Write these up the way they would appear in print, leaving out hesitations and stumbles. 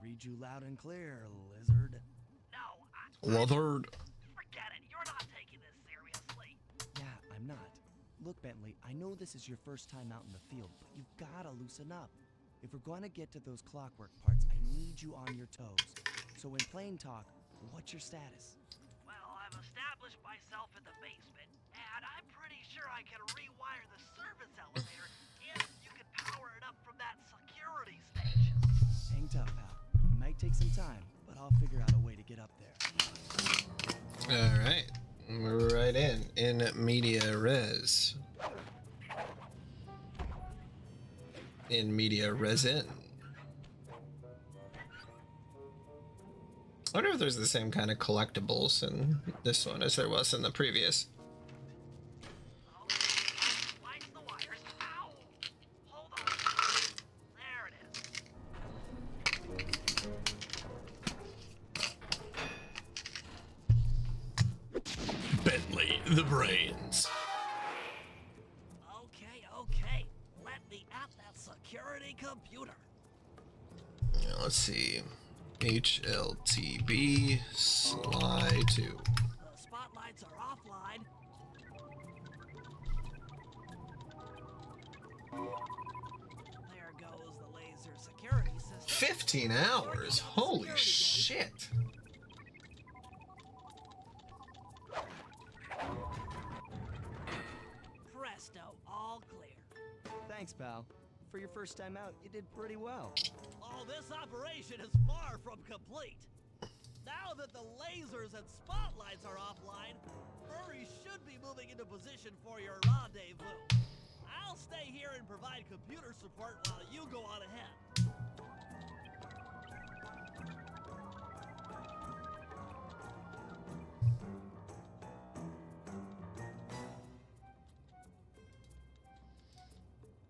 read you loud and clear, lizard. Lizard. Forget it. You're not taking this seriously. Yeah, I'm not. Look, Bentley, I know this is your first time out in the field, but you've gotta loosen up. If we're going to get to those clockwork parts, I need you on your toes. So in plain talk, what's your status? Well, I've established myself in the basement, and I'm pretty sure I can rewire the service elevator if you can power it up from that security station. Hang tough, pal. It might take some time, but I'll figure out a way to get up there. All right, we're right in media res. In media resin. I wonder if there's the same kind of collectibles in this one as there was in the previous. Slice the wires. Ow! Hold on. There it is. Bentley, the brains. Okay. Let me at that security computer. Yeah, let's see. HLTB slide 2. The spotlights are offline. There goes the laser security system. 15 hours? Holy shit. Presto, all clear. Thanks, pal. For your first time out, you did pretty well. Oh, this operation is far from complete. Now that the lasers and spotlights are offline, Murray should be moving into position for your rendezvous. I'll stay here and provide computer support while you go on ahead.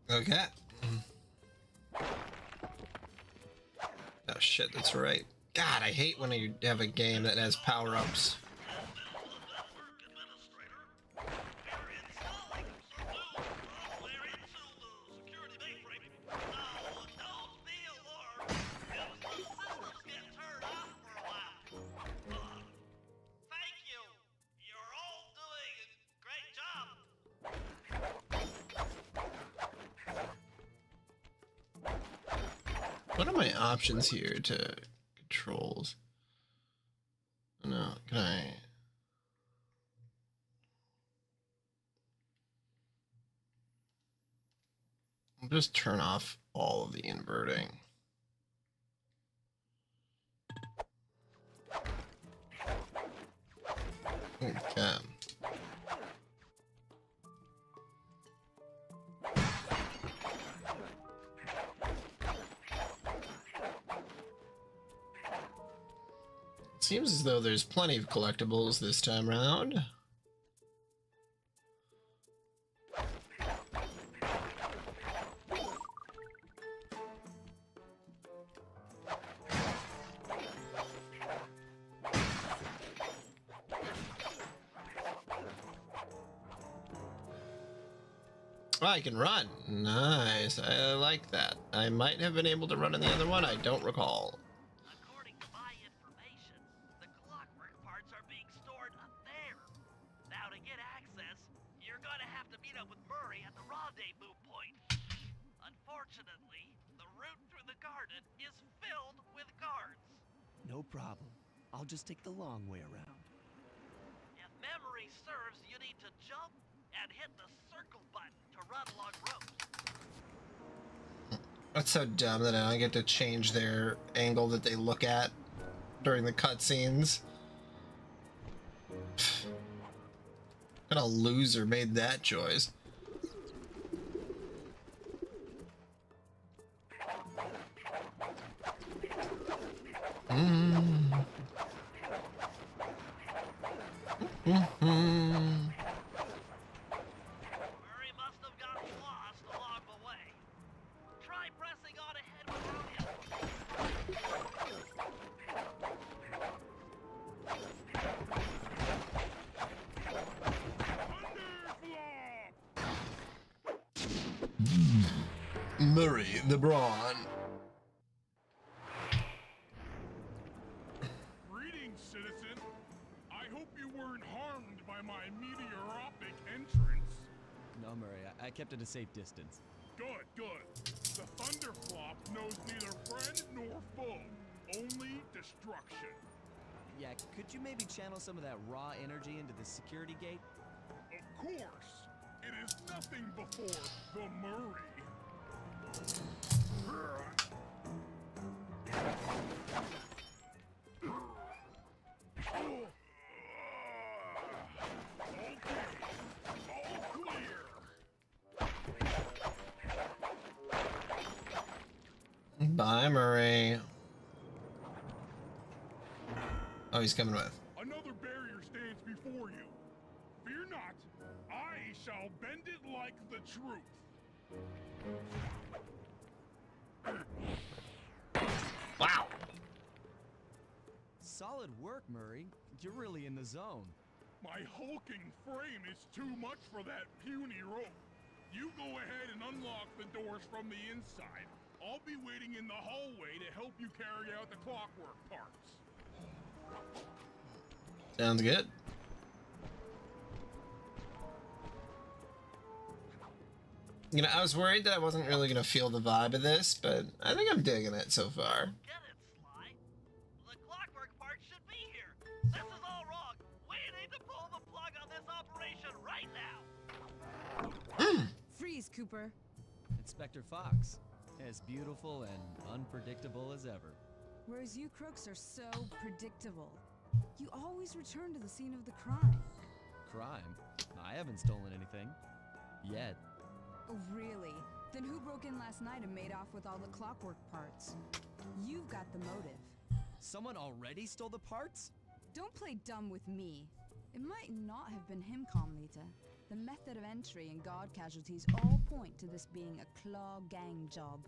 Okay. Oh shit, that's right. God, I hate when you have a game that has power-ups. What are my options here to controls? No, can I? I'll just turn off all of the inverting. Okay. Seems as though there's plenty of collectibles this time around. Oh, I can run. Nice. I like that. I might have been able to run in the other one. I don't recall. According to my information, the clockwork parts are being stored up there. Now to get access, you're gonna have to meet up with Murray at the rendezvous point. Unfortunately, the route through the garden is filled with guards. No problem. I'll just take the long way around. If memory serves, you need to jump and hit the circle button to run along ropes. That's so dumb that I don't get to change their angle that they look at during the cutscenes. What kind of loser made that choice? Murray must have gotten lost along the way. Try pressing on ahead without him. Murray the Brawn. my meteoropic entrance. No, Murray, I kept it a safe distance. Good, good. The Thunderflop knows neither friend nor foe, only destruction. Yeah, could you maybe channel some of that raw energy into the security gate? Of course, it is nothing before the Murray. Bye, Murray. Oh, he's coming with. Another barrier stands before you. Fear not, I shall bend it like the truth. Wow. Solid work, Murray. You're really in the zone. My hulking frame is too much for that puny rope. You go ahead and unlock the doors from the inside. I'll be waiting in the hallway to help you carry out the clockwork parts. Sounds good. You know, I was worried that I wasn't really gonna feel the vibe of this, but I think I'm digging it so far. Get it, Sly? The clockwork part should be here. This is all wrong. We need to pull the plug on this operation right now. Freeze, Cooper. Inspector Fox, as beautiful and unpredictable as ever. Whereas you crooks are so predictable. You always return to the scene of the crime. Crime? I haven't stolen anything. Yet. Oh, really? Then who broke in last night and made off with all the clockwork parts? You've got the motive. Someone already stole the parts? Don't play dumb with me. It might not have been him, Carmelita. The method of entry and guard casualties all point to this being a Claw Gang job.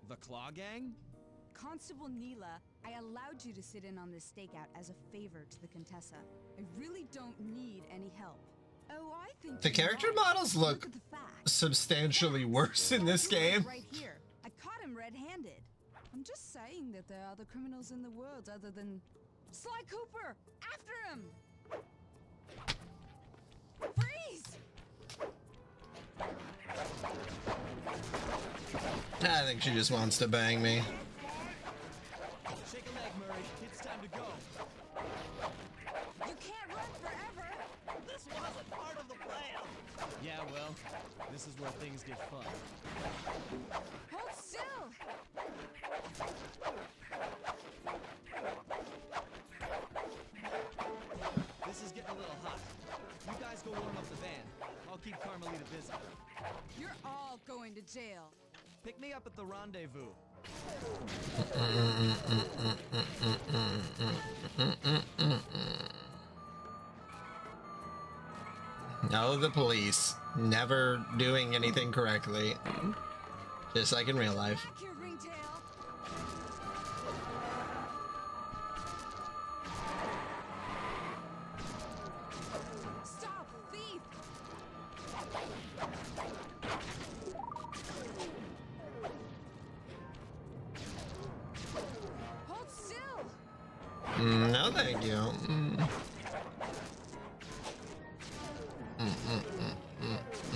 The Claw Gang? Constable Neela, I allowed you to sit in on this stakeout as a favor to the Contessa. I really don't need any help. Oh, I think The character models look at the facts. substantially worse in this game. Right here. I caught him red-handed. I'm just saying that there are other criminals in the world other than Sly Cooper. After him. Freeze! I think she just wants to bang me. Shake a leg, Murray. It's time to go. You can't run forever. This wasn't part of the plan. Yeah, well, this is where things get fun. Hold still. This is getting a little hot. You guys go warm up the van. I'll keep Carmelita busy. You're all going to jail. Pick me up at the rendezvous. No, the police. Never doing anything correctly. Just like in real life. Back here, ringtail. Stop, thief! Hold still. No, thank you.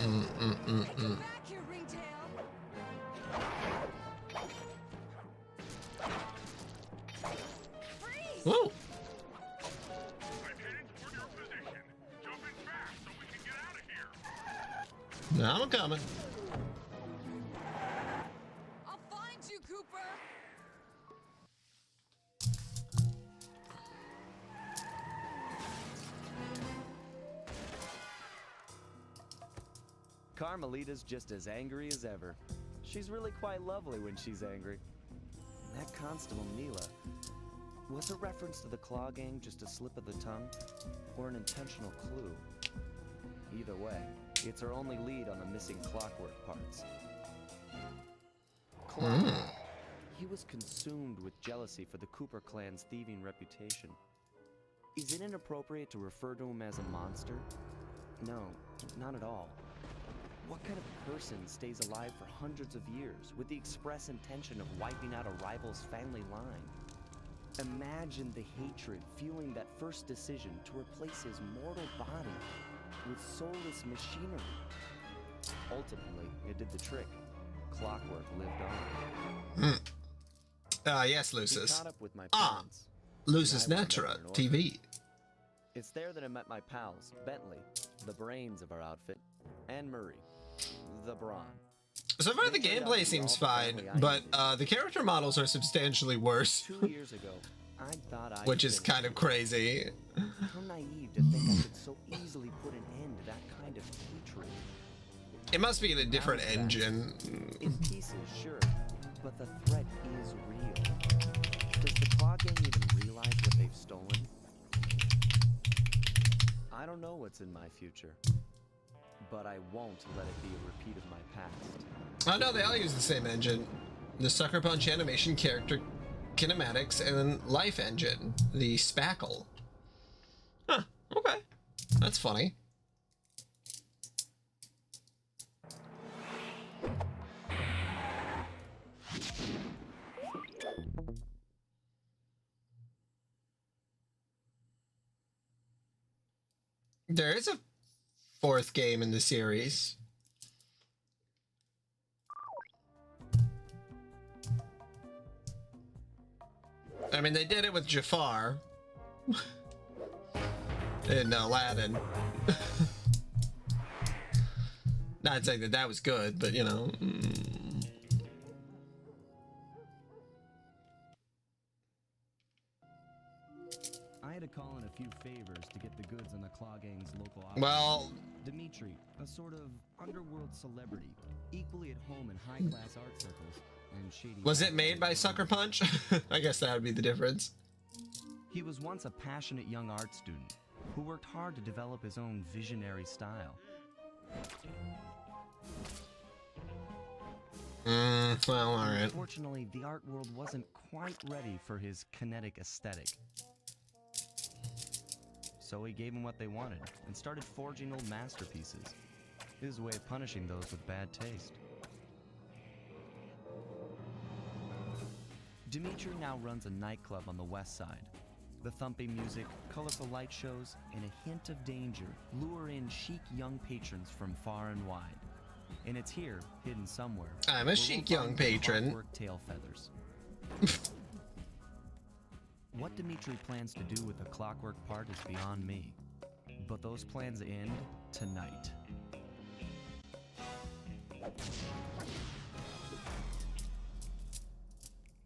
Back here, ringtail. Freeze! Whoa! I'm heading toward your position. Jump in fast so we can get out of here. I'm coming. I'll find you, Cooper. Carmelita's just as angry as ever. She's really quite lovely when she's angry. And that Constable Neela, was a reference to the Claw Gang just a slip of the tongue, or an intentional clue? Either way, it's our only lead on the missing clockwork parts. Claw. He was consumed with jealousy for the Cooper clan's thieving reputation. Is it inappropriate to refer to him as a monster? No, not at all. What kind of person stays alive for hundreds of years with the express intention of wiping out a rival's family line? Imagine the hatred fueling that first decision to replace his mortal body with soulless machinery. Ultimately, it did the trick. Clockwork lived on. Yes, He Lucis. caught up with my Ah, parents. Lucis and I went Natura back north. TV. It's there that I met my pals, Bentley, the brains of our outfit, and Murray, the brawn. So far, the They turned out gameplay to be seems all the fine, family I but needed. the character models are substantially worse, 2 years ago, I thought I which is kind of crazy. How naive to think I could so easily put an end to that kind of hatred. It must be in a different Now it's engine. In pieces, sure, but the threat is real. Does the Claw Gang even realize what they've stolen? I don't know what's in my future, but I won't let it be a repeat of my past. Oh no, they all use the same engine. The Sucker Punch animation character kinematics and then life engine, the Spackle. Huh, okay. That's funny. There is a fourth game in the series. I mean, they did it with Jafar in Aladdin. Not saying that that was good, but you know. I had to call in a few favors to get the goods on the Claw Gang's local office. Well, Dimitri, a sort of underworld celebrity, equally at home in high-class art circles and shady... was it made by Sucker Punch? I guess that would be the difference. He was once a passionate young art student who worked hard to develop his own visionary style. Well, alright. Unfortunately, the art world wasn't quite ready for his kinetic aesthetic. So he gave them what they wanted and started forging old masterpieces. His way of punishing those with bad taste. Dimitri now runs a nightclub on the west side. The thumping music, colorful light shows, and a hint of danger lure in chic young patrons from far and wide. And it's here, hidden somewhere. I'm a where chic we'll young find the patron. clockwork tail feathers. What Dimitri plans to do with the clockwork part is beyond me. But those plans end tonight.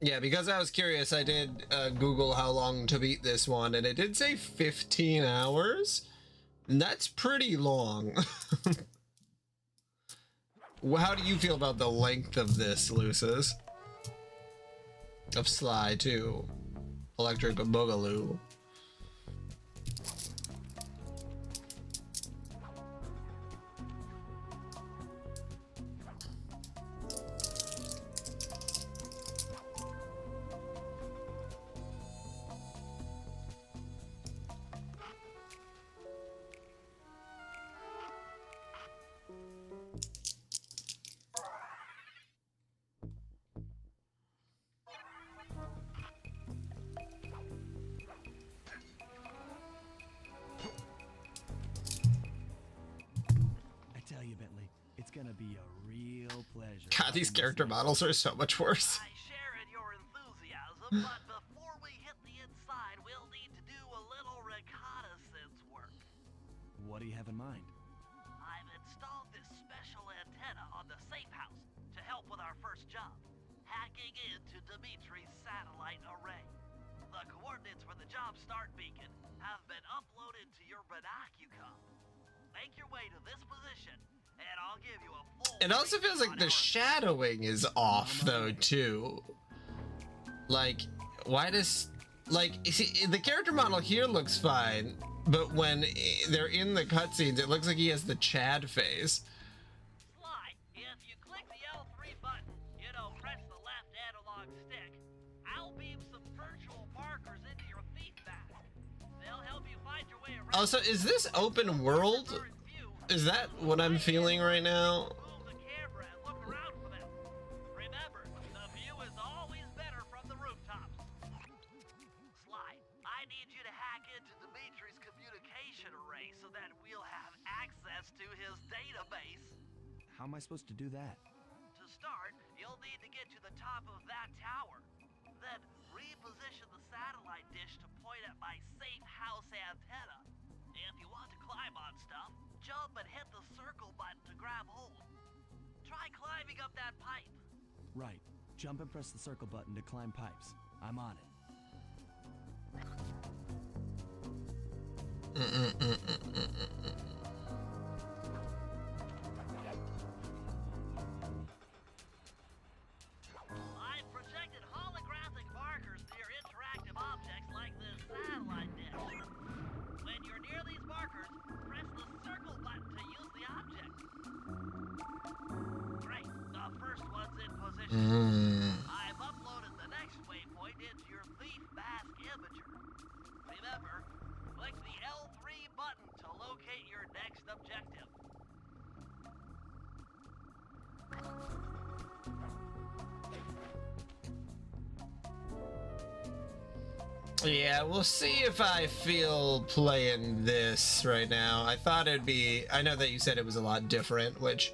Yeah, because I was curious, I did Google how long to beat this one, and it did say 15 hours. And that's pretty long. Well, how do you feel about the length of this, Lucis? Of Sly 2. Electric Boogaloo. I tell you, Bentley, it's gonna be a real pleasure. God, these watching this character thing. models are so much worse. I share in your enthusiasm, but before we hit the inside, we'll need to do a little reconnaissance work. What do you have in mind? I've installed this special antenna on the safe house to help with our first job, hacking into Dimitri's satellite array. The coordinates for the job start beacon have been uploaded to your binocucom. Make your way to this position, and I'll give you a full... It also feels like the shadowing is off, though, too. Like, why does... Like, you see, the character model here looks fine, but when they're in the cutscenes, it looks like he has the Chad face. Sly, if you click the L3 button, press the left analog stick, I'll beam some virtual markers into your thief bag. They'll help you find your way around. Also, is this open world? Is that what I'm feeling right now? Move the camera and look around for them. Remember, the view is always better from the rooftops. How am I supposed to do that? To start, you'll need to get to the top of that tower. Then reposition the satellite dish to point at my safe house antenna. If you want to climb on stuff, jump and hit the circle button to grab hold. Try climbing up that pipe. Right. Jump and press the circle button to climb pipes. I'm on it. I've projected holographic markers near interactive objects like this satellite dish. When you're near these markers, press the circle button to use the object. Great, the first one's in position. I've uploaded the next waypoint into your thief mask imager. Remember, click the L3 button to locate your next objective. Yeah, we'll see if I feel playing this right now. I thought it'd be... I know that you said it was a lot different, which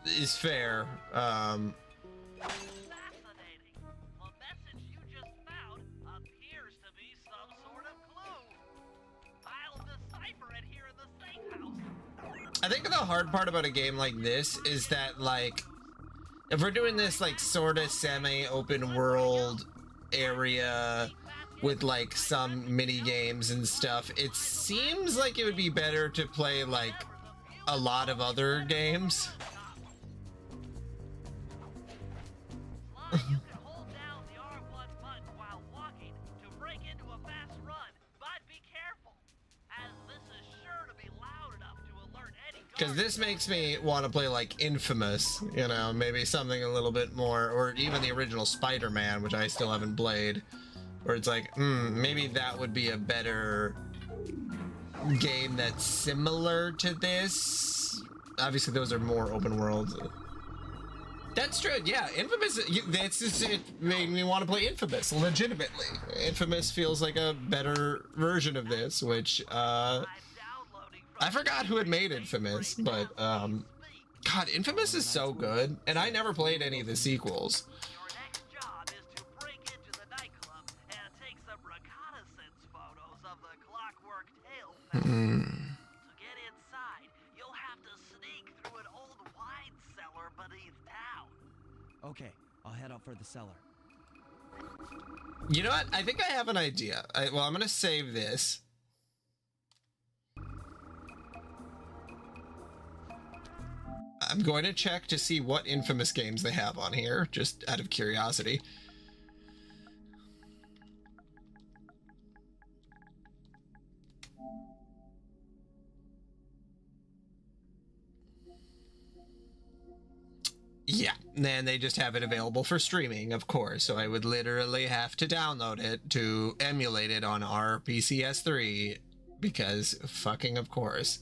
is fair. Fascinating. The message you just found appears to be some sort of clue. I'll decipher it here in the safe house. I think the hard part about a game like this is that, like, if we're doing this, like, sort of semi-open world area with, like, some mini games and stuff, it seems like it would be better to play, like, a lot of other games. Sly, you can hold down the R1 button while walking to break into a fast run, but be careful, as this is sure to be loud enough to alert any guard. Because this makes me want to play, like, Infamous, you know, maybe something a little bit more, or even the original Spider-Man, which I still haven't played, where it's like, maybe that would be a better game that's similar to this. Obviously, those are more open world. That's true, yeah. Infamous, it made me want to play Infamous, legitimately. Infamous feels like a better version of this, which, I forgot who had made Infamous, but, God, Infamous is so good, and I never played any of the sequels. Your next job is to break into the nightclub and take some reconnaissance photos of the Clockwork Tail Festival. To get inside, you'll have to sneak through an old wine cellar beneath town. Okay, I'll head out for the cellar. You know what? I think I have an idea. Well, I'm gonna save this. I'm going to check to see what Infamous games they have on here, just out of curiosity. Yeah, and they just have it available for streaming, of course, so I would literally have to download it to emulate it on our PCS3, because fucking of course.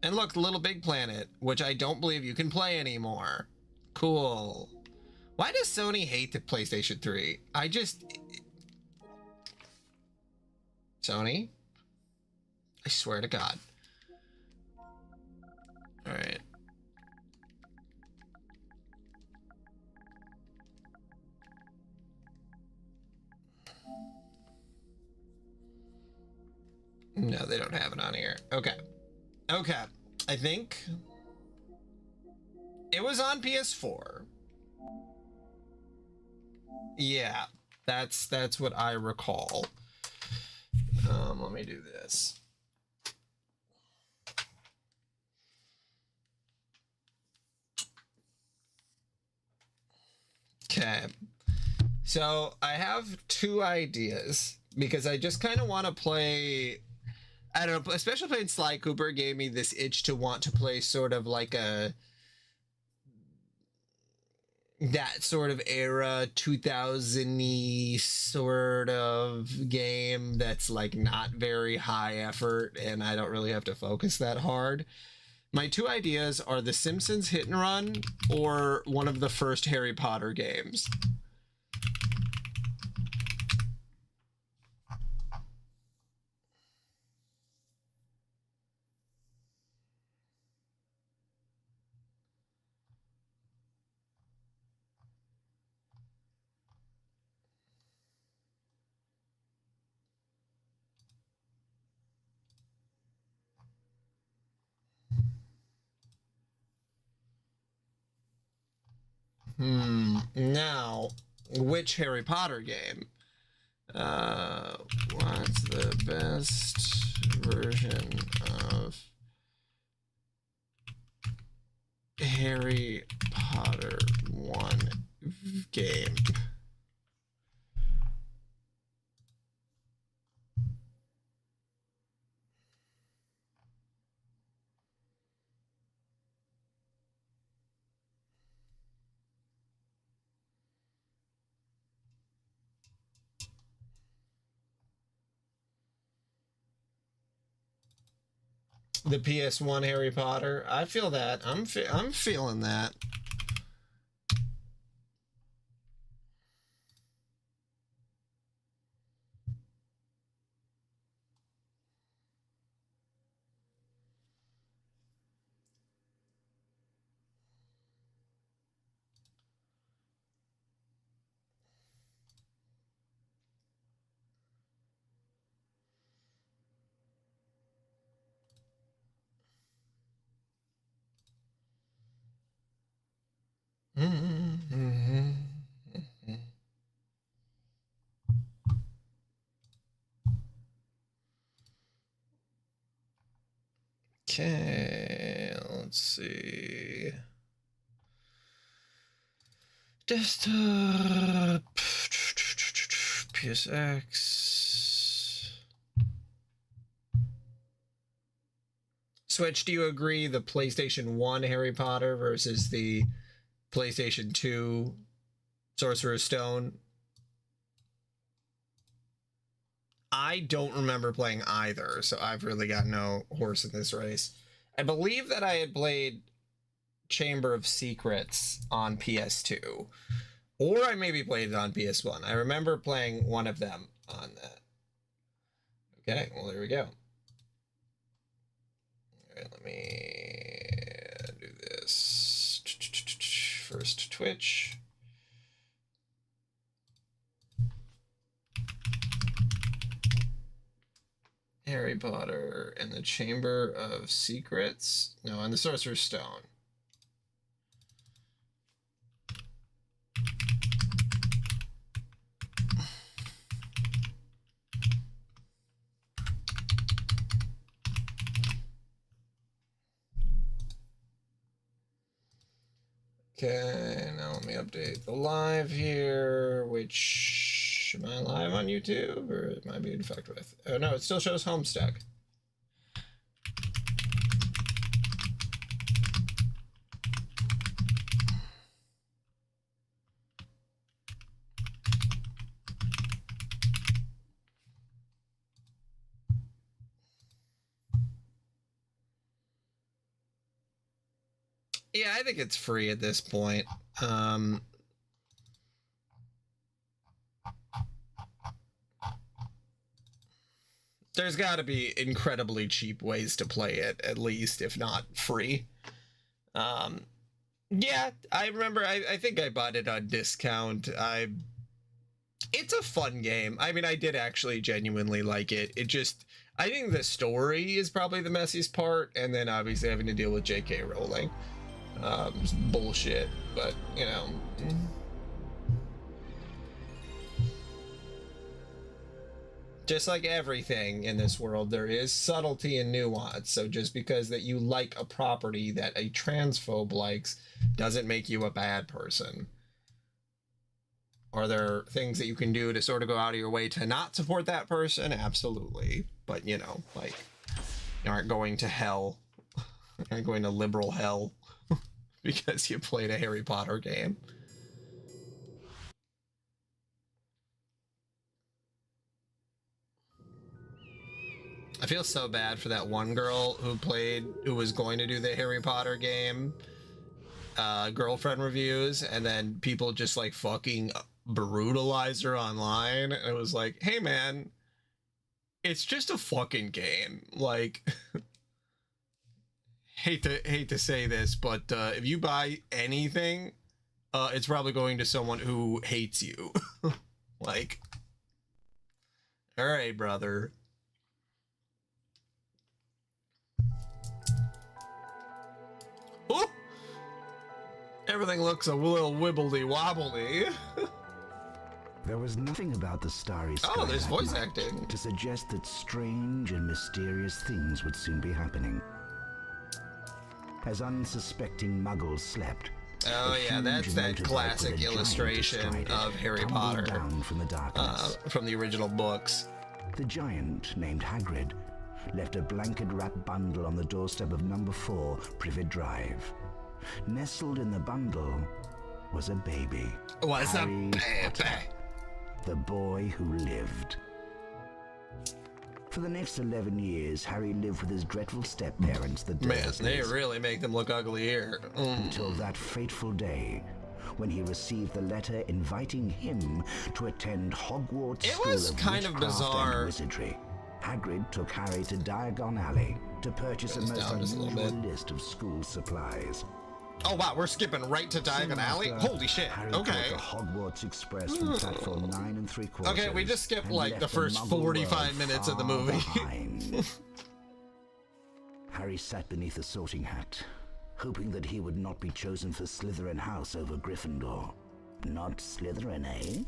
And look, Little Big Planet, which I don't believe you can play anymore. Cool. Why does Sony hate the PlayStation 3? Sony? I swear to God. All right. No, they don't have it on here. Okay. Okay. I think it was on PS4. Yeah, that's what I recall. Let me do this. Okay. So I have two ideas because I just kind of want to play. I don't know, especially playing Sly Cooper gave me this itch to want to play sort of like that sort of era 2000-y sort of game that's like not very high effort and I don't really have to focus that hard. My two ideas are The Simpsons Hit and Run or one of the first Harry Potter games. Now, which Harry Potter game? What's the best version of Harry Potter 1 game? The PS1 Harry Potter. I feel that. I'm feeling that. Okay, let's see. Desktop, PSX. Switch, do you agree the PlayStation 1 Harry Potter versus the PlayStation 2 Sorcerer's Stone? I don't remember playing either, so I've really got no horse in this race. I believe that I had played Chamber of Secrets on PS2, or I maybe played it on PS1. I remember playing one of them on that. Okay, well, there we go. All right, let me do this. First Twitch. Harry Potter and the Chamber of Secrets. No, and the Sorcerer's Stone. Okay, now let me update the live here, which, am I live on YouTube, or it might be infected with? Oh no, it still shows Homestuck. Yeah, I think it's free at this point. There's got to be incredibly cheap ways to play it, at least, if not free. Yeah, I remember, I think I bought it on discount. It's a fun game. I mean, I did actually genuinely like it. It just, I think the story is probably the messiest part, and then obviously having to deal with J.K. Rowling. Bullshit, but, you know. Just like everything in this world, there is subtlety and nuance. So just because that you like a property that a transphobe likes doesn't make you a bad person. Are there things that you can do to sort of go out of your way to not support that person? Absolutely. But, you know, like, you aren't going to hell. You aren't going to liberal hell because you played a Harry Potter game. I feel so bad for that one girl who was going to do the Harry Potter game girlfriend reviews, and then people just like fucking brutalize her online. And it was like, hey man, it's just a fucking game. Like, hate to say this, but if you buy anything, it's probably going to someone who hates you. Like, all right, brother. Everything looks a little wibbly wobbly. There was nothing about the starry sky Oh, there's that voice night acting. to suggest that strange and mysterious things would soon be happening. As unsuspecting muggles slept, Oh a yeah, that's huge that motorbike classic with a giant illustration astride it of Harry tumbled Potter down from the darkness. from the original books. The giant, named Hagrid, left a blanket-wrapped bundle on the doorstep of number 4 Privet Drive. Nestled in the bundle was a baby. What's up, Harry Potter, the boy who lived. For the next 11 years, Harry lived with his dreadful step-parents, the Man, Dursleys, they really make them look ugly here. until that fateful day when he received the letter inviting him to attend Hogwarts It School was of kind of Witchcraft bizarre. and Wizardry. Hagrid took Harry to Diagon Alley to purchase a Goes most down just a little unusual bit. list of school supplies. Oh wow, we're skipping right to Diagon Alley? After, Holy shit, Harry okay. caught the Hogwarts Express from platform 9 3/4. Okay, we just skipped and like left the first Muggle 45 world minutes of the far movie. behind. Harry sat beneath a sorting hat, hoping that he would not be chosen for Slytherin House over Gryffindor. Not Slytherin, eh?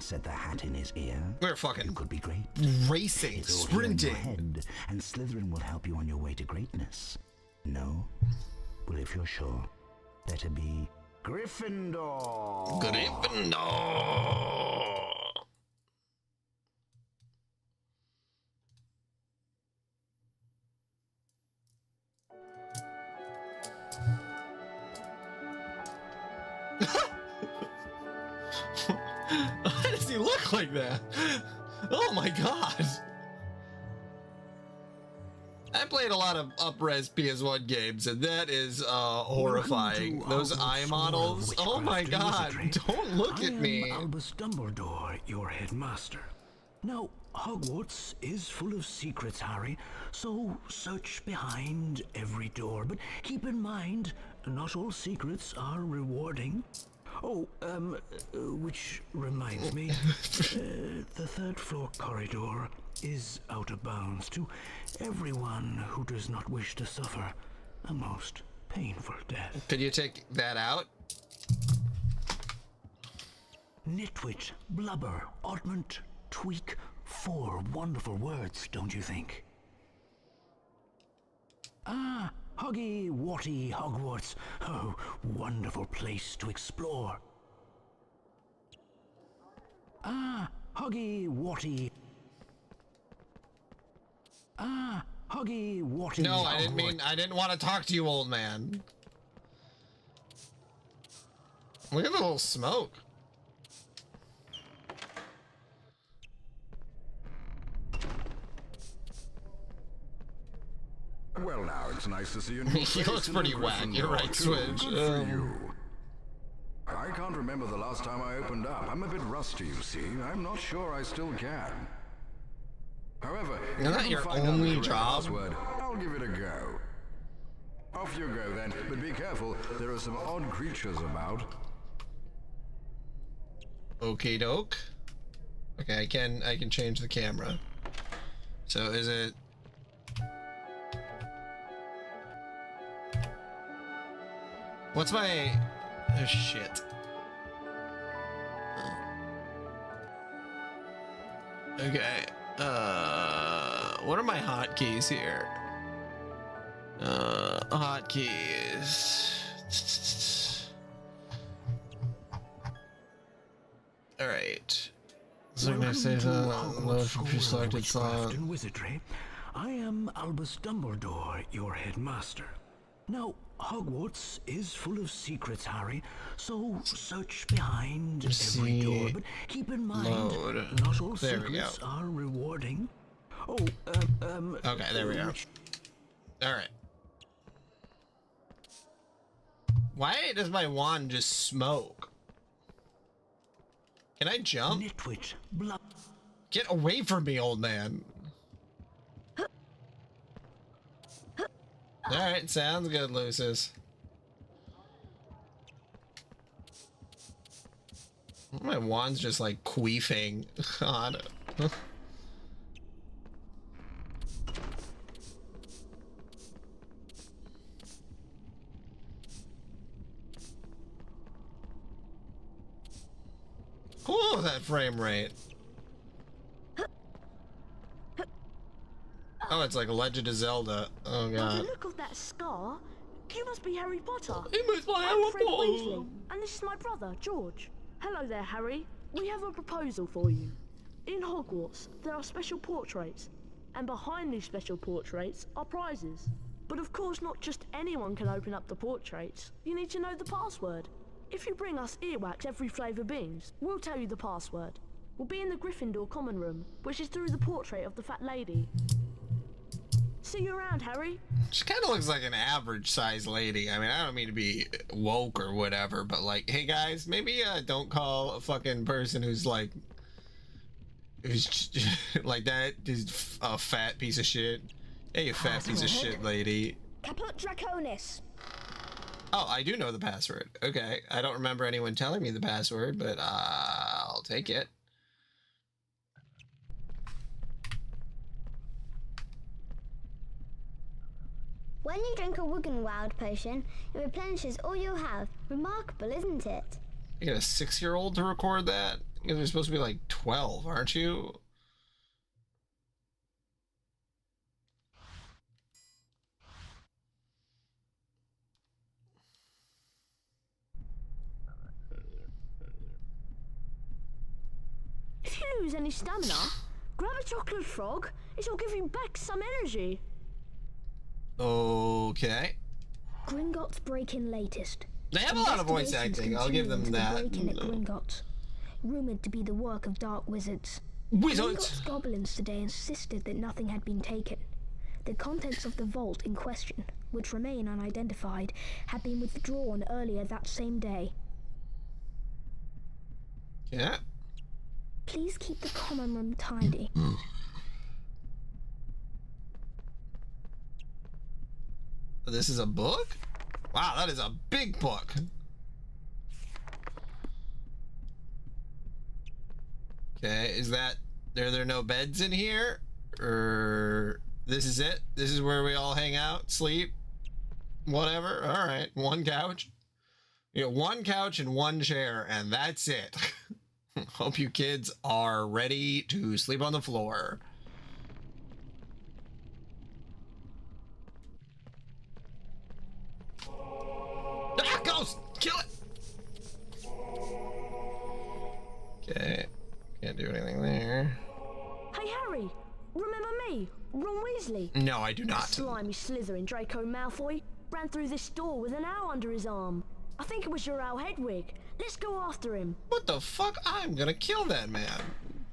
Said the hat in his ear. We're You fucking could be great. racing, It's all here in your sprinting. head, and Slytherin will help you on your way to greatness. No? Well, if you're sure, better be Gryffindor. Gryffindor. Why does he look like that? Oh my god. I played a lot of up-res PS1 games, and that is horrifying. Welcome to Those Hogwarts eye School of models. Oh my Witchcraft and god, Wizardry. don't look at me. I am Albus Dumbledore, your headmaster. Now, Hogwarts is full of secrets, Harry, so search behind every door. But keep in mind, not all secrets are rewarding. Oh, which reminds me, the third floor corridor is out of bounds to everyone who does not wish to suffer a most painful death. Could you take that out? Nitwit, blubber, oddment, tweak, 4 wonderful words, don't you think? Ah, Hoggy Watty Hogwarts. Oh, wonderful place to explore. Ah, Hoggy Watty. Ah, Hoggy Watty. No, I didn't Hogwarts. mean, I didn't want to talk to you, old man. Look at the little smoke. Well, now it's nice to see you. He looks pretty whack. You're right, Switch. Good for you. I can't remember the last time I opened up. I'm a bit rusty, you see. I'm not sure I still can. However, Isn't if that you your find out the only correct job? password, I'll give it a go. Off you go then, but be careful. There are some odd creatures about. Okay, doke. Okay, I can change the camera. So is it? What's my? Oh shit. Okay. What are my hotkeys here? Hotkeys. All right. So I'm gonna Welcome say to the Hogwarts load School from of pre-selected Witchcraft song. and Wizardry. I am Albus Dumbledore, your headmaster. Now, Hogwarts is full of secrets, Harry, so search behind every door. But keep in mind, Load. not all There we secrets go. are rewarding. Oh, Okay, there we go. which- All right. Why does my wand just smoke? Can I jump? Nitwit, blub. Get away from me, old man. All right, sounds good, Lucis. My wand's just like queefing on it. Cool, that frame rate. Oh, it's like Legend of Zelda. Oh By the god. look of that scar, you must be Harry Potter. He must be I'm Harry Fred Potter. Weasley, and this is my brother, George. Hello there, Harry. We have a proposal for you. In Hogwarts, there are special portraits, and behind these special portraits are prizes. But of course, not just anyone can open up the portraits. You need to know the password. If you bring us earwax every flavour beans, we'll tell you the password. We'll be in the Gryffindor common room, which is through the portrait of the fat lady. See you around, Harry. She kind of looks like an average sized lady. I mean, I don't mean to be woke or whatever, but like, hey guys, maybe don't call a fucking person who's like like that is a fat piece of shit. Hey, you fat piece of shit lady. Caput Draconis. Oh, I do know the password. Okay, I don't remember anyone telling me the password, but I'll take it. When you drink a Wiggenweld potion, it replenishes all you have. Remarkable, isn't it? You got a 6-year-old to record that? You guys are supposed to be like 12, aren't you? If you lose any stamina, grab a chocolate frog. It'll give you back some energy. Okay. Gringotts break-in latest. They have a lot of voice acting. I'll give them that. Break-in at Gringotts, rumored to be the work of dark wizards. Wizards. Gringotts goblins today insisted that nothing had been taken. The contents of the vault in question, which remain unidentified, had been withdrawn earlier that same day. Yeah. Please keep the common room tidy. This is a book? Wow, that is a big book. Okay, is that... Are there no beds in here? Or... This is it? This is where we all hang out, sleep? Whatever, alright. One couch. You got one couch and one chair, and that's it. Hope you kids are ready to sleep on the floor. Ah, ghost! Kill it! Okay. Can't do anything there. Hey, Harry. Remember me? Ron Weasley. No, I do not. Slimy Slytherin Draco Malfoy ran through this door with an owl under his arm. I think it was your owl Hedwig. Let's go after him. What the fuck? I'm gonna kill that man.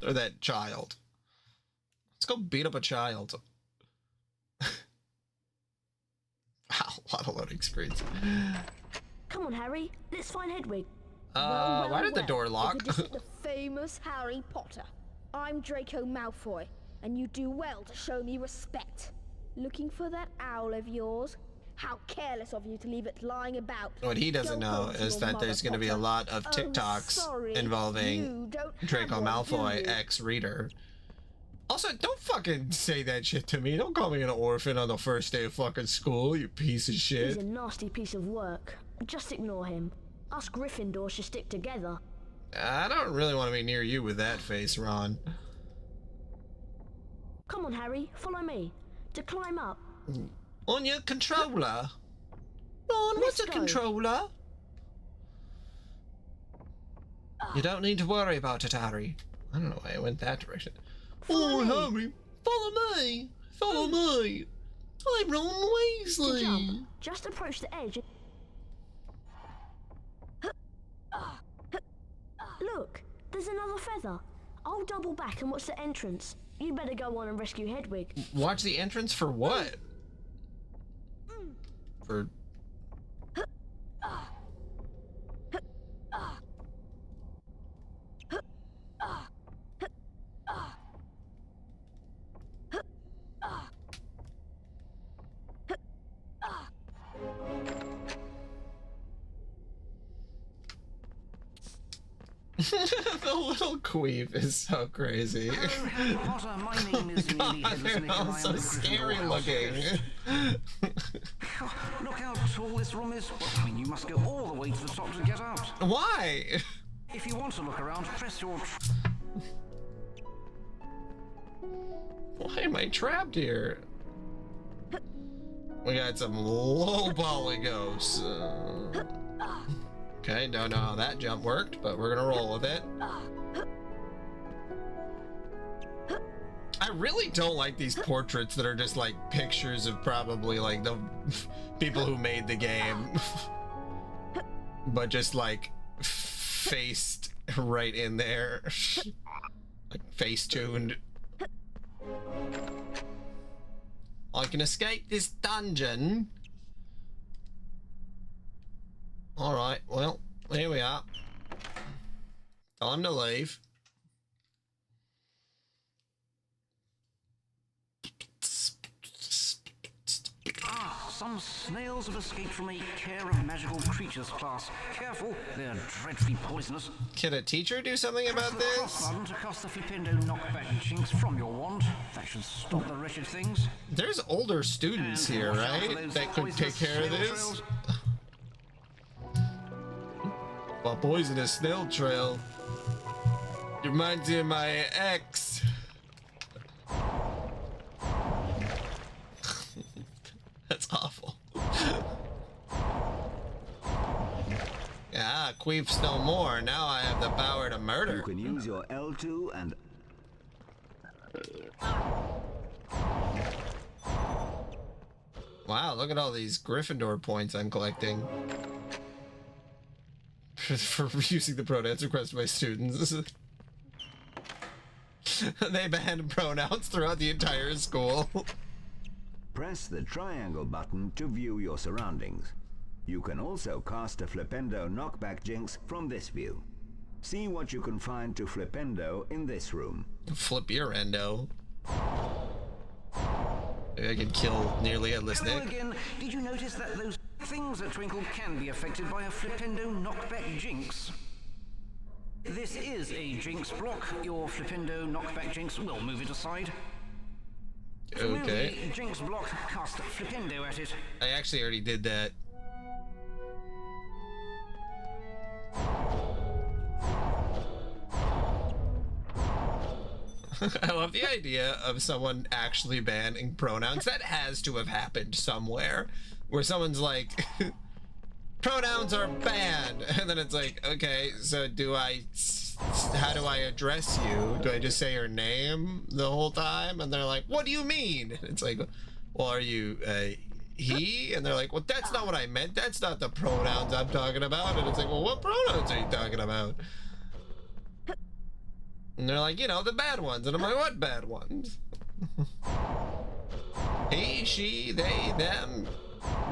Or that child. Let's go beat up a child. Wow, a lot of loading screens. Come on, Harry. Let's find Hedwig. Why did the door lock? If it isn't the famous Harry Potter. I'm Draco Malfoy, and you do well to show me respect. Looking for that owl of yours? How careless of you to leave it lying about. What he doesn't Go know home to is your that mother, there's going to be a Potter. lot of Oh, TikToks sorry. involving You don't have Draco one, Malfoy, do you? ex-reader. Also, don't fucking say that shit to me. Don't call me an orphan on the first day of fucking school, you piece of He's shit. a nasty piece of work. Just ignore him. Us Gryffindor should stick together. I don't really want to be near you with that face, Ron. Come on, Harry. Follow me. To climb up. On your controller? Ron, what's Let's a go. controller? You don't need to worry about it, Harry. I don't know why I went that direction. Follow me. Harry, follow me. Follow me. I'm Ron To Weasley. jump, just approach the edge. Look, there's another feather. I'll double back and watch the entrance. You better go on and rescue Hedwig. Watch the entrance for what? For... The little queef is so crazy. Harry Potter, my name is Nearly God, Headless they're Nick, all and I am so the scary Gryffindor looking. Look how tall this room is. Well, I mean, you must go all the way to the top to get out. Why? If you want want to look around, press your... Why am I trapped here? We got some low poly ghosts. Okay, don't know how that jump worked, but we're gonna roll with it. I really don't like these portraits that are just like pictures of probably like the people who made the game, but just like faced right in there, like face tuned. I can escape this dungeon. All right, well, here we are. Time to leave. Some snails have escaped from a care of magical creatures class. Careful, they're dreadfully poisonous. Can a teacher do something about Press the this? cross button to cast the flipendo knockback jinx from your wand. That should stop the wretched things. There's older students And here, watch out for right? those That could take poisonous care of snail this. trails. A poisonous snail trail. Reminds me of my ex. That's awful. Ah, queefs no more. Now I have the power to You murder. can use your L2 and... Wow, look at all these Gryffindor points I'm collecting. For using the pronouns requested by students. They banned pronouns throughout the entire school. Press the triangle button to view your surroundings. You can also cast a flipendo knockback jinx from this view. See what you can find to flipendo in this room. Flip your endo. Maybe I can kill nearly headless Hello Nick. again. Did you notice that those things that twinkle can be affected by a flipendo knockback jinx? This is a jinx block. Your flipendo knockback jinx will move it aside. To move Okay. the jinx block, cast flipendo at it. I actually already did that. I love the idea of someone actually banning pronouns. That has to have happened somewhere, where someone's like, pronouns are banned, and then it's like, okay, so how do I address you? Do I just say your name the whole time? And they're like, what do you mean? And it's like, well, are you he? And they're like, well, that's not what I meant. That's not the pronouns I'm talking about. And it's like, well, what pronouns are you talking about? And they're like, you know, the bad ones. And I'm like, what bad ones? He, she, they, them,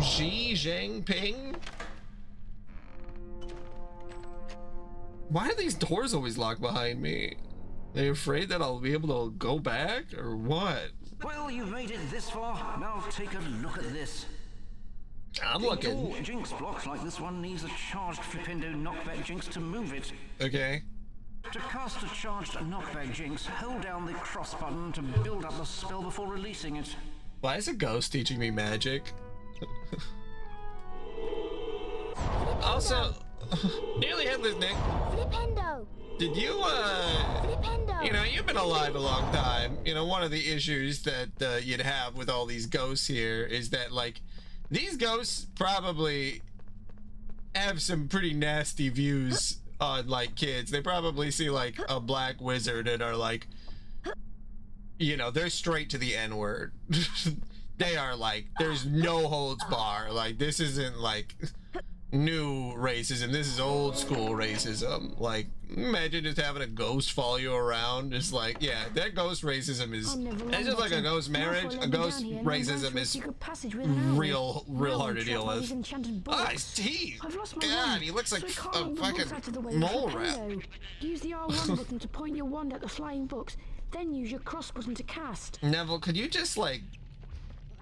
Xi, Zheng, Ping. Why are these doors always locked behind me? Are you afraid that I'll be able to go back, or what? Well, you've made it this far. Now take a look at this. I'm A looking. tall jinx block like this one needs a charged flipendo knockback jinx to move it. Okay. To cast a charged knockback jinx, hold down the cross button to build up the spell before releasing it. Why is a ghost teaching me magic? Also, nearly headless Nick. Flipendo! Did you, Flipendo! you know, you've been alive a long time. You know, one of the issues that you'd have with all these ghosts here is that, like, these ghosts probably have some pretty nasty views on, like, kids. They probably see, like, a black wizard and are like, you know, they're straight to the N-word. They are like, there's no holds bar. Like, this isn't, like, new racism. This is old school racism. Like, imagine just having a ghost follow you around. It's like, yeah, that ghost racism is, it's just like a ghost marriage. A ghost racism is real hard to deal with. Ah, his teeth. God, he looks like a fucking mole rat. Use the R1 button to point your wand at the flying books, then use your cross button to cast. Neville, could you just, like,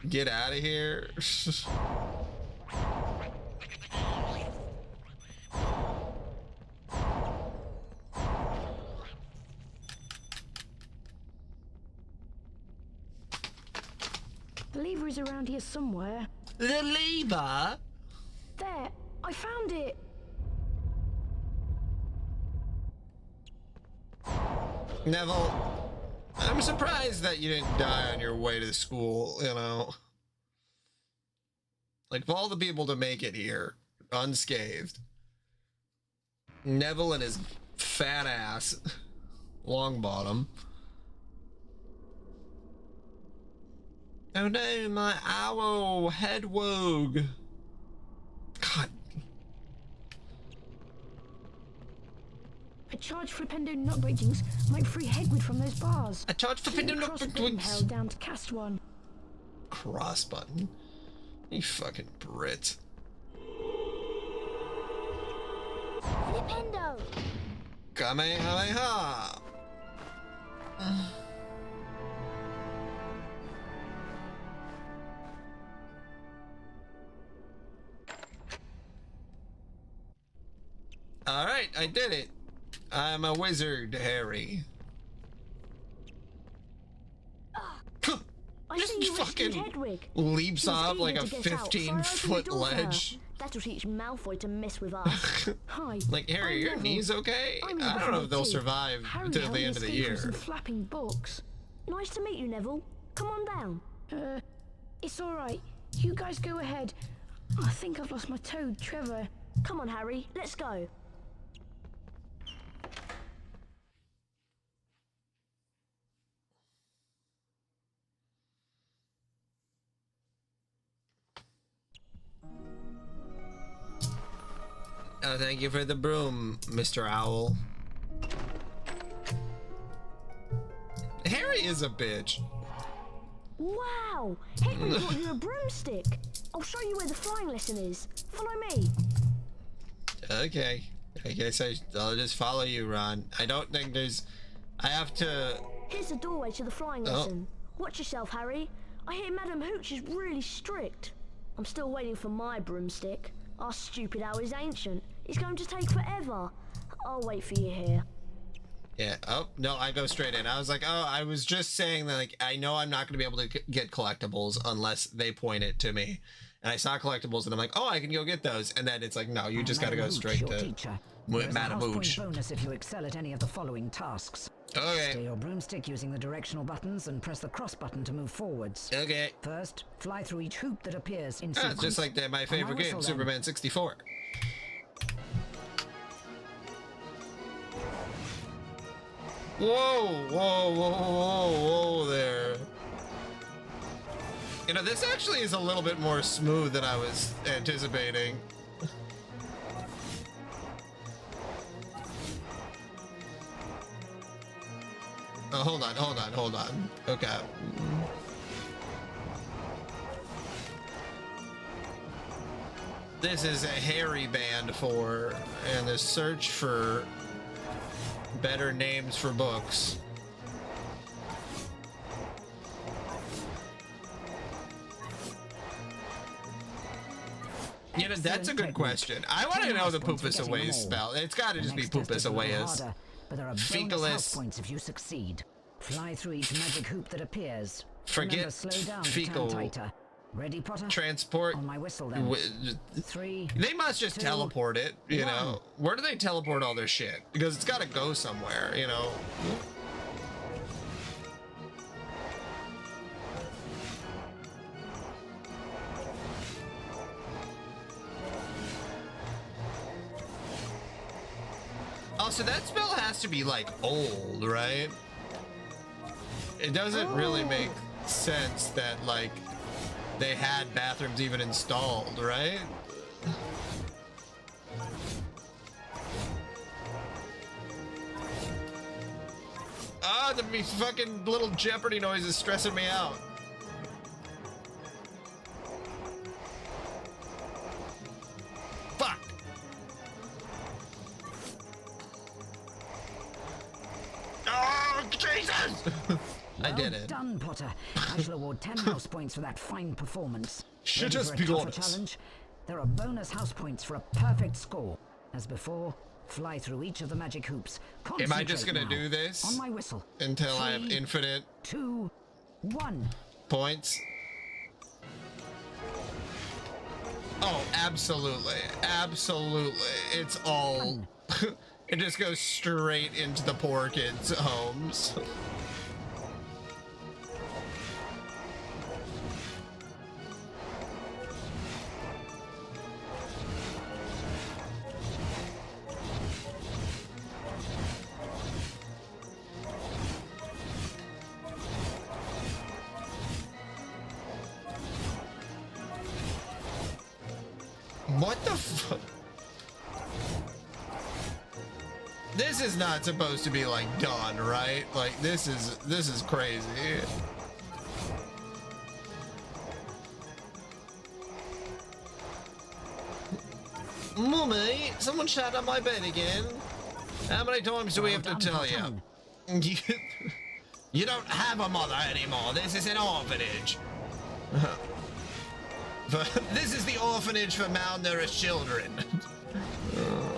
get out of here? The lever is around here somewhere. The lever? There, I found it. Neville, I'm surprised that you didn't die on your way to school, you know. Like, of all the people to make it here unscathed, Neville and his fat ass, Longbottom. Oh no, my owl, Hedwig. God. A charge Flipendo knockback jinx might free Hagrid from those bars. A charge Flipendo knockback jinx. Held down to cast one. Cross button. You fucking Brit. Flipendo! Kamehameha! Alright, I did it. I'm a wizard, Harry. I Just see you rescued fucking Hedwig. leaps She's off eager like a to get out, so I opened the 15-foot door for her. ledge. That'll teach Malfoy to mess with us. Hi. Like, Harry, I'm your Neville. knees okay? I'm I don't know if they'll too. survive Harry until helped the me end of the escape from year. some flapping books. Nice to meet you, Neville. Come on down. It's all right. You guys go ahead. I think I've lost my toad, Trevor. Come on, Harry. Let's go. Oh, thank you for the broom, Mr. Owl. Harry is a bitch. Wow! Hagrid brought you a broomstick. I'll show you where the flying lesson is. Follow me. Okay. I guess I'll just follow you, Ron. I don't think there's... I have to... Here's the doorway to the flying lesson. Watch yourself, Harry. I hear Madam Hooch is really strict. I'm still waiting for my broomstick. Our stupid owl is ancient. It's going to take forever. I'll wait for you here. Yeah. Oh, no, I go straight in. I was like, oh, I was just saying that, like, I know I'm not going to be able to get collectibles unless they point it to me. And I saw collectibles and I'm like, oh, I can go get those. And then it's like, no, you just got to go straight to Madam Hooch. Bonus if you excel at any of the following tasks. Okay. Steer your broomstick using the directional buttons and press the cross button to move forwards. Okay. First, fly through each hoop that appears in Ah, sequence. it's just like my favorite game, Superman 64. Whoa, whoa, whoa, whoa, whoa there. You know, this actually is a little bit more smooth than I was anticipating. Oh, hold on. Okay. This is a Harry band and the search for better names for books. You know, that's a good question. I want to know the Poopus Away spell. It's got to just be Poopus Away as but there are bonus health points if you succeed. Fly through each magic hoop that appears. Forget slow down fecal. to turn tighter. Ready, Potter? Transport. On my whistle, then. 3. They must just 2, teleport it, you 1. know. Where do they teleport all their shit? Because it's got to go somewhere, you know. Oh, so that spell has to be, like, old, right? It doesn't really make sense that, like, they had bathrooms even installed, right? Ah, the fucking little Jeopardy noise is stressing me out. Fuck! Oh, Jesus! I did it. Well done, Potter. I shall award 10 house points for that fine performance. Should Ready just for a be tougher honest. challenge? There are bonus house points for a perfect score. As before, fly through each of the magic hoops. Am I just gonna Concentrate do now. this On my whistle. until I have 3, infinite 2, 1. points? Oh, absolutely. Absolutely. It's all It just goes straight into the poor kids' homes. What the fuck? This is not supposed to be like done, right? Like this is crazy. Mummy, someone shot on my bed again. How many times do we have to tell you? You don't have a mother anymore. This is an orphanage. This is the orphanage for malnourished children.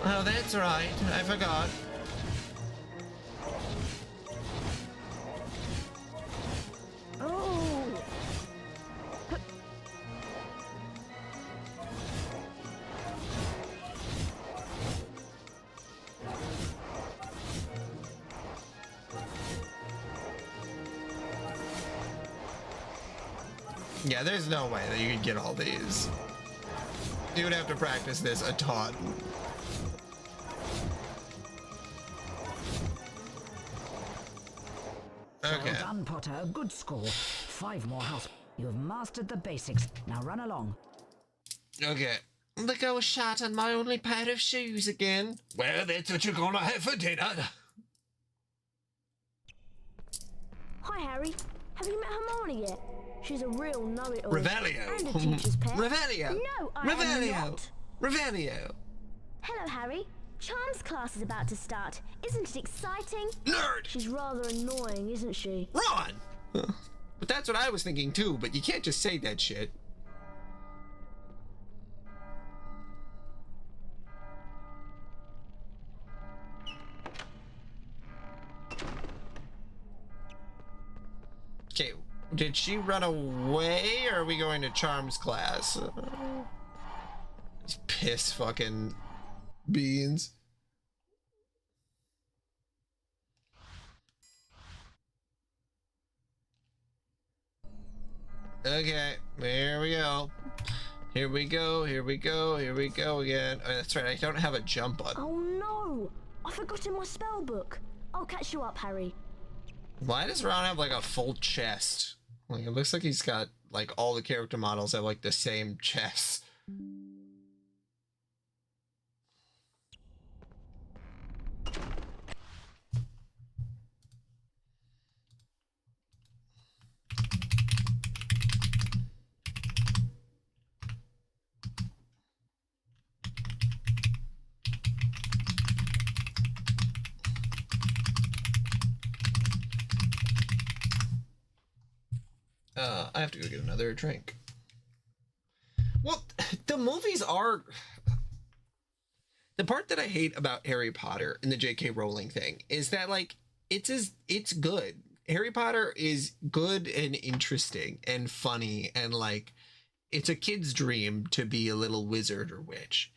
Oh, that's right. I forgot. Oh. Yeah, there's no way that you could get all these. You would have to practice this a ton. Okay. Well done, Potter. Good score. 5 more house. You have mastered the basics. Now run along. Okay. The girl shot on my only pair of shoes again. Well, that's what you're gonna have for dinner. Hi, Harry. Have you met Hermione yet? She's a real know-it-all. Revelio. And a teacher's pet. Revelio. No, I am Revelio. not. Revelio. Hello, Harry. Charms class is about to start. Isn't it exciting? Nerd. She's rather annoying, isn't she? Ron. But that's what I was thinking too, but you can't just say that shit. Okay, did she run away, or are we going to Charms class? These piss fucking beans. Okay, here we go. Here we go, here we go, here we go again. Oh, that's right, I don't have a jump button. Oh no! I forgot in my spell book. I'll catch you up, Harry. Why does Ron have like a full chest? Like it looks like he's got like all the character models have like the same chest. I have to go get another drink. Well, the movies are... The part that I hate about Harry Potter and the J.K. Rowling thing is that, like, it's good. Harry Potter is good and interesting and funny, and, like, it's a kid's dream to be a little wizard or witch.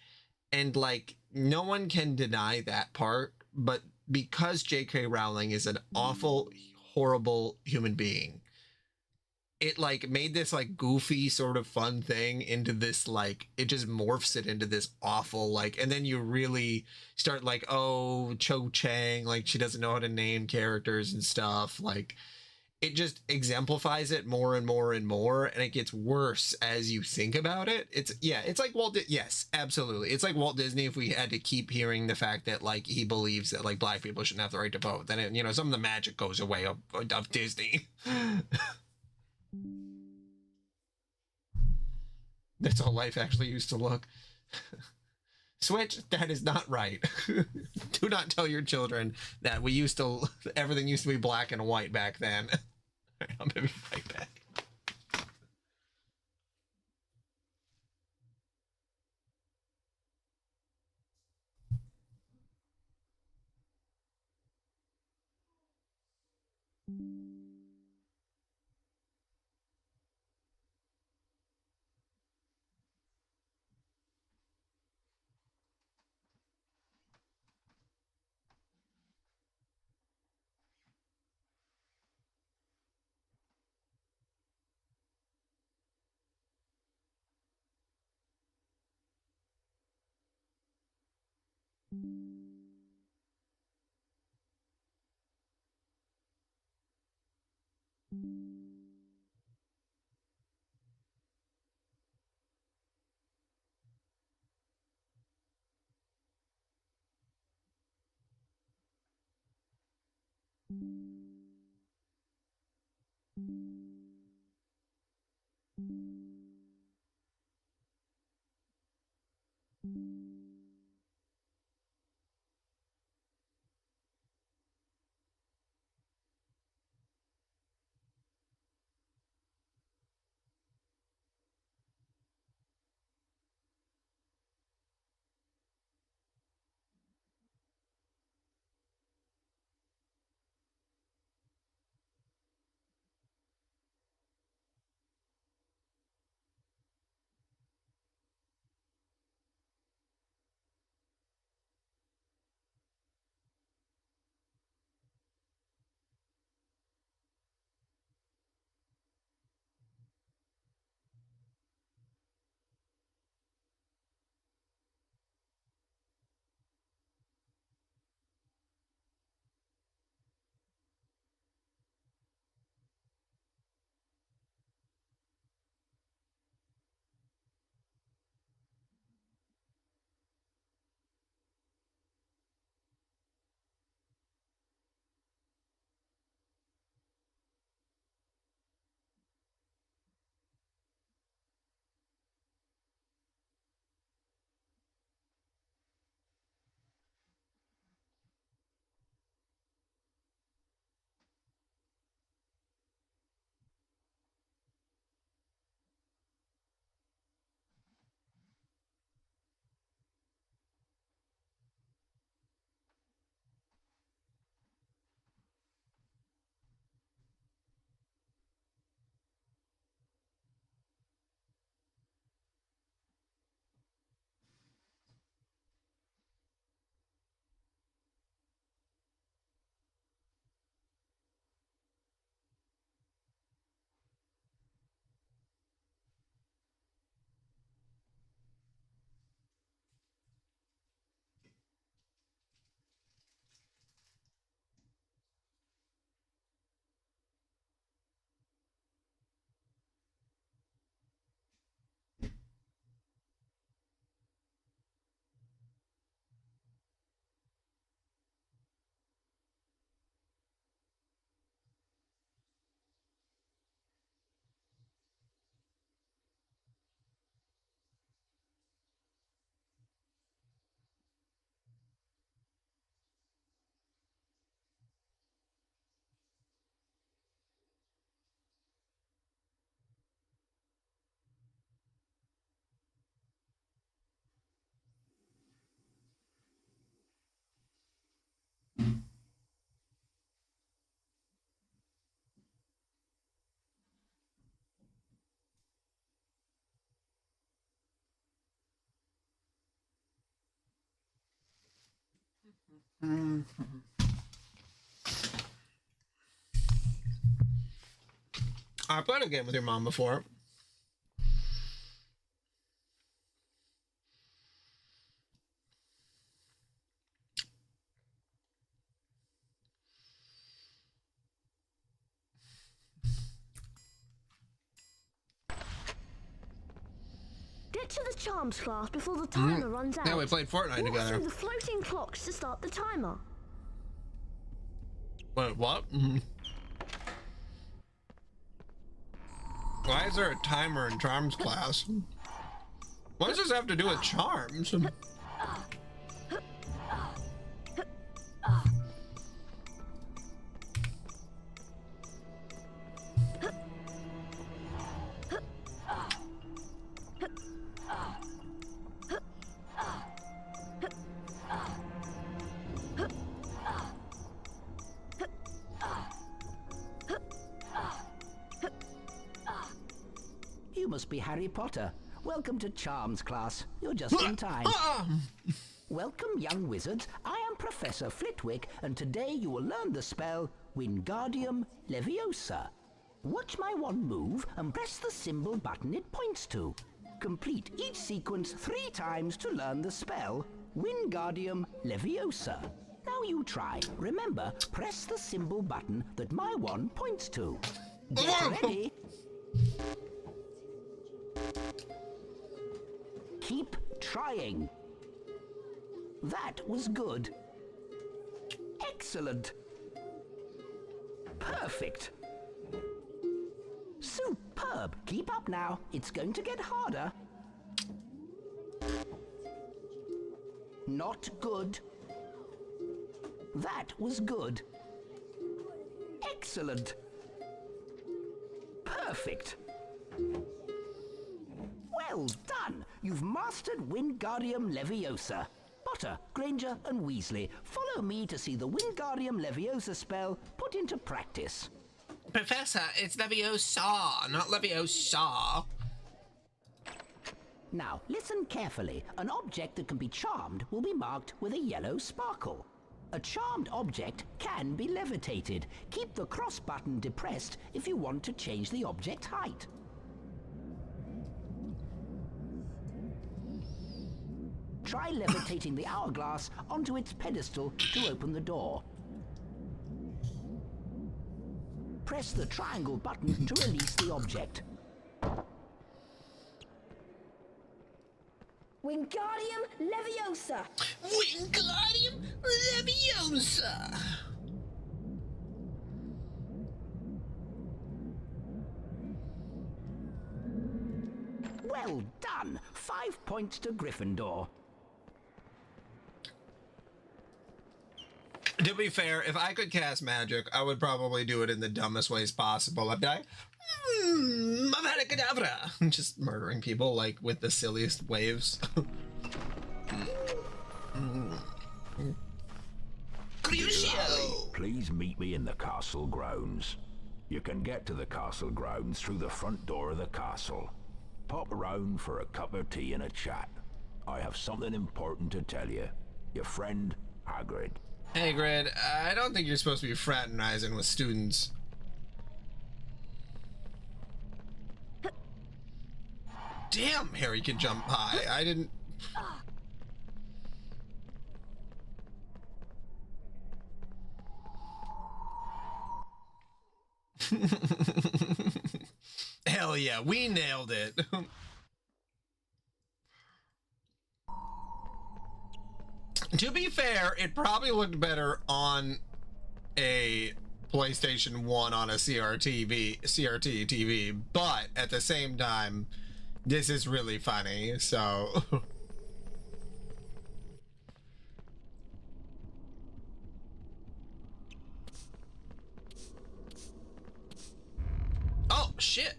And, like, no one can deny that part, but because J.K. Rowling is an awful, horrible human being, it like made this like goofy sort of fun thing into this, like, it just morphs it into this awful, like, and then you really start like, oh, Cho Chang, like she doesn't know how to name characters and stuff. Like it just exemplifies it more and more and more, and it gets worse as you think about it. It's like yes, absolutely. It's like Walt Disney if we had to keep hearing the fact that like he believes that like black people shouldn't have the right to vote, then it, you know, some of the magic goes away of Disney. That's how life actually used to look. Switch, that is not right. Do not tell your children that everything used to be black and white back then. I'm gonna be right back. I played a game with your mom before. Get to the charms class before the timer runs out. Yeah, we played Fortnite Walk together. through the floating clocks to start the timer. Wait, what? Why is there a timer in charms class? What does this have to do with charms? You must be Harry Potter. Welcome to Charms class. You're just in time. Welcome, young wizards. I am Professor Flitwick, and today you will learn the spell Wingardium Leviosa. Watch my wand move and press the symbol button it points to. Complete each sequence 3 times to learn the spell, Wingardium Leviosa. Now you try. Remember, press the symbol button that my wand points to. Get ready. Keep trying. That was good. Excellent. Perfect. Superb. Keep up now. It's going to get harder. Not good. That was good. Excellent. Perfect. Well done. You've mastered Wingardium Leviosa. Potter, Granger, and Weasley, follow me to see the Wingardium Leviosa spell put into practice. Professor, it's Leviosa, not Leviosa. Now, listen carefully. An object that can be charmed will be marked with a yellow sparkle. A charmed object can be levitated. Keep the cross button depressed if you want to change the object's height. Try levitating the hourglass onto its pedestal to open the door. Press the triangle button to release the object. Wingardium Leviosa! Wingardium Leviosa! Well done! 5 points to Gryffindor. To be fair, if I could cast magic, I would probably do it in the dumbest ways possible. I'd be like, Avada Kedavra! Just murdering people, like, with the silliest waves. Crucio! Please meet me in the castle grounds. You can get to the castle grounds through the front door of the castle. Pop around for a cup of tea and a chat. I have something important to tell you. Your friend, Hagrid. Hagrid, I don't think you're supposed to be fraternizing with students. Damn, Harry can jump high. I didn't... Hell yeah, we nailed it. To be fair, it probably looked better on a PlayStation 1 on a CRT TV, but at the same time, this is really funny, so... Oh, shit!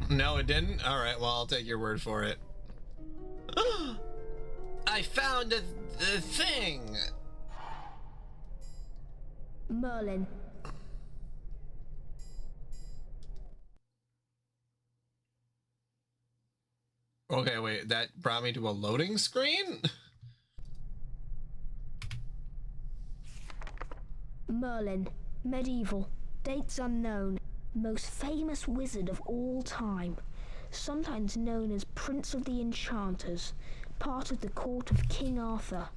No, it didn't? Alright, well, I'll take your word for it. I found the thing! Merlin. Okay, wait, that brought me to a loading screen? Merlin. Medieval. Dates unknown. Most famous wizard of all time. Sometimes known as Prince of the Enchanters. Part of the court of King Arthur.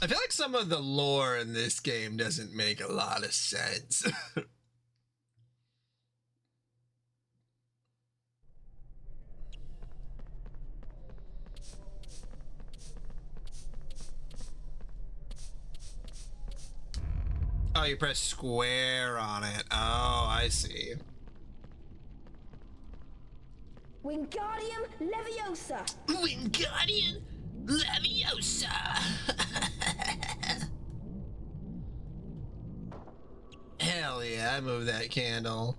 I feel like some of the lore in this game doesn't make a lot of sense. Oh, you press square on it. Oh, I see. Wingardium Leviosa! Wingardium Leviosa! Hell yeah, I moved that candle.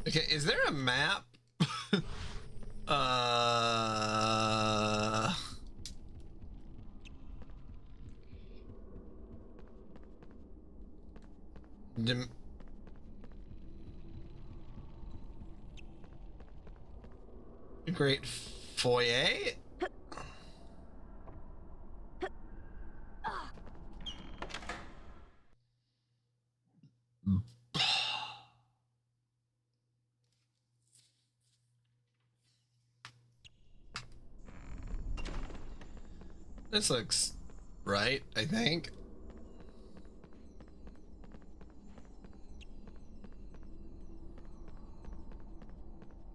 Okay, is there a map? Great foyer? This looks right, I think.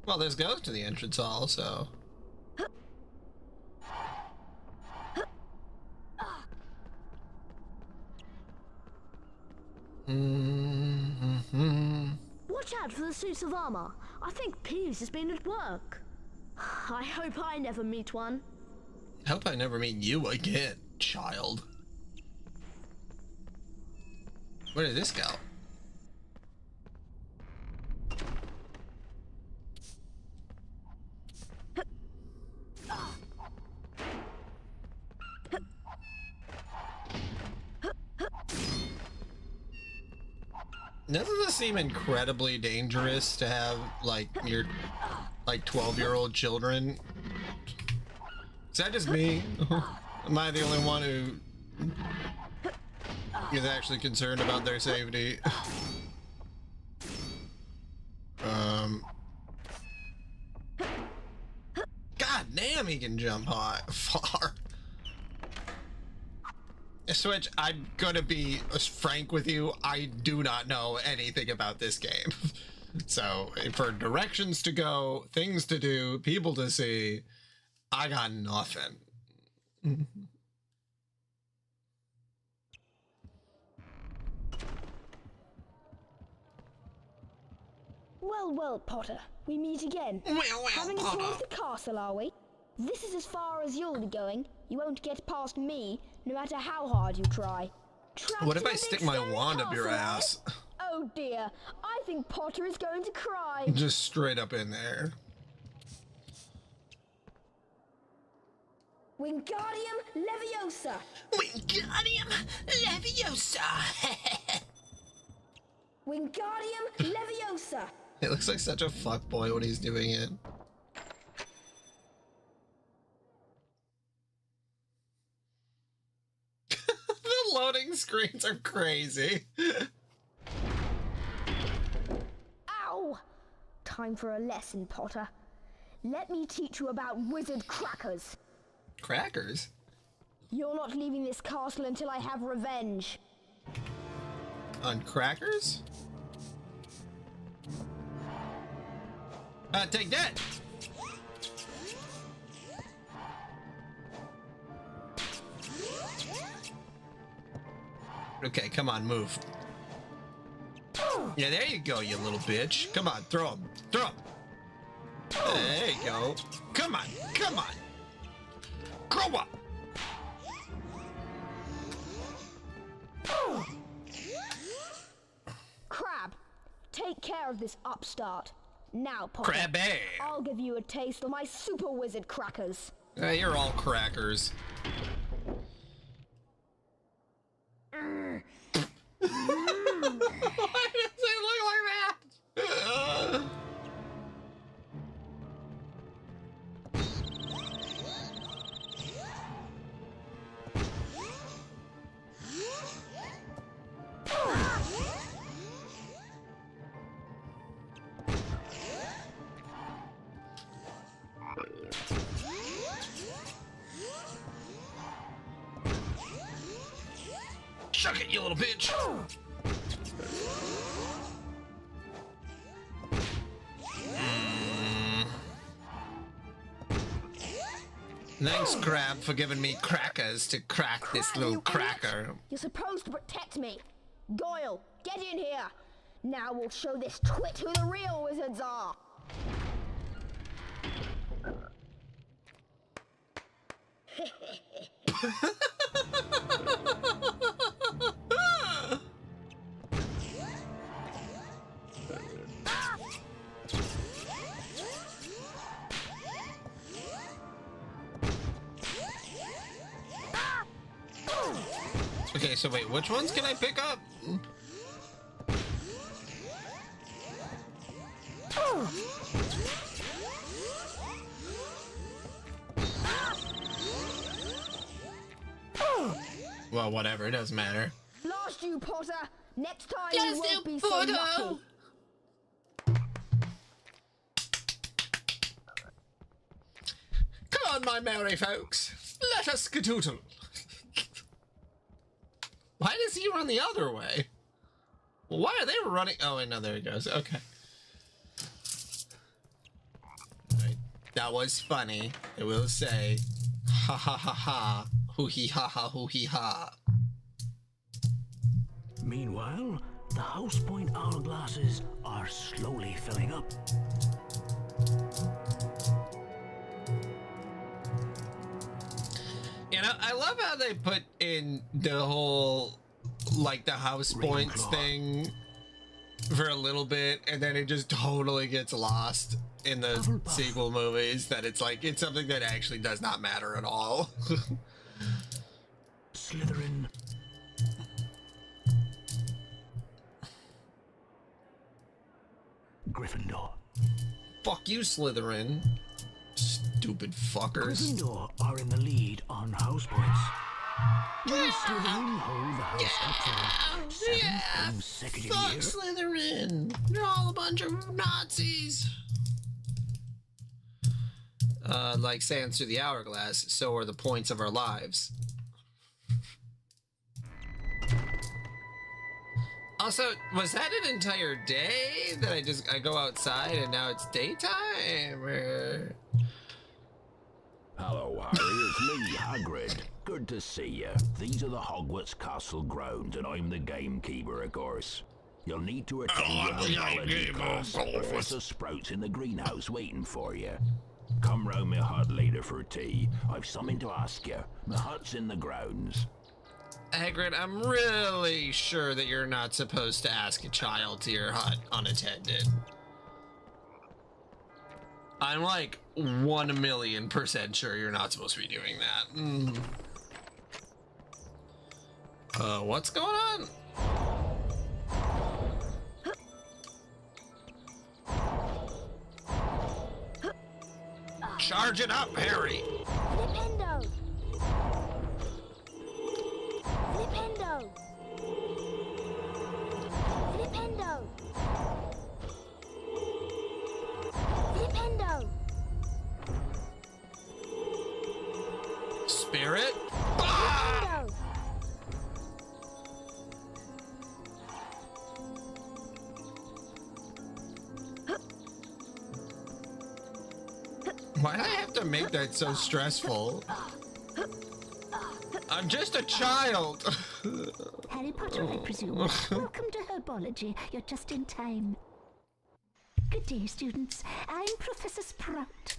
Well, this goes to the entrance hall, so. Watch out for the suits of armor. I think Peeves has been at work. I hope I never meet one. Hope I never meet you again, child. Where did this go? Doesn't this seem incredibly dangerous to have, like, your, like, 12-year-old children? Is that just me? Am I the only one who is actually concerned about their safety? God damn, he can jump high, far. Switch, I'm gonna be frank with you, I do not know anything about this game. So, for directions to go, things to do, people to see, I got nothing. Well, well, Potter, we meet again. Well, Having a tour Potter. of the castle, are we? This is as far as you'll be going. You won't get past me, no matter how hard you try. Trapped What if in I a stick big my stone wand up your castle, eh? ass? Oh dear, I think Potter is going to cry. Just straight up in there. Wingardium Leviosa! Wingardium Leviosa! Wingardium Leviosa! It looks like such a fuckboy when he's doing it. The loading screens are crazy. Ow! Time for a lesson, Potter. Let me teach you about wizard crackers. Crackers? You're not leaving this castle until I have revenge. On crackers? Take that! Okay, come on, move. Yeah, there you go, you little bitch. Come on, throw him. Throw him. There you go. Come on, come on. Grow up. Crab, take care of this upstart. Now, Potter, Crabby. I'll give you a taste of my super wizard crackers. You're all crackers. Why does it look like that? Chuck it, you little bitch! Thanks, Crab, for giving me crackers to crack this Crab, little you cracker. idiot. You're supposed to protect me. Goyle, get in here. Now we'll show this twit who the real wizards are. Okay, so wait, which ones can I pick up? Well, whatever, it doesn't matter. Lost you, Potter. Next time you won't be so lucky. Come on, my merry folks. Let us skedoodle. Why does he run the other way? Well, why are they running? Oh, wait, no, there he goes. Okay. Right. That was funny. I will say. Ha ha ha ha. Hoo hee ha ha hoo hee ha. Meanwhile, the house point hourglasses are slowly filling up. You know, I love how they put in the whole, like, the house points thing for a little bit, and then it just totally gets lost in the sequel movies, that it's like, it's something that actually does not matter at all. Slytherin. Gryffindor. Fuck you, Slytherin. Stupid fuckers. Gryffindor are in the lead on house points. Will Slytherin hold the house up for the 7th consecutive Fuck year? Slytherin. They're all a bunch of Nazis. Like sands through the hourglass, so are the points of our lives. Also, was that an entire day that I go outside and now it's daytime? Or... Hello, Harry. It's me, Hagrid. Good to see you. These are the Hogwarts Castle grounds, and I'm the gamekeeper, of course. You'll need to attend your biology class. Professor Sprout's in the greenhouse waiting for you. Come round my hut later for tea. I've something to ask you. My hut's in the grounds. Hagrid, I'm really sure that you're not supposed to ask a child to your hut unattended. I'm like 1,000,000% sure you're not supposed to be doing that. What's going on? Charge it up, Harry! Flipendo! Flipendo! Flipendo! Flipendo! Spirit? Flipendo! Why do I have to make that so stressful? I'm just a child. Harry Potter, I presume. Welcome to herbology. You're just in time. Good day, students. I'm Professor Sprout.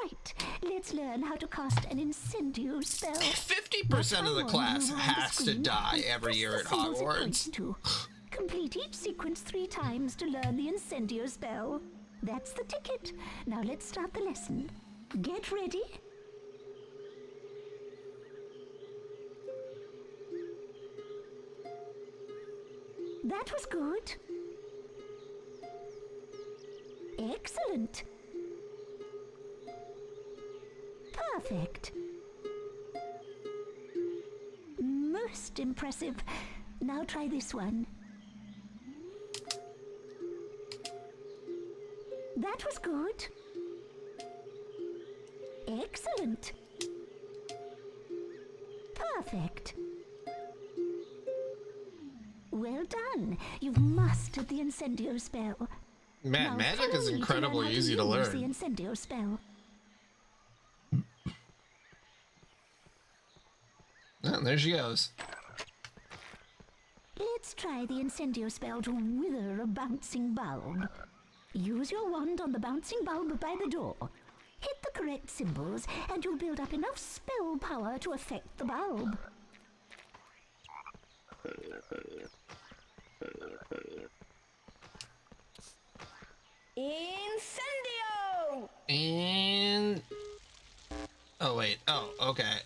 Right, let's learn how to cast an incendio spell. 50% of the class has to die every year at Hogwarts. Complete each sequence 3 times to learn the incendio spell. That's the ticket. Now let's start the lesson. Get ready. That was good. Excellent. Perfect. Most impressive. Now try this one. That was good. Excellent. Perfect. Well done. You've mastered the incendio spell. Man, Now magic is follow me incredibly learn how easy to use learn. The incendio spell. Oh, there she goes. Let's try the incendio spell to wither a bouncing bulb. Use your wand on the bouncing bulb by the door. Hit the correct symbols, and you'll build up enough spell power to affect the bulb. Incendio! And... oh, wait. Oh, okay.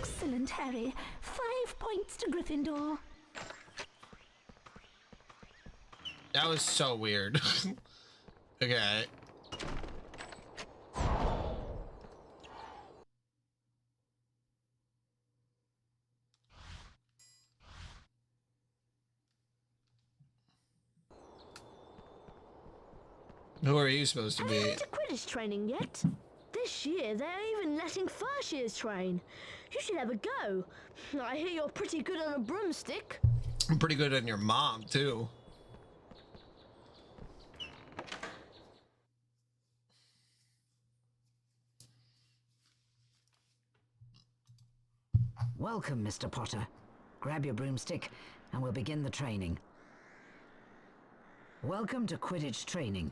Excellent, Harry. 5 points to Gryffindor. That was so weird. Okay. Who are you supposed to Have you be? been to Quidditch training yet? This year, they're even letting first years train. You should have a go. I hear you're pretty good on a broomstick. I'm pretty good on your mom, too. Welcome, Mr. Potter. Grab your broomstick and we'll begin the training. Welcome to Quidditch training.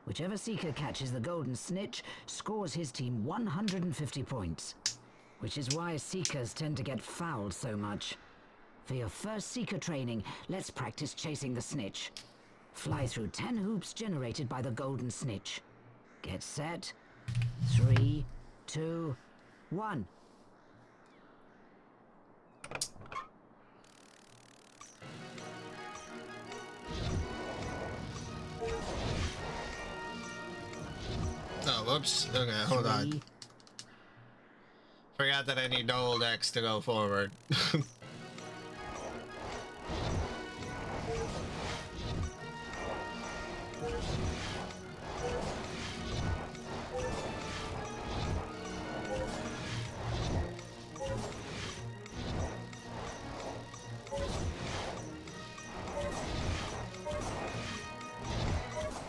Whichever Seeker catches the golden snitch scores his team 150 points. Which is why Seekers tend to get fouled so much. For your first Seeker training, let's practice chasing the snitch. Fly through 10 hoops generated by the golden snitch. Get set. 3, 2, 1. Oh, whoops. Okay, hold on. Forgot that I need the old X to go forward.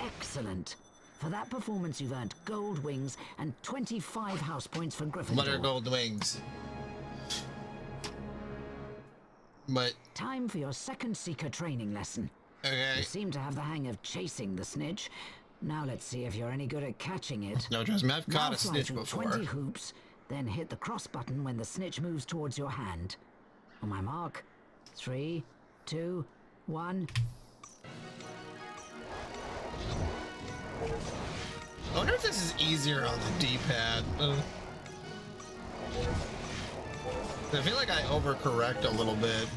Excellent. For that performance, you've earned gold wings and 25 house points for Gryffindor. What are gold wings? But time for your second Seeker training lesson. Okay. You seem to have the hang of chasing the snitch. Now let's see if you're any good at catching it. No, trust me, I've caught a fly snitch through before. 20 hoops, then hit the cross button when the snitch moves towards your hand. On my mark, 3, 2, 1. I wonder if this is easier on the D-pad. I feel like I overcorrect a little bit.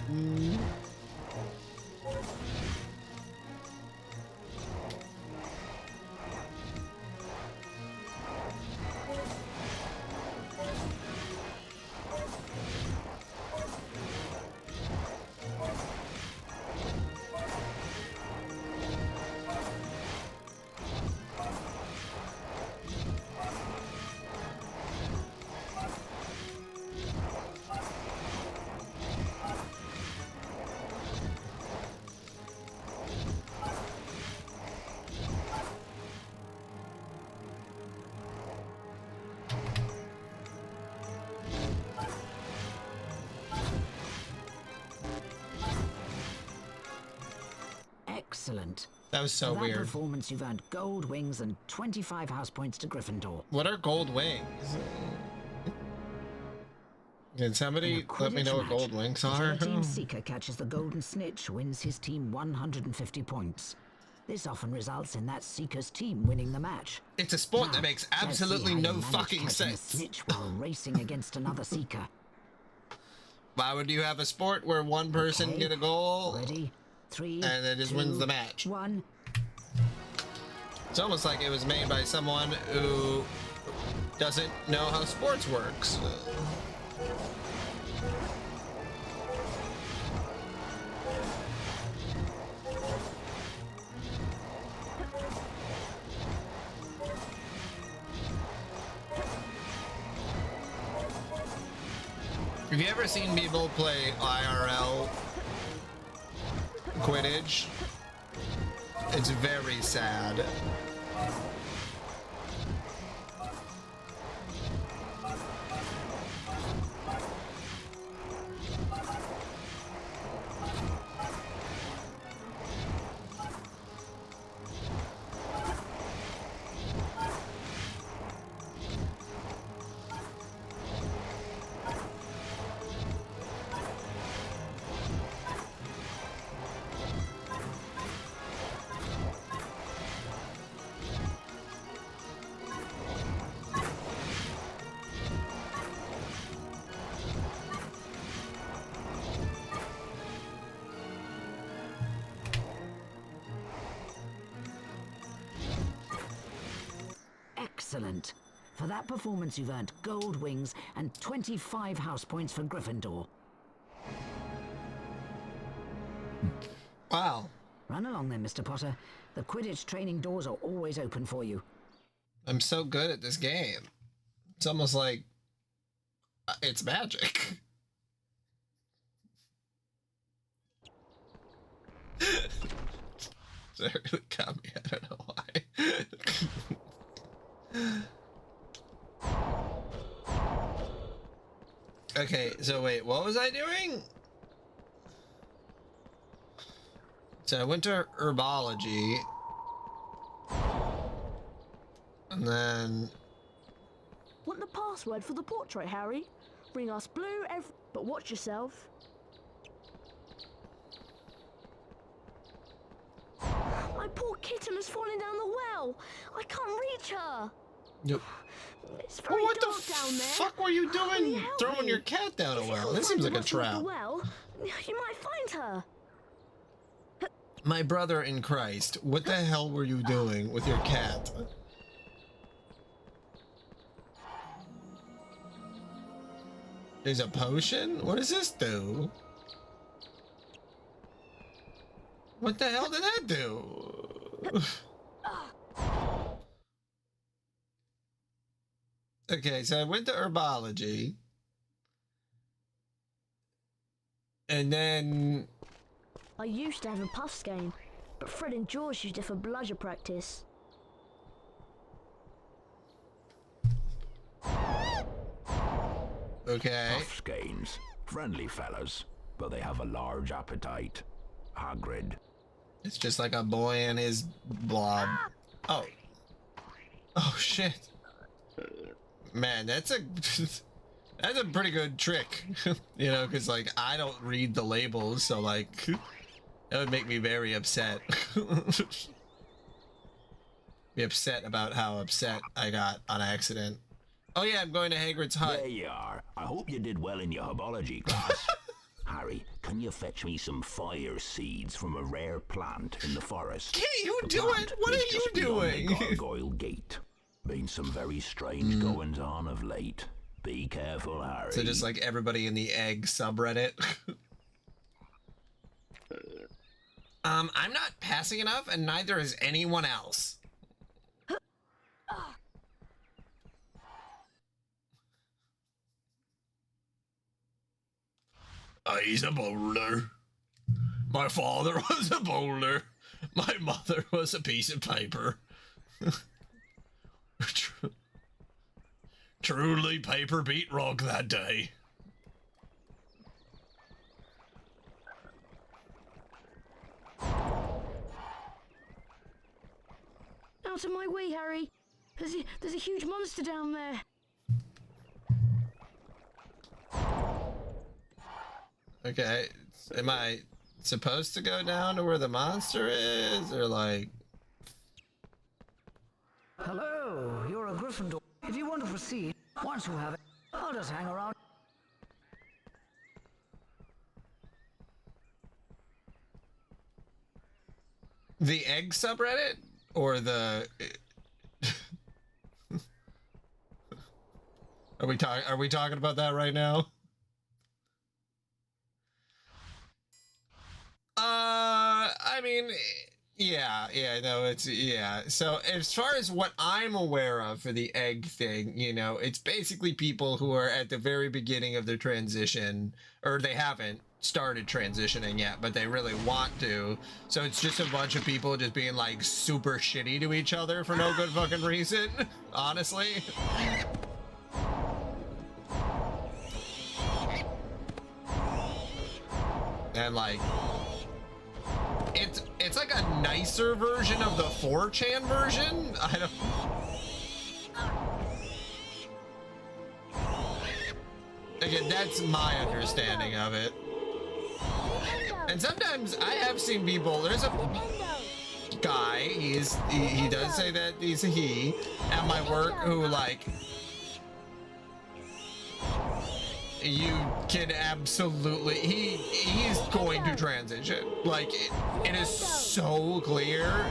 Excellent. That was so For weird. that performance, you've earned gold wings and 25 house points to Gryffindor. What are gold wings? Can somebody let me know what gold wings are? Whichever team Seeker catches the golden snitch wins his team 150 points. This often results in that Seeker's team winning the match. It's a sport that makes absolutely no fucking sense. Snitch while racing against another Seeker. Why would you have a sport where one person get a goal? Ready? 3, and it just 2, wins the match. 1. It's almost like it was made by someone who doesn't know how sports works. Have you ever seen people play IRL Quidditch? It's very sad. Excellent. For that performance, you've earned gold wings and 25 house points for Gryffindor. Wow. Run along then, Mr. Potter. The Quidditch training doors are always open for you. I'm so good at this game. It's almost like it's magic. That really got me. I don't know why. Okay, so wait, what was I doing? So I went to herbology. And then... Want the password for the portrait, Harry? Ring us blue but watch yourself. My poor kitten has fallen down the well. I can't reach her. Yep. It's very what dark the down there. fuck were you doing throwing your cat down a well? This seems like a trap. Well, you might find her. My brother in Christ, what the hell were you doing with your cat? There's a potion? What does this do? What the hell did that do? Okay, so I went to herbology. And then... I used to have a puffs game, but Fred and George used it for bludger practice. Okay. Puffs games. Friendly fellas, but they have a large appetite. Hagrid. It's just like a boy and his blob. Oh. Oh shit. Man, that's a that's a pretty good trick. You know, because like I don't read the labels, so like that would make me very upset. Be upset about how upset I got on accident. Oh yeah, I'm going to Hagrid's hut. There you are. I hope you did well in your herbology class. Harry, can you fetch me some fire seeds from a rare plant in the forest? Can't you do it? What are you doing? The Gargoyle Gate. Been some very strange goings on of late. Be careful, Harry. So just like everybody in the egg subreddit. I'm not passing enough, and neither is anyone else. He's a bowler. My father was a bowler. My mother was a piece of paper. Truly paper beat rock that day. Out of my way, Harry. There's a huge monster down there. Okay, am I supposed to go down to where the monster is, or like... Hello, you're a Gryffindor. If you want to proceed, once you have it, I'll just hang around. The egg subreddit? Or the... Are we talking about that right now? I mean, yeah, no, it's, yeah. So as far as what I'm aware of for the egg thing, you know, it's basically people who are at the very beginning of their transition, or they haven't started transitioning yet, but they really want to. So it's just a bunch of people just being like super shitty to each other for no good fucking reason, honestly. And like, it's like a nicer version of the 4chan version. I don't... Again, that's my understanding of it. And sometimes I have seen people, there's a guy, he does say that he's a he, at my work, who like, you can absolutely, he's going to transition. Like, it is so clear,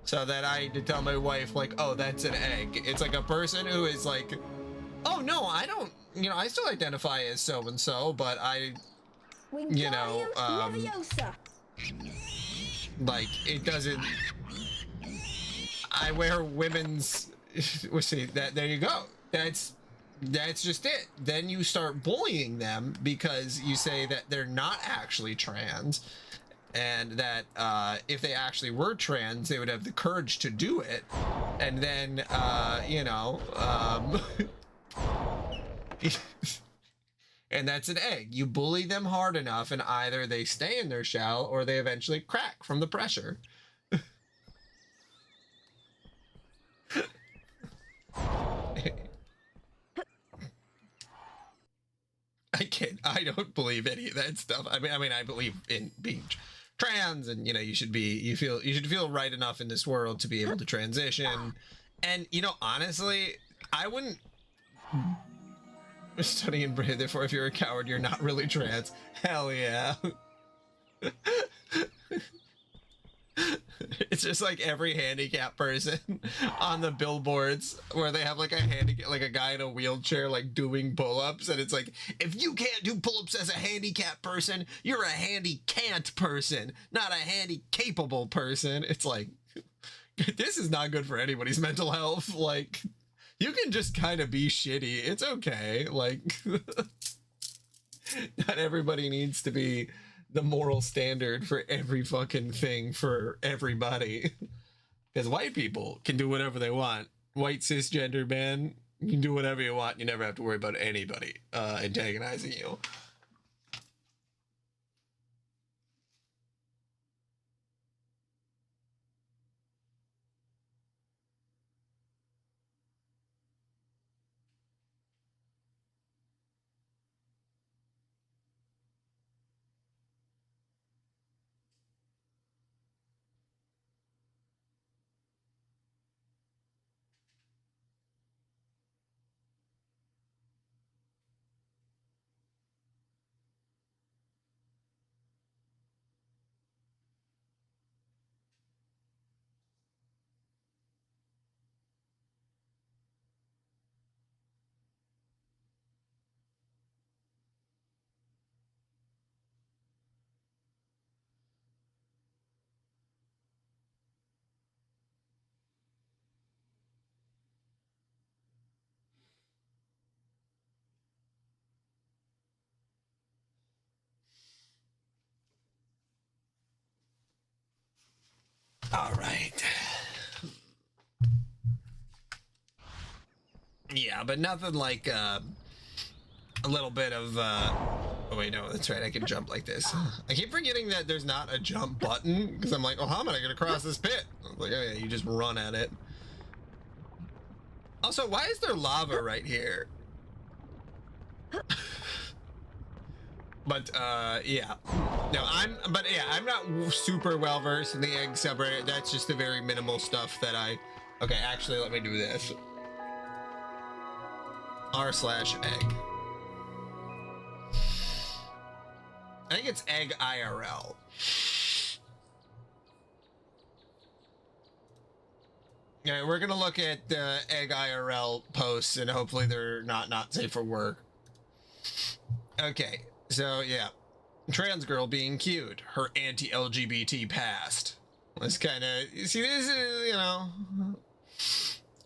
so that I had to tell my wife, like, oh, that's an egg. It's like a person who is like, oh no, I don't, you know, I still identify as so-and-so, but I, you know, Like, it doesn't. I wear women's. Well, see that. There you go. That's just it. Then you start bullying them because you say that they're not actually trans, and that if they actually were trans, they would have the courage to do it. And then and that's an egg. You bully them hard enough, and either they stay in their shell or they eventually crack from the pressure. I don't believe any of that stuff. I mean, I believe in being trans, and you should feel right enough in this world to be able to transition. And honestly, I wouldn't study and breathe. Therefore, if you're a coward, you're not really trans. Hell yeah. It's just like every handicapped person on the billboards where they have like a guy in a wheelchair like doing pull-ups, and it's like, if you can't do pull-ups as a handicapped person, you're a handy-can't person, not a handy-capable person. It's like, this is not good for anybody's mental health. Like, you can just kind of be shitty. It's okay. Like, not everybody needs to be the moral standard for every fucking thing for everybody. Because white people can do whatever they want. White cisgender man, you can do whatever you want. You never have to worry about anybody antagonizing you. All right. Yeah, but nothing like a little bit of oh wait, no, that's right, I can jump like this. I keep forgetting that there's not a jump button, because I'm like, oh, how am I gonna cross this pit? I'm like, oh yeah, you just run at it. Also, why is there lava right here? But yeah, no, I'm not super well versed in the egg subreddit. That's just the very minimal stuff that okay, actually, let me do this. r/egg. I think it's egg IRL. Yeah, we're gonna look at the egg IRL posts, and hopefully they're not safe for work. Okay, so yeah, trans girl being cute, her anti-LGBT past. This kind of, see, this is,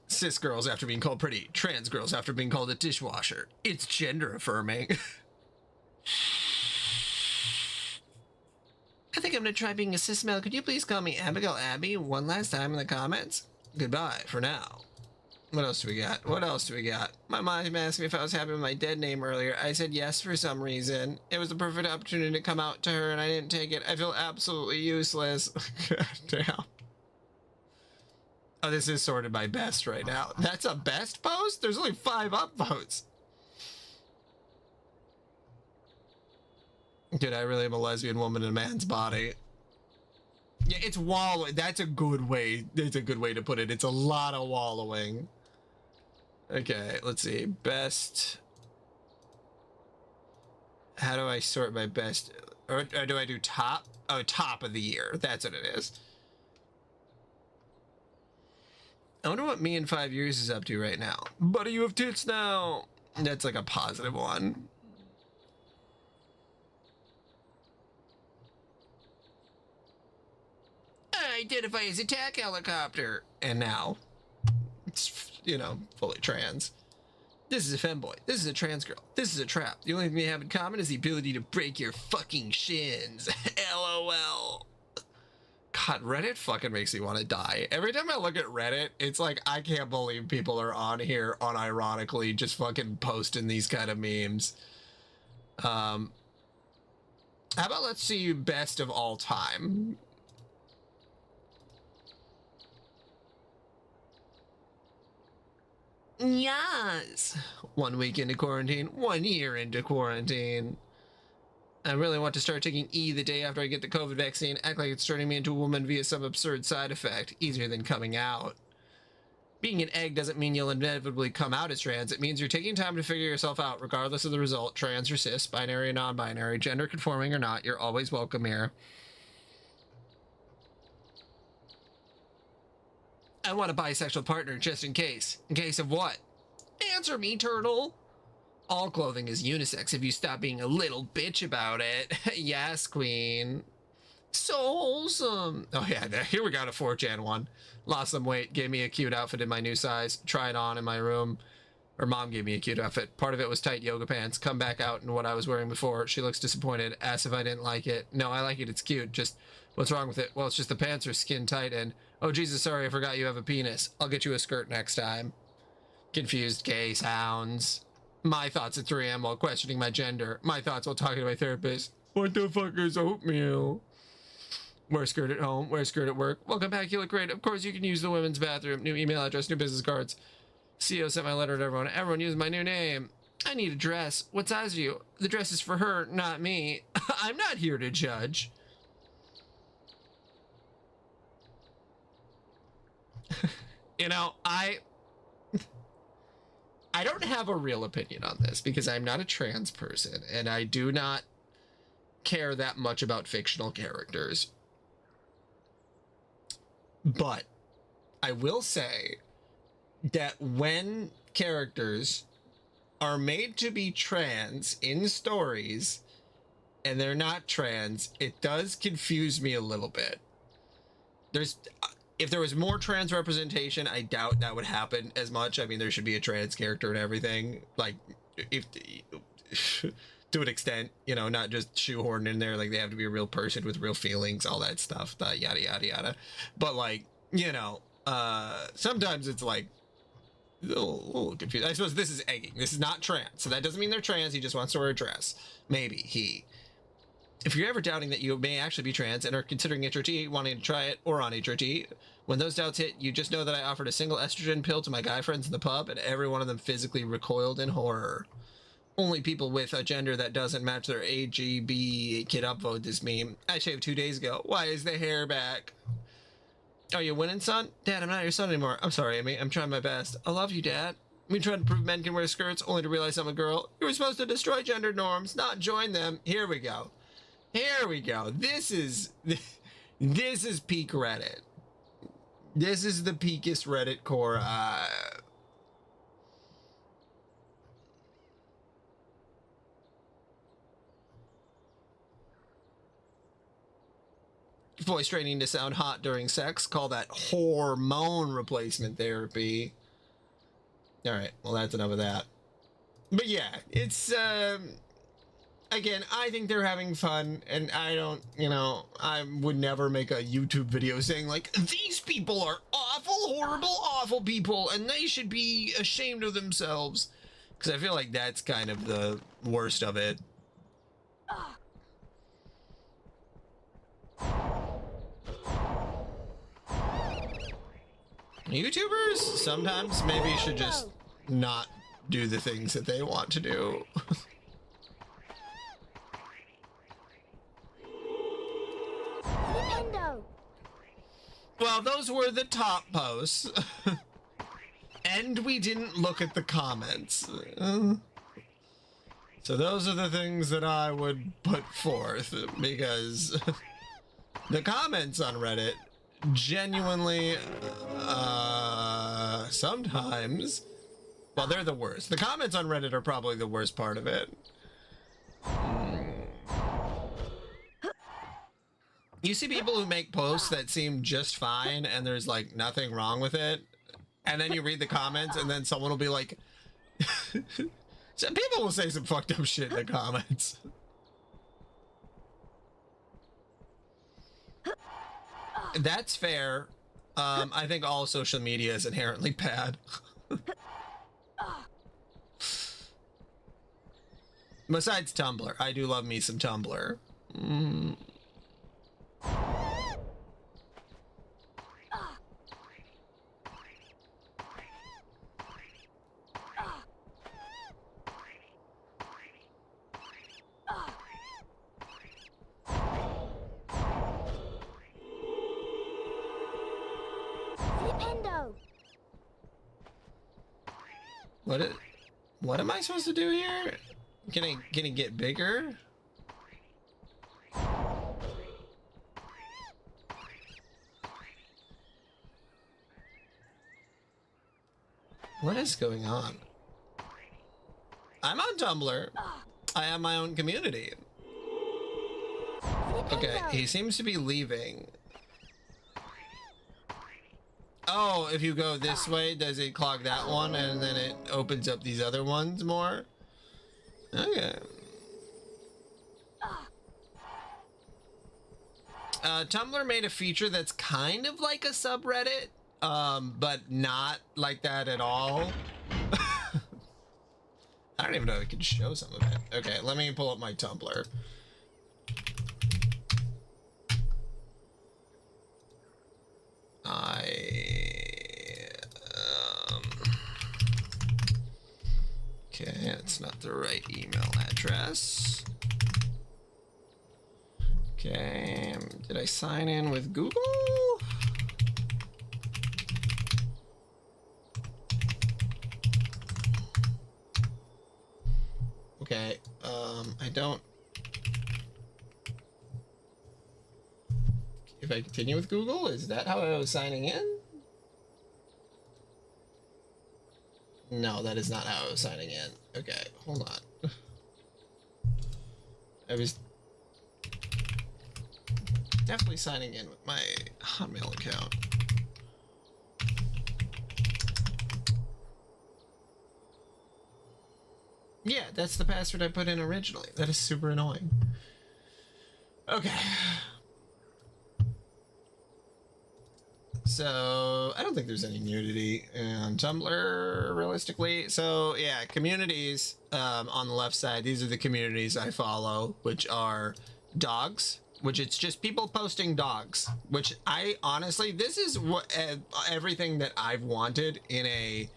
cis girls after being called pretty, trans girls after being called a dishwasher. It's gender affirming. I think I'm gonna try being a cis male. Could you please call me Abigail Abby one last time in the comments? Goodbye for now. What else do we got? What else do we got? My mom asked me if I was happy with my dead name earlier. I said yes for some reason. It was the perfect opportunity to come out to her, and I didn't take it. I feel absolutely useless. God damn. Oh, this is sorted by best right now. That's a best post? There's only 5 upvotes. Dude, I really am a lesbian woman in a man's body. Yeah, it's wallowing. That's a good way. It's a good way to put it. It's a lot of wallowing. Okay, let's see. Best. How do I sort my best? Or do I do top? Oh, top of the year. That's what it is. I wonder what me in 5 years is up to right now. Buddy, you have tits now. That's like a positive one. identify as attack helicopter. And now, it's, you know, fully trans. This is a femboy. This is a trans girl. This is a trap. The only thing they have in common is the ability to break your fucking shins. LOL. God, Reddit fucking makes me want to die. Every time I look at Reddit, it's like, I can't believe people are on here unironically just fucking posting these kind of memes. How about let's see best of all time? Yes. 1 week into quarantine, 1 year into quarantine. I really want to start taking E the day after I get the COVID vaccine. Act like it's turning me into a woman via some absurd side effect. Easier than coming out. Being an egg doesn't mean you'll inevitably come out as trans. It means you're taking time to figure yourself out, regardless of the result. Trans or cis, binary or non-binary, gender conforming or not, you're always welcome here. I want a bisexual partner just in case. In case of what? Answer me, turtle. All clothing is unisex if you stop being a little bitch about it. Yes, queen. So wholesome. Oh yeah, here we got a 4chan one. Lost some weight, gave me a cute outfit in my new size, try it on in my room. Or mom gave me a cute outfit. Part of it was tight yoga pants. Come back out in what I was wearing before. She looks disappointed. Asked if I didn't like it. No, I like it. It's cute. Just, what's wrong with it? Well, it's just the pants are skin tight and, oh Jesus, sorry, I forgot you have a penis. I'll get you a skirt next time. Confused gay sounds. My thoughts at 3 a.m. while questioning my gender. My thoughts while talking to my therapist. What the fuck is oatmeal? Wear skirt at home. Wear skirt at work. Welcome back. You look great. Of course, you can use the women's bathroom. New email address. New business cards. CEO sent my letter to everyone. Everyone uses my new name. I need a dress. What size are you? The dress is for her, not me. I'm not here to judge. You know, I don't have a real opinion on this because I'm not a trans person and I do not care that much about fictional characters. But I will say that when characters are made to be trans in stories and they're not trans, it does confuse me a little bit. If there was more trans representation, I doubt that would happen as much. I mean, there should be a trans character and everything, like, if to an extent, you know, not just shoehorned in there, like they have to be a real person with real feelings, all that stuff, yada yada yada. But like, you know, sometimes it's like a little confused. I suppose this is egging. This is not trans, so that doesn't mean they're trans. He just wants to wear a dress. Maybe he. If you're ever doubting that you may actually be trans and are considering HRT, wanting to try it, or on HRT, when those doubts hit, you just know that I offered a single estrogen pill to my guy friends in the pub, and every one of them physically recoiled in horror. Only people with a gender that doesn't match their AGB kid upvote this meme. I shaved 2 days ago. Why is the hair back? Are you winning, son? Dad, I'm not your son anymore. I'm sorry, Amy. I'm trying my best. I love you, Dad. We tried to prove men can wear skirts, only to realize I'm a girl. You were supposed to destroy gender norms, not join them. Here we go. Here we go. This is peak Reddit. This is the peakest Reddit core. Voice training to sound hot during sex. Call that hormone replacement therapy. All right. Well, that's enough of that. But yeah, it's again, I think they're having fun, and I don't, you know, I would never make a YouTube video saying, like, these people are awful, horrible, awful people, and they should be ashamed of themselves. Because I feel like that's kind of the worst of it. YouTubers sometimes maybe should just not do the things that they want to do. Well, those were the top posts. And we didn't look at the comments. So those are the things that I would put forth, because the comments on Reddit genuinely, sometimes, well, they're the worst. The comments on Reddit are probably the worst part of it. You see people who make posts that seem just fine and there's like nothing wrong with it. And then you read the comments and then someone will be like, people will say some fucked up shit in the comments. That's fair. I think all social media is inherently bad. Besides Tumblr, I do love me some Tumblr. Flipendo! What am I supposed to do here? Can I get bigger? What is going on? I'm on Tumblr. I have my own community. Okay, he seems to be leaving. Oh, if you go this way, does it clog that one and then it opens up these other ones more? Okay. Tumblr made a feature that's kind of like a subreddit, but not like that at all. I don't even know if I can show some of it. Okay, let me pull up my Tumblr. Okay, that's not the right email address. Okay, did I sign in with Google? Okay, I don't. If I continue with Google, is that how I was signing in? No, that is not how I was signing in. Okay, hold on. I was definitely signing in with my Hotmail account. Yeah, that's the password I put in originally. That is super annoying. Okay. So I don't think there's any nudity on Tumblr realistically. So yeah, communities on the left side, these are the communities I follow, which are dogs, which it's just people posting dogs, which I honestly, this is what everything that I've wanted in a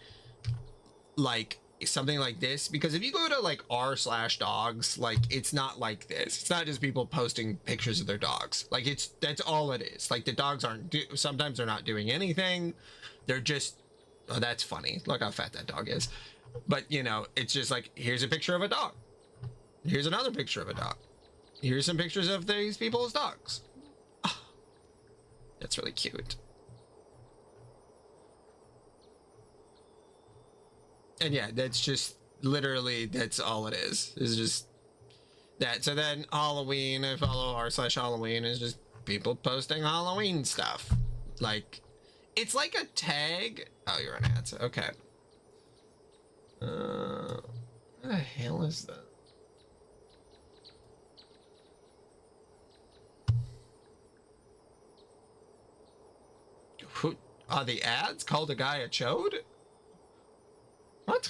like something like this, because if you go to like r/dogs, like it's not like this. It's not just people posting pictures of their dogs. Like that's all it is. Like the dogs aren't sometimes they're not doing anything. They're just, oh, that's funny, look how fat that dog is. But you know, it's just like, here's a picture of a dog, here's another picture of a dog, here's some pictures of these people's dogs. Oh, that's really cute. And yeah, that's just literally, that's all it is just that. So then Halloween, I follow r/Halloween, is just people posting Halloween stuff. Like, it's like a tag. Oh, you're an ad. Okay. What the hell is that? Who are the ads? Called a guy a chode? What?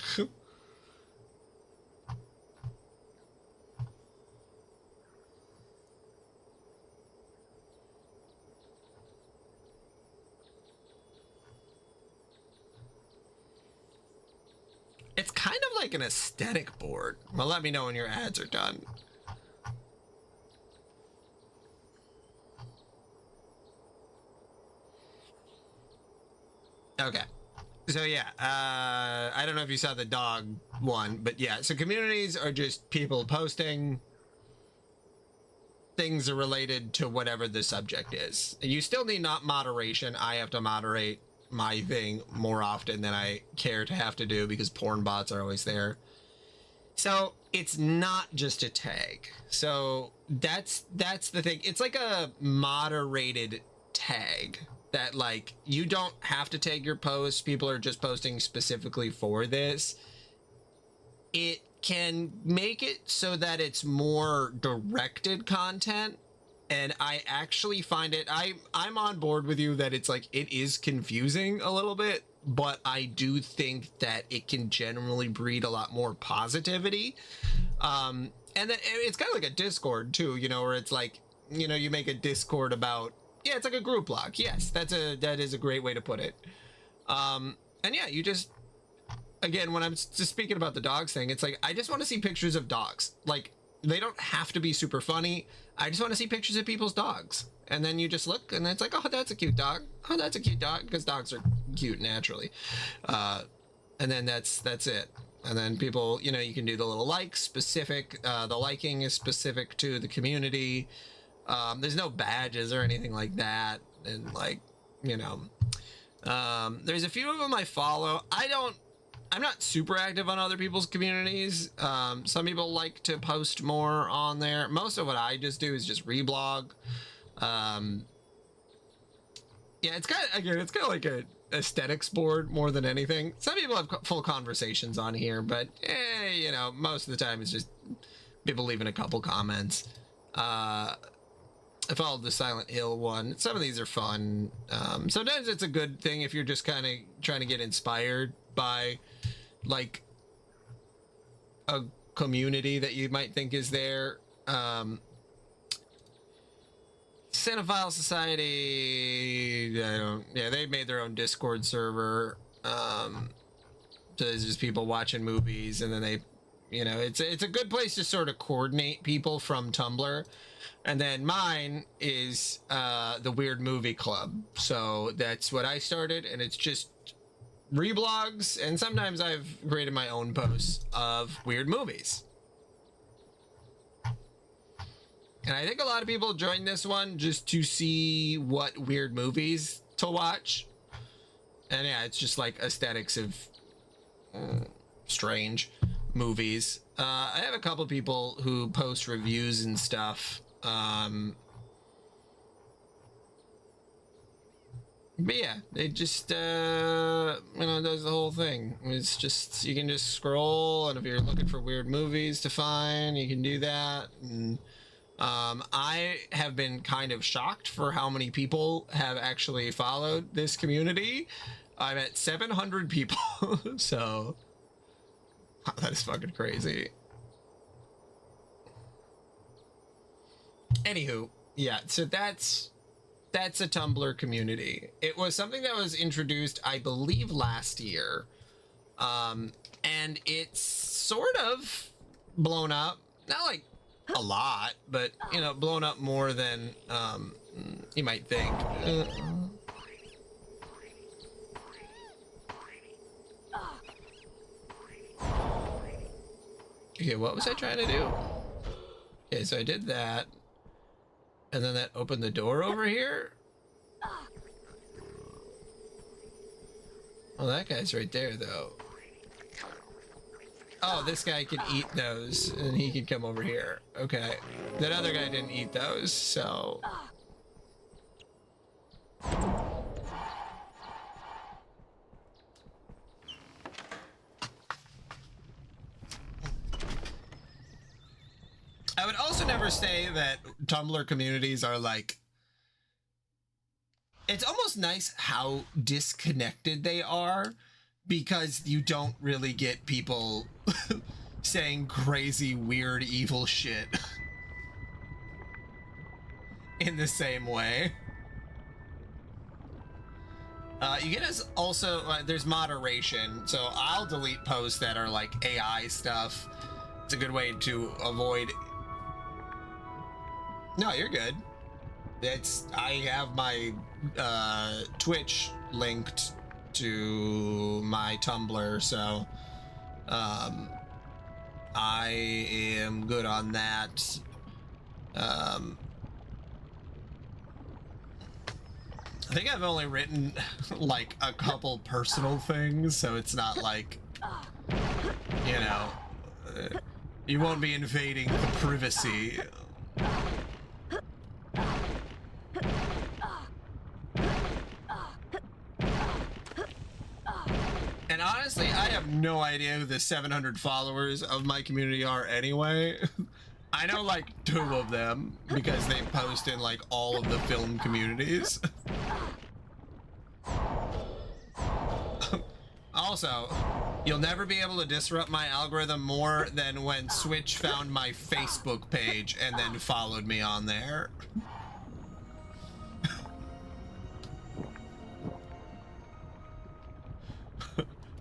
It's kind of like an aesthetic board. Well, let me know when your ads are done. Okay. So yeah, I don't know if you saw the dog one, but yeah, so communities are just people posting things related to whatever the subject is. You still need not moderation. I have to moderate my thing more often than I care to have to do because porn bots are always there. So it's not just a tag. So that's the thing. It's like a moderated tag that, like, you don't have to tag your posts. People are just posting specifically for this. It can make it so that it's more directed content. And I actually find it, I'm on board with you that it's like, it is confusing a little bit, but I do think that it can generally breed a lot more positivity. And then it's kind of like a Discord too, you know, where it's like, you know, you make a Discord about, yeah, it's like a group block. Yes, that is a great way to put it. And yeah, you just, again, when I'm just speaking about the dogs thing, it's like, I just want to see pictures of dogs. Like, they don't have to be super funny. I just want to see pictures of people's dogs. And then you just look and it's like, oh, that's a cute dog. Oh, that's a cute dog. Because dogs are cute naturally. And then that's it. And then people, you know, you can do the little like specific. The liking is specific to the community. There's no badges or anything like that. And like, you know, there's a few of them I follow. I'm not super active on other people's communities. Some people like to post more on there. Most of what I just do is just reblog. Yeah, it's kind of like a aesthetics board more than anything. Some people have full conversations on here, but you know, most of the time it's just people leaving a couple comments. I followed the Silent Hill one. Some of these are fun. Sometimes it's a good thing if you're just kind of trying to get inspired by like a community that you might think is there. Cinephile Society, they made their own Discord server. So there's just people watching movies, and then they, you know, it's a good place to sort of coordinate people from Tumblr. And then mine is the Weird Movie Club. So that's what I started, and it's just reblogs, and sometimes I've created my own posts of weird movies. And I think a lot of people join this one just to see what weird movies to watch. And yeah, it's just like aesthetics of strange movies. I have a couple people who post reviews and stuff. But yeah, it just, you know, does the whole thing. It's just, you can just scroll, and if you're looking for weird movies to find, you can do that. And I have been kind of shocked for how many people have actually followed this community. I'm at 700 people, so that is fucking crazy. Anywho, yeah, so that's a Tumblr community. It was something that was introduced, I believe, last year. And it's sort of blown up. Not like a lot, but, you know, blown up more than you might think. Okay, what was I trying to do? Okay, so I did that. And then that opened the door over here? Oh, that guy's right there, though. Oh, this guy can eat those, and he can come over here. Okay. That other guy didn't eat those, so... I would also never say that Tumblr communities are like... It's almost nice how disconnected they are, because you don't really get people saying crazy, weird, evil shit in the same way. You get us also, there's moderation, so I'll delete posts that are like AI stuff. It's a good way to avoid... No, you're good. I have my Twitch linked to my Tumblr, so I am good on that. I think I've only written like a couple personal things, so it's not like, you know, You won't be invading the privacy. And honestly, I have no idea who the 700 followers of my community are anyway. I know like 2 of them because they post in like all of the film communities. Also, you'll never be able to disrupt my algorithm more than when Switch found my Facebook page and then followed me on there.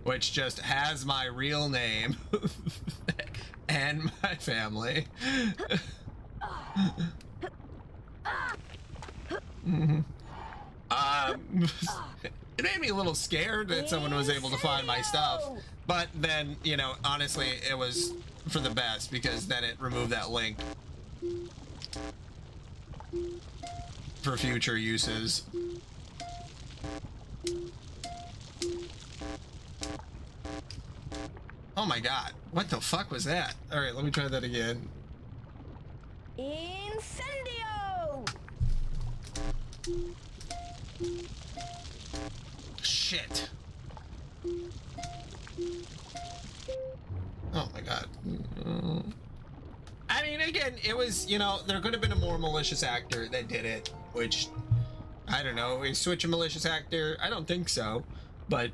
Which just has my real name and my family. It made me a little scared that someone was able to find my stuff, but then, you know, honestly, it was for the best because then it removed that link for future uses. Oh my god, what the fuck was that? All right, let me try that again. Incendio! Shit. Oh my god. I mean, again, it was, you know, there could have been a more malicious actor that did it, which, I don't know, is Switch a malicious actor? I don't think so, but,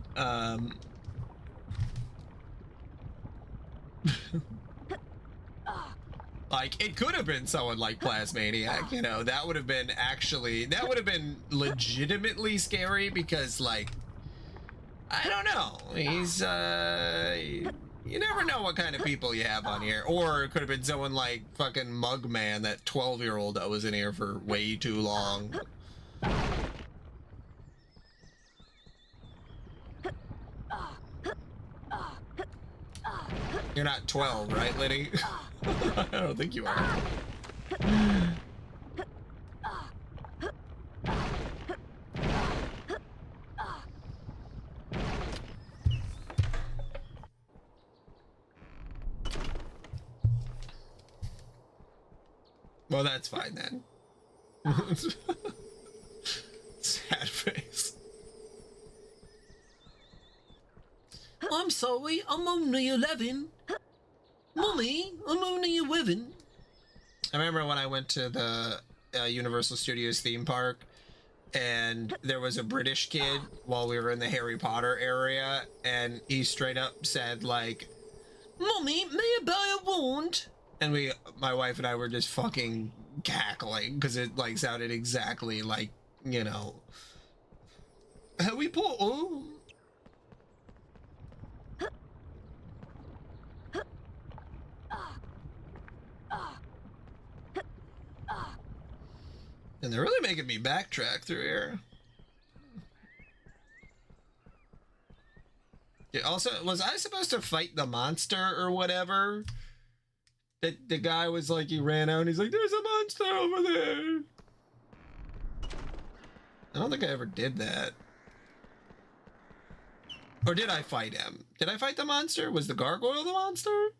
like, it could have been someone like Plasmaniac, you know, that would have been actually, that would have been legitimately scary because, like, I don't know, he's, you never know what kind of people you have on here. Or it could have been someone like fucking Mugman, that 12-year-old that was in here for way too long. You're not 12, right, Liddy? I don't think you are. Well, that's fine then. Sad face. I'm sorry, I'm only 11. Mommy, I'm only 11. I remember when I went to the Universal Studios theme park and there was a British kid while we were in the Harry Potter area and he straight up said like, Mommy, may I buy a wand? And my wife and I were just fucking cackling because it like sounded exactly like, you know, Harry Potter. And they're really making me backtrack through here. Yeah, also, was I supposed to fight the monster or whatever? That the guy was like, he ran out and he's like, there's a monster over there. I don't think I ever did that. Or did I fight him? Did I fight the monster? Was the gargoyle the monster?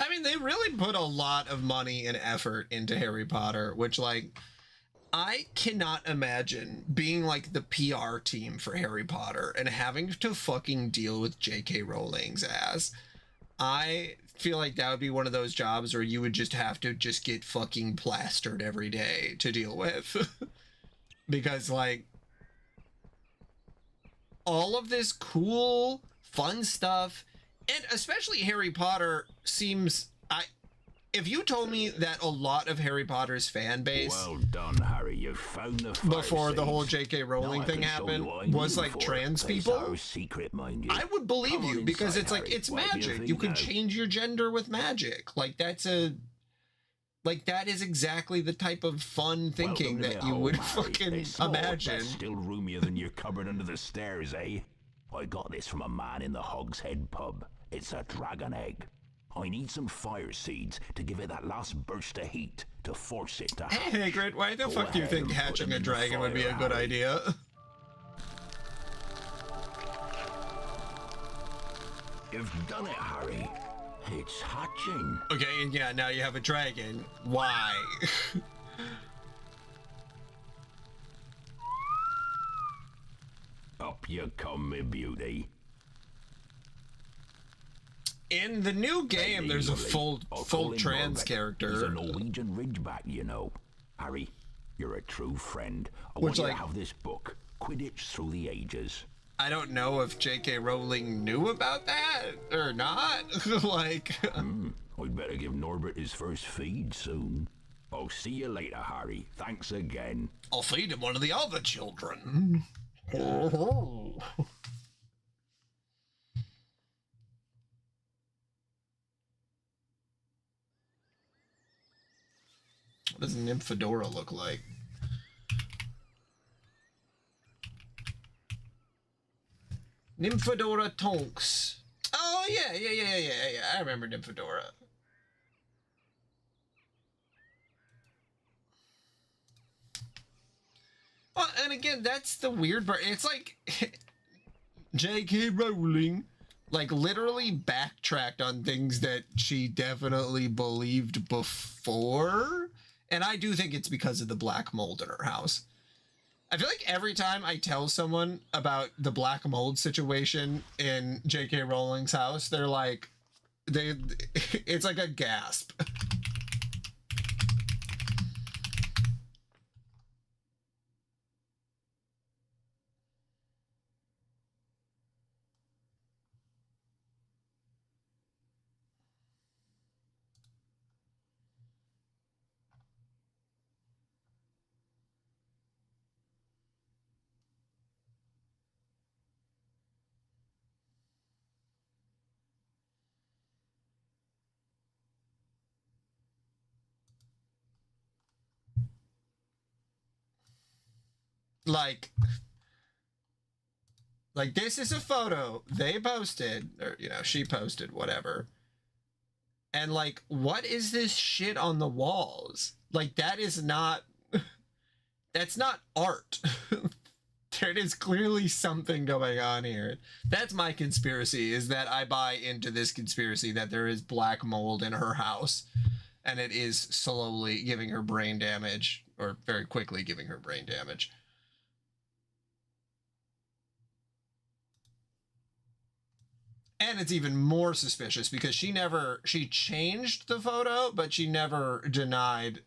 I mean, they really put a lot of money and effort into Harry Potter, which, like, I cannot imagine being, like, the PR team for Harry Potter and having to fucking deal with J.K. Rowling's ass. I feel like that would be one of those jobs where you would just have to just get fucking plastered every day to deal with. Because, like, all of this cool, fun stuff, and especially Harry Potter seems, if you told me that a lot of Harry Potter's fan base, well done, Harry, you found the before the whole J.K. Rowling thing happened was like trans people, secret, mind you. I would believe you because it's like, it's magic. You can change your gender with magic. Like that is exactly the type of fun thinking that you would fucking imagine. Still roomier than your cupboard under the stairs, eh? I got this from a man in the Hogshead pub. It's a dragon egg. I need some fire seeds to give it that last burst of heat to force it to hatch. Hey, Hagrid, why the Go fuck do you ahead think and put hatching them a in the dragon would be a fire, good Harry. idea? You've done it, Harry. It's hatching. Okay, and yeah, now you have a dragon. Why? Up you come, me beauty. In the new game, there's a full trans He's a character. Norwegian Ridgeback, you know. Harry, you're a true friend. I Which, want you like- to have this book, Quidditch Through the Ages. I don't know if J.K. Rowling knew about that or not. Like, I'd better give Norbert his first feed soon. I'll see you later, Harry. Thanks again. I'll feed him one of the other children. What does Nymphadora look like? Nymphadora Tonks. Oh, yeah. I remember Nymphadora. Well, and again, that's the weird part. It's like J.K. Rowling, like, literally backtracked on things that she definitely believed before. And I do think it's because of the black mold in her house. I feel like every time I tell someone about the black mold situation in J.K. Rowling's house, they're like, it's like a gasp. Like this is a photo they posted, or, you know, she posted, whatever. And like, what is this shit on the walls? Like, that is not, that's not art. There is clearly something going on here. That's my conspiracy, is that I buy into this conspiracy that there is black mold in her house and it is slowly giving her brain damage, or very quickly giving her brain damage. And it's even more suspicious because she changed the photo, but she never denied,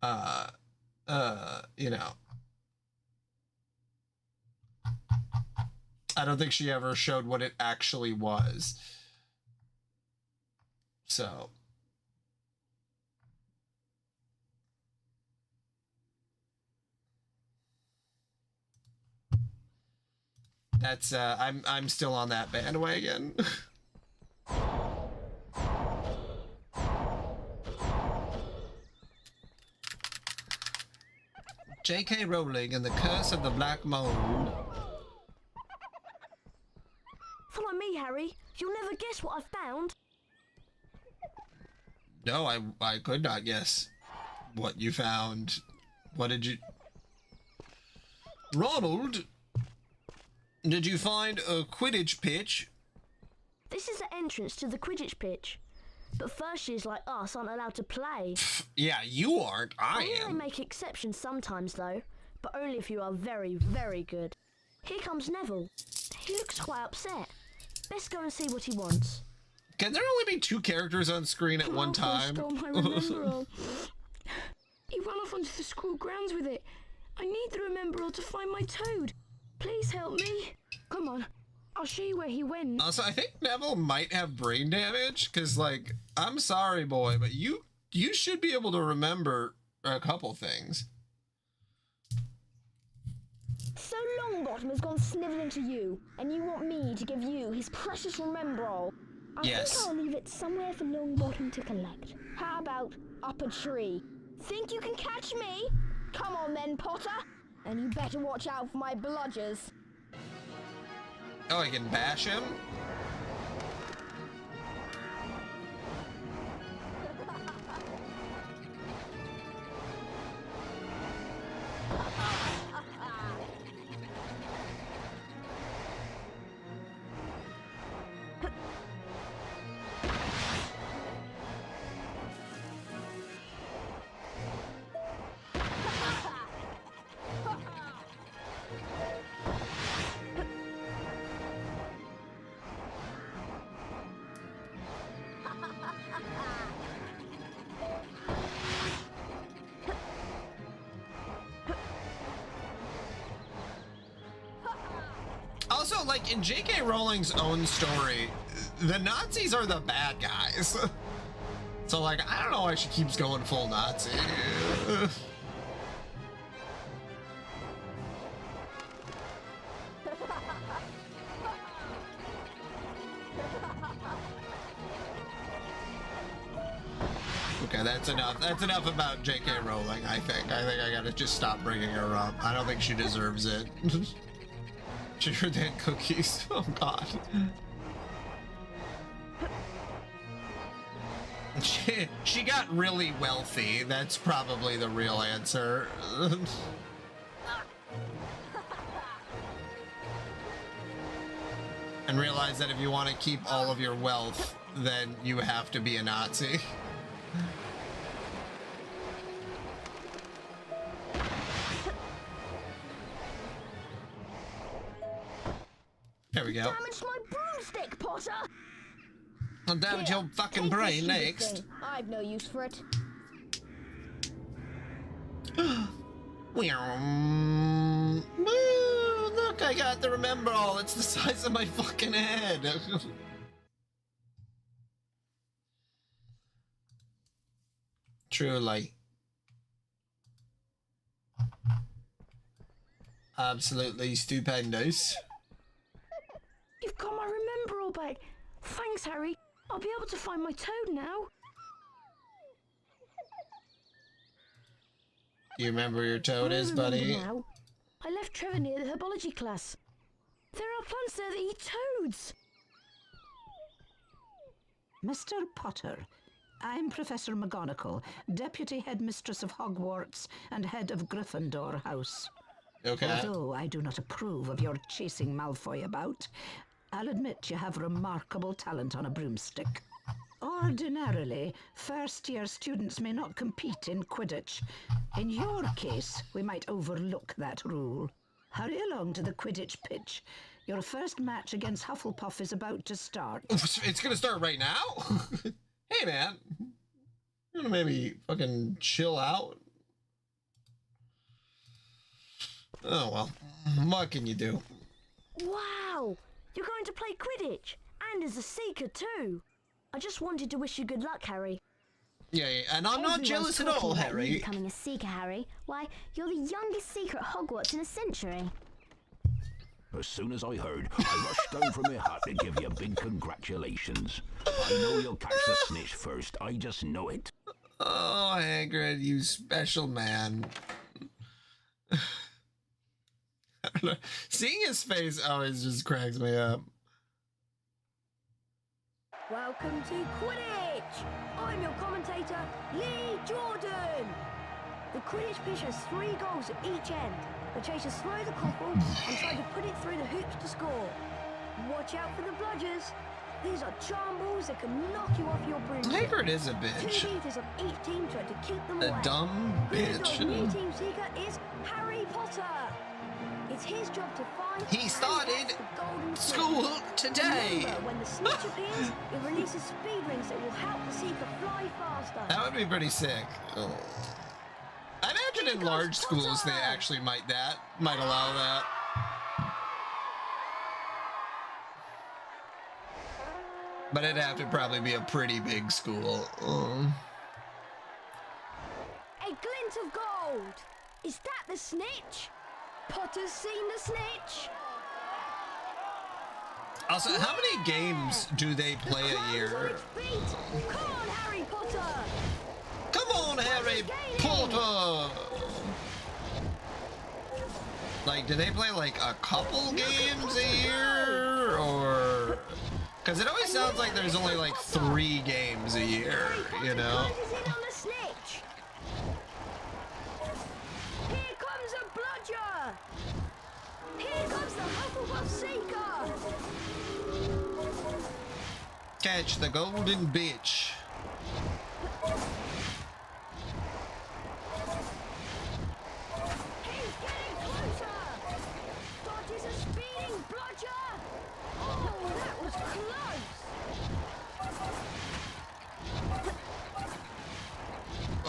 you know, I don't think she ever showed what it actually was. So. That's I'm still on that bandwagon. J.K. Rowling and the Curse of the Black Mold. Follow me, Harry. You'll never guess what I found. No, I could not guess what you found. What did you... Ronald, did you find a Quidditch pitch? This is the entrance to the Quidditch pitch. But first years like us aren't allowed to play. Yeah, you aren't. I They am. make exceptions sometimes, though. But only if you are very, very good. Here comes Neville. He looks quite upset. Best go and see what he wants. Can there only be two characters on screen at one time? Stole my remember-all. He ran off onto the school grounds with it. I need the remember-all to find my toad. Please help me. Come on, I'll show you where he went. Also, I think Neville might have brain damage, because, like, I'm sorry, boy, but you should be able to remember a couple things. So Longbottom has gone snivelling to you, and you want me to give you his precious remember-all. I Yes. think I'll leave it somewhere for Longbottom to collect. How about up a tree? Think you can catch me? Come on then, Potter. And you better watch out for my bludgers. Oh, I can bash him? like in J.K. Rowling's own story, the Nazis are the bad guys. So like, I don't know why she keeps going full Nazi. Okay, that's enough. That's enough about J.K. Rowling, I think. I gotta just stop bringing her up. I don't think she deserves it. Sugar than cookies. Oh, God. She got really wealthy. That's probably the real answer. And realize that if you want to keep all of your wealth, then you have to be a Nazi. There we go. Damaged my broomstick, Potter! I'll damage your fucking brain next. I've no use for it. Look, I got the remember all. It's the size of my fucking head. Truly. Absolutely stupendous. You've got my remember all back. Thanks, Harry. I'll be able to find my toad now. You remember where your toad is, buddy? Now. I left Trevor near the herbology class. There are plants there that eat toads. Mr. Potter, I'm Professor McGonagall, Deputy Headmistress of Hogwarts and Head of Gryffindor House. Okay. Although I do not approve of your chasing Malfoy about, I'll admit you have remarkable talent on a broomstick. Ordinarily, first-year students may not compete in Quidditch. In your case, we might overlook that rule. Hurry along to the Quidditch pitch. Your first match against Hufflepuff is about to start. It's gonna start right now? Hey, man. You wanna maybe fucking chill out? Oh, well. What can you do? Wow! You're going to play Quidditch, and as a Seeker too. I just wanted to wish you good luck, Harry. Yeah, and I'm not jealous at all, Harry. Becoming a Seeker, Harry. Why, you're the youngest Seeker at Hogwarts in a century. As soon as I heard, I rushed down from my hut to give you a big congratulations. I know you'll catch the snitch first. I just know it. Oh, Hagrid, you special man. I don't know. Seeing his face always just cracks me up. Welcome to Quidditch! I'm your commentator, Lee Jordan! The Quidditch pitch has 3 goals at each end. The chasers throw the cockle and try to put it through the hoops to score. Watch out for the bludgers. These are charm balls that can knock you off your broomstick. Hagrid is a bitch. 2 leaders of each team try to keep them away. A dumb bitch. The new team seeker is Harry Potter. It's his job to find. He started the golden school today. Remember, when the snitch appears, it releases speed rings that will help the seeker fly faster. That would be pretty sick. Oh. I imagine in large schools they actually might allow that. But it'd have to probably be a pretty big school. A glint of gold. Is that the snitch? Potter's seen the snitch. Also, how many games do they play a year? Come on, Harry Potter. Come on, Harry Potter. Like, do they play like a couple games a year, or? Because it always sounds like there's only like 3 games a year, you know? Here comes a bludger! Here comes the Hufflepuff Seeker! Catch the golden bitch. He's getting closer! Dodges a speeding bludger! Oh, that was close!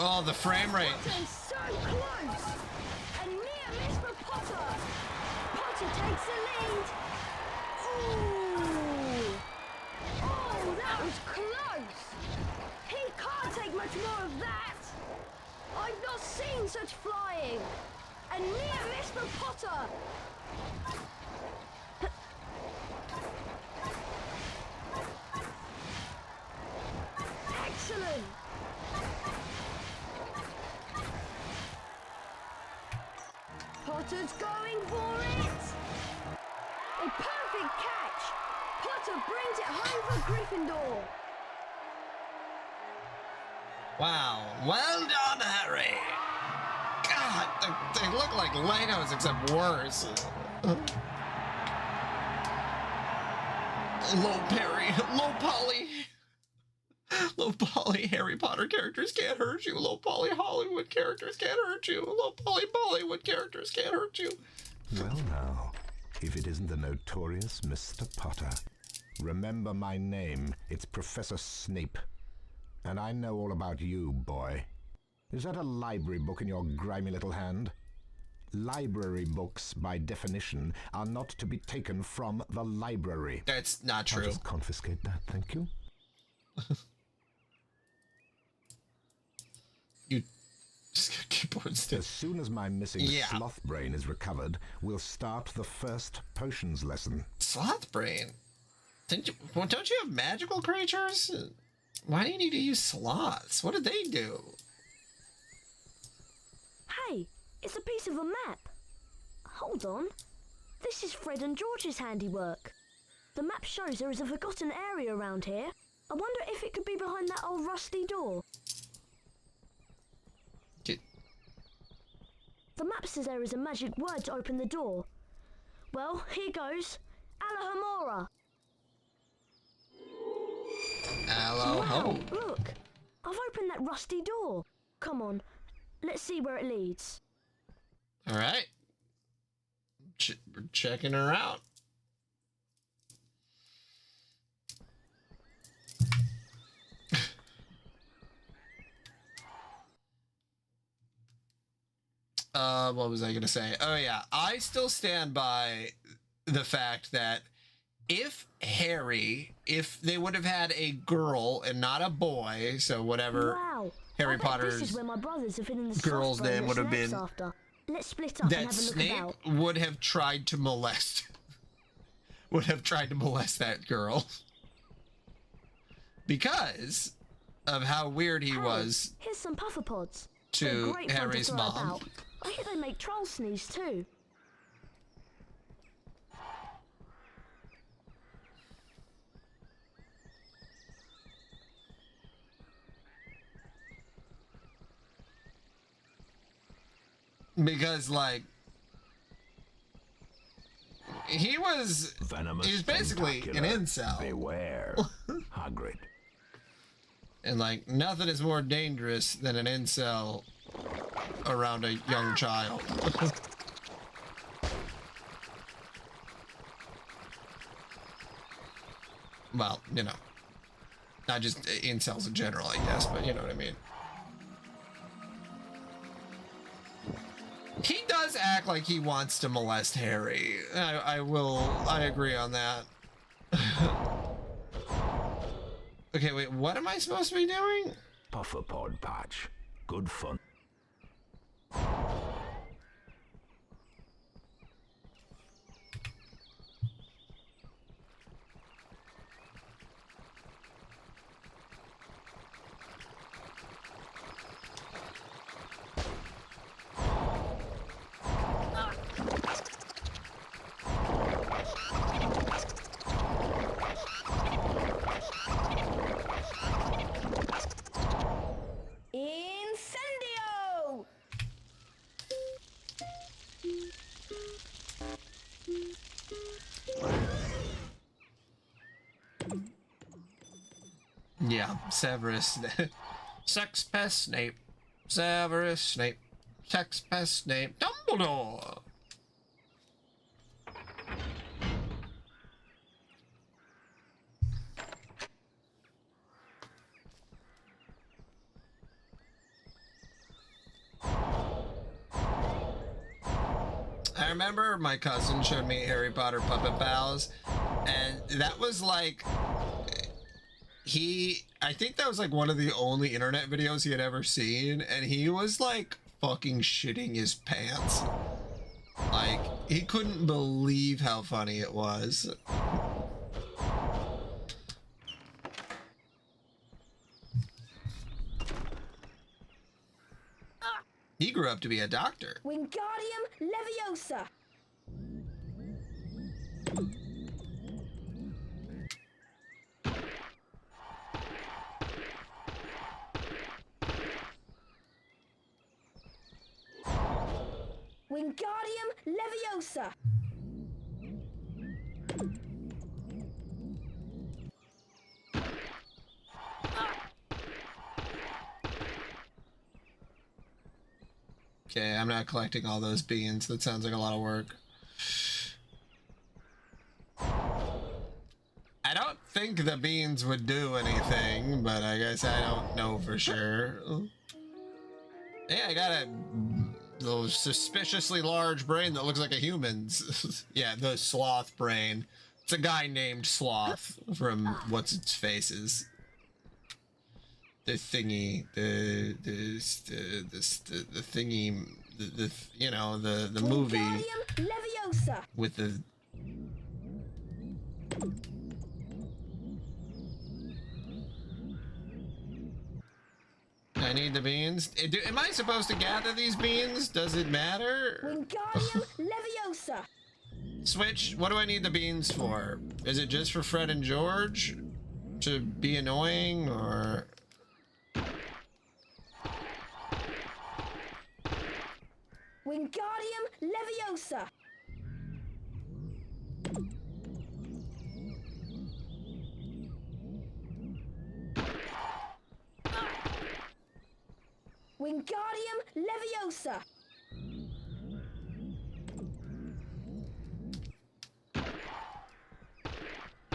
Oh, the frame rate. Potter's so close! A near miss for Potter! Potter takes the lead! I've not seen such flying! And near Mr. Potter! Excellent! Potter's going for it! A perfect catch! Potter brings it home for Gryffindor! Wow. Well done, Harry. God, they look like Legos except worse. Low Perry, low Polly. Low Polly Harry Potter characters can't hurt you. Low Polly Hollywood characters can't hurt you. Low Polly Bollywood characters can't hurt you. Well now, if it isn't the notorious Mr. Potter. Remember my name. It's Professor Snape. And I know all about you, boy. Is that a library book in your grimy little hand? Library books, by definition, are not to be taken from the library. That's not true. I'll just confiscate that, thank you. You just gotta keep on still. As soon as my missing sloth brain is recovered, we'll start the first potions lesson. Sloth brain? Don't you have magical creatures? Why do you need to use sloths? What did they do? Hey, it's a piece of a map. Hold on. This is Fred and George's handiwork. The map shows there is a forgotten area around here. I wonder if it could be behind that old rusty door. The map says there is a magic word to open the door. Well, here goes. Alohomora. Wow, look. I've opened that rusty door. Come on, let's see where it leads. All right. We're checking her out. What was I going to say? Oh, yeah. I still stand by the fact that if they would have had a girl and not a boy, so whatever Harry Potter's this is where my brothers have been in the girl's name would have been, after. Let's split up and have a look Snape about. would have tried to molest that girl because of how weird he was. Here's some puffer pods. To Harry's mom. About. I hear they make trolls sneeze too. Because, like, he was basically an incel. Beware, Hagrid. And, like, nothing is more dangerous than an incel around a young child. Well, you know, not just incels in general, I guess, but you know what I mean. He does act like he wants to molest Harry. I agree on that. Okay, wait, what am I supposed to be doing? Puffer pod patch. Good fun. Incendio! Yeah, Severus. Sex pest Snape. Severus Snape. Sex pest Snape. Dumbledore! I remember my cousin showed me Harry Potter Puppet Pals, and that was like, I think that was like one of the only internet videos he had ever seen, and he was like fucking shitting his pants. Like, he couldn't believe how funny it was. He grew up to be a doctor. Wingardium Leviosa. Wingardium Leviosa. Okay, I'm not collecting all those beans. That sounds like a lot of work. I don't think the beans would do anything, but I guess I don't know for sure. Yeah, I got a little suspiciously large brain that looks like a human's. Yeah, the sloth brain. It's a guy named Sloth from What's Its Faces. The thingy, the thingy, you know, the movie Leviosa. with the. I need the beans. Am I supposed to gather these beans? Does it matter? Wingardium Leviosa. Switch, what do I need the beans for? Is it just for Fred and George to be annoying, or? Wingardium Leviosa. Wingardium Leviosa.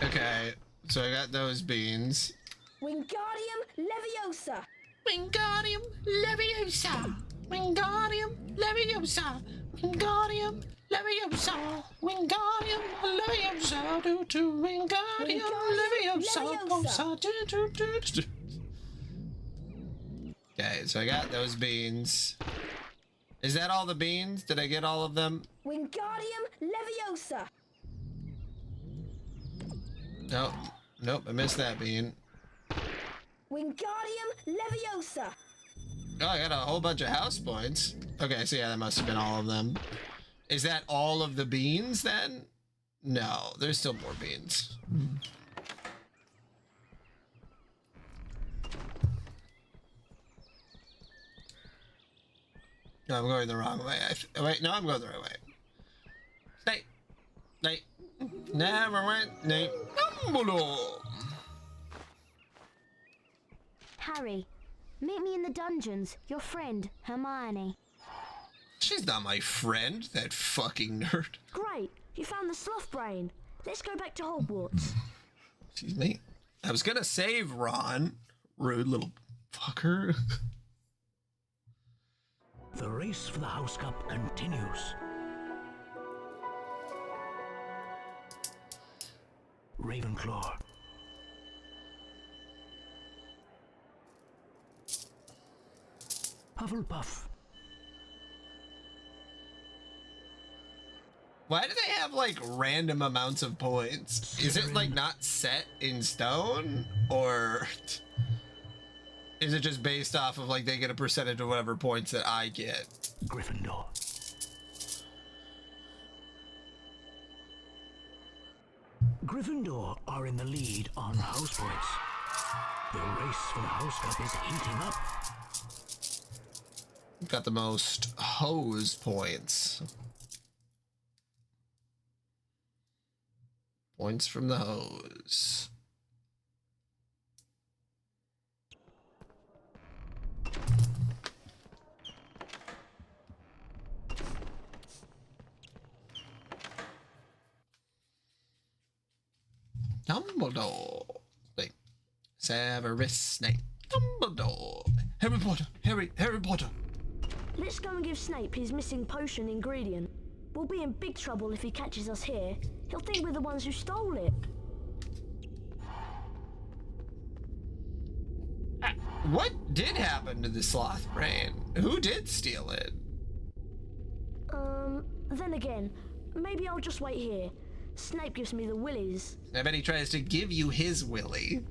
Okay, so I got those beans. Wingardium Leviosa. Wingardium Leviosa. Wingardium Leviosa. Wingardium Leviosa. Wingardium Leviosa. Do Wingardium Leviosa. Okay, so I got those beans. Is that all the beans? Did I get all of them? Wingardium Leviosa. Nope. Nope, I missed that bean. Wingardium Leviosa. Oh, I got a whole bunch of house points. Okay, so yeah, that must have been all of them. Is that all of the beans then? No, there's still more beans. No, I'm going the wrong way. Wait, no, I'm going the right way. Snake. Snake. Never went. Snake. Harry, meet me in the dungeons. Your friend, Hermione. She's not my friend, that fucking nerd. Great, you found the sloth brain. Let's go back to Hogwarts. Excuse me. I was gonna save Ron. Rude little fucker. The race for the House Cup continues. Ravenclaw. Hufflepuff. Why do they have like random amounts of points? Is it like not set in stone, or is it just based off of like they get a percentage of whatever points that I get? Gryffindor. Gryffindor are in the lead on house points. The race for the House Cup is heating up. Got the most hose points. Points from the hose. Dumbledore. Wait. Severus Snape. Dumbledore. Harry Potter. Harry Potter. Let's go and give Snape his missing potion ingredient. We'll be in big trouble if he catches us here. He'll think we're the ones who stole it. What did happen to the sloth brain? Who did steal it? Then again, maybe I'll just wait here. Snape gives me the willies. I bet he tries to give you his willy.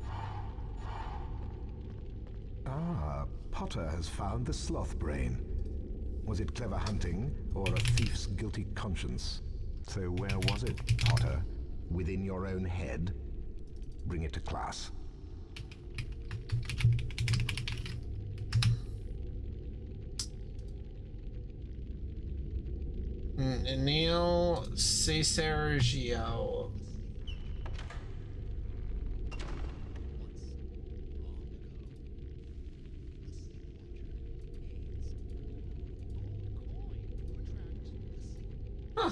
Ah, Potter has found the sloth brain. Was it clever hunting or a thief's guilty conscience? So where was it, Potter? Within your own head? Bring it to class. Neil Sergio. Huh.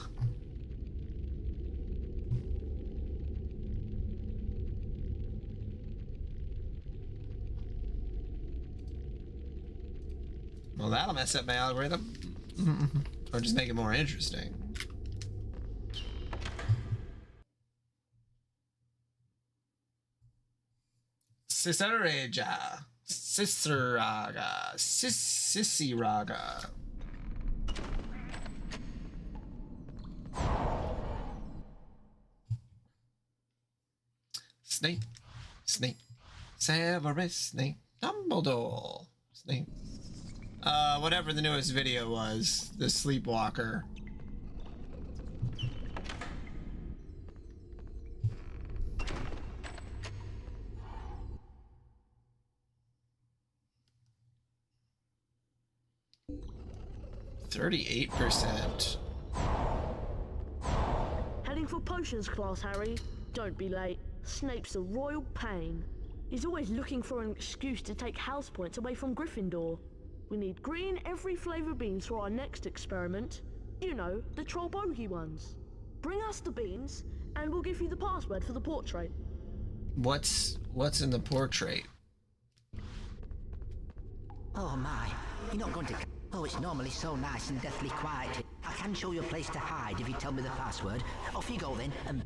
Well, that'll mess up my algorithm. Or just make it more interesting. Ciceraga. Ciceraga. Ciceraga. Snape. Snape. Severus Snape. Dumbledore. Snape. Whatever the newest video was, the Sleepwalker. %38. Heading for potions class, Harry. Don't be late. Snape's a royal pain. He's always looking for an excuse to take house points away from Gryffindor. We need green every flavour beans for our next experiment. You know, the troll bogey ones. Bring us the beans, and we'll give you the password for the portrait. What's in the portrait? Oh my, you're not going to... Oh, it's normally so nice and deathly quiet. I can show you a place to hide if you tell me the password. Off you go then, and...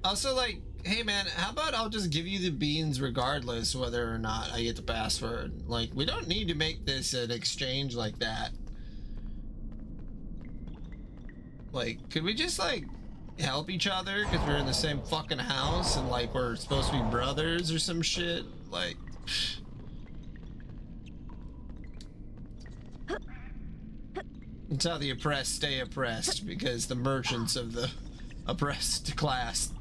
Also, like, hey man, how about I'll just give you the beans regardless whether or not I get the password. Like, we don't need to make this an exchange like that. Like, could we just, like, help each other because we're in the same fucking house and, like, we're supposed to be brothers or some shit? Like... It's how the oppressed stay oppressed, because the merchants of the oppressed class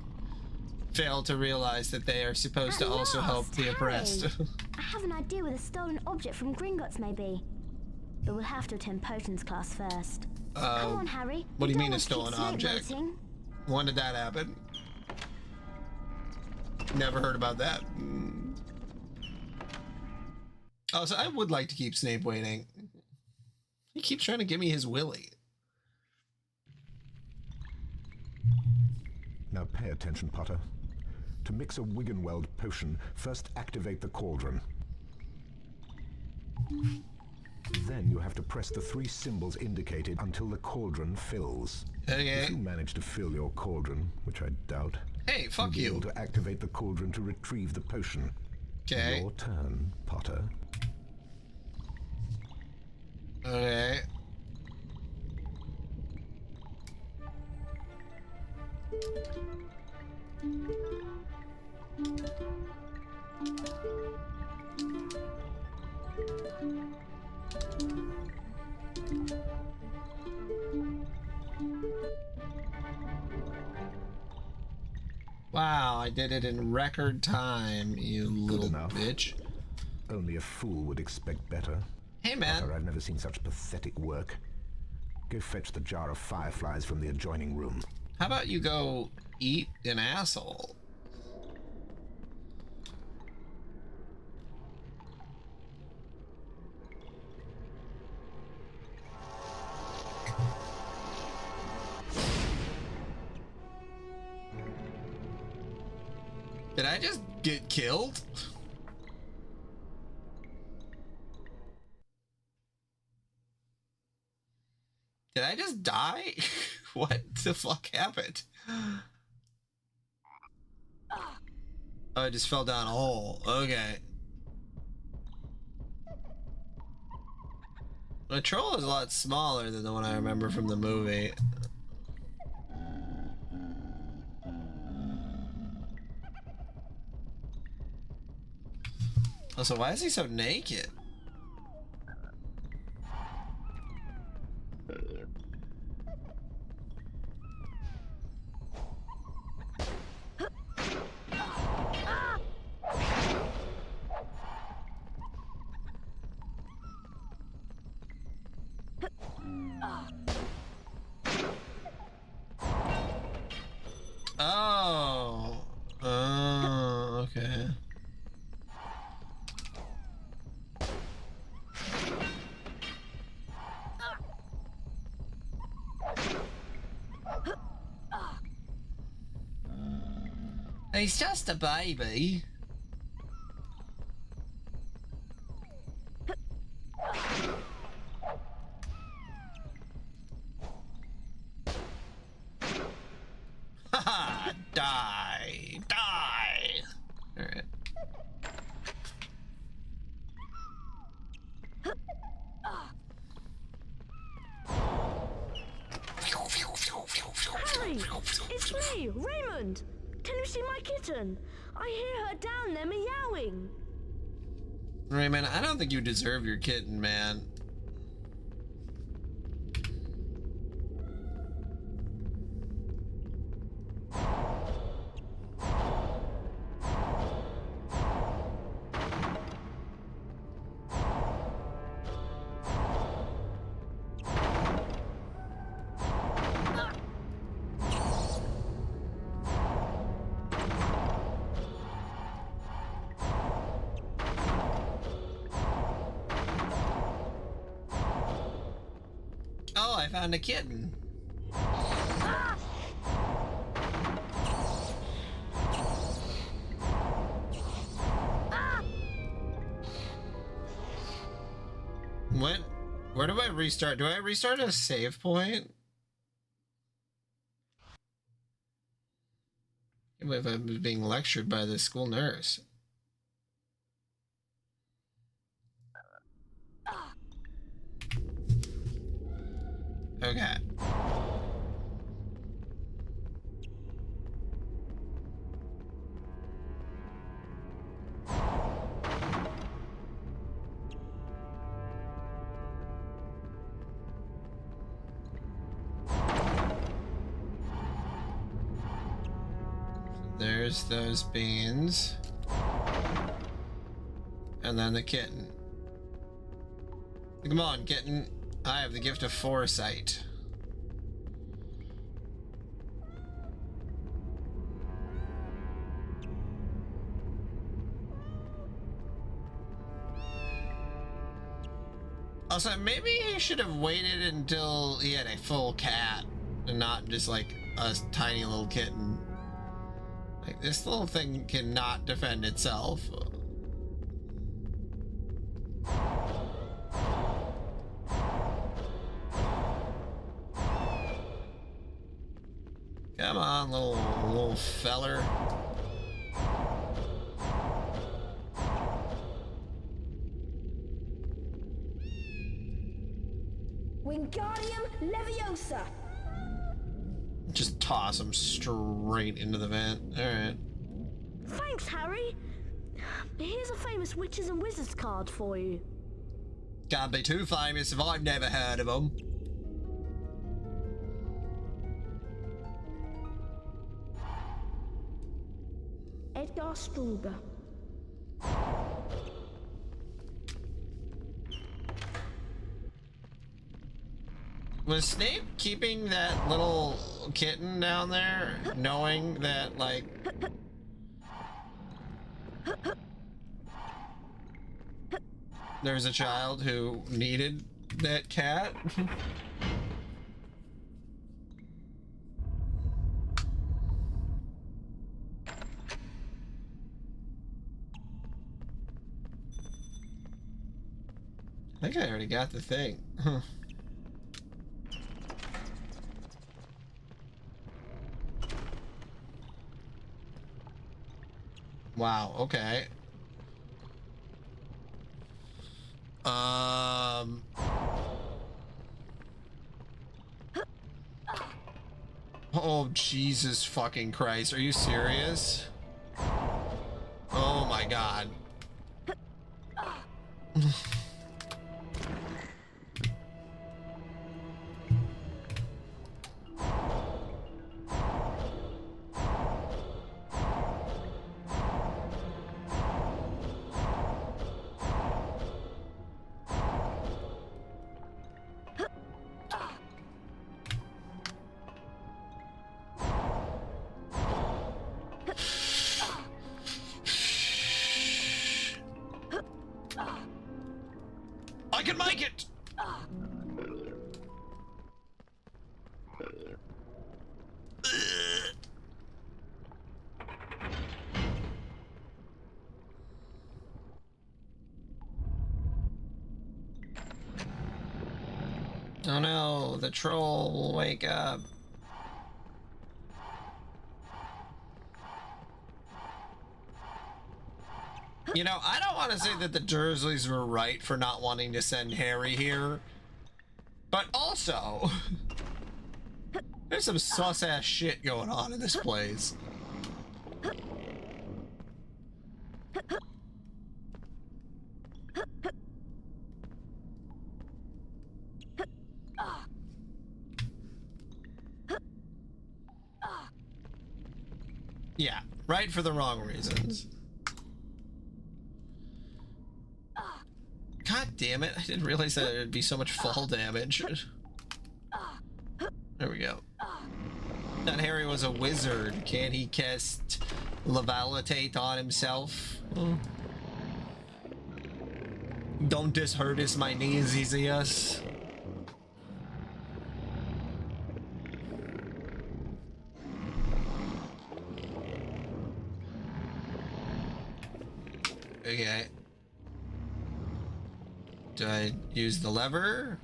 fail to realize that they are supposed to also help the oppressed. I have an idea where the stolen object from Gringotts may be. But we'll have to attend potions class first. Come on, Harry. What do you don't mean a want to keep stolen Snape object? waiting. When did that happen? Never heard about that. Also, I would like to keep Snape waiting. He keeps trying to give me his willy. Now pay attention, Potter. To mix a Wiggenweld potion, first activate the cauldron. Then you have to press the 3 symbols indicated until the cauldron fills. Okay. If you manage to fill your cauldron, which I doubt, hey, fuck you'll you. be able to activate the cauldron to retrieve the potion. Okay. Your turn, Potter. Okay. Wow, I did it in record time, you little bitch. Only a fool would expect better. Hey, man. Potter, I've never seen such pathetic work. Go fetch the jar of fireflies from the adjoining room. How about you go eat an asshole? Did I just get killed? Did I just die? What the fuck happened? Oh, I just fell down a hole. Okay. The troll is a lot smaller than the one I remember from the movie. Also, why is he so naked? Okay. He's just a baby. Haha! Die! Die! Alright. Harry! It's me, Raymond! Can you see my kitten? I hear her down there meowing. Raymond, I don't think you deserve your kitten, man. Oh, I found a kitten. What? Where do I restart? Do I restart a save point? If I'm being lectured by the school nurse. Okay. There's those beans. And then the kitten. Come on, kitten. I have the gift of foresight. Also, maybe he should have waited until he had a full cat and not just like a tiny little kitten. Like, this little thing cannot defend itself. Come on, little feller. Wingardium Leviosa. Just toss him straight into the vent. All right. Thanks, Harry. Here's a famous witches and wizards card for you. Can't be too famous if I've never heard of them. Edgar Struber. Was Snape keeping that little kitten down there, knowing that, like... there's a child who needed that cat? I think I already got the thing. Wow, okay. Oh, Jesus fucking Christ. Are you serious? Oh my God. I can make it! Oh no, the troll will wake up. You know, I don't want to say that the Dursleys were right for not wanting to send Harry here, but also, there's some sus-ass shit going on in this place. Yeah, right for the wrong reasons. God damn it, I didn't realize that it'd be so much fall damage. There we go. That Harry was a wizard. Can he cast Levalitate on himself? Don't dishurtis my knees, Easius. Okay. Do I use the lever?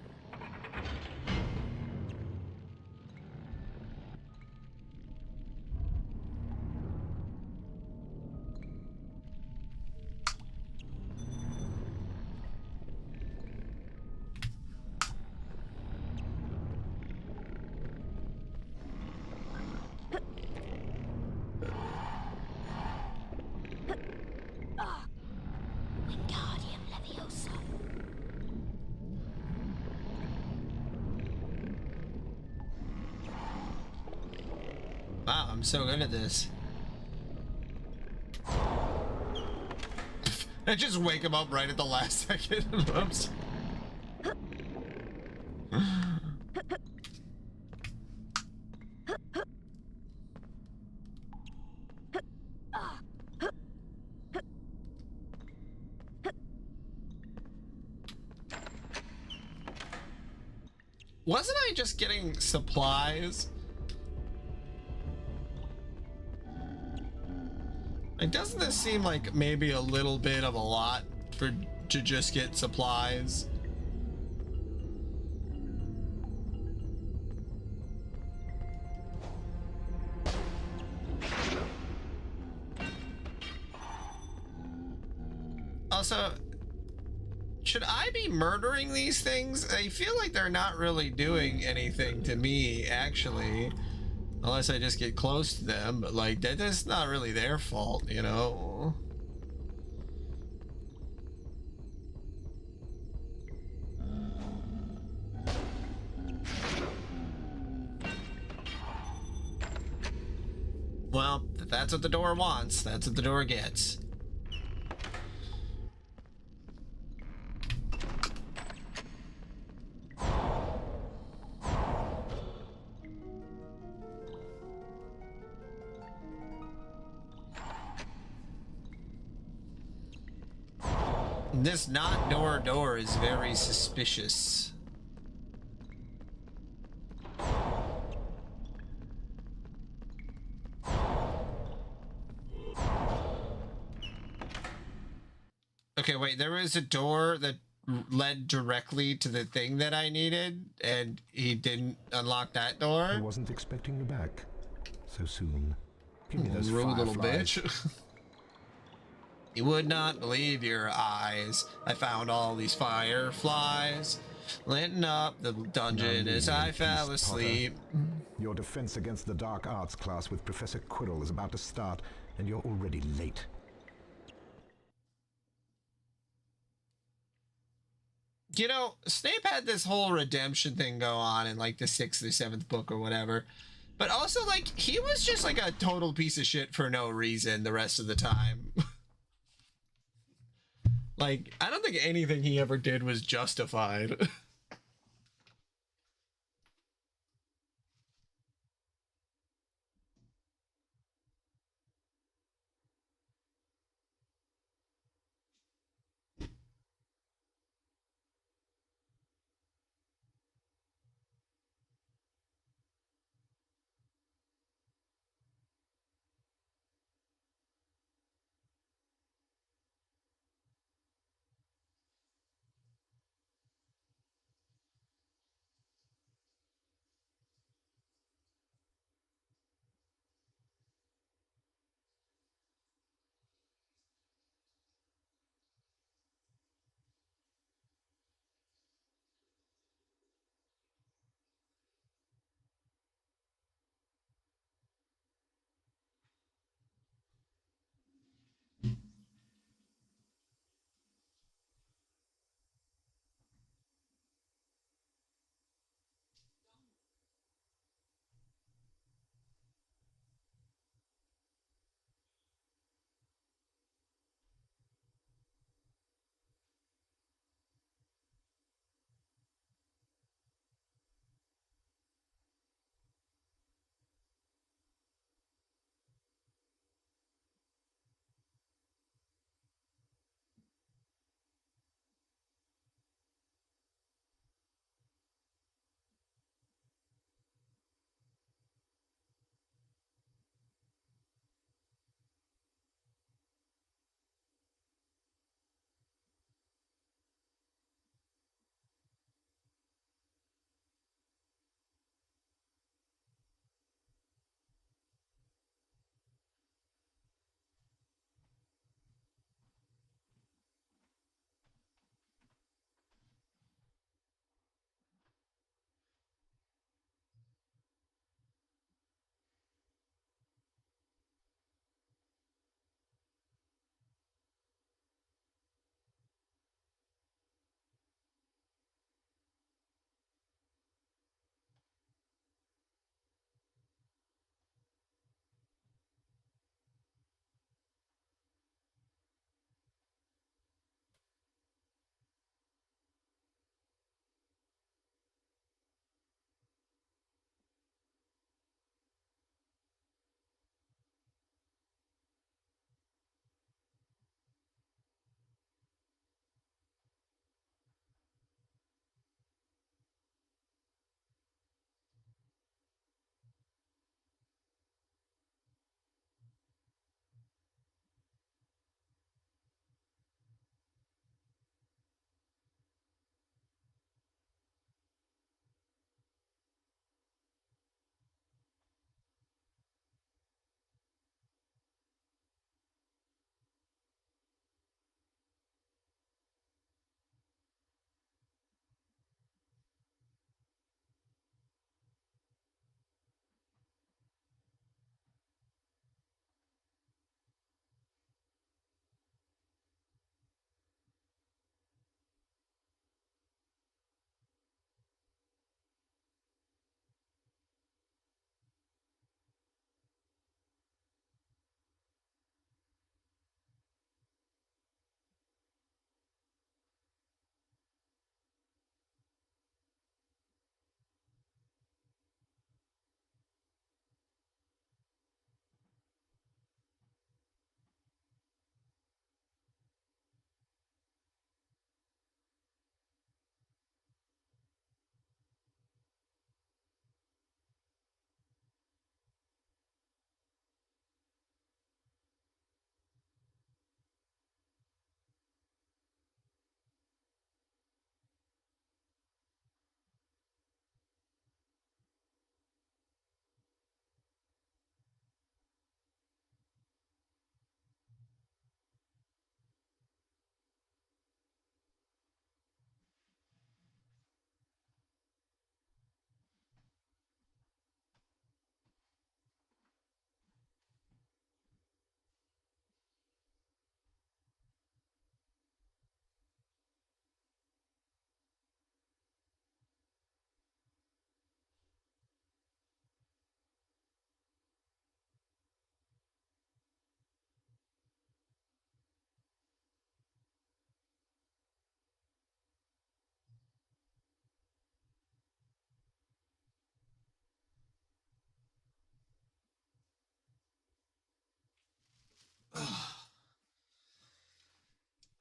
Wow, I'm so good at this. I just wake him up right at the last second. Oops. Wasn't I just getting supplies? Like, doesn't this seem like maybe a little bit of a lot to just get supplies? Also, should I be murdering these things? I feel like they're not really doing anything to me, actually. Unless I just get close to them, but like, that's not really their fault, you know? Well, if that's what the door wants, that's what the door gets. This not door is very suspicious. Okay, wait, there was a door that led directly to the thing that I needed, and he didn't unlock that door? I wasn't expecting you back so soon. Give me those rude little fireflies. bitch. You would not believe your eyes. I found all these fireflies. Lighten up the dungeon as I fell asleep. Your defense against the dark arts class with Professor Quirrell is about to start, and you're already late. You know, Snape had this whole redemption thing go on in like the 6th or 7th book or whatever. But also, like, he was just like a total piece of shit for no reason the rest of the time. Like, I don't think anything he ever did was justified.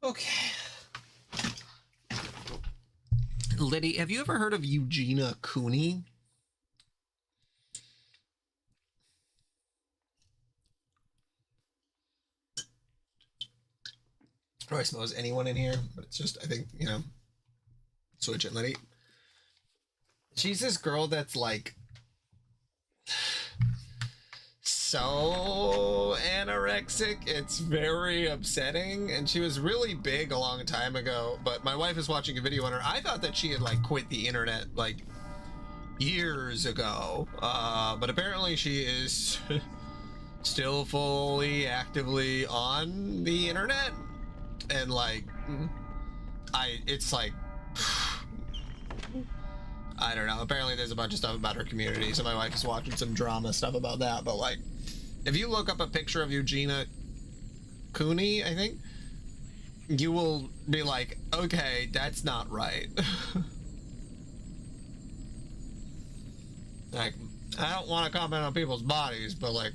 Okay. Liddy, have you ever heard of Eugenia Cooney? Or I suppose anyone in here, but it's just, I think, you know, switch it, Liddy. She's this girl that's like so anorexic, it's very upsetting. And she was really big a long time ago, but my wife is watching a video on her. I thought that she had like quit the internet like years ago, but apparently she is still fully actively on the internet. And like it's like I don't know, apparently there's a bunch of stuff about her community, so my wife is watching some drama stuff about that. But like, if you look up a picture of Eugenia Cooney, I think, you will be like, okay, that's not right. Like, I don't want to comment on people's bodies, but like,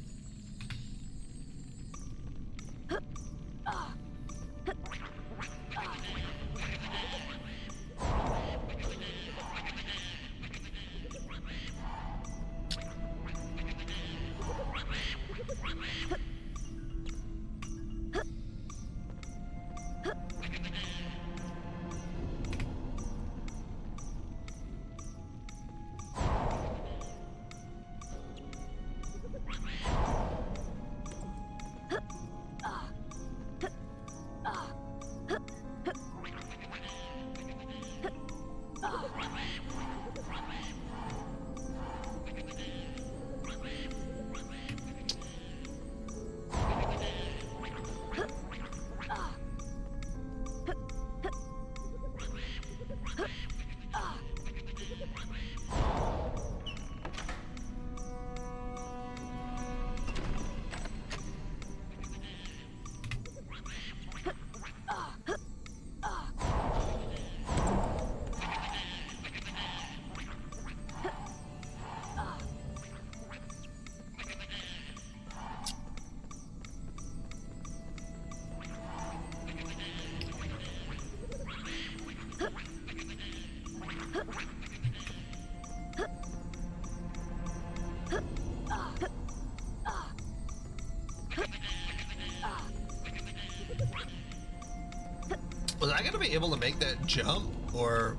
was I gonna be able to make that jump, or?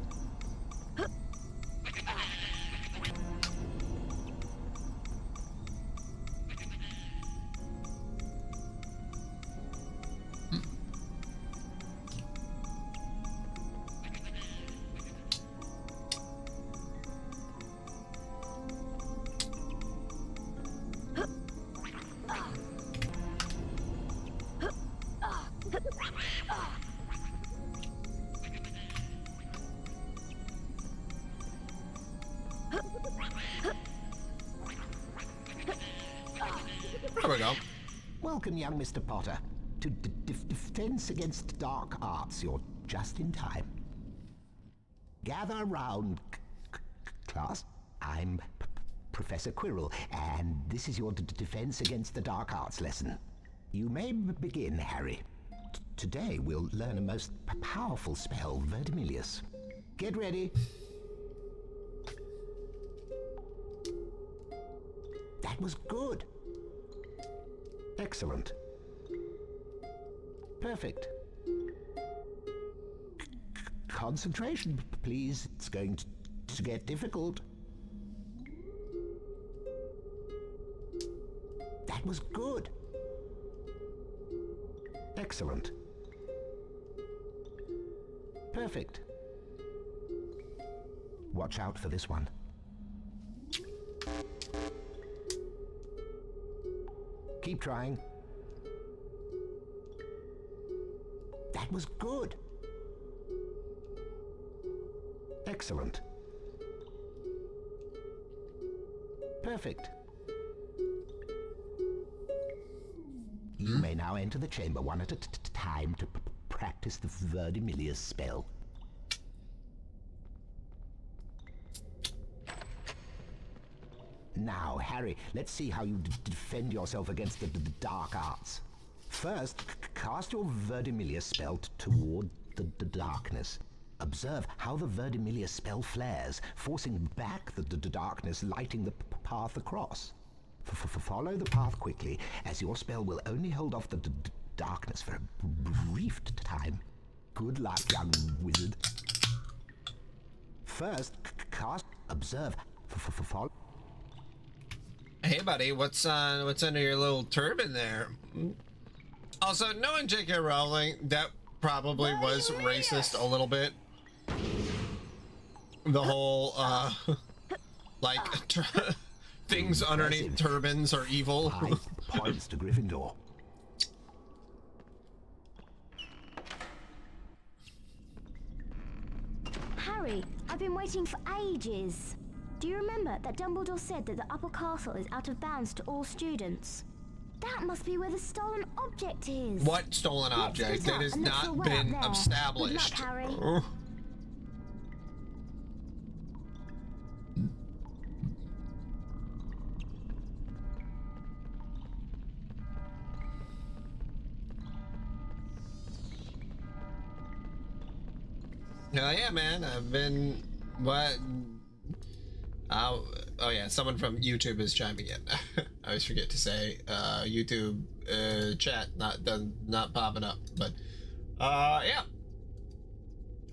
There we go. Welcome, young Mr. Potter, to Defense Against Dark Arts. You're just in time. Gather round, class. I'm Professor Quirrell, and this is your Defense Against the Dark Arts lesson. You may begin, Harry. Today we'll learn a most powerful spell, Verdimillious. Get ready. That was good. Excellent. Perfect. Concentration, please. It's going to get difficult. That was good. Excellent. Perfect. Watch out for this one. Keep trying. That was good. Excellent. Perfect. You may now enter the chamber one at a time to practice the Verdimillious spell. Now, Harry, let's see how you defend yourself against the dark arts. First, cast your Verdimillious spell toward the darkness. Observe how the Verdimillious spell flares, forcing back the darkness, lighting the path across. Follow the path quickly, as your spell will only hold off the darkness for a brief time. Good luck, young wizard. First, cast, observe, follow. Hey, buddy, what's under your little turban there? Also, knowing J.K. Rowling, that probably was racist a little bit. The whole, like, things underneath turbans are evil. 5 points to Gryffindor. Harry, I've been waiting for ages. Do you remember that Dumbledore said that the upper castle is out of bounds to all students? That must be where the stolen object is. What stolen object? That has not been established. Good luck, Harry. Hell yeah, man. I've been... What? Oh yeah, someone from YouTube is chiming in. I always forget to say YouTube chat not popping up, but yeah.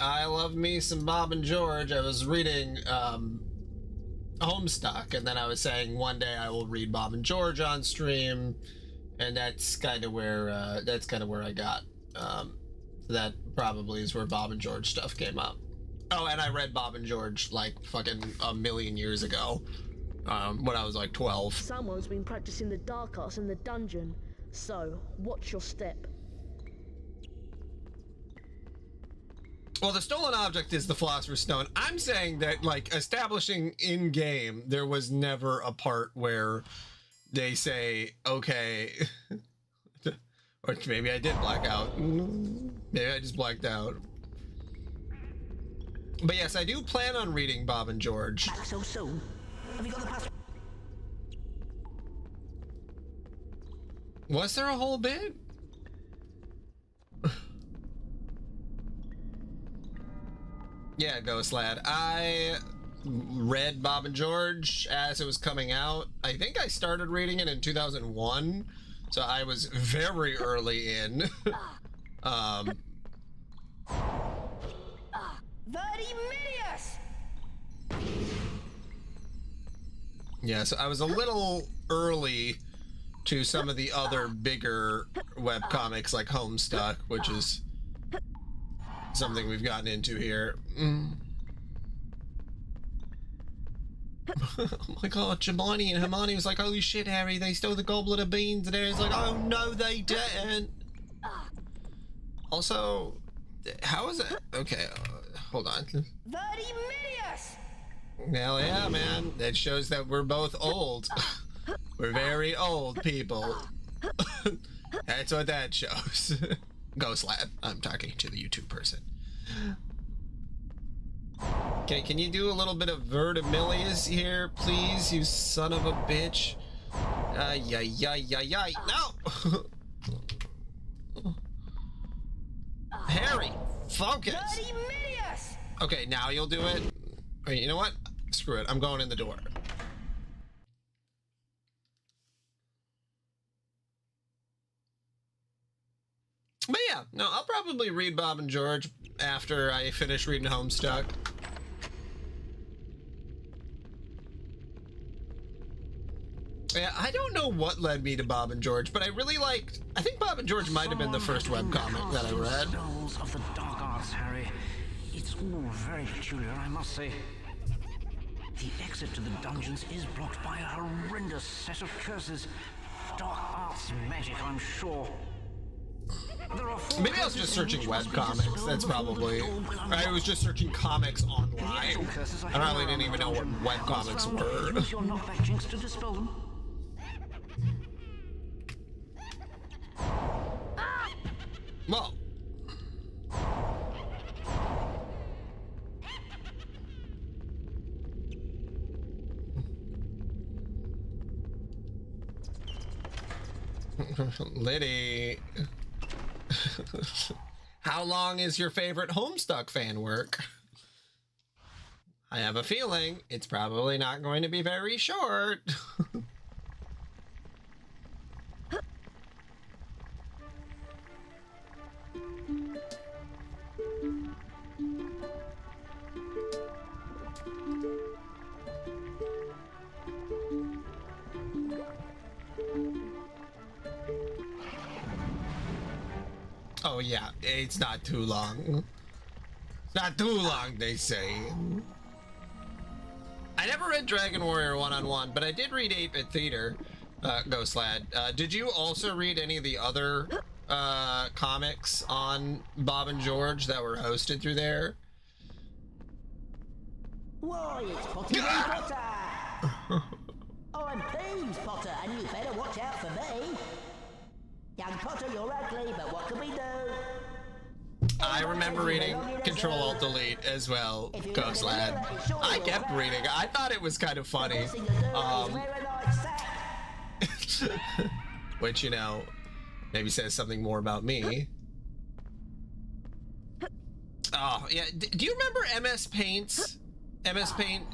I love me some Bob and George. I was reading Homestuck, and then I was saying one day I will read Bob and George on stream, and that's kind of where I got. That probably is where Bob and George stuff came up. Oh, and I read Bob and George like fucking a million years ago, when I was like 12. Someone's been practicing the dark arts in the dungeon, so watch your step. Well, the stolen object is the Philosopher's Stone. I'm saying that, like, establishing in-game, there was never a part where they say, okay, or maybe I did black out. Maybe I just blacked out. But yes, I do plan on reading Bob and George. Back so soon? Have you got the pass? Was there a whole bit? Yeah, Ghost Lad. I read Bob and George as it was coming out. I think I started reading it in 2001, so I was very early in. Verdimillious! Yeah, so I was a little early to some of the other bigger webcomics like Homestuck, which is something we've gotten into here. Oh my god, Hermione and Hermione was like, holy shit, Harry, they stole the goblet of beans, and Harry's like, oh no, they didn't. Also, how is it? Okay, hold on. Verdimillious! Hell yeah, man. That shows that we're both old. We're very old people. That's what that shows. Ghost Lad. I'm talking to the YouTube person. Okay, can you do a little bit of Verdimillious here, please, you son of a bitch? No! Harry, focus! Verdimillious! Okay, now you'll do it. Wait, you know what? Screw it. I'm going in the door. But yeah, no, I'll probably read Bob and George after I finish reading Homestuck. Yeah, I don't know what led me to Bob and George, but I really liked... I think Bob and George might have been the first webcomic that I read. Spells of the dark arts, Harry. It's all very peculiar, I must say. The exit to the dungeons is blocked by a horrendous set of curses. Dark arts magic, I'm sure. Maybe I was just searching webcomics. That's probably... I was just searching comics online. I probably didn't even know what webcomics were. Use your knockback jinx to dispel them. Well. Liddy. How long is your favorite Homestuck fan work? I have a feeling it's probably not going to be very short. Oh yeah, it's not too long. It's not too long, they say. I never read Dragon Warrior 1-on-1, but I did read 8-Bit Theater, Ghost Lad. Did you also read any of the other comics on Bob and George that were hosted through there? Why, it's Potter and Potter! I'm pleased, Potter, and you better watch out for me. Young Potter, you're ugly, but what can we do? I remember reading Control-Alt-Delete as well, Ghost Lad. I kept reading. I thought it was kind of funny. Which, you know, maybe says something more about me. Oh, yeah. Do you remember MS Paint's? MS Paint,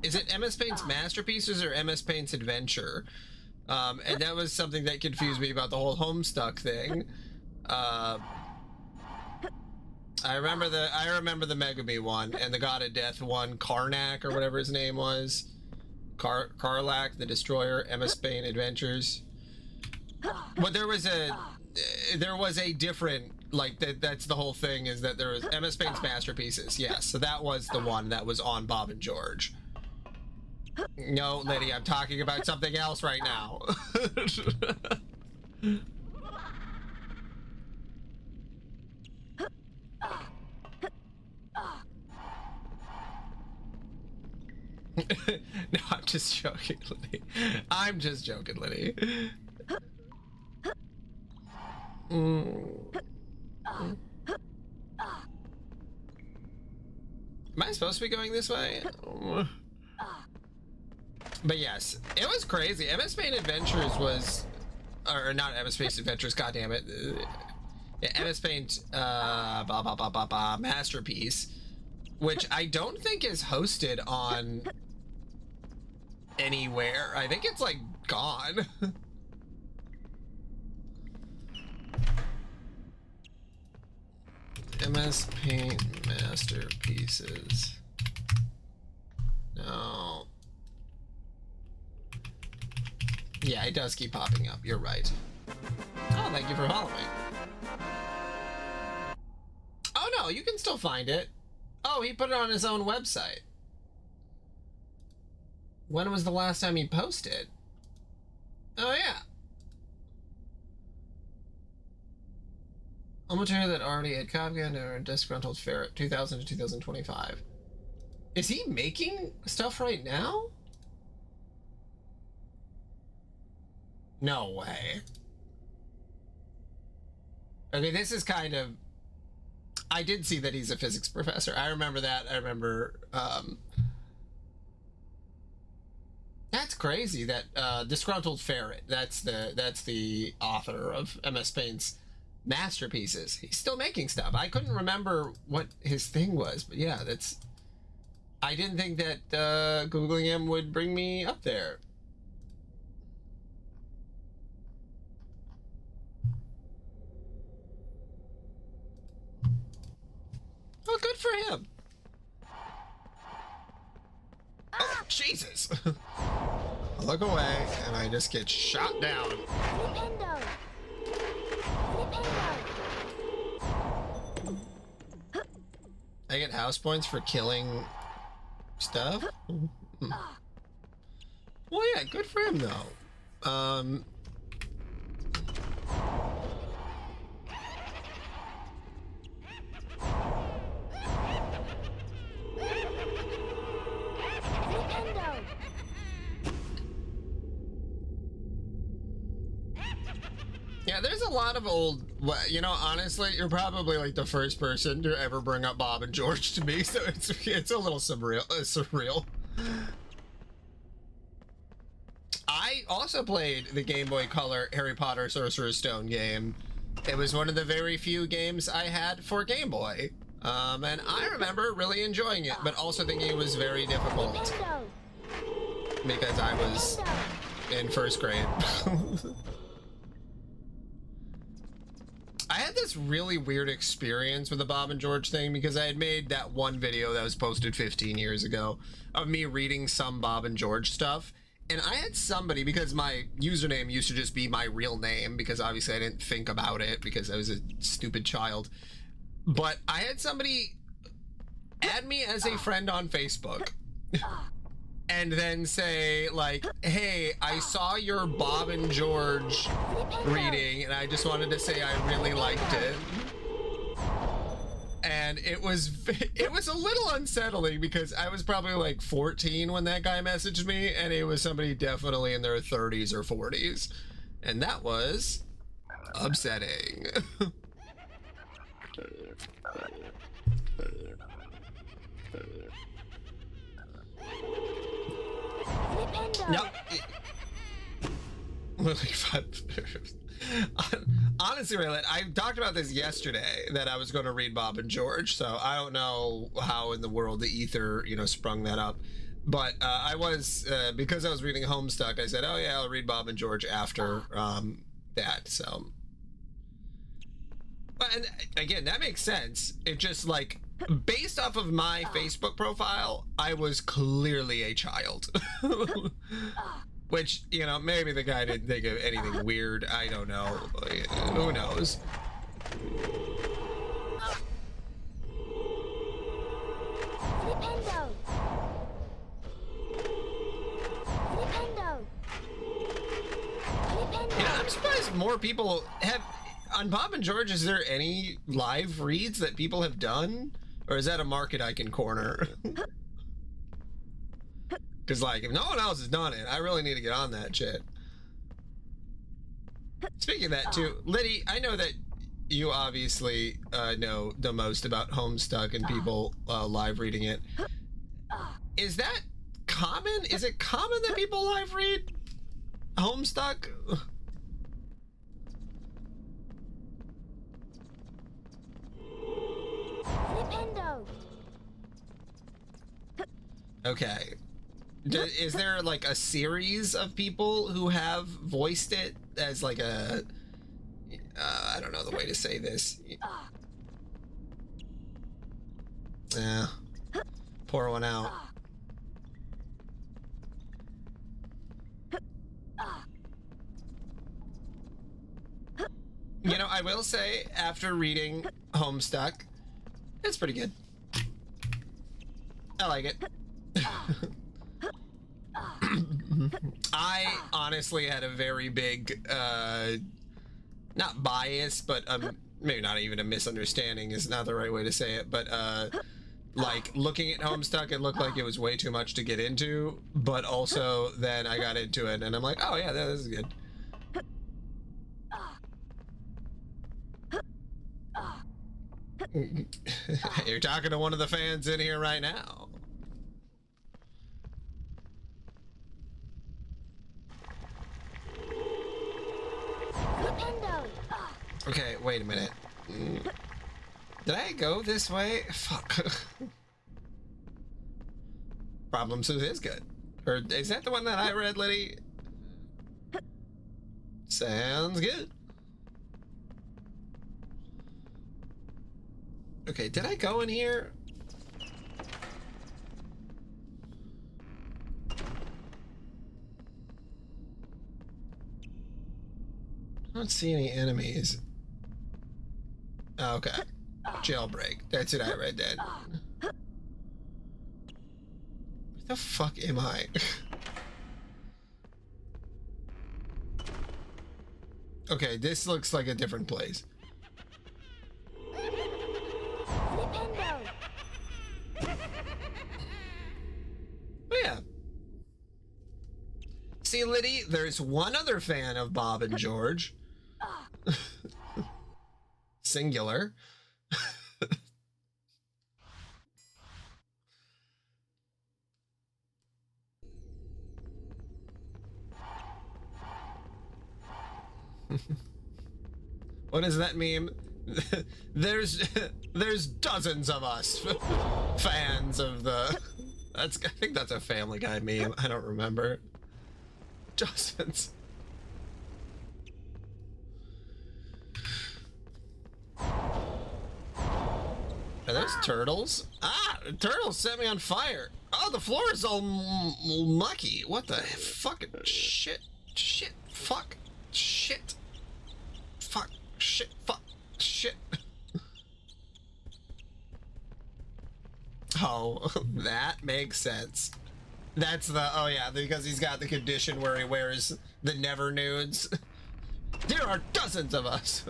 is it MS Paint's Masterpieces or MS Paint's Adventure? And that was something that confused me about the whole Homestuck thing. I remember the Megami one and the God of Death one, Karnak or whatever his name was. Karlak the Destroyer, MS Paint Adventures. But there was a different, like, that's the whole thing, is that there was MS Paint's Masterpieces. Yes, so that was the one that was on Bob and George. No, Liddy, I'm talking about something else right now. No, I'm just joking, Liddy. I'm just joking, Liddy. Am I supposed to be going this way? But yes, it was crazy. MS Paint Adventures was, or not MS Paint Adventures, goddammit. Yeah, MS Paint Masterpiece, which I don't think is hosted on anywhere. I think it's like gone. MS Paint Masterpieces. No. Yeah, it does keep popping up. You're right. Oh, thank you for following. Oh no, you can still find it. Oh, he put it on his own website. When was the last time he posted? Oh yeah. I'm a trainer that already had Copgun or a disgruntled ferret, 2000 to 2025. Is he making stuff right now? No way. Okay, this is kind of... I did see that he's a physics professor. I remember that. I remember... That's crazy that Disgruntled Ferret, that's the author of MS Paint's Masterpieces. He's still making stuff. I couldn't remember what his thing was, but yeah, that's... I didn't think that Googling him would bring me up there. Well, good for him. Oh, Jesus. I look away and I just get shot down. I get house points for killing stuff? Well, yeah, good for him though. Yeah, there's a lot of old, you know, honestly, you're probably like the first person to ever bring up Bob and George to me, so it's a little surreal. also played the Game Boy Color Harry Potter Sorcerer's Stone game. It was one of the very few games I had for Game Boy. And I remember really enjoying it, but also thinking it was very difficult because I was in first grade. I had this really weird experience with the Bob and George thing because I had made that one video that was posted 15 years ago of me reading some Bob and George stuff. And I had somebody, because my username used to just be my real name, because obviously I didn't think about it because I was a stupid child. But I had somebody add me as a friend on Facebook and then say, like, hey, I saw your Bob and George reading and I just wanted to say I really liked it. And it was a little unsettling because I was probably like 14 when that guy messaged me, and it was somebody definitely in their 30s or 40s. And that was upsetting. No. Honestly, Raylan, I talked about this yesterday that I was going to read Bob and George, so I don't know how in the world the ether, sprung that up. But I was, because I was reading Homestuck, I said, oh yeah, I'll read Bob and George after that, so. But and again, that makes sense. It just, like, based off of my Facebook profile, I was clearly a child. Which, maybe the guy didn't think of anything weird. I don't know. Who knows? I'm surprised more people have... On Bob and George, is there any live reads that people have done? Or is that a market I can corner? Because, like, if no one else has done it, I really need to get on that shit. Speaking of that, too, Liddy, I know that you obviously know the most about Homestuck and people live reading it. Is that common? Is it common that people live read Homestuck? Okay. Is there like a series of people who have voiced it as like a I don't know the way to say this. Yeah. Pour one out. I will say, after reading Homestuck, it's pretty good. I like it. I honestly had a very big, not bias, but maybe not even a misunderstanding is not the right way to say it, but like looking at Homestuck, it looked like it was way too much to get into, but also then I got into it and I'm like, oh yeah, this is good. You're talking to one of the fans in here right now. Okay, wait a minute. Did I go this way? Fuck. Problem Suit is good. Or is that the one that I read, Liddy? Sounds good. Okay, did I go in here? I don't see any enemies. Oh, okay. Jailbreak. That's it, I read that. Where the fuck am I? Okay, this looks like a different place. Oh, yeah. See, Liddy, there's one other fan of Bob and George. Singular. What is that meme? there's dozens of us fans of the. I think that's a Family Guy meme. I don't remember. Dozens. Are those turtles? Ah, turtles set me on fire. Oh, the floor is all mucky. What the fucking shit? Shit. Fuck. Shit. Fuck. Shit. Fuck. Shit. Oh, that makes sense. That's the, oh yeah, because he's got the condition where he wears the never nudes. There are dozens of us.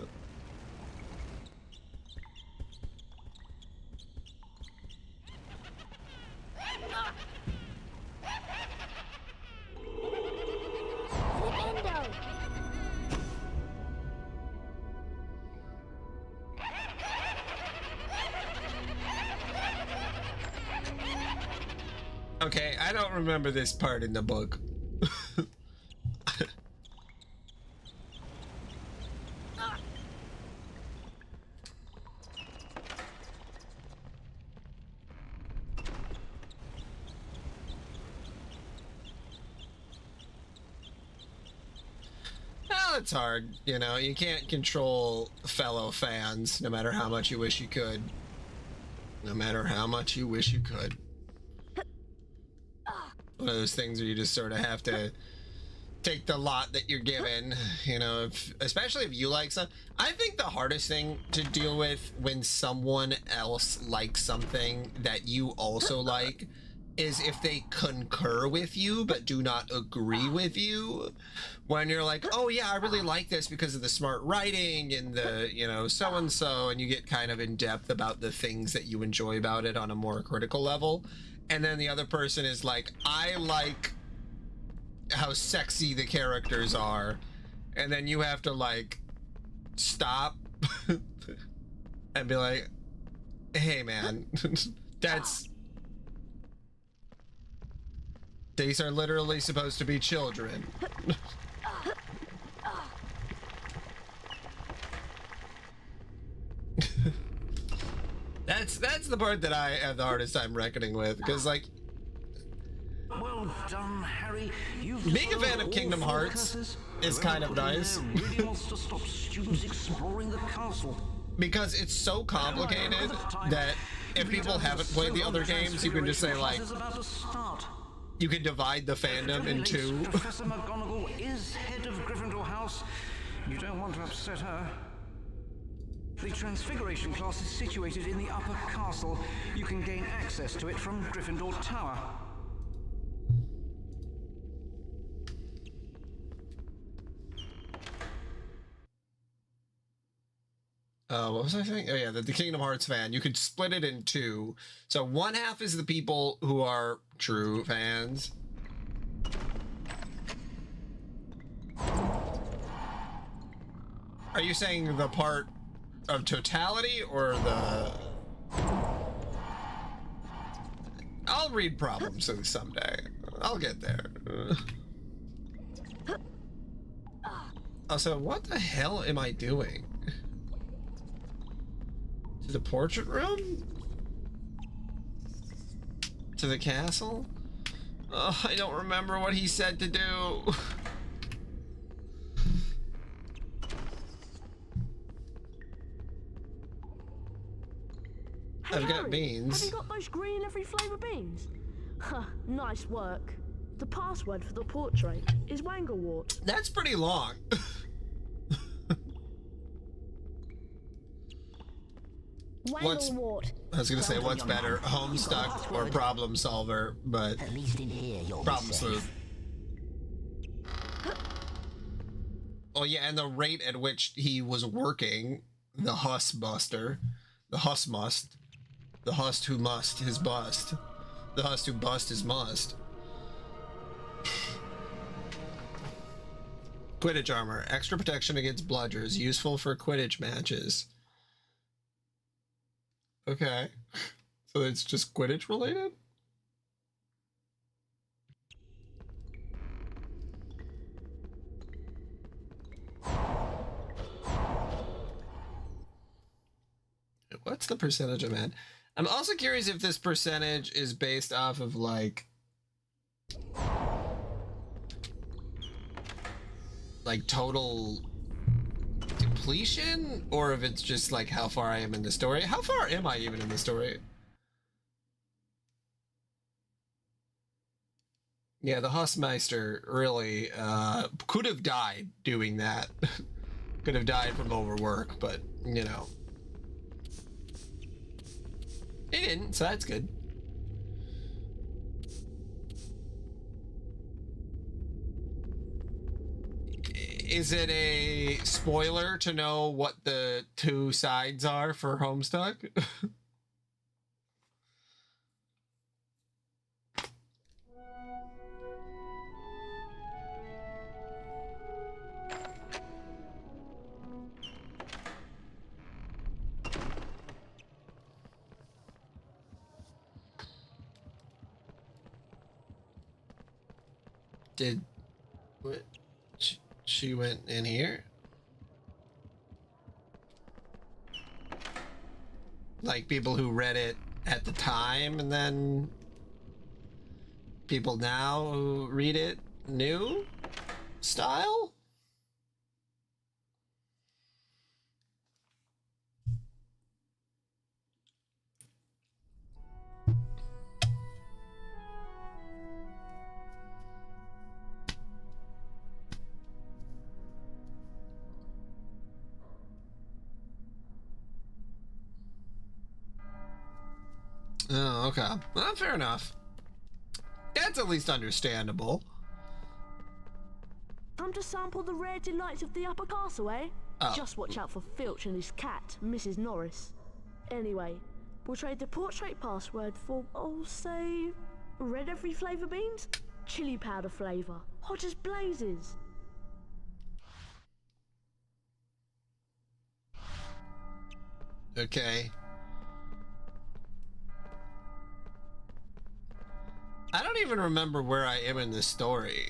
Okay, I don't remember this part in the book. Well, it's hard, you know, you can't control fellow fans no matter how much you wish you could. No matter how much you wish you could. One of those things where you just sort of have to take the lot that you're given, you know, especially if you like some. I think the hardest thing to deal with when someone else likes something that you also like is if they concur with you but do not agree with you. When you're like, oh yeah, I really like this because of the smart writing and the, you know, so and so, and you get kind of in depth about the things that you enjoy about it on a more critical level. And then the other person is like, I like how sexy the characters are. And then you have to like stop and be like, hey man, these are literally supposed to be children. That's the part that I have the hardest time reckoning with, because like, Well done, Harry. being a fan of Kingdom Hearts is kind of nice. Really wants to stop students exploring the castle. Because it's so complicated that if people haven't played the other games, you can just say like, you can divide the fandom in two. Professor McGonagall is head of Gryffindor House. You don't want to upset her. The Transfiguration class is situated in the upper castle. You can gain access to it from Gryffindor Tower. What was I saying? Oh yeah, the Kingdom Hearts fan. You could split it in two. So one half is the people who are true fans. Are you saying the part of totality or the... I'll read problems someday. I'll get there. Also, what the hell am I doing? To the portrait room? To the castle? Oh, I don't remember what he said to do. Hey, I've got Harry, beans. Have you got those green every flavour beans? Huh, nice work. The password for the portrait is Wanglewort. That's pretty long. Wanglewort. I was gonna say, what's better, Homestuck or Problem Solver, but At least in here you'll Problem be safe. Sleuth. Oh yeah, and the rate at which he was working, the Huss Buster, the Huss must, the Huss who must his bust, the Huss who bust his must. Quidditch armor, extra protection against bludgers, useful for Quidditch matches. Okay, so it's just Quidditch related? percentage I'm at. I'm also curious if this percentage is based off of like total completion, or if it's just like how far I am in the story. How far am I even in the story? Yeah, the Hausmeister really could have died doing that. Could have died from overwork, but you know. He didn't, so that's good. Is it a spoiler to know what the two sides are for Homestuck? Did what? She went in here? Like people who read it at the time and then people now who read it new style? Oh, okay. Well, fair enough. That's at least understandable. Time to sample the rare delights of the upper castle, eh? Oh. Just watch out for Filch and his cat, Mrs. Norris. Anyway, we'll trade the portrait password for, I'll say, red every flavour beans? Chili powder flavour, hot as blazes. Okay. I don't even remember where I am in this story,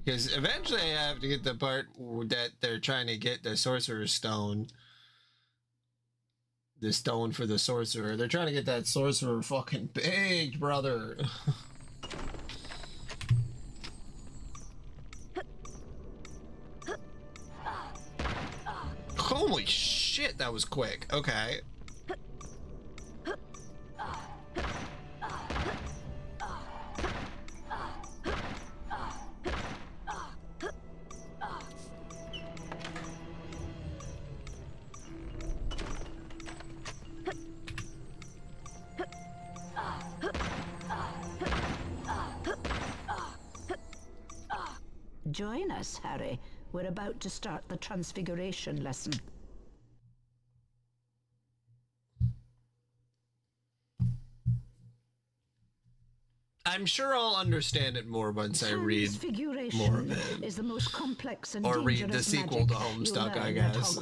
because eventually I have to get the part that they're trying to get the Sorcerer's Stone. The stone for the Sorcerer. They're trying to get that Sorcerer fucking big, brother. Holy shit, that was quick. Okay. Join us, Harry. We're about to start the Transfiguration lesson. I'm sure I'll understand it more once I read more of it. Is the most complex and or read the dangerous sequel to Homestuck, I guess.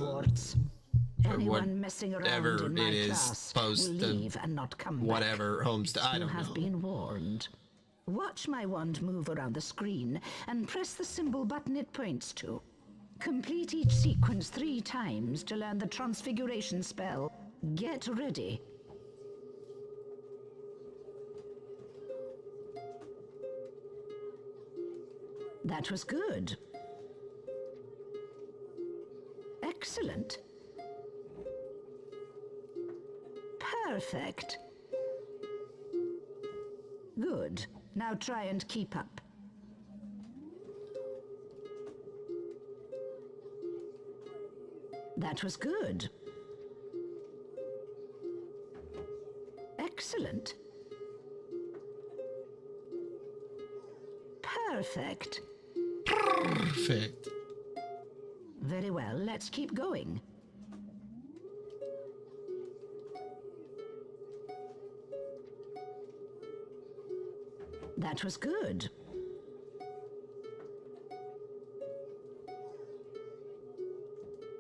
Anyone messing around whatever in my it is class supposed will to leave and not come whatever back. Homestuck. I don't You have know. been warned. Watch my wand move around the screen and press the symbol button it points to. Complete each sequence 3 times to learn the Transfiguration spell. Get ready. That was good. Excellent. Perfect. Good. Now try and keep up. That was good. Excellent. Perfect. Perfect. Very well, let's keep going. That was good.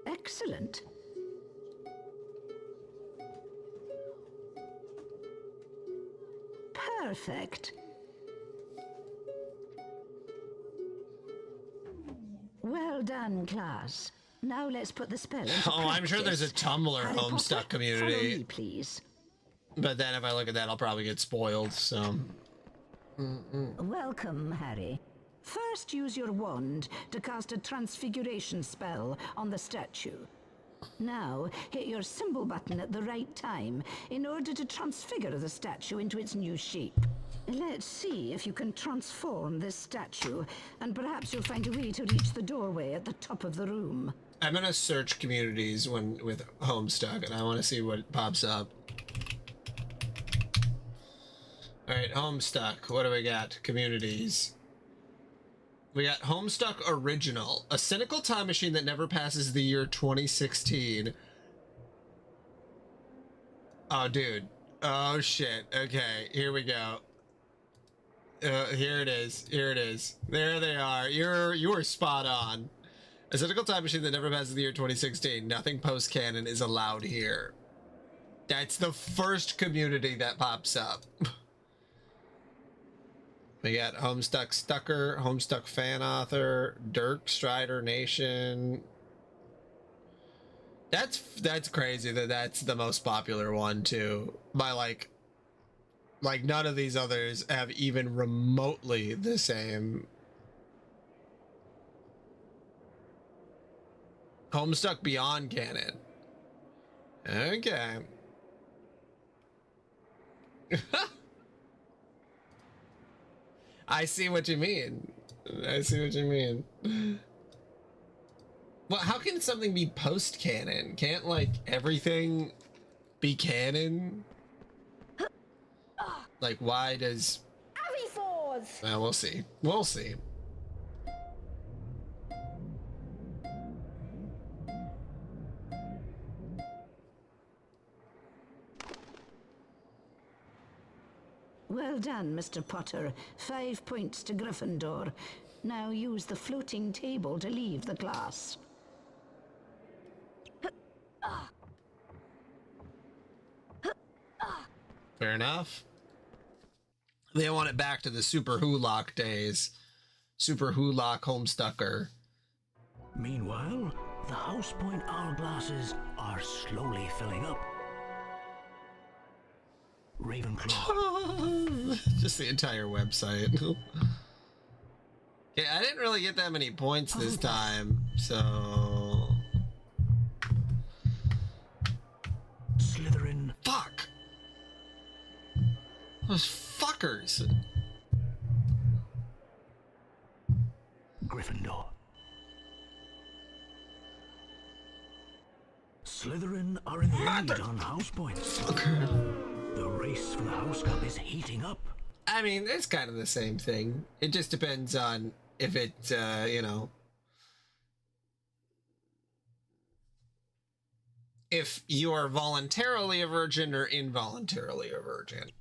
Excellent. Perfect. Well done, class. Now let's put the spell into Oh, I'm sure there's a Tumblr Harry Homestuck Potter, community. Follow me, please. But then if I look at that, I'll probably get spoiled, so... Welcome, Harry. First, use your wand to cast a transfiguration spell on the statue. Now, hit your symbol button at the right time in order to transfigure the statue into its new shape. Let's see if you can transform this statue, and perhaps you'll find a way to reach the doorway at the top of the room. I'm gonna search communities with Homestuck, and I want to see what pops up. Alright, Homestuck. What do we got? Communities. We got Homestuck Original, a cynical time machine that never passes the year 2016. Oh, dude. Oh, shit. Okay, here we go. Here it is. Here it is. There they are. You were spot on. A cynical time machine that never passes the year 2016. Nothing post-canon is allowed here. That's the first community that pops up. We got Homestuck Stucker, Homestuck Fan Author, Dirk Strider Nation. That's crazy that that's the most popular one too. By like none of these others have even remotely the same. Homestuck Beyond Canon. Okay. I see what you mean. I see what you mean. Well, how can something be post-canon? Can't, like, everything be canon? Like, why does... Well, we'll see. We'll see. Well done, Mr. Potter. 5 points to Gryffindor. Now use the floating table to leave the class. Fair enough. They want it back to the Super Hulock days. Super Hulock Homestucker. Meanwhile, the House Point hourglasses are slowly filling up. Ravenclaw. Just the entire website. Yeah, I didn't really get that many points this time, so... Slytherin. Fuck! Those fuckers! Gryffindor. Slytherin are in the lead on house points. The race for the House Cup is heating up. I mean, it's kind of the same thing. It just depends on if it, you know... if you are voluntarily a virgin or involuntarily a virgin.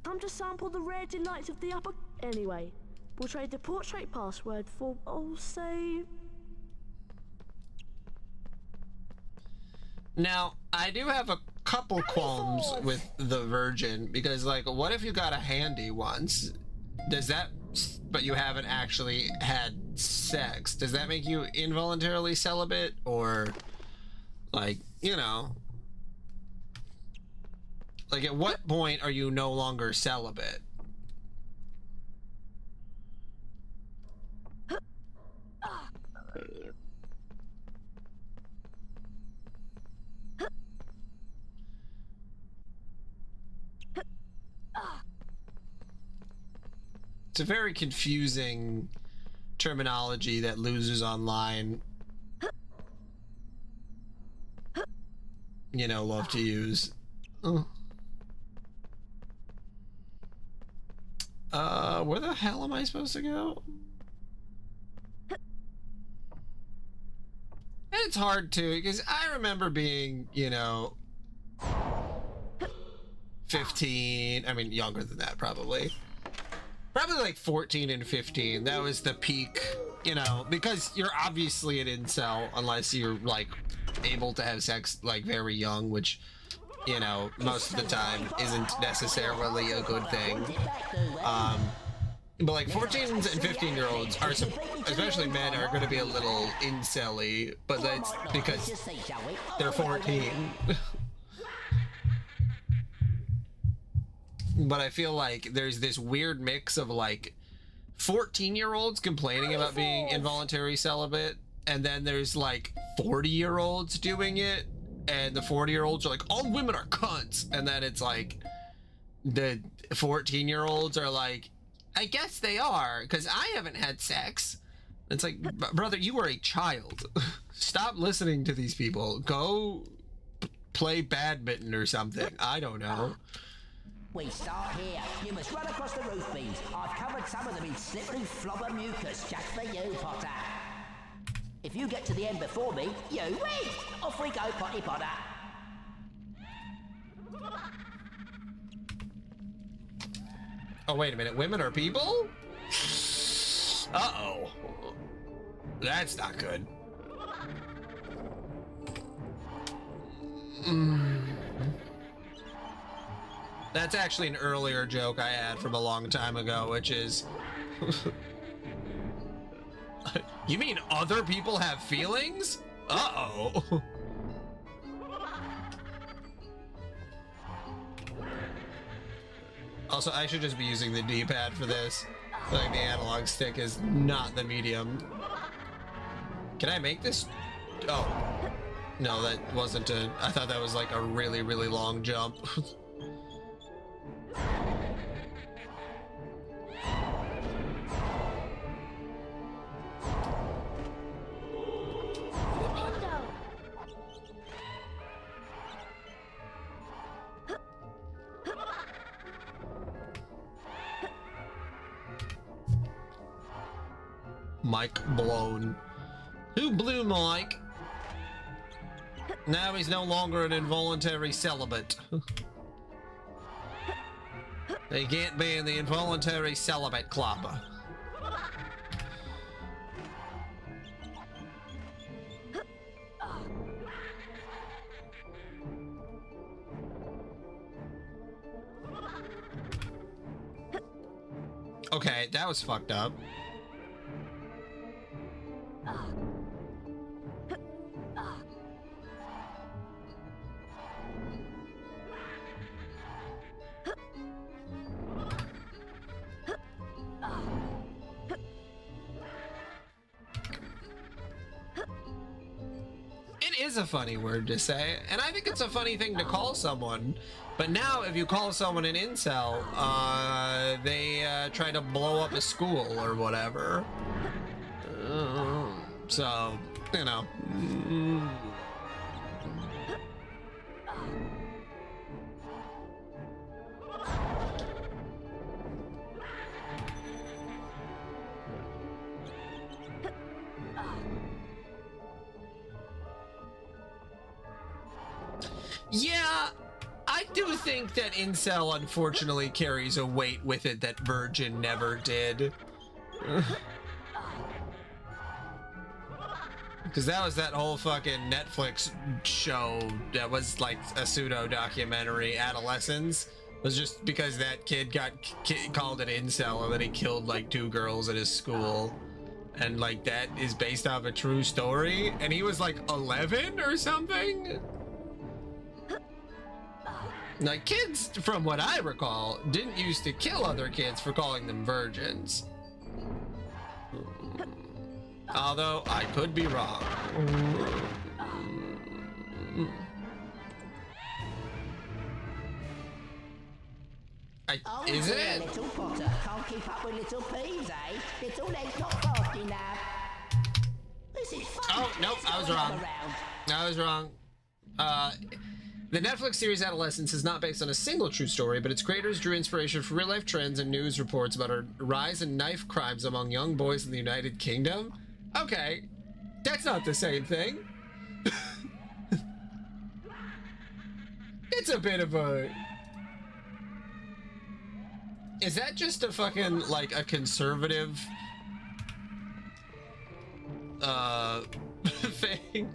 Time to sample the rare delights of the upper... Anyway, we'll trade the portrait password for, I'll say... Now, I do have a couple qualms with the virgin, because, like, what if you got a handy once? Does that... but you haven't actually had sex. Does that make you involuntarily celibate? Or, like, you know... like, at what point are you no longer celibate? It's a very confusing terminology that losers online, you know, love to use. Where the hell am I supposed to go? It's hard to, because I remember being, you know, 15, I mean, younger than that, probably like 14 and 15. That was the peak, you know, because you're obviously an incel unless you're, like, able to have sex, like, very young, which you know, most of the time isn't necessarily a good thing. But like 14s and 15-year-olds are, especially men, are going to be a little incel-y, but that's because they're 14. But I feel like there's this weird mix of like 14-year-olds complaining about being involuntary celibate, and then there's like 40-year-olds doing it, and the 40-year-olds are like, all women are cunts, and then it's like the 14-year-olds are like, I guess they are, because I haven't had sex. It's like, brother, you are a child. Stop listening to these people. Go play badminton or something. I don't know. We start here. You must run across the roof beams. I've covered some of them in slippery flobber mucus just for you, Potter. If you get to the end before me, you win! Off we go, Potty Potter. Oh, wait a minute. Women are people? Uh-oh. That's not good. That's actually an earlier joke I had from a long time ago, which is... You mean other people have feelings? Uh-oh. Also, I should just be using the D-pad for this. Like, the analog stick is not the medium. Can I make this? Oh. No, that wasn't a... I thought that was like a really, really long jump. Mike blown. Who blew Mike? Now he's no longer an involuntary celibate. He can't be in the involuntary celibate club. Okay, that was fucked up. It is a funny word to say, and I think it's a funny thing to call someone. But now, if you call someone an incel, they try to blow up a school or whatever. So, you know. Yeah, I do think that incel unfortunately carries a weight with it that Virgin never did. Because that was that whole fucking Netflix show that was like a pseudo documentary, Adolescence. It was just because that kid got called an incel and then he killed like 2 girls at his school. And like that is based off a true story. And he was like 11 or something. Like, kids, from what I recall, didn't used to kill other kids for calling them virgins. Although, I could be wrong. Is it? Little Potter can't keep up with little peas, eh? Little legs not fast enough. This is fun. Oh, nope, I was wrong. I was wrong. The Netflix series Adolescence is not based on a single true story, but its creators drew inspiration from real-life trends and news reports about a rise in knife crimes among young boys in the United Kingdom. Okay, that's not the same thing. It's a bit of a... Is that just a fucking, like, a conservative... thing?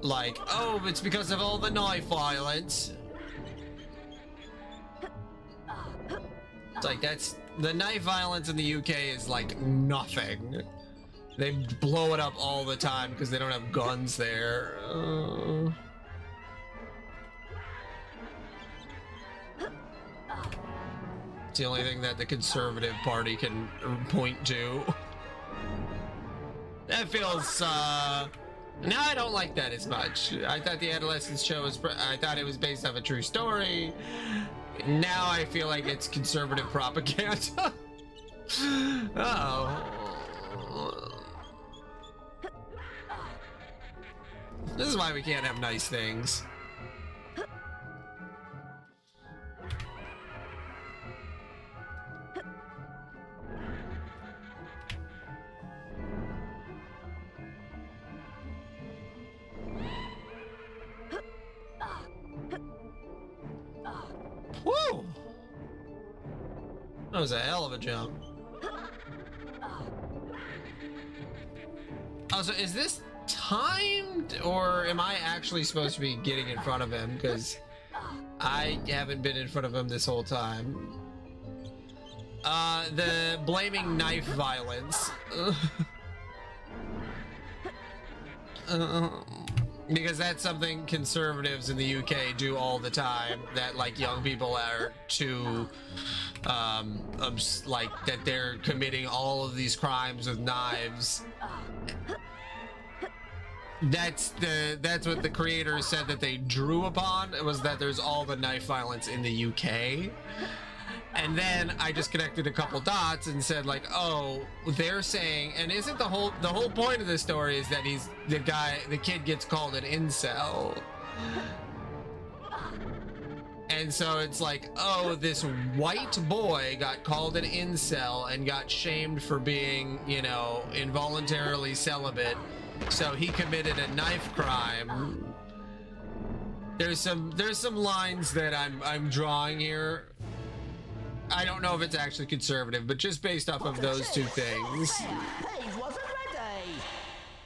like, oh, it's because of all the knife violence. It's like, that's the knife violence in the UK is like nothing. They blow it up all the time because they don't have guns there. It's the only thing that the Conservative Party can point to. That feels, now I don't like that as much. I thought the Adolescence show was, I thought it was based off a true story. Now I feel like it's conservative propaganda. Uh-oh. This is why we can't have nice things. Woo! That was a hell of a jump. Also, is this timed, or am I actually supposed to be getting in front of him? Because I haven't been in front of him this whole time. The blaming knife violence. Because that's something conservatives in the UK do all the time, that like young people are too like that they're committing all of these crimes with knives. That's what the creators said that they drew upon. It was that there's all the knife violence in the UK. And then I just connected a couple dots and said like, oh, they're saying, and isn't the whole point of this story is that he's the kid gets called an incel. And so it's like, oh, this white boy got called an incel and got shamed for being, you know, involuntarily celibate. So he committed a knife crime. There's some lines that I'm drawing here. I don't know if it's actually conservative, but just based off of those two things,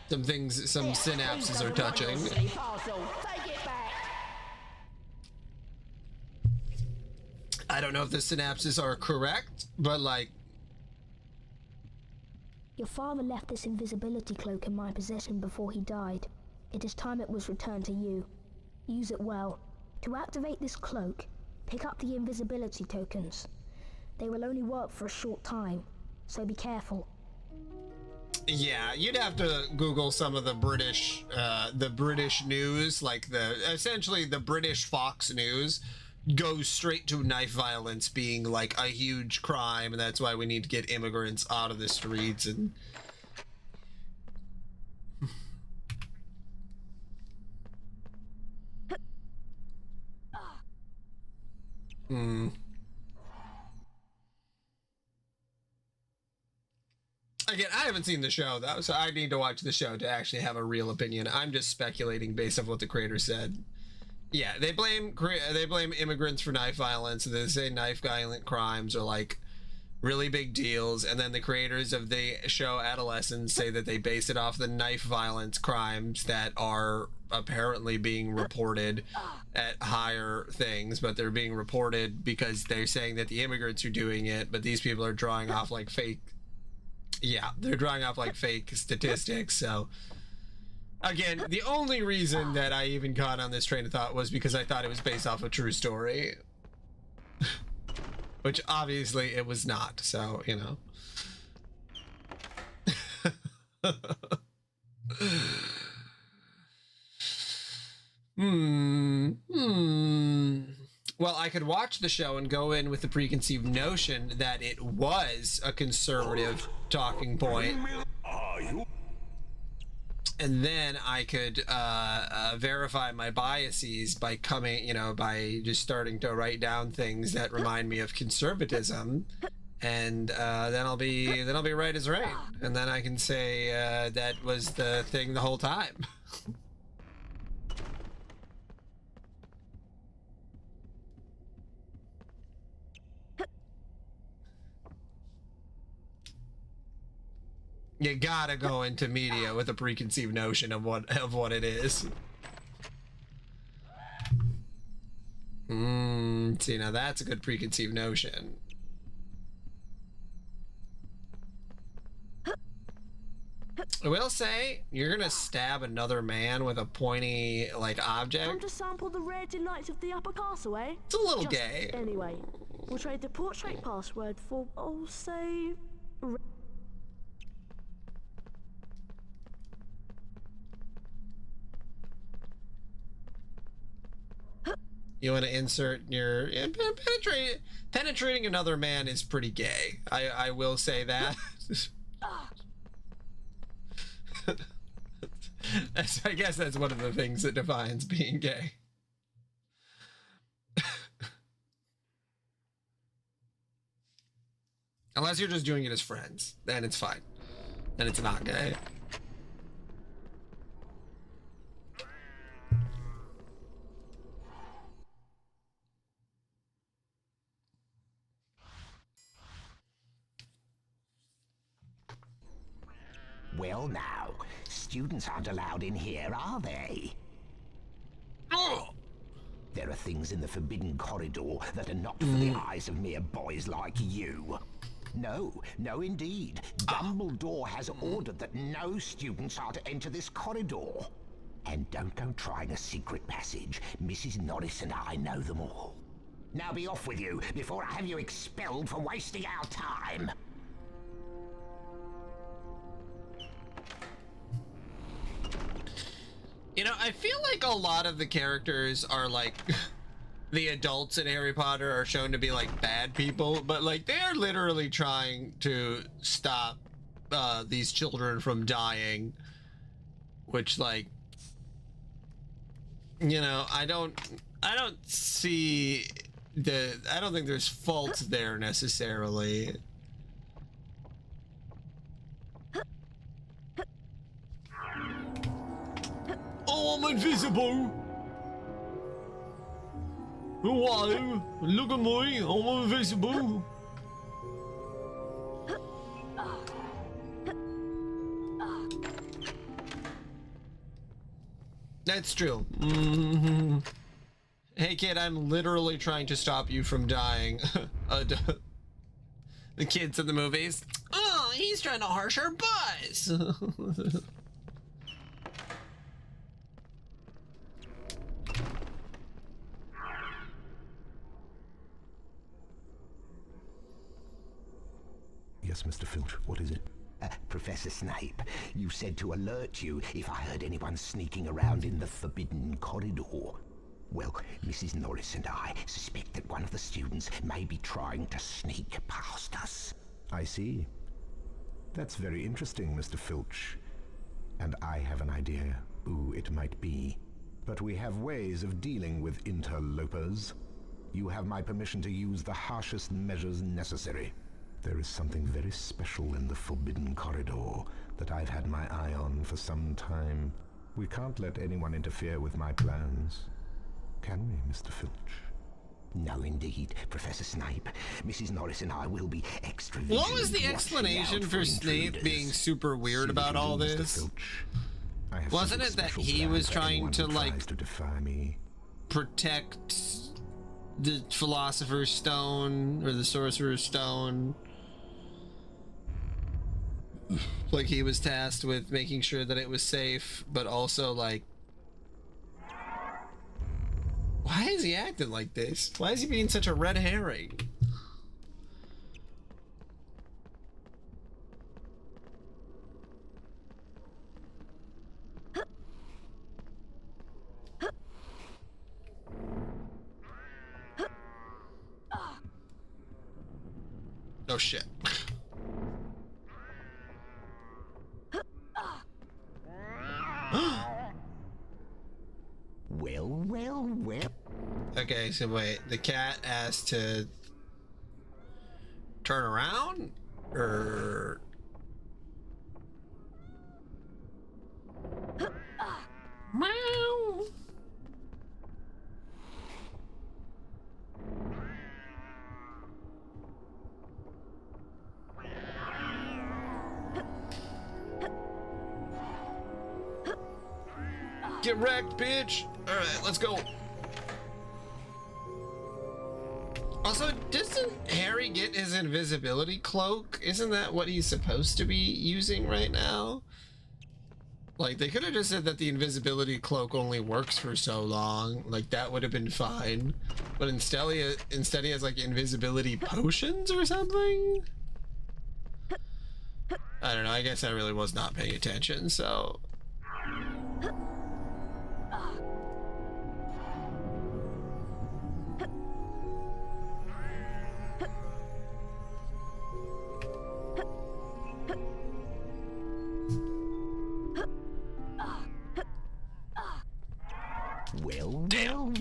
some synapses are touching. I don't know if the synapses are correct, but like, your father left this invisibility cloak in my possession before he died. It is time it was returned to you. Use it well. To activate this cloak, pick up the invisibility tokens. They will only work for a short time, so be careful. Yeah, you'd have to Google some of the British news, like essentially the British Fox News goes straight to knife violence being like a huge crime, and that's why we need to get immigrants out of the streets and Again, I haven't seen the show though, so I need to watch the show to actually have a real opinion. I'm just speculating based off what the creator said. Yeah, they blame immigrants for knife violence. They say knife violent crimes are like really big deals, and then the creators of the show Adolescence say that they base it off the knife violence crimes that are apparently being reported at higher things, but they're being reported because they're saying that the immigrants are doing it, but these people are drawing off like fake. Yeah, they're drawing off like fake statistics. So again, the only reason that I even got on this train of thought was because I thought it was based off a true story. Which obviously it was not, so, you know. Well, I could watch the show and go in with the preconceived notion that it was a conservative talking point. And then I could verify my biases by by just starting to write down things that remind me of conservatism, and then I'll be right as right, and then I can say that was the thing the whole time. You gotta go into media with a preconceived notion of what it is. See, now that's a good preconceived notion. I will say, you're gonna stab another man with a pointy, like, object. Come to sample the rare delights of the upper castle, eh? It's a little Just gay. Anyway, we'll trade the portrait password for, I'll say... You want to insert your... Penetrating another man is pretty gay. I will say that. I guess that's one of the things that defines being gay. Unless you're just doing it as friends, then it's fine. Then it's not gay. Well now, students aren't allowed in here, are they? Oh! There are things in the Forbidden Corridor that are not for the eyes of mere boys like you. No, no indeed. Dumbledore has ordered that no students are to enter this corridor. And don't go trying a secret passage. Mrs. Norris and I know them all. Now be off with you before I have you expelled for wasting our time. You know, I feel like a lot of the characters are like the adults in Harry Potter are shown to be like bad people, but like they are literally trying to stop these children from dying, which, like, you know, I don't see I don't think there's faults there necessarily. Oh, I'm invisible! Why? Look at me, I'm invisible! That's true. Mm-hmm. Hey kid, I'm literally trying to stop you from dying. The kids in the movies. Oh, he's trying to harsh our buzz! Yes, Mr. Filch, what is it? Professor Snape, you said to alert you if I heard anyone sneaking around in the Forbidden Corridor. Well, Mrs. Norris and I suspect that one of the students may be trying to sneak past us. I see. That's very interesting, Mr. Filch. And I have an idea who it might be. But we have ways of dealing with interlopers. You have my permission to use the harshest measures necessary. There is something very special in the Forbidden Corridor that I've had my eye on for some time. We can't let anyone interfere with my plans. Can we, Mr. Filch? No, indeed, Professor Snape. Mrs. Norris and I will be extra What vigilant was the explanation for Snape being super weird about all this? Wasn't it that he was trying to, like, protect the Philosopher's Stone or the Sorcerer's Stone? Like, he was tasked with making sure that it was safe, but also, like, why is he acting like this? Why is he being such a red herring? Oh shit. Well. Okay, so wait, the cat has to turn around? Or... Meow. Get wrecked, bitch! Alright, let's go. Also, doesn't Harry get his invisibility cloak? Isn't that what he's supposed to be using right now? Like, they could have just said that the invisibility cloak only works for so long. Like, that would have been fine. But instead he has, like, invisibility potions or something? I don't know. I guess I really was not paying attention, so... Well, damn.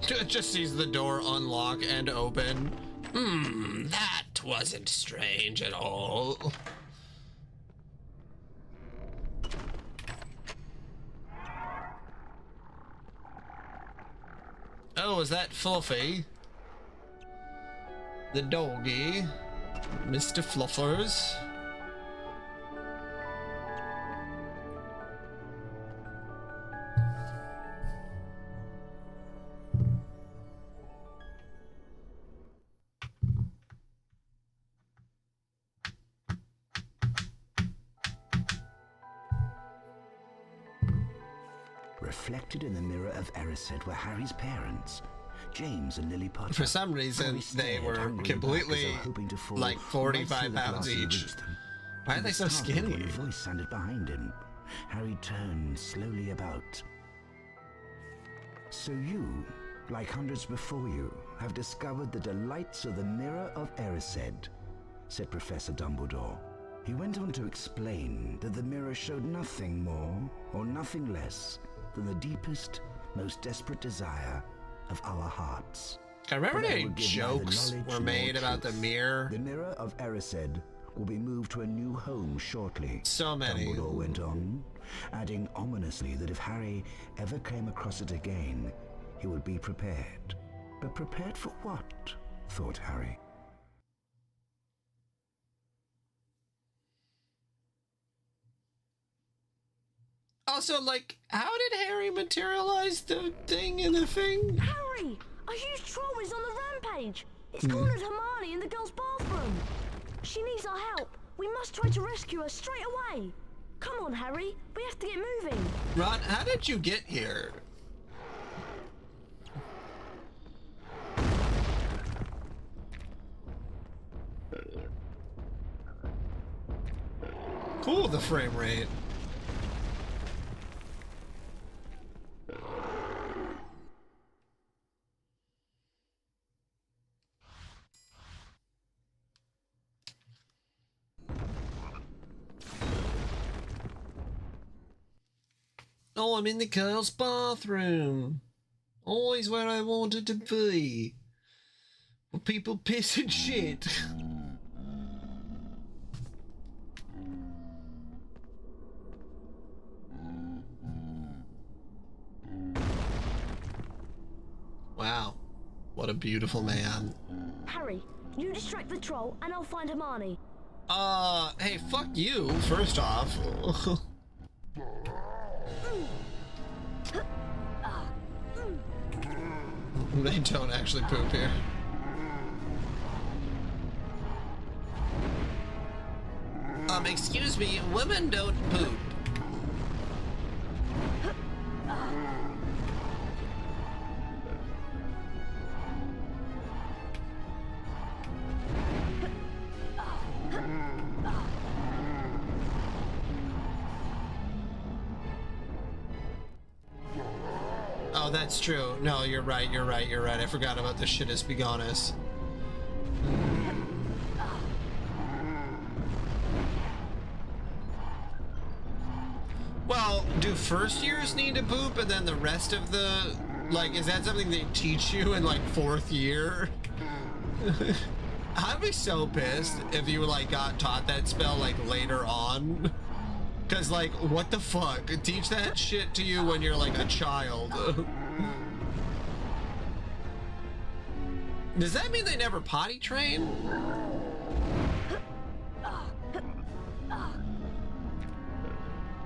It just sees the door unlock and open. That wasn't strange at all. Oh, is that Fluffy? The doggy? Mr. Fluffers? Reflected in the mirror of Erised were Harry's parents, James and Lily Potter. For some reason, they were completely, like, 45 pounds each. Why are they so skinny? When a voice sounded behind him. Harry turned slowly about. So you, like hundreds before you, have discovered the delights of the mirror of Erised, said Professor Dumbledore. He went on to explain that the mirror showed nothing more or nothing less than the deepest, most desperate desire of our hearts. I remember any jokes were made about the mirror. The mirror of Erised will be moved to a new home shortly. So many. Dumbledore went on, adding ominously that if Harry ever came across it again, he would be prepared. But prepared for what? Thought Harry. Also, like, how did Harry materialize the thing in the thing? Harry! A huge troll is on the rampage! It's cornered Hermione in the girls' bathroom! She needs our help! We must try to rescue her straight away! Come on, Harry! We have to get moving! Ron, how did you get here? Cool, the frame rate. Oh, I'm in the girls' bathroom. Always where I wanted to be. Where people piss and shit. Wow. What a beautiful man. Harry, you distract the troll and I'll find Hermione. Hey, fuck you, first off. They don't actually poop here. Excuse me, women don't poop. No, that's true. No, you're right. I forgot about the shitus begonus. Well, do first years need to poop and then the rest of the... Like, is that something they teach you in, like, 4th year? I'd be so pissed if you, like, got taught that spell, like, later on. Because, like, what the fuck? Teach that shit to you when you're, like, a child. Does that mean they never potty train?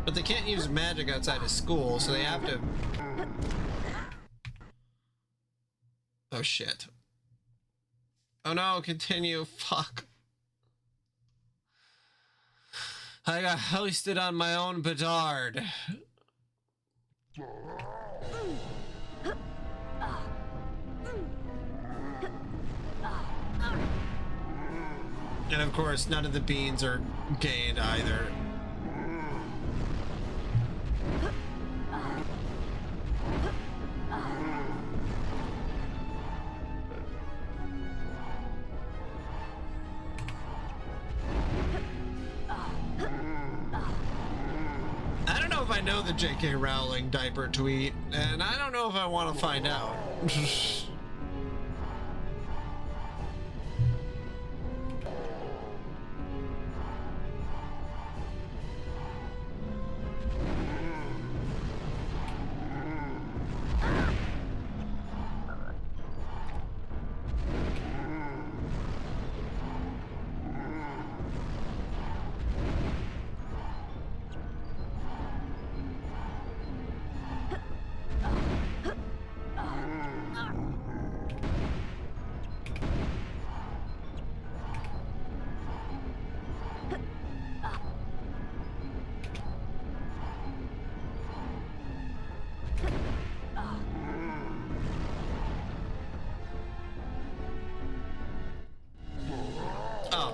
But they can't use magic outside of school, so they have to... Oh, shit. Oh, no, continue. Fuck. I got hoisted on my own petard. And of course, none of the beans are gained either. I don't know if I know the J.K. Rowling diaper tweet, and I don't know if I want to find out.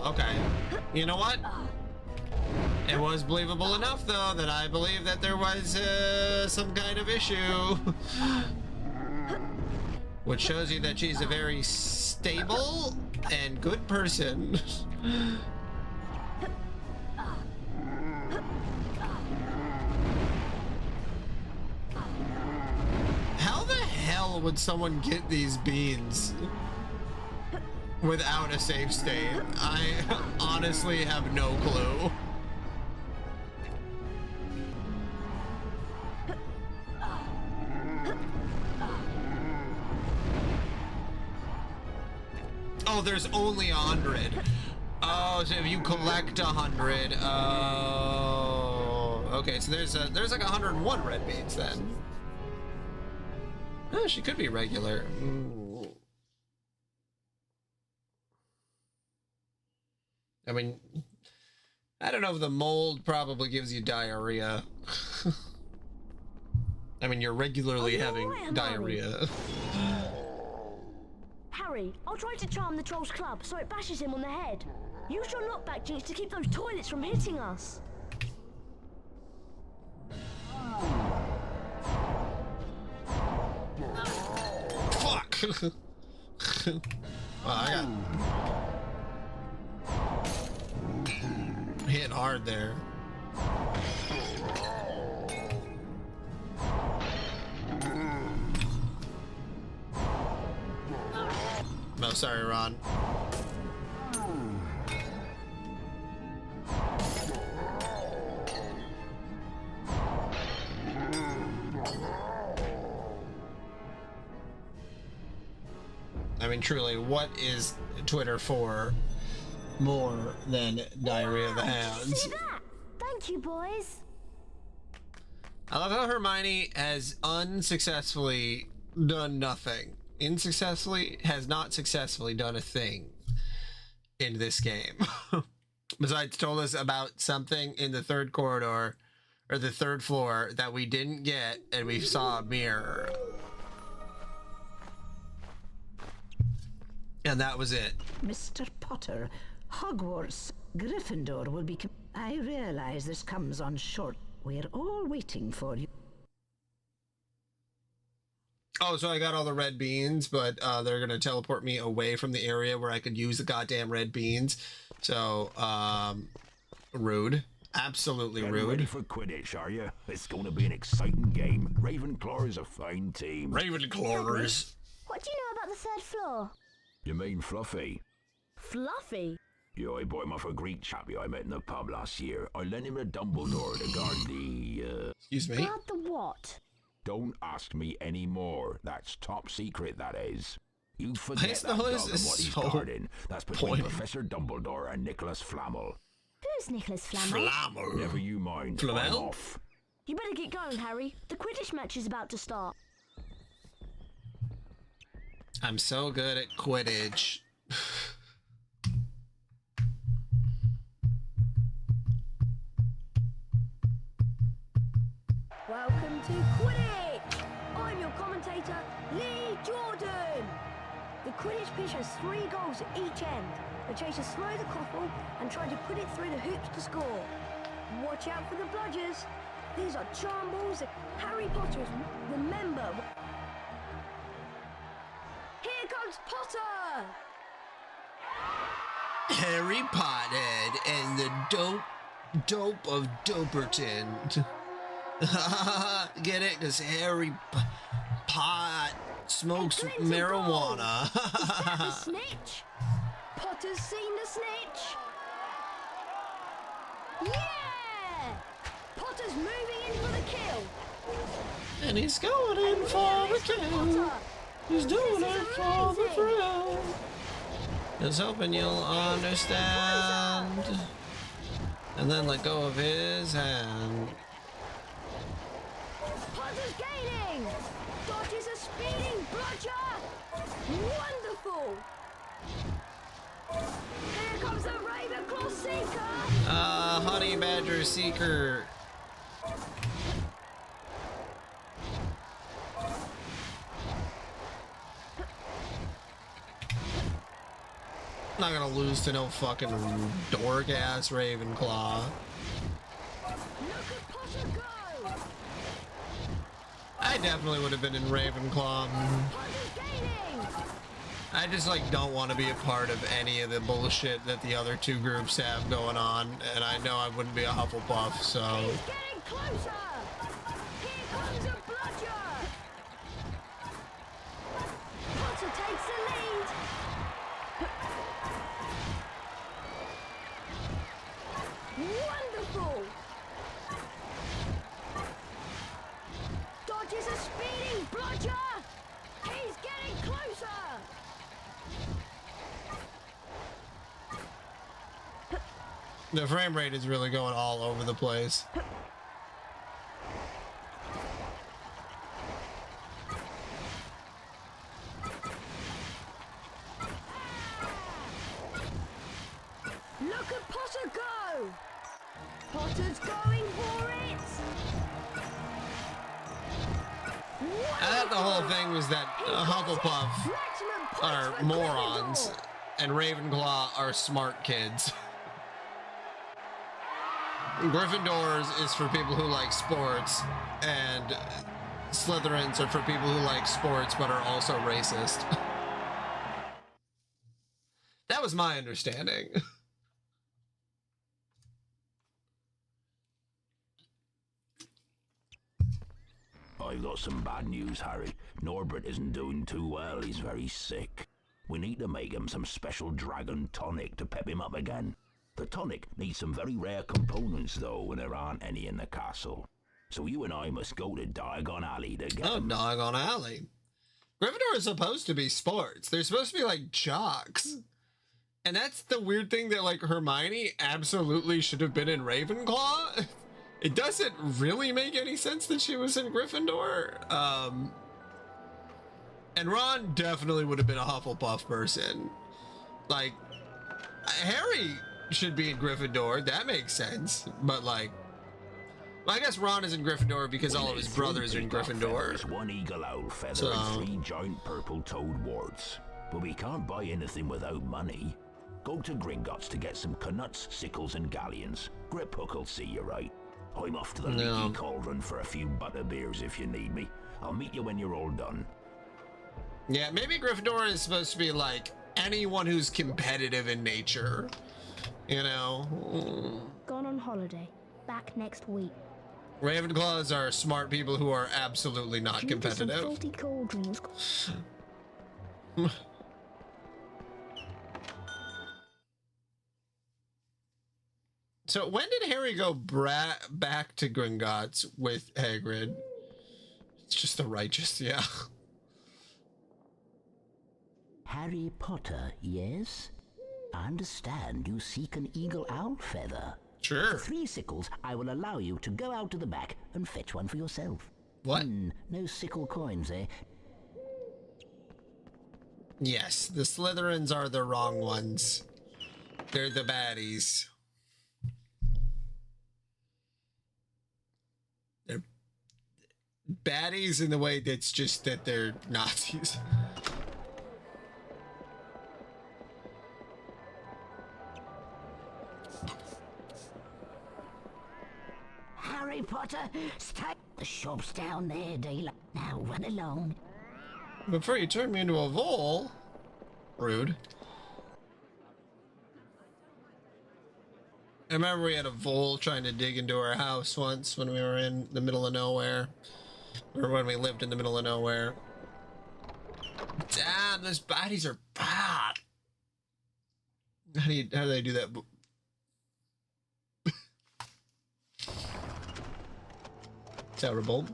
Okay. You know what? It was believable enough, though, that I believe that there was some kind of issue. Which shows you that she's a very stable and good person. How the hell would someone get these beans without a save state? I honestly have no clue. Oh, there's only 100. Oh, so if you collect 100, oh, okay. So there's like 101 red beans then. Oh, she could be regular. I mean, I don't know if the mold probably gives you diarrhea. I mean, you're regularly having diarrhea. Harry, I'll try to charm the Troll's club so it bashes him on the head. Use your knockback jinx to keep those toilets from hitting us. Fuck! Well, I got... hitting hard there. No, sorry, Ron. I mean, truly, what is Twitter for more than diarrhea of the hands? See that? Thank you, boys. I love how Hermione has unsuccessfully done nothing. Has not successfully done a thing in this game. Besides told us about something in the third corridor or the third floor that we didn't get, and we saw a mirror. And that was it. Mr. Potter, Hogwarts, Gryffindor will be... I realize this comes on short. We're all waiting for you. Oh, so I got all the red beans, but they're gonna teleport me away from the area where I could use the goddamn red beans. So, rude. Absolutely Getting rude. ready for Quidditch, are you? It's going to be an exciting game. Ravenclaw is a fine team. Ravenclawers. What do you know about the third floor? You mean Fluffy? Fluffy? Yeah, I bought him off a Greek chappie I met in the pub last year. I lent him a Dumbledore to guard the, Excuse me? Guard the what? Don't ask me any more. That's top secret, that is. You forget Yes, that no, dog this and is what he's so guarding. That's between pointy. Professor Dumbledore and Nicholas Flamel. Who's Nicholas Flamel? Flamel. Never you mind. Flamel? I'm off. You better get going, Harry. The Quidditch match is about to start. I'm so good at Quidditch. Welcome to Quidditch! I'm your commentator, Lee Jordan! The Quidditch pitch has 3 goals at each end. The chasers throw the quaffle and try to put it through the hoops to score. Watch out for the bludgers. These are charm balls that Harry Potter is remember. Here comes Potter! Harry Potter and the dope of Doperton. Get it? Because Harry Pot smokes marijuana. Is that the snitch? Potter's seen the snitch. Yeah! Potter's moving in for the kill. And he's going in for the kill. He's doing it for the thrill. Just hoping you'll understand. And then let go of his hand. Potter's gaining. Dodges a speeding bludger. Wonderful. Here comes the Ravenclaw Seeker. Honey Badger Seeker. Not gonna lose to no fucking dork ass Ravenclaw. Look at Potter go. I definitely would have been in Ravenclaw. Potter's gaining. I just like don't want to be a part of any of the bullshit that the other two groups have going on, and I know I wouldn't be a Hufflepuff, so. He's getting closer. Here comes a bludger. Potter takes the lead. Wonderful. Dodges a speeding bludger. He's getting closer. The frame rate is really going all over the place. Look at Potter go. Potter's going for it. I thought the whole thing was that Hufflepuff are morons and Ravenclaw are smart kids. Gryffindors is for people who like sports, and Slytherins are for people who like sports but are also racist. That was my understanding. I've got some bad news, Harry. Norbert isn't doing too well. He's very sick. We need to make him some special dragon tonic to pep him up again. The tonic needs some very rare components, though, and there aren't any in the castle. So you and I must go to Diagon Alley to get them. Diagon Alley. Gryffindor is supposed to be sports. They're supposed to be like jocks. And that's the weird thing that like Hermione absolutely should have been in Ravenclaw. It doesn't really make any sense that she was in Gryffindor. And Ron definitely would have been a Hufflepuff person. Like, Harry should be in Gryffindor. That makes sense. But like, well, I guess Ron is in Gryffindor because all of his brothers are in Gryffindor. There's 1 eagle owl feather and 3 giant purple toad warts. But we can't buy anything without money. Go to Gringotts to get some knuts, sickles, and galleons. Grip Hook will see you right. I'm off to the leaky cauldron for a few butterbeers if you need me. I'll meet you when you're all done. Yeah, maybe Gryffindor is supposed to be like anyone who's competitive in nature. You know? Gone on holiday. Back next week. Ravenclaws are smart people who are absolutely not Due to some competitive. faulty cauldrons. So when did Harry go back to Gringotts with Hagrid? It's just the righteous, yeah. Harry Potter, yes? I understand you seek an eagle owl feather. Sure. For 3 sickles, I will allow you to go out to the back and fetch one for yourself. What? No sickle coins, eh? Yes, the Slytherins are the wrong ones. They're the baddies. They're baddies in the way that's just that they're Nazis. Harry Potter, stay. The shop's down there, dealer. Now run along. Before you turn me into a vole. Rude. I remember we had a vole trying to dig into our house once when we were in the middle of nowhere. Or when we lived in the middle of nowhere. Damn, those baddies are bad. How do they do that? Terrible.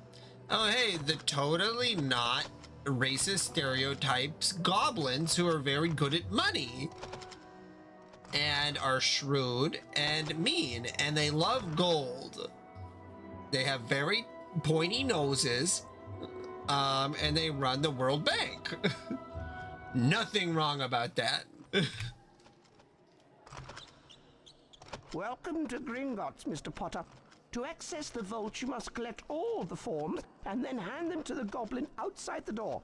Oh, hey, the totally not racist stereotypes goblins who are very good at money and are shrewd and mean, and they love gold. They have very pointy noses, and they run the World Bank. Nothing wrong about that. Welcome to Gringotts, Mr. Potter. To access the vault, you must collect all the forms and then hand them to the goblin outside the door.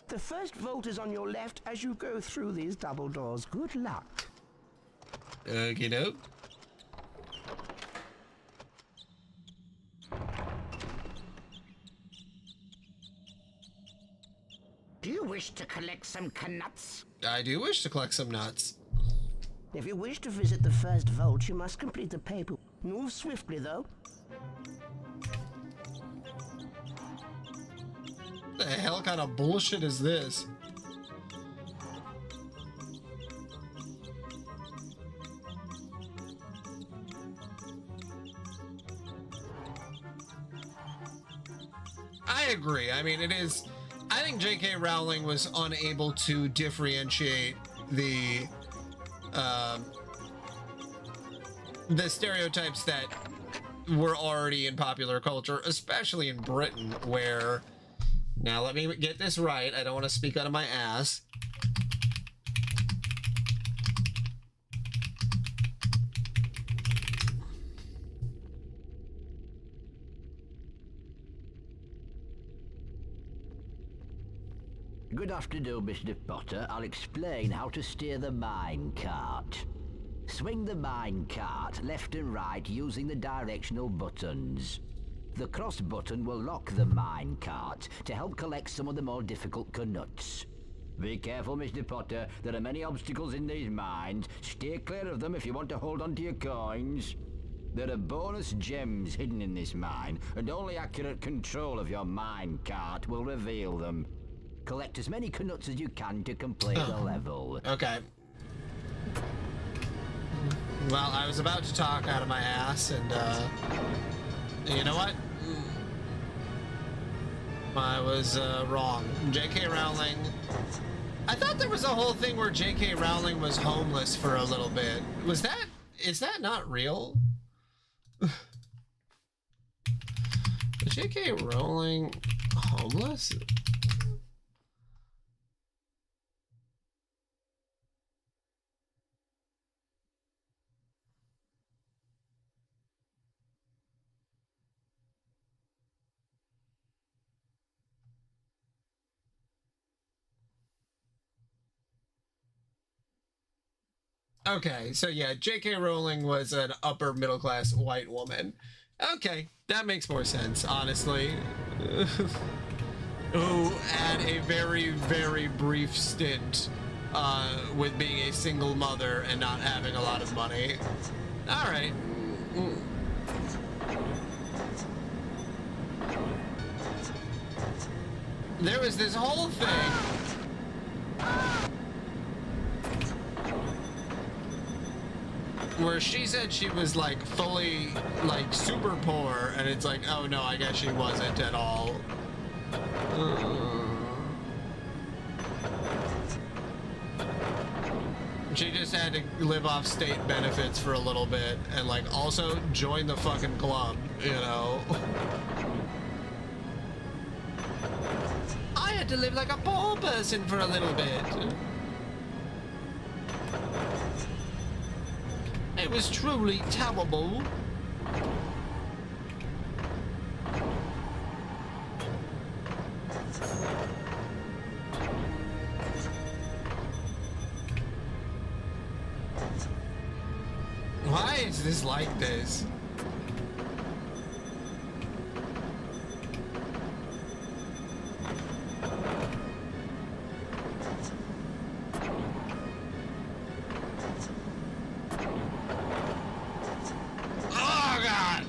The first vault is on your left as you go through these double doors. Good luck. Okie doke. Do you wish to collect some nuts? I do wish to collect some nuts. If you wish to visit the first vault, you must complete the paper. Move swiftly, though. What the hell kind of bullshit is this? I agree. I mean, it is... I think J.K. Rowling was unable to differentiate the stereotypes that were already in popular culture, especially in Britain, where... Now, let me get this right. I don't want to speak out of my ass. Good afternoon, Mr. Potter. I'll explain how to steer the mine cart. Swing the mine cart left and right using the directional buttons. The cross button will lock the mine cart to help collect some of the more difficult knuts. Be careful, Mr. Potter. There are many obstacles in these mines. Stay clear of them if you want to hold on to your coins. There are bonus gems hidden in this mine, and only accurate control of your mine cart will reveal them. Collect as many knuts as you can to complete the level. Okay. Well, I was about to talk out of my ass, and you know what? I was wrong. J.K. Rowling... I thought there was a whole thing where J.K. Rowling was homeless for a little bit. Was that... Is that not real? Is J.K. Rowling homeless? Okay, so yeah, J.K. Rowling was an upper middle class white woman. Okay, that makes more sense, honestly. who had a very, very brief stint with being a single mother and not having a lot of money. All right. There was this whole thing. Where she said she was like fully like super poor, and it's like, oh no, I guess she wasn't at all. She just had to live off state benefits for a little bit and like also join the fucking club, you know. I had to live like a poor person for a little bit. It was truly terrible. Why is this like this? Oh God!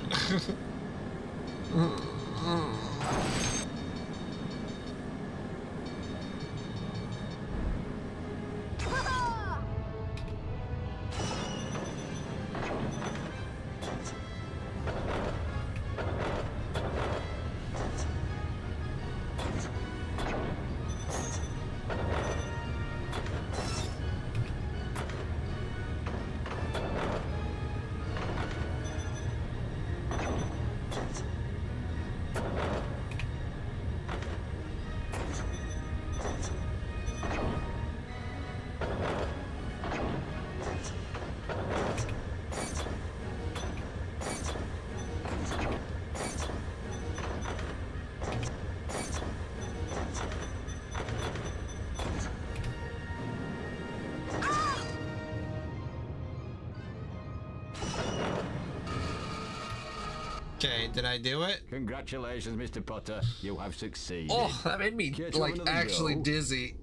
Okay, did I do it? Congratulations, Mr. Potter. You have succeeded. Oh, that made me Get like over the actually goal. dizzy.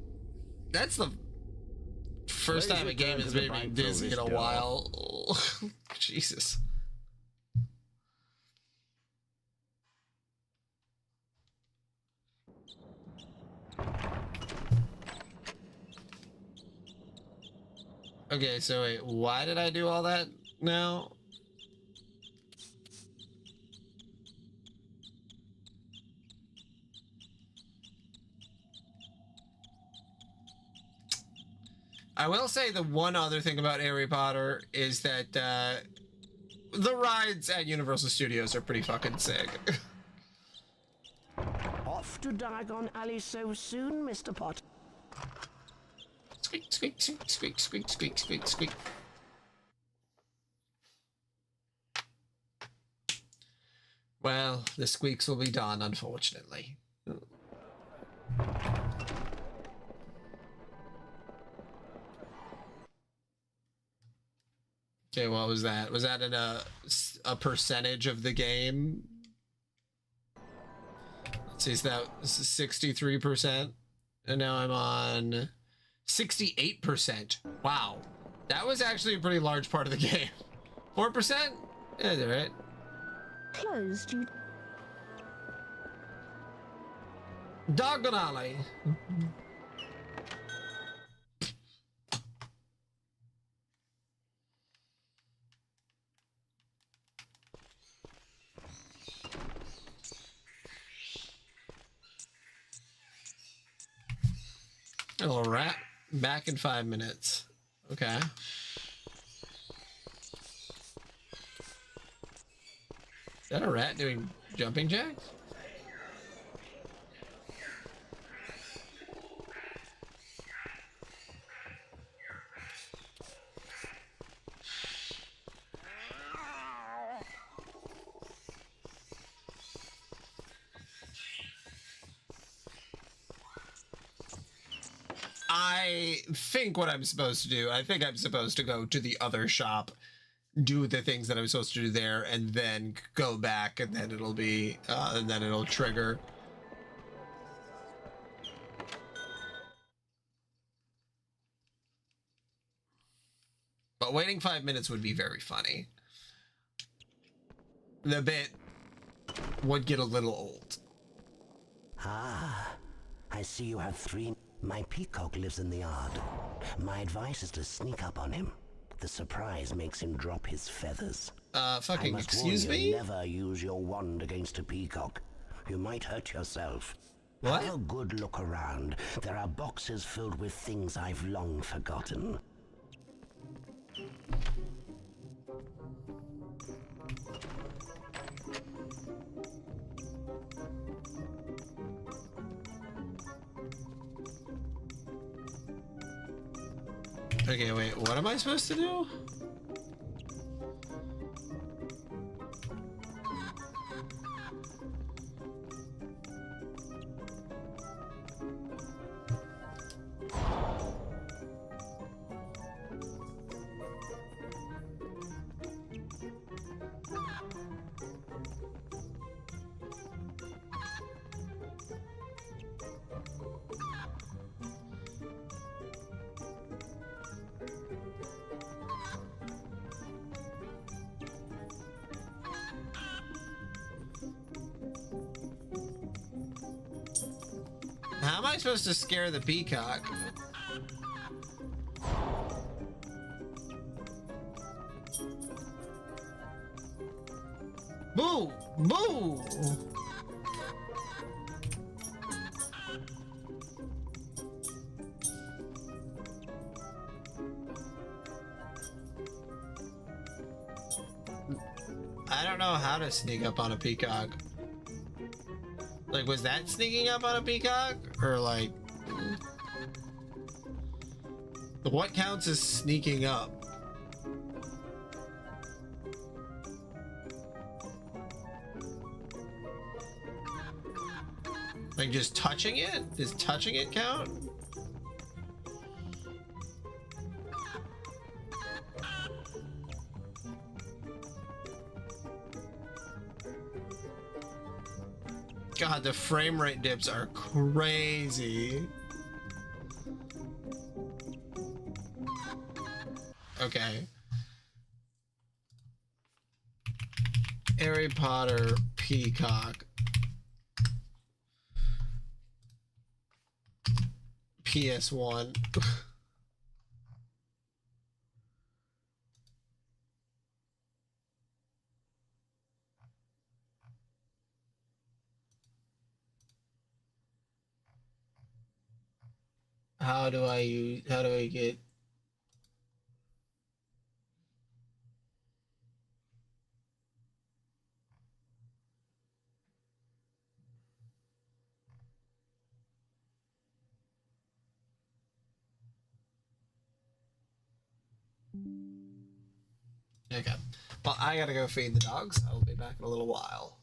That's the first Please time a game return has to the made me bank through dizzy in this a door. while. Jesus. Okay, so wait, why did I do all that now? I will say the one other thing about Harry Potter is that the rides at Universal Studios are pretty fucking sick. Off to Diagon Alley so soon, Mr. Potter. Squeak, squeak, squeak, squeak, squeak, squeak, squeak, squeak. Well, the squeaks will be done, unfortunately. Okay, what was that? Was that in a percentage of the game? Let's see, is that 63%? And now I'm on 68%. Wow. That was actually a pretty large part of the game. 4%? Yeah, they're right. Closed, you... Diagon Alley. Little rat. Back in 5 minutes. Okay. Is that a rat doing jumping jacks? I think what I'm supposed to do, I think I'm supposed to go to the other shop, do the things that I'm supposed to do there, and then go back, and then it'll be, and then it'll trigger. But waiting 5 minutes would be very funny. The bit would get a little old. Ah, I see you have 3. My peacock lives in the yard. My advice is to sneak up on him. The surprise makes him drop his feathers. Fucking I must excuse warn me? you, never use your wand against a peacock. You might hurt yourself. What? Have a good look around. There are boxes filled with things I've long forgotten. Okay, wait, what am I supposed to do? How am I supposed to scare the peacock? Boo! Boo! I don't know how to sneak up on a peacock. Like, was that sneaking up on a peacock? Or like... What counts as sneaking up? Like, just touching it? Does touching it count? God, the frame rate dips are crazy. Okay. Harry Potter peacock. PS1. How do I get... Okay. Well, I gotta go feed the dogs. I'll be back in a little while.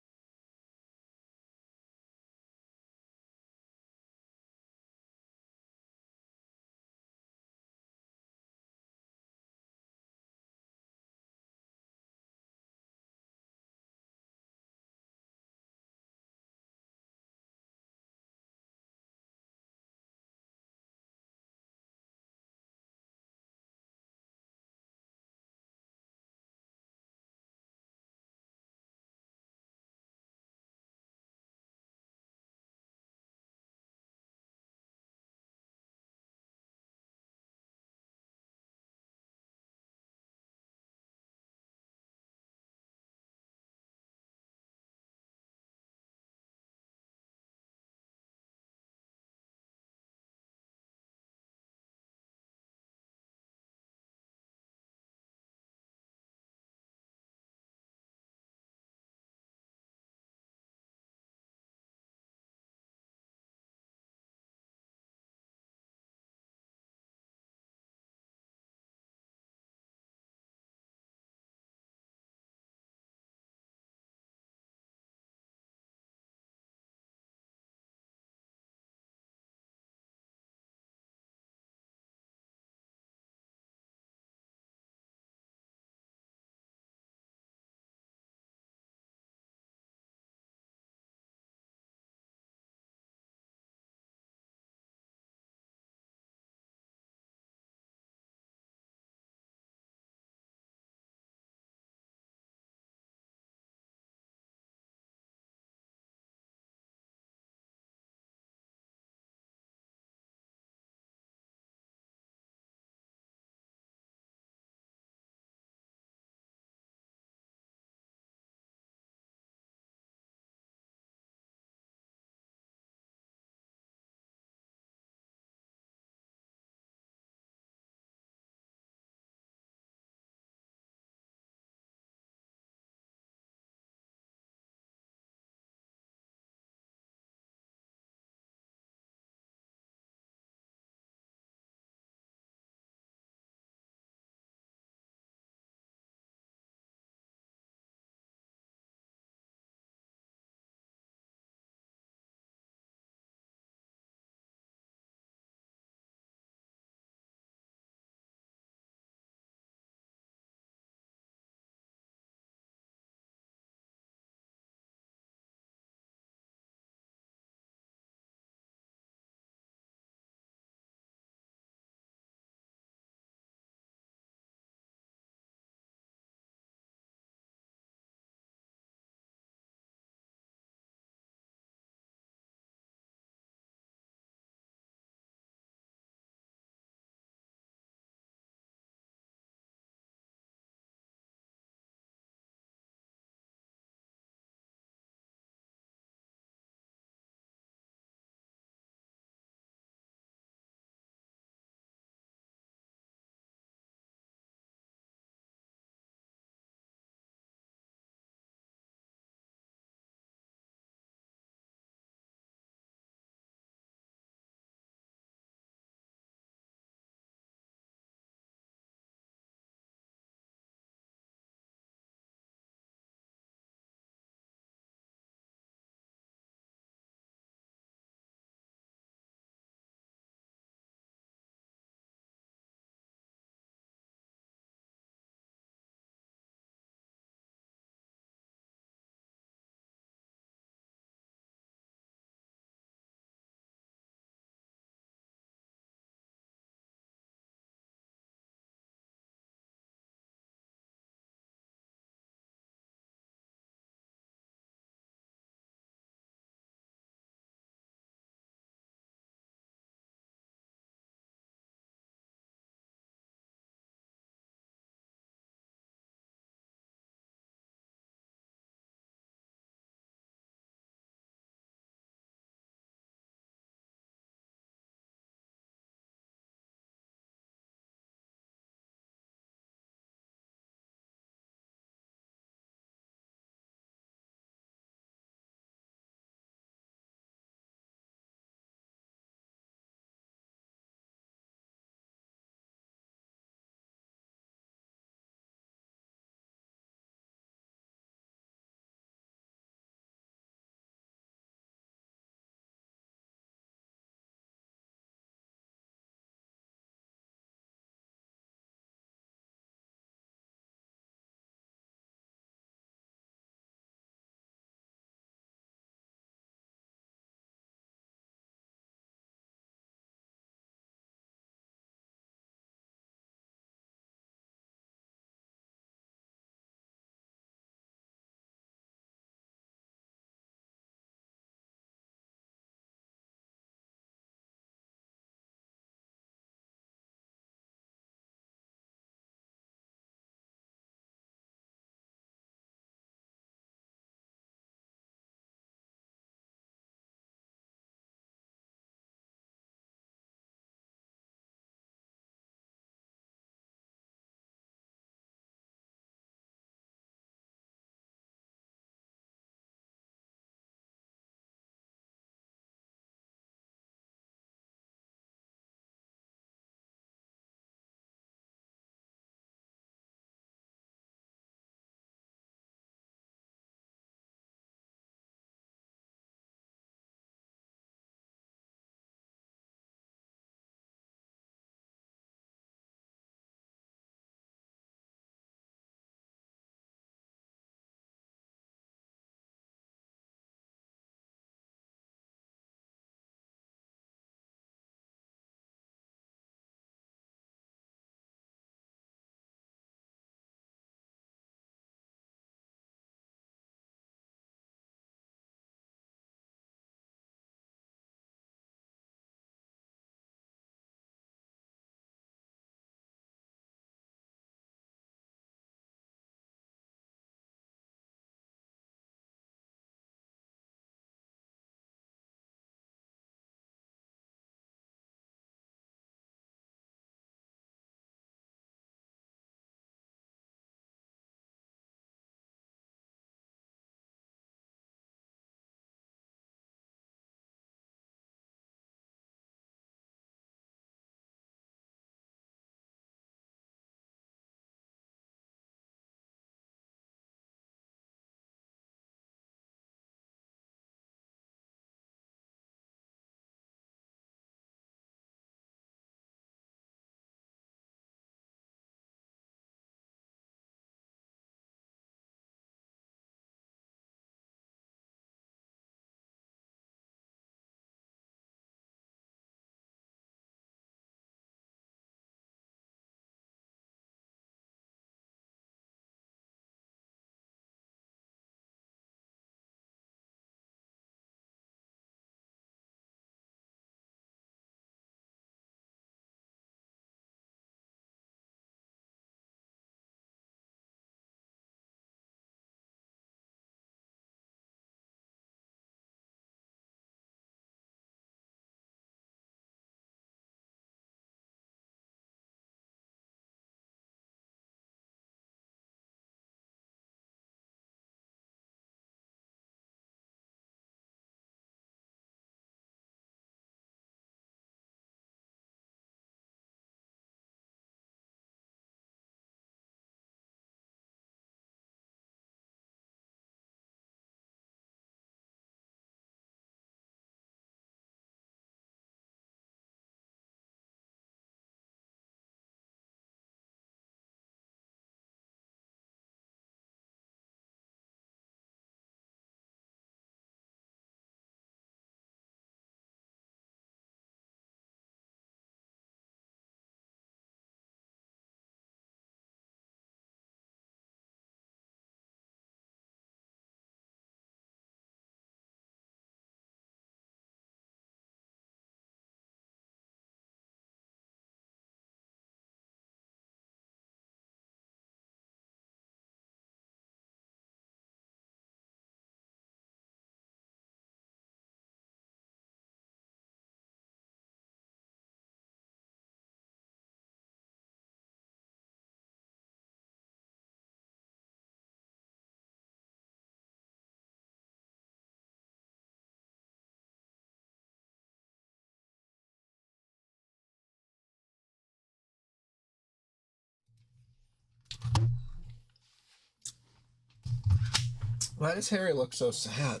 Why does Harry look so sad?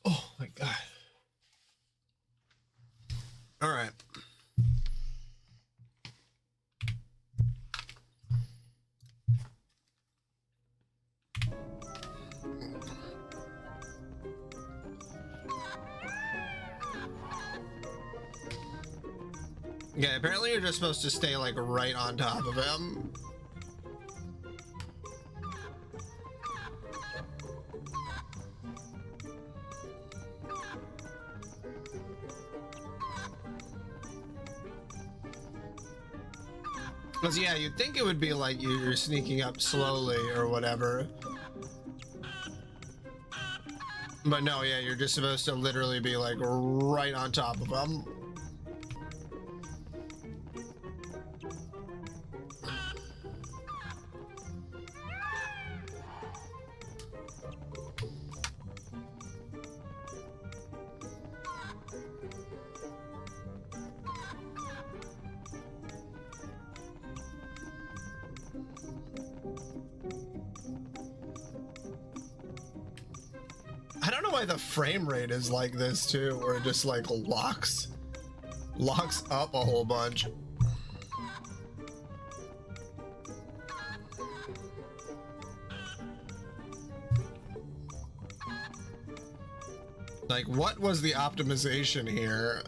Oh my god. All right. Yeah, apparently you're just supposed to stay like right on top of him. Because yeah, you'd think it would be like you're sneaking up slowly or whatever. But no, yeah, you're just supposed to literally be like right on top of him. I don't know why the frame rate is like this too, where it just like locks up a whole bunch. Like, what was the optimization here?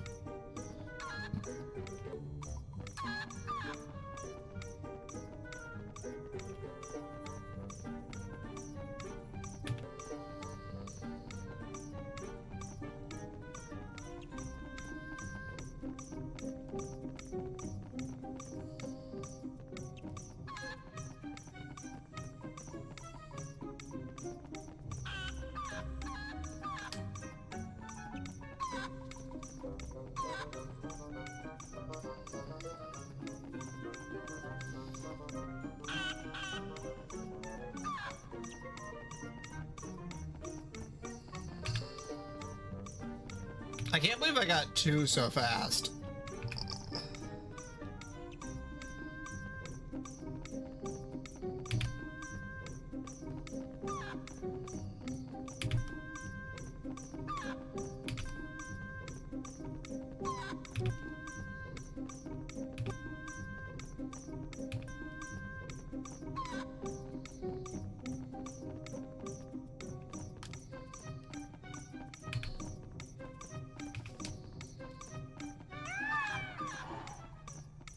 I can't believe I got 2 so fast.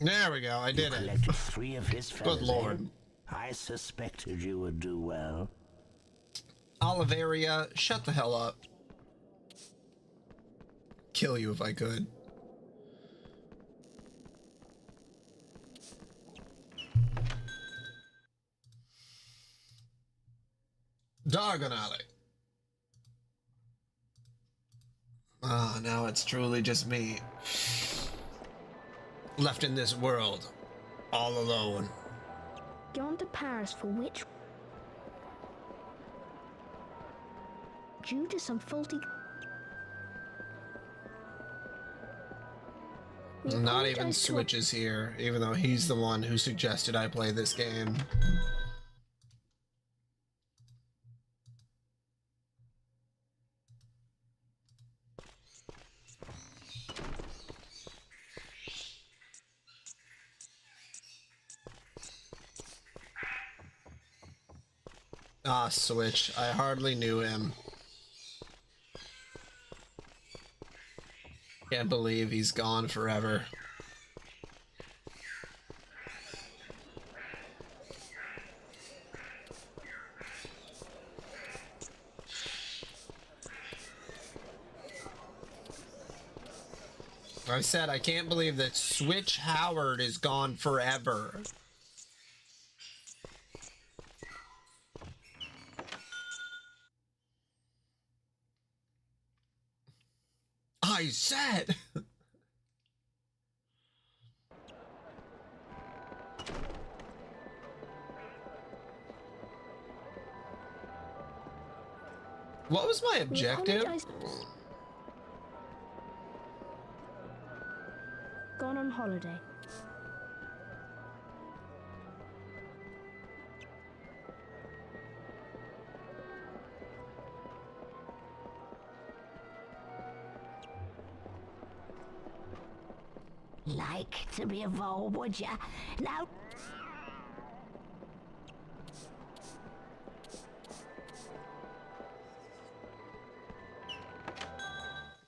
There we go, I did it. Collected 3 of his feathers. Good lord. I suspected you would do well. Oliveria, shut the hell up. Kill you if I could. Doggone alley. Ah, now it's truly just me. Left in this world, all alone. Gone to Paris for which? Due to some faulty... Not even Switch is here, even though he's the one who suggested I play this game. Ah, Switch. I hardly knew him. Can't believe he's gone forever. I said I can't believe that Switch Howard is gone forever. I said. What was my objective? Gone on holiday. Like to be a vole, would ya? Now...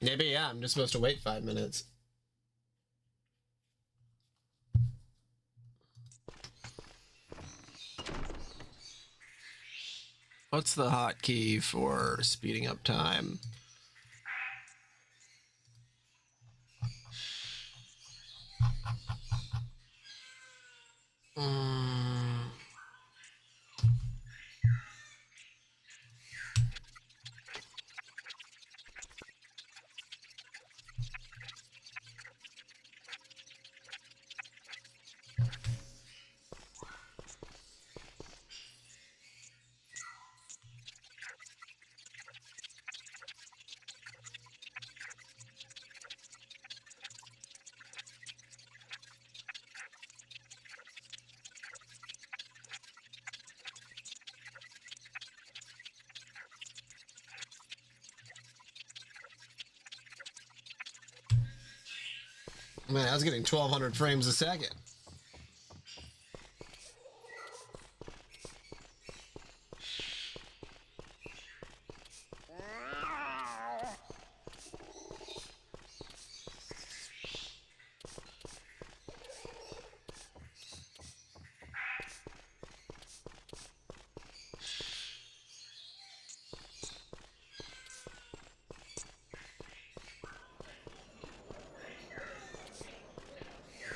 Maybe, yeah, I'm just supposed to wait 5 minutes. What's the hotkey for speeding up time? Man, I was getting 1200 frames a second.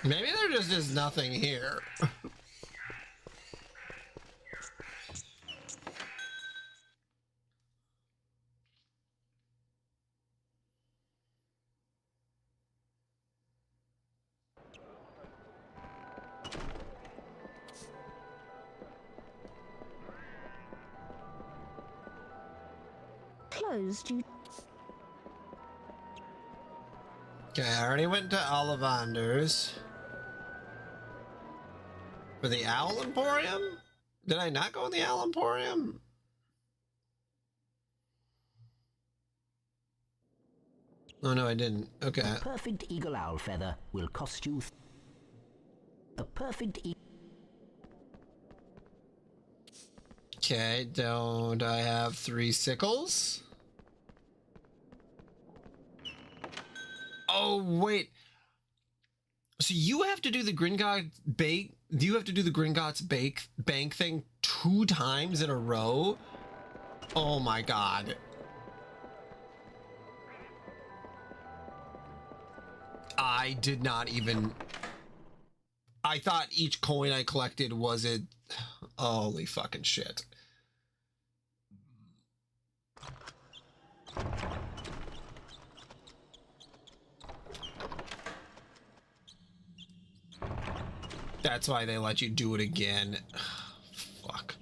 Maybe there just is nothing here. Closed, you... Okay, I already went to Ollivander's. For the Owl Emporium? Did I not go in the Owl Emporium? Oh no, I didn't. Okay. A perfect eagle owl feather will cost you... A perfect Okay, don't I have 3 sickles? Oh, wait. So you have to do the Gringotts bake. Do you have to do the Gringotts bank thing 2 times in a row? Oh my god. I did not even... I thought each coin I collected was it... Holy fucking shit. That's why they let you do it again. Fuck.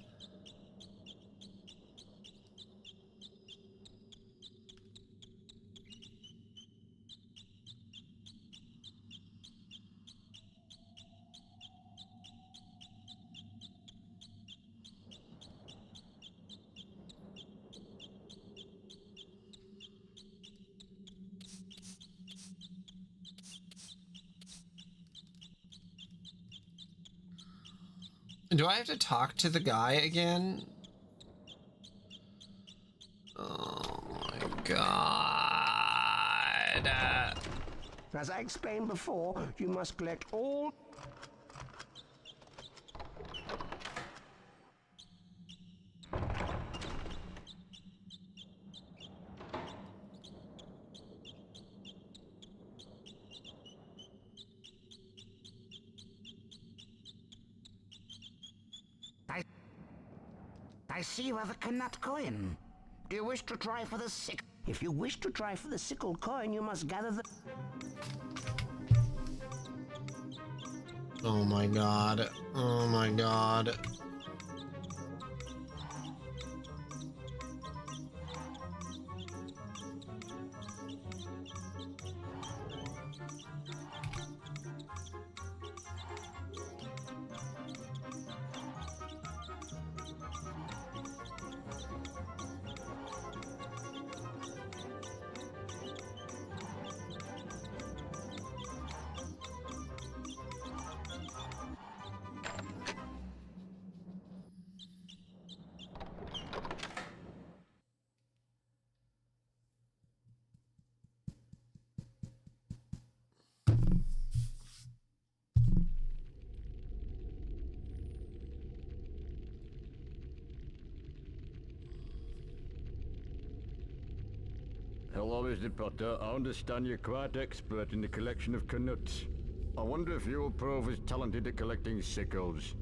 Do I have to talk to the guy again? Oh my god. As I explained before, you must collect all... I see you have a Knut coin. Do you wish to try for the sickle? If you wish to try for the sickle coin, you must gather the... Oh my god. Oh my god. Hello, Mr. Potter. I understand you're quite expert in the collection of canuts. I wonder if you'll prove as talented at collecting sickles.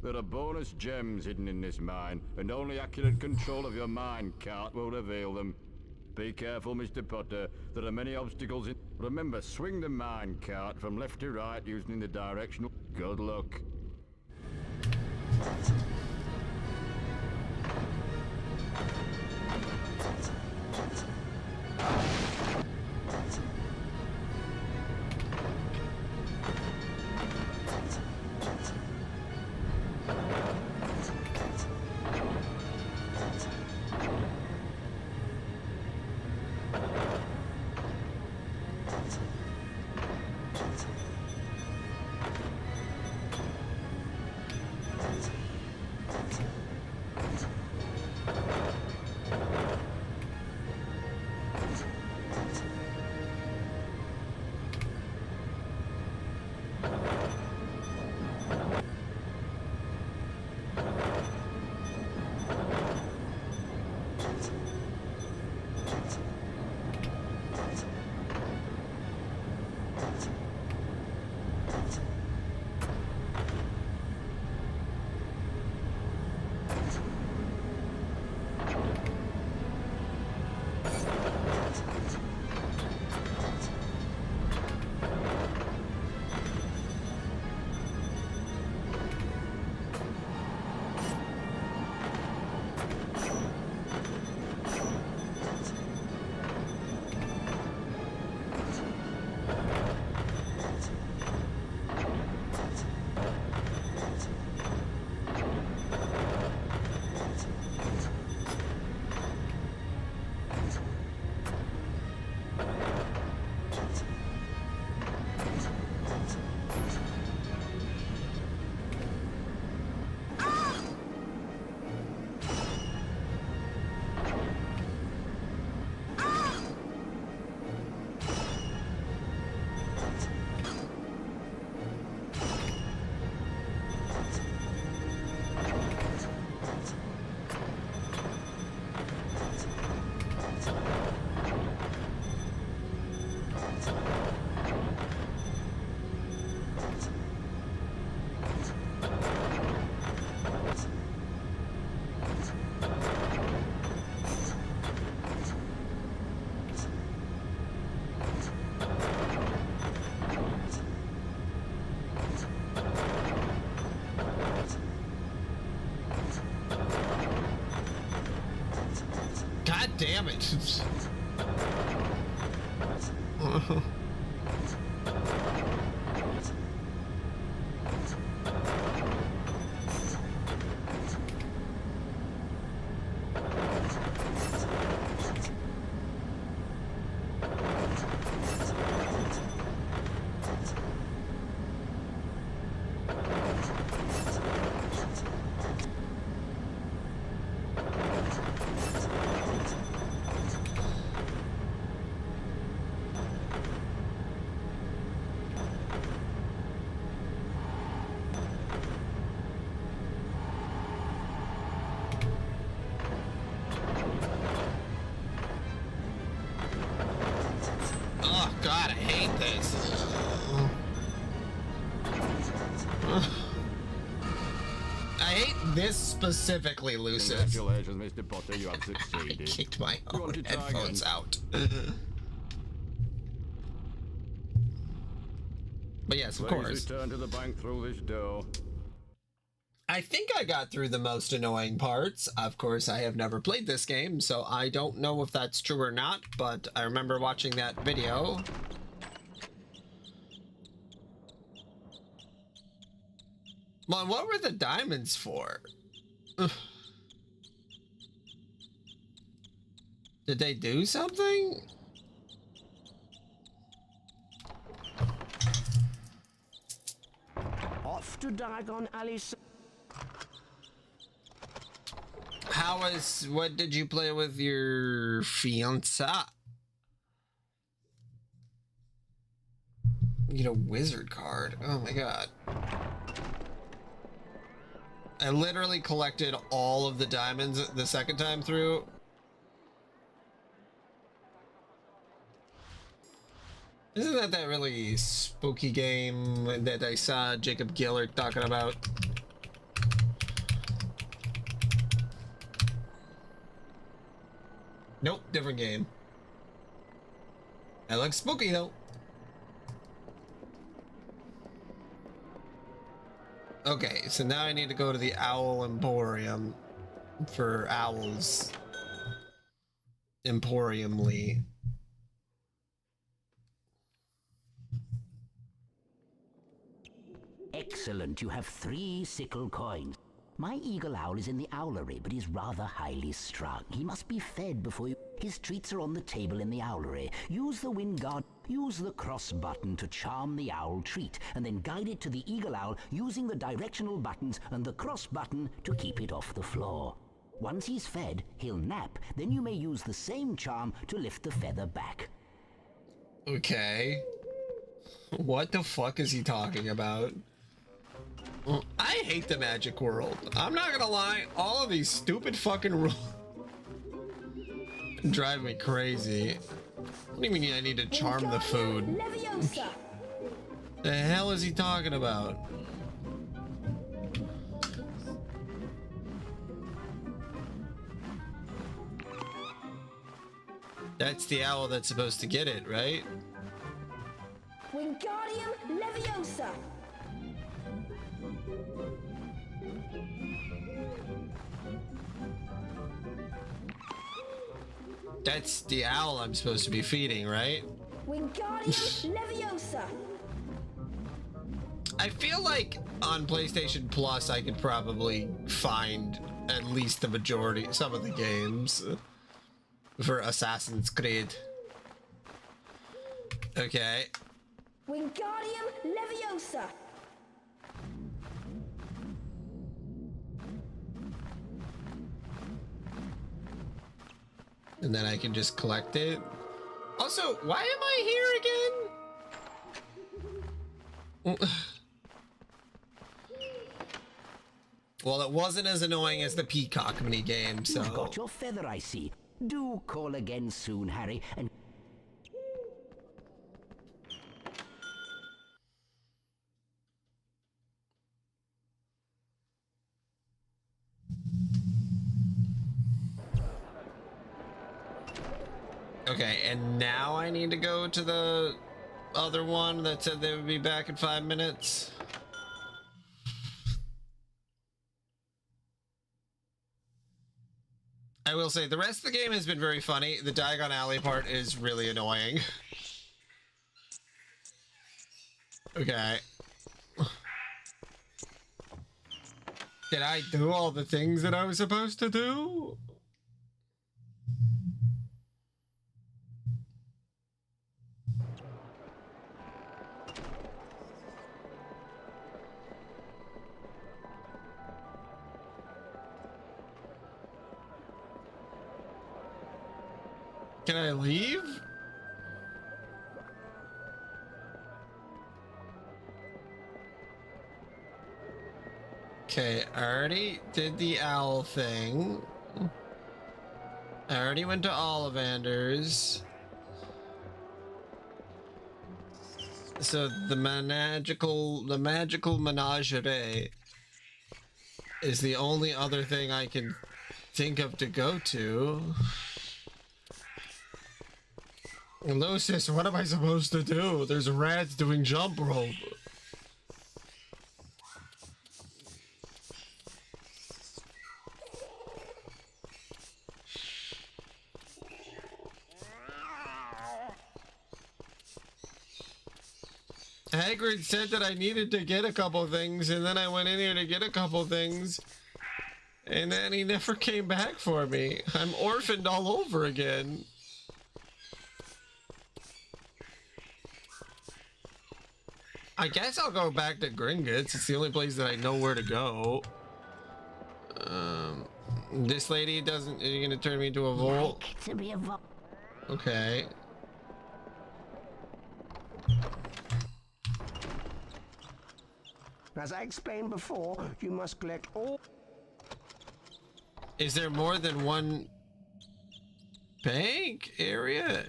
There are bonus gems hidden in this mine, and only accurate control of your mine cart will reveal them. Be careful, Mr. Potter. There are many obstacles in... Remember, swing the mine cart from left to right using the directional... Good luck. God damn it. Oh God, I hate this. I hate this specifically, Lucid. Congratulations, Mr. Potter, you have succeeded. I kicked my own headphones out. But yes, of course. Return to the bank through this door. I think I got through the most annoying parts. Of course, I have never played this game, so I don't know if that's true or not, but I remember watching that video. Well, what were the diamonds for? Ugh. Did they do something? Off to Diagon Alley. What did you play with your fiancé? You get a wizard card. Oh my God. I literally collected all of the diamonds the second time through. Isn't that really spooky game that I saw Jacob Gillard talking about? Nope, different game. That looks spooky though. Okay, so now I need to go to the Owl Emporium for owls. Emporiumly. Excellent. You have 3 sickle coins. My eagle owl is in the owlery, but he's rather highly strung. He must be fed before you... His treats are on the table in the owlery. Use the wind guard. Use the cross button to charm the owl treat, and then guide it to the eagle owl using the directional buttons and the cross button to keep it off the floor. Once he's fed, he'll nap. Then you may use the same charm to lift the feather back. Okay. What the fuck is he talking about? I hate the magic world. I'm not gonna lie, all of these stupid fucking rules drive me crazy. What do you mean I need to charm the food? The hell is he talking about? That's the owl that's supposed to get it, right? Wingardium Leviosa! That's the owl I'm supposed to be feeding, right? Wingardium Leviosa! I feel like on PlayStation Plus I could probably find at least the majority, some of the games for Assassin's Creed. Okay. Wingardium Leviosa! And then I can just collect it. Also, why am I here again? Well, it wasn't as annoying as the Peacock minigame, so... You've got your feather, I see. Do call again soon, Harry, and... Okay, and now I need to go to the other one that said they would be back in 5 minutes. I will say, the rest of the game has been very funny. The Diagon Alley part is really annoying. Okay. Did I do all the things that I was supposed to do? Can I leave? Okay, I already did the owl thing. I already went to Ollivander's. So the magical menagerie is the only other thing I can think of to go to. Lucius, what am I supposed to do? There's rats doing jump rope. Hagrid said that I needed to get a couple things, and then I went in here to get a couple things, and then he never came back for me. I'm orphaned all over again. I guess I'll go back to Gringotts. It's the only place that I know where to go. This lady doesn't... Are you gonna turn me into a vole? To be a vole. Okay. As I explained before, you must collect all... Is there more than one bank area?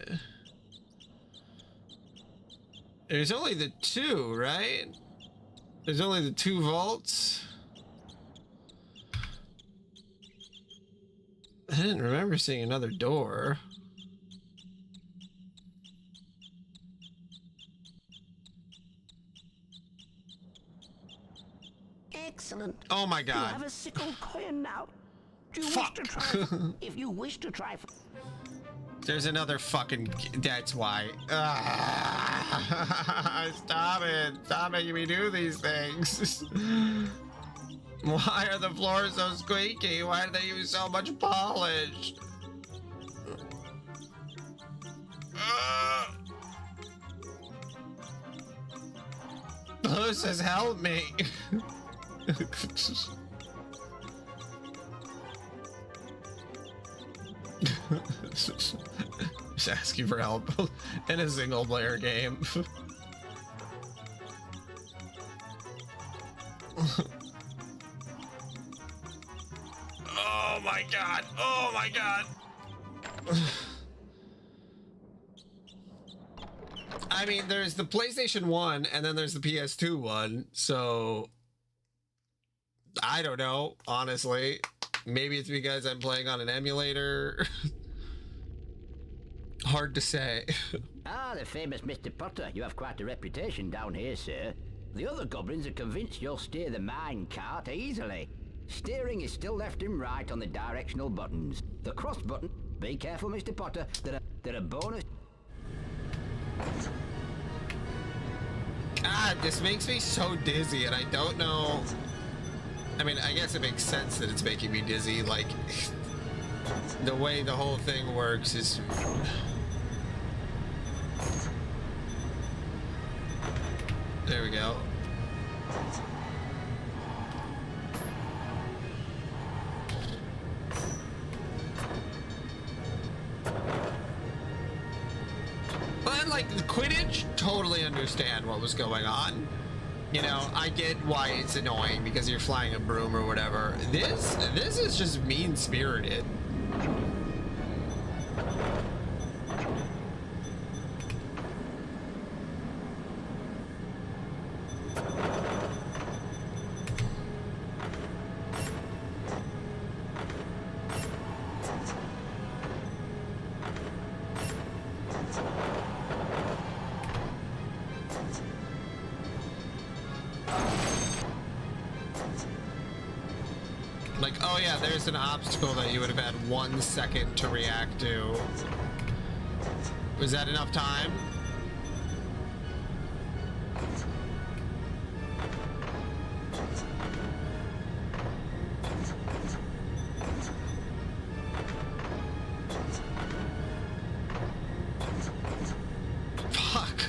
There's only the 2, right? There's only the 2 vaults. I didn't remember seeing another door. Excellent. Oh my You god. have a sickle coin now. Do you Fuck. wish to try? If you wish to try. There's another fucking... That's why. Ah, stop it. Stop making me do these things. Why are the floors so squeaky? Why do they use so much polish? Lucius, help me. Just asking for help in a single player game. Oh my god. Oh my god. I mean, there's the PlayStation 1 and then there's the PS2 one, so I don't know, honestly. Maybe it's because I'm playing on an emulator. Hard to say. Ah, the famous Mr. Potter. You have quite a reputation down here, sir. The other goblins are convinced you'll steer the mine cart easily. Steering is still left and right on the directional buttons. The cross button, be careful, Mr. Potter, there are bonus... Ah, this makes me so dizzy and I don't know... I mean, I guess it makes sense that it's making me dizzy, like... the way the whole thing works is... There we go. But like the Quidditch, totally understand what was going on. You know, I get why it's annoying because you're flying a broom or whatever. This is just mean-spirited. Like, oh yeah, there's an obstacle that you would have had 1 second to react to. Was that enough time? Fuck.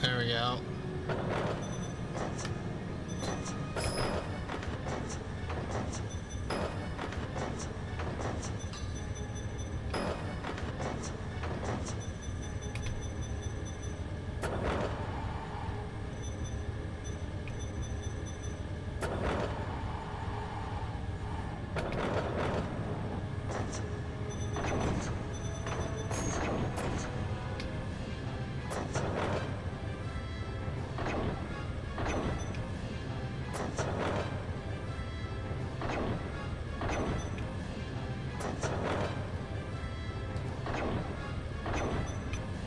There we go.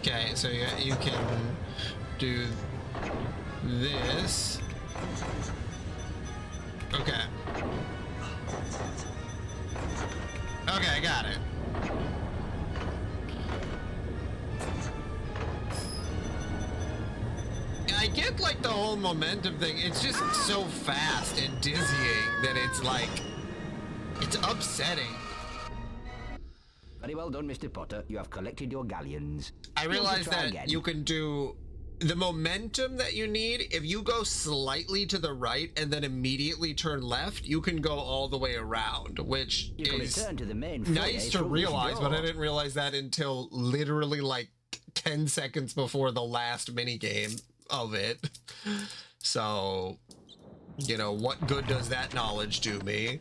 Okay, so you can do this. Okay. Okay, I got it. I get like the whole momentum thing. It's just so fast and dizzying that it's like, it's upsetting. Very well done, Mr. Potter. You have collected your galleons. I realize that you can do the momentum that you need. If you go slightly to the right and then immediately turn left, you can go all the way around, which You can is return to the main nice to foyer through this realize, but I door. didn't realize that until literally like 10 seconds before the last minigame of it. So, you know, what good does that knowledge do me?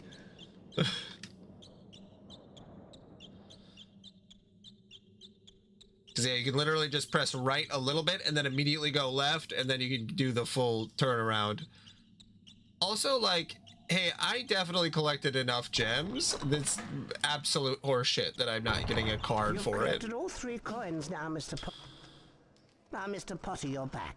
Because yeah, you can literally just press right a little bit and then immediately go left, and then you can do the full turnaround. Also, like, hey, I definitely collected enough gems. This absolute horseshit that I'm not getting a card You've for it. collected all 3 coins now, Mr. Potter. Now, Mr. Potter, you're back.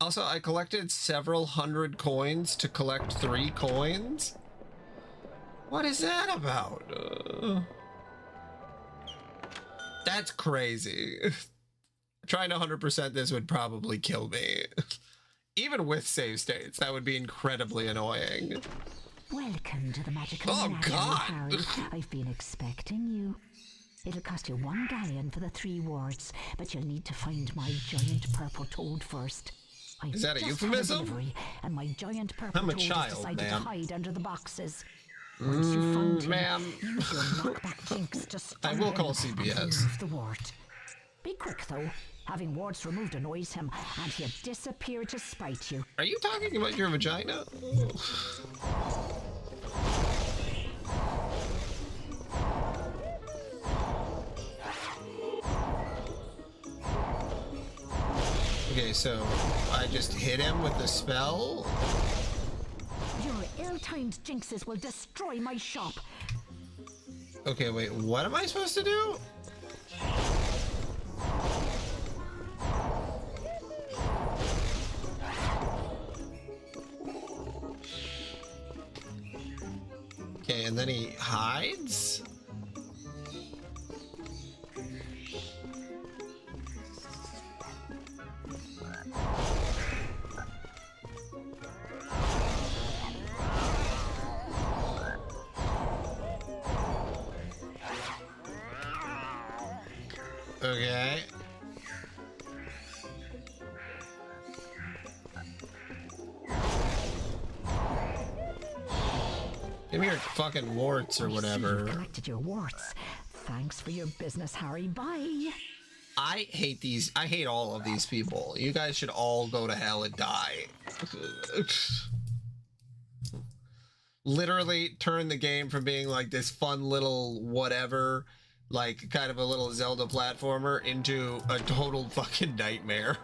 Also, I collected several hundred coins to collect 3 coins. What is that about? That's crazy. Trying to 100% this would probably kill me. Even with save states, that would be incredibly annoying. Welcome to the magical Oh, menagerie, God. Harry. I've been expecting you. It'll cost you 1 galleon for the 3 warts, but you'll need to find my giant purple toad first. I've Is that a just euphemism? had a delivery, and my giant purple I'm a toad child, has decided ma'am. to hide under the boxes. Once you found him, ma'am. use your knockback jinx to stun I will him call and CPS. remove the wart. Be quick, though. Having warts removed annoys him, and he'll disappear to spite you. Are you talking about your vagina? Okay, so I just hit him with the spell. Your ill-timed jinxes will destroy my shop. Okay, wait, what am I supposed to do? Okay, and then he hides? Okay. Give me your fucking warts or whatever. You've collected your warts. Thanks for your business, Harry. Bye. I hate these. I hate all of these people. You guys should all go to hell and die. Literally turn the game from being like this fun little whatever, like kind of a little Zelda platformer, into a total fucking nightmare.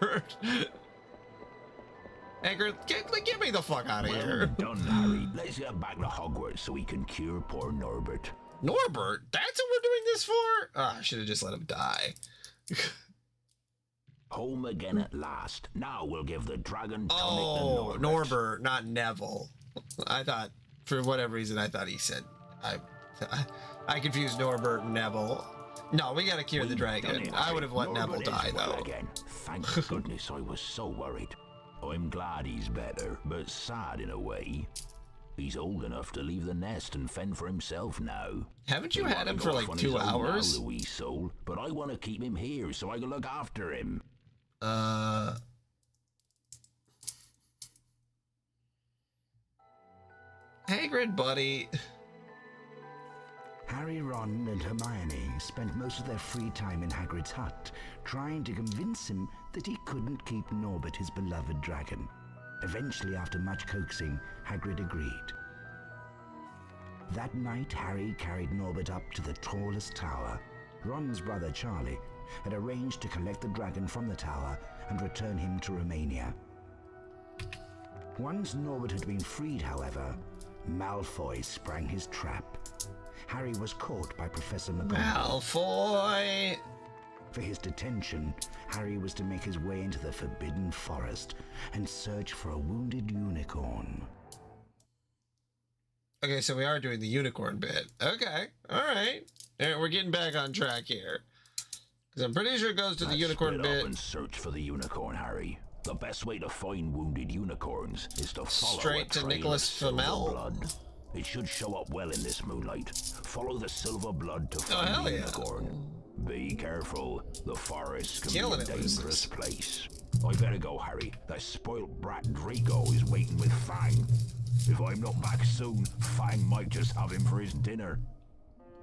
Hagrid, get me the fuck out of here. Done, Harry. Let's get back to Hogwarts so we can cure poor Norbert. Norbert? That's what we're doing this for? Ah, I should have just let him die. Home again at last. Now we'll give the dragon tonic Oh, to Norbert, not Neville. I thought, for whatever reason, I thought he said, I confused Norbert and Neville. No, we gotta cure the dragon. I would have let Neville die, though. Again. Thank goodness, I was so worried. I'm glad he's better, but sad in a way. He's old enough to leave the nest and fend for himself now. Haven't you He had him wanted for off like on 2 his own now, hours? the wee soul, but I want to keep him here so I can look after him. Hagrid, buddy. Harry, Ron, and Hermione spent most of their free time in Hagrid's hut, trying to convince him that he couldn't keep Norbert, his beloved dragon. Eventually, after much coaxing, Hagrid agreed. That night, Harry carried Norbert up to the tallest tower. Ron's brother, Charlie, had arranged to collect the dragon from the tower and return him to Romania. Once Norbert had been freed, however, Malfoy sprang his trap. Harry was caught by Professor McGonagall. Malfoy! For his detention, Harry was to make his way into the Forbidden Forest and search for a wounded unicorn. Okay, so we are doing the unicorn bit. Okay, all right. We're getting back on track here. Because I'm pretty sure it goes to the Let's unicorn split bit. up and search for the unicorn, Harry. The best way to find wounded unicorns is to follow Straight a to trail Nicholas of silver Flamel? blood. It should show up well in this moonlight. Follow the silver blood to Oh, find hell the yeah. unicorn. Be careful. The forest can Killing be a it, dangerous losers. place. I better go, Harry. That spoilt brat Draco is waiting with Fang. If I'm not back soon, Fang might just have him for his dinner.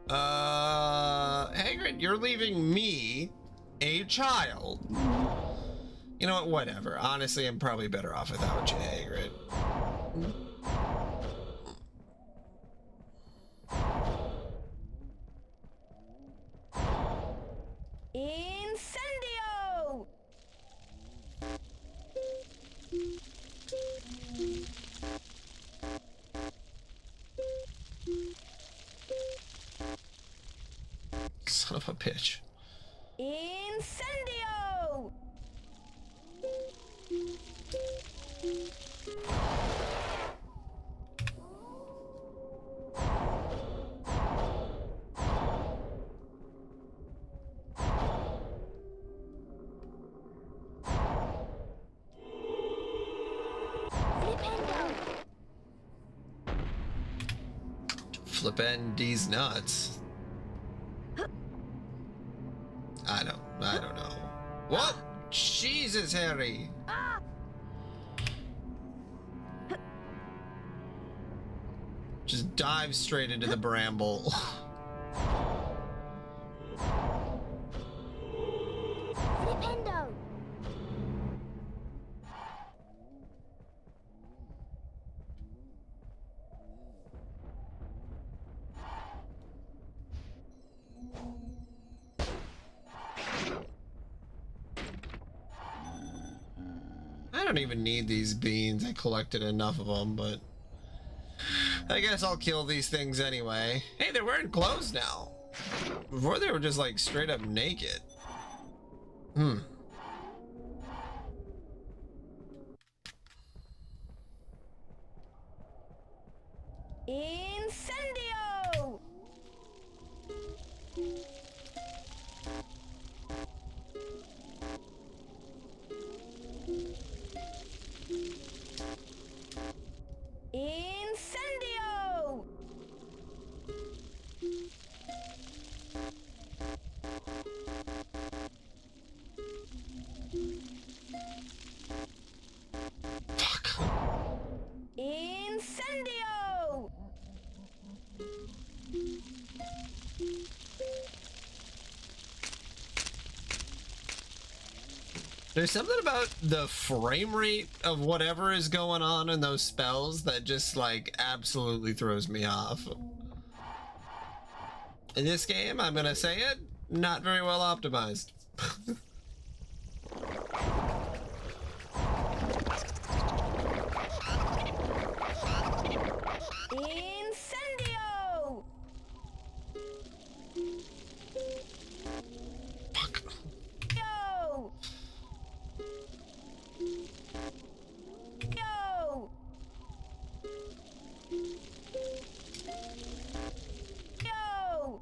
Hagrid, you're leaving me, a child. You know what? Whatever. Honestly, I'm probably better off without you, Hagrid. Incendio! Son of a bitch. Incendio! Flippin' these nuts. I don't know. What? Jesus, Harry. Just dive straight into the bramble. Flipendo! I don't even need these beans. I collected enough of them, but I guess I'll kill these things anyway. Hey, they're wearing clothes now. Before they were just like straight up naked. Incendio! Incendio! Incendio! There's something about the frame rate of whatever is going on in those spells that just like absolutely throws me off. In this game, I'm gonna say it, not very well optimized. Incendio! Yo! Yo! Yo!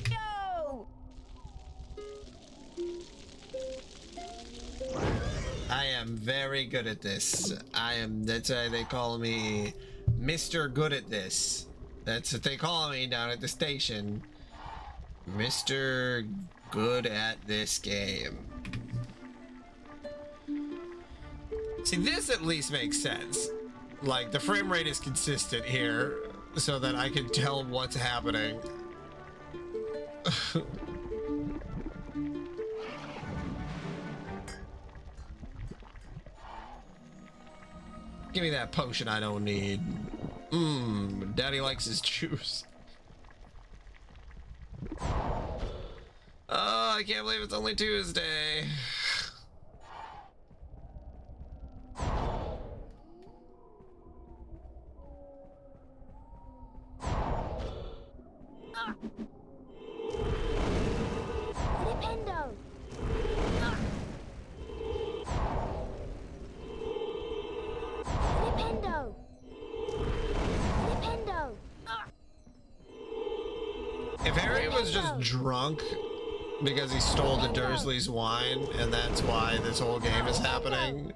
Yo! I am very good at this. That's why they call me Mr. Good at this. That's what they call me down at the station. Mr. Good at this game. See, this at least makes sense. Like, the frame rate is consistent here, so that I can tell what's happening. Give me that potion I don't need. Daddy likes his juice. Oh, I can't believe it's only Tuesday. Flipendo! Flipendo! Flipendo! was just drunk because he stole the Dursley's wine, and that's why this whole game is happening.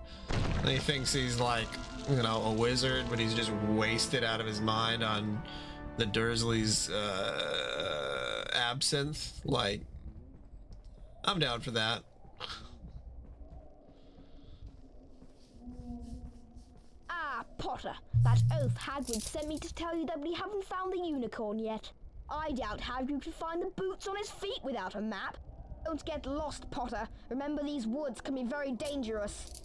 And he thinks he's like, you know, a wizard, but he's just wasted out of his mind on the Dursley's absinthe. Like, I'm down for that. Ah, Potter, that oath Hagrid sent me to tell you that we haven't found the unicorn yet. I doubt Hagrid could find the boots on his feet without a map. Don't get lost, Potter. Remember, these woods can be very dangerous.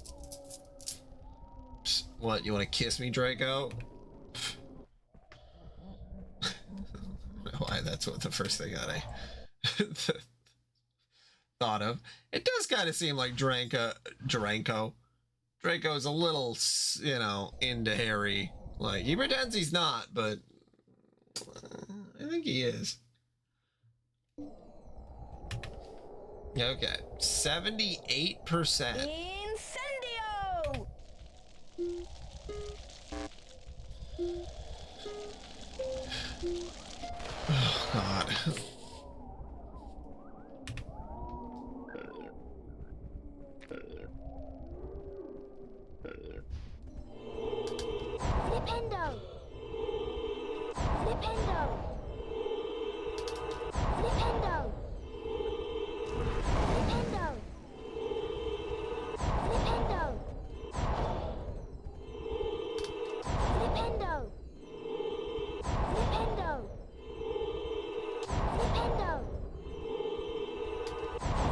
What, you want to kiss me, Draco? Why, that's what the first thing I thought of. It does kind of seem like Draco's a little, you know, into Harry. Like, he pretends he's not, but I think he is. Okay, 78%. Incendio! Oh, God. Flipendo! Flipendo! Flipendo! Flipendo! Flipendo! Flipendo! Flipendo! Flipendo!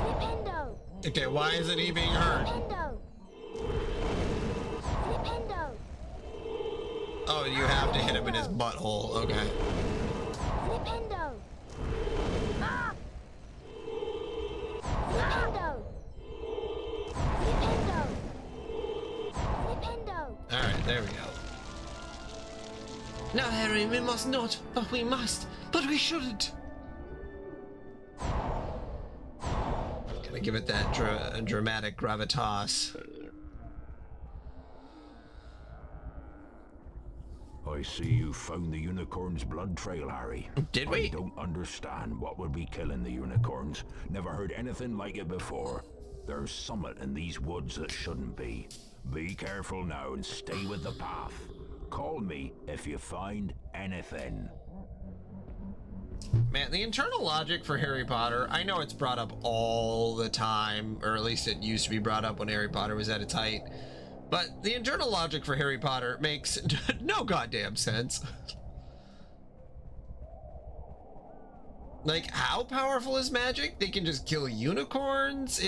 Flipendo! Okay, why isn't he being heard? Flipendo! Flipendo! Oh, you have to hit him in his butthole. Okay. Flipendo! Ah! Flipendo! Flipendo! Flipendo! Alright, there we go. No, Harry, we must not, but we must, but we shouldn't. Gonna give it that dramatic gravitas. I see you found the unicorn's blood trail, Harry. Did we? I don't understand what would be killing the unicorns. Never heard anything like it before. There's summit in these woods that shouldn't be. Be careful now and stay with the path. Call me if you find anything. Man, the internal logic for Harry Potter, I know it's brought up all the time, or at least it used to be brought up when Harry Potter was at its height. But the internal logic for Harry Potter makes no goddamn sense. Like, how powerful is magic? They can just kill unicorns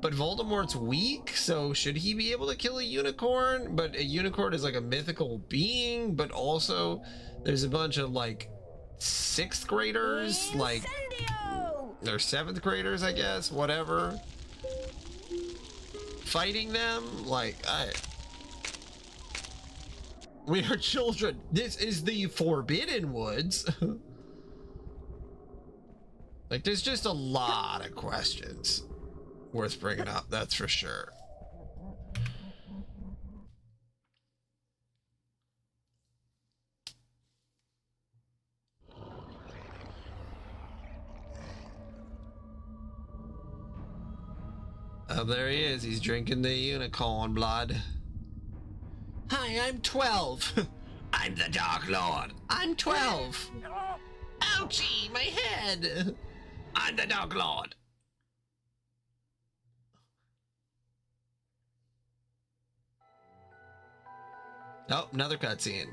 but Voldemort's weak, so should he be able to kill a unicorn? But a unicorn is like a mythical being, but also there's a bunch of like 6th graders, like, they're 7th graders, I guess, whatever. Fighting them, like, we are children. This is the Forbidden Woods. Like, there's just a lot of questions worth bringing up, that's for sure. Oh, there he is. He's drinking the unicorn blood. Hi, I'm 12. I'm the Dark Lord. I'm 12. Ouchie, my head. I'm the Dark Lord. Oh, another cutscene.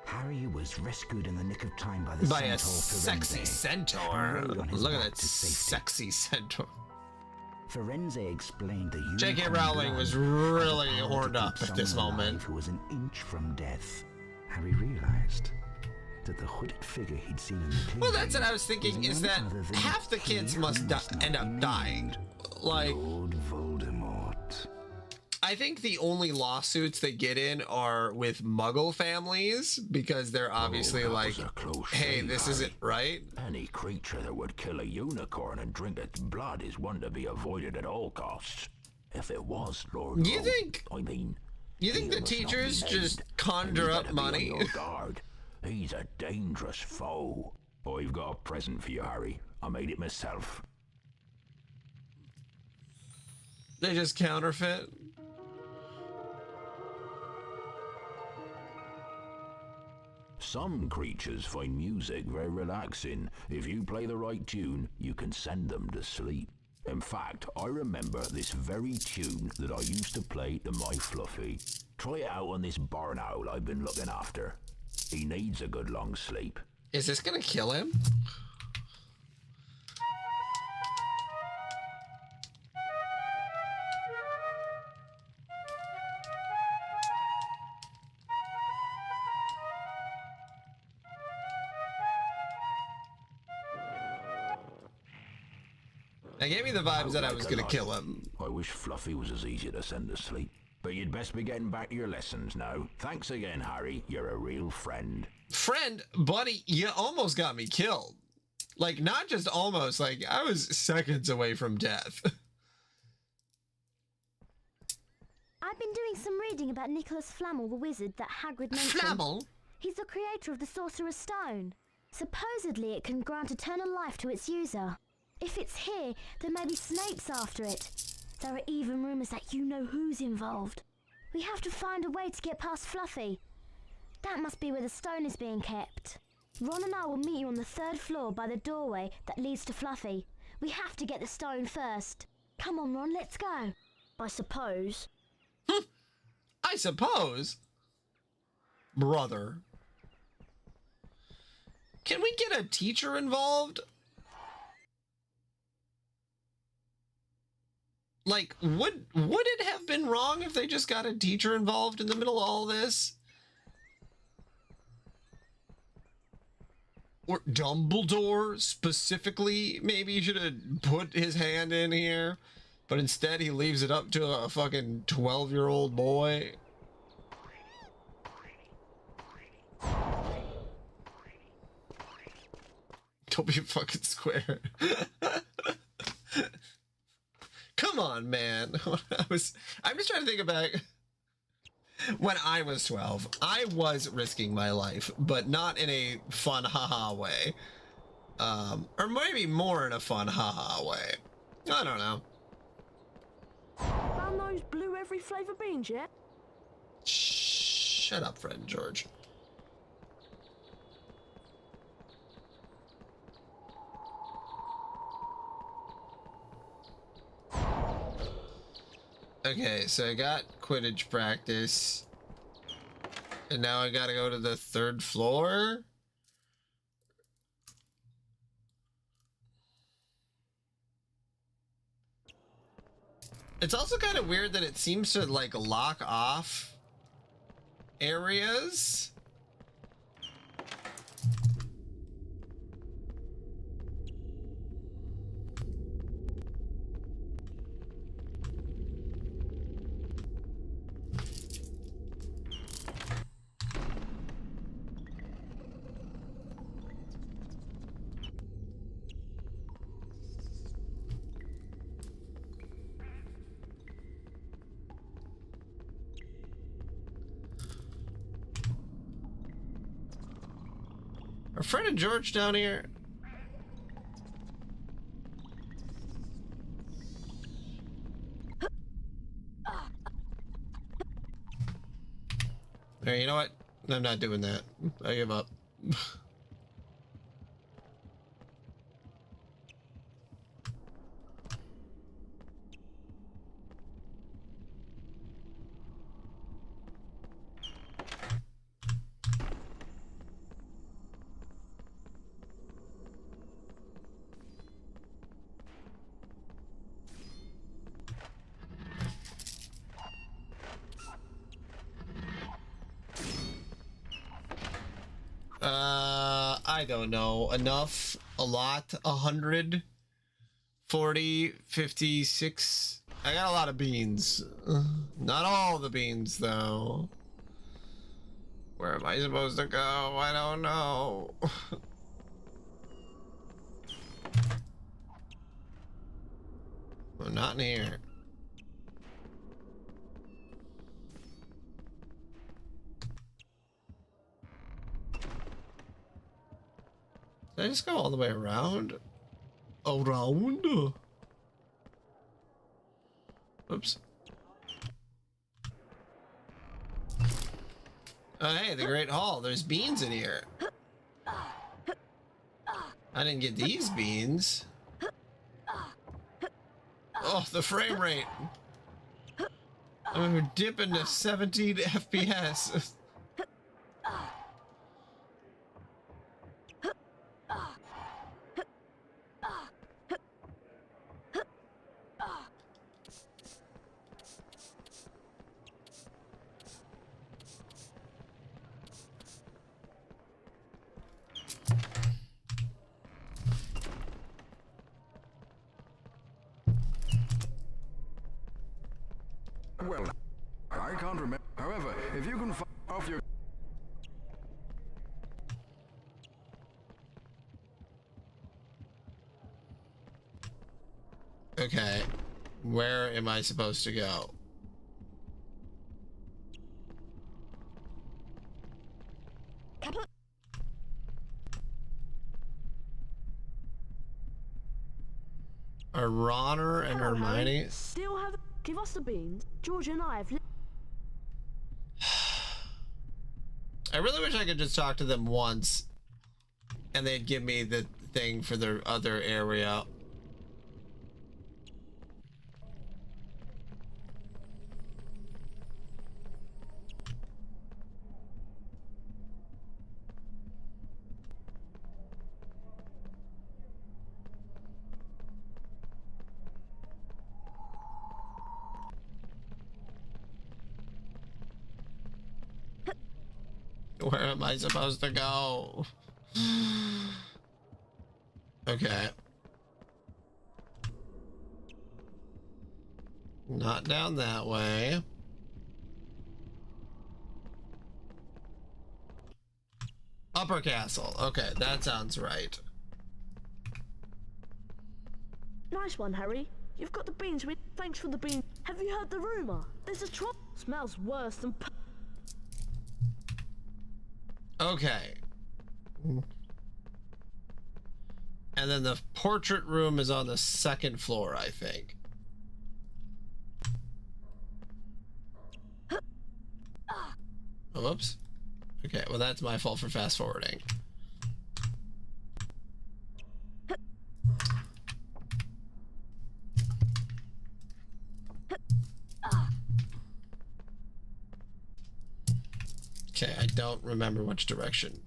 Harry was rescued in the nick of time by the a centaur sexy Firenze. centaur. Rode on his Look at back that to safety. sexy centaur. Firenze explained the J.K. unicorn Rowling blood was had the really power to horned keep up at this someone moment. alive who was an inch from death. Harry realized that the hooded figure he'd seen in the cave. Well, that's what I was thinking, is that half the kids must end up dying. Like, Lord Voldemort. I think the only lawsuits they get in are with Muggle families, because they're obviously like, hey, this isn't right. Any creature that would kill a unicorn and drink its blood is one to be avoided at all costs. If it was Lord You think the teachers just conjure up money? He's a dangerous foe. I've got a present for you, Harry. I made it myself. They just counterfeit. Some creatures find music very relaxing. If you play the right tune, you can send them to sleep. In fact, I remember this very tune that I used to play to my Fluffy. Try it out on this barn owl I've been looking after. He needs a good long sleep. Is this gonna kill him? That gave me the vibes that I was gonna kill him. I wish Fluffy was as easy to send to sleep. But you'd best be getting back to your lessons now. Thanks again, Harry. You're a real friend. Friend, buddy, you almost got me killed. Like, not just almost, like, I was seconds away from death. I've been doing some reading about Nicholas Flamel, the wizard that Hagrid mentioned. Flamel? He's the creator of the Sorcerer's Stone. Supposedly it can grant eternal life to its user. If it's here, then maybe Snape's after it. There are even rumours that you know who's involved. We have to find a way to get past Fluffy. That must be where the stone is being kept. Ron and I will meet you on the 3rd floor by the doorway that leads to Fluffy. We have to get the stone first. Come on, Ron, let's go. I suppose. I suppose. Brother. Can we get a teacher involved? Like, would it have been wrong if they just got a teacher involved in the middle of all this? Or Dumbledore specifically maybe should have put his hand in here, but instead he leaves it up to a fucking 12-year-old boy. Don't be a fucking square. Come on, man. I'm just trying to think about when I was 12. I was risking my life, but not in a fun haha way. Or maybe more in a fun haha way. I don't know. Found those blue every flavour beans yet? Shut up, friend George. Okay, so I got Quidditch practice. And now I gotta go to the 3rd floor? It's also kind of weird that it seems to, like, lock off areas. Are Fred and George down here? Hey, you know what? I'm not doing that. I give up. I don't know. Enough? A lot? 100? 40? 56? I got a lot of beans. Not all the beans, though. Where am I supposed to go? I don't know. I'm not in here. Did I just go all the way around? Around? Oops. Oh, hey, the Great Hall. There's beans in here. I didn't get these beans. Oh, the frame rate. I'm dipping to 17 FPS. Well, I can't remember. However, if you can find off your... Okay, where am I supposed to go? Are Ronner and Hello, Hermione? Harry. Still have... Give us the beans. George and I have... I really wish I could just talk to them once and they'd give me the thing for their other area. Where am I supposed to go? Okay. Not down that way. Upper Castle. Okay, that sounds right. Nice one, Harry. You've got the beans with... Thanks for the beans. Have you heard the rumour? There's a troll... Smells worse than... Okay. And then the portrait room is on the second floor, I think. Oh, whoops. Okay, well that's my fault for fast forwarding. Okay, I don't remember which direction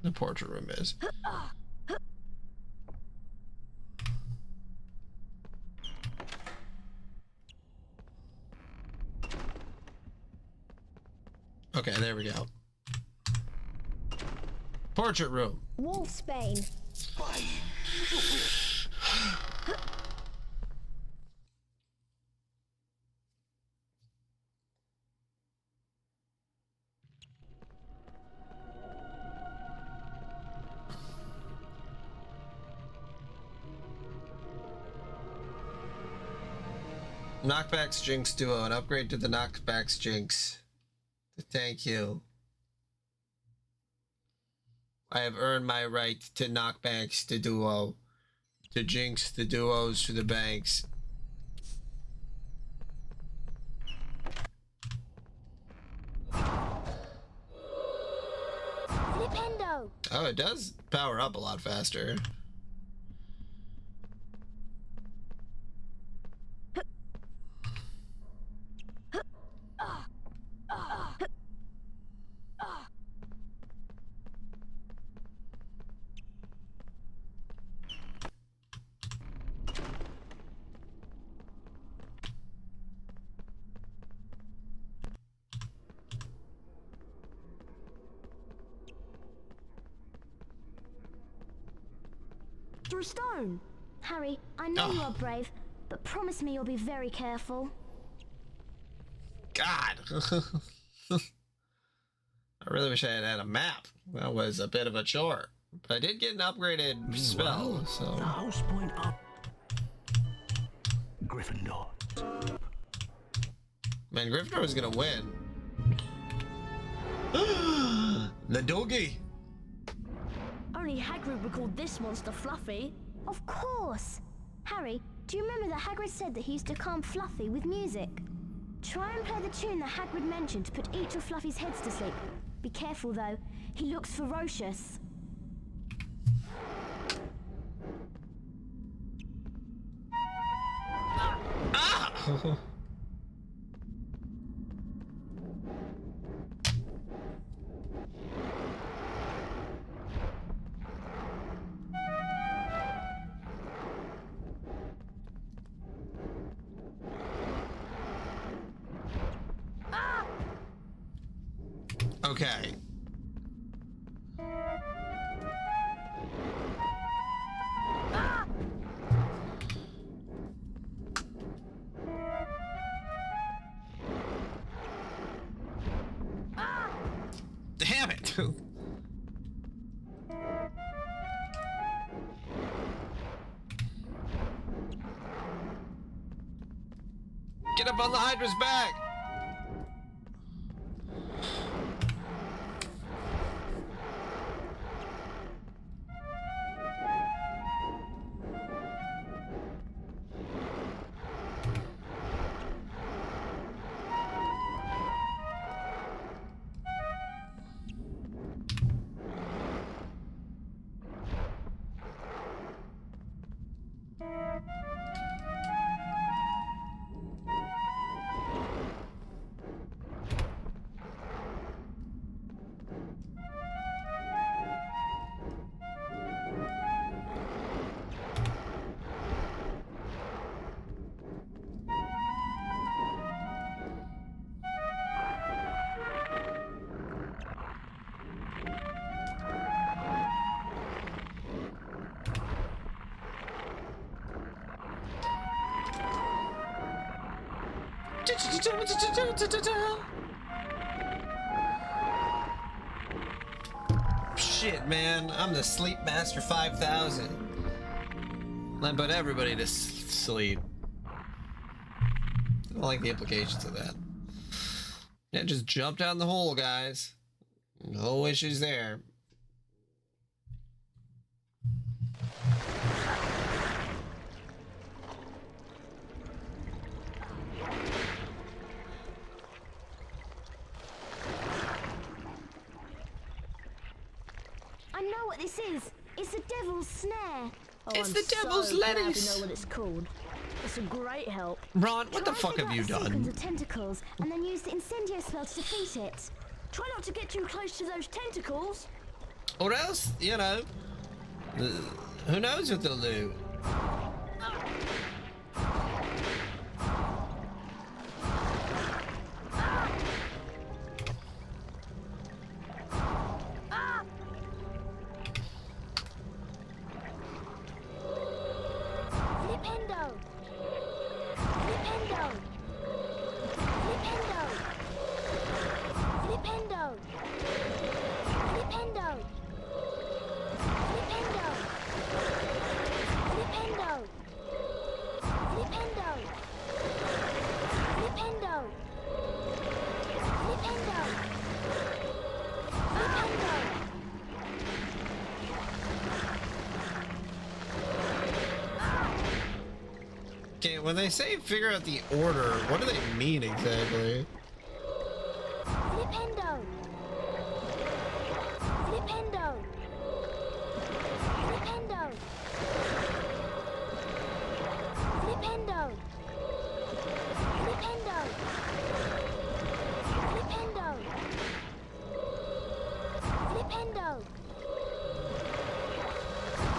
the portrait room is. Okay, there we go. Portrait room. Wolfsbane. Knockbacks Jinx Duo, an upgrade to the Knockbacks Jinx. Thank you. I have earned my right to Knockbacks to Duo. To Jinx the Duos to the banks. Flipendo. Oh, it does power up a lot faster. Through stone. Harry, I know you are brave, but promise me you'll be very careful. God. I really wish I had had a map. That was a bit of a chore. But I did get an upgraded spell, so... The house point up. Gryffindor. Man, Gryffindor is gonna win. The doggy. Oh only Hagrid would call this monster Fluffy. Of course. Harry, do you remember that Hagrid said that he used to calm Fluffy with music? Try and play the tune that Hagrid mentioned to put each of Fluffy's heads to sleep. Be careful though, he looks ferocious. Ah! Okay. Damn it! Get up on the Hydra's back! Shit, man, I'm the Sleep Master 5000. I put everybody to sleep. I don't like the implications of that. Yeah, just jump down the hole, guys. No issues there. I know what this is. It's the Devil's Snare. Oh, It's I'm the Devil's so glad Lettuce. you know what it's called. It's a great help. Ron, what the Try fuck and have you figure out a sequence done? of tentacles and then use the incendio spell to defeat it. Try not to get too close to those tentacles. Or else, you know, who knows what they'll do? Flipendo! Flipendo! Flipendo! Flipendo! Flipendo! Flipendo! Flipendo! Flipendo! Flipendo! Flipendo! Flipendo! Okay, when they say figure out the order, what do they mean exactly? Flipendo! Flipendo! Flipendo! Flipendo! Flipendo! Flipendo! Flipendo!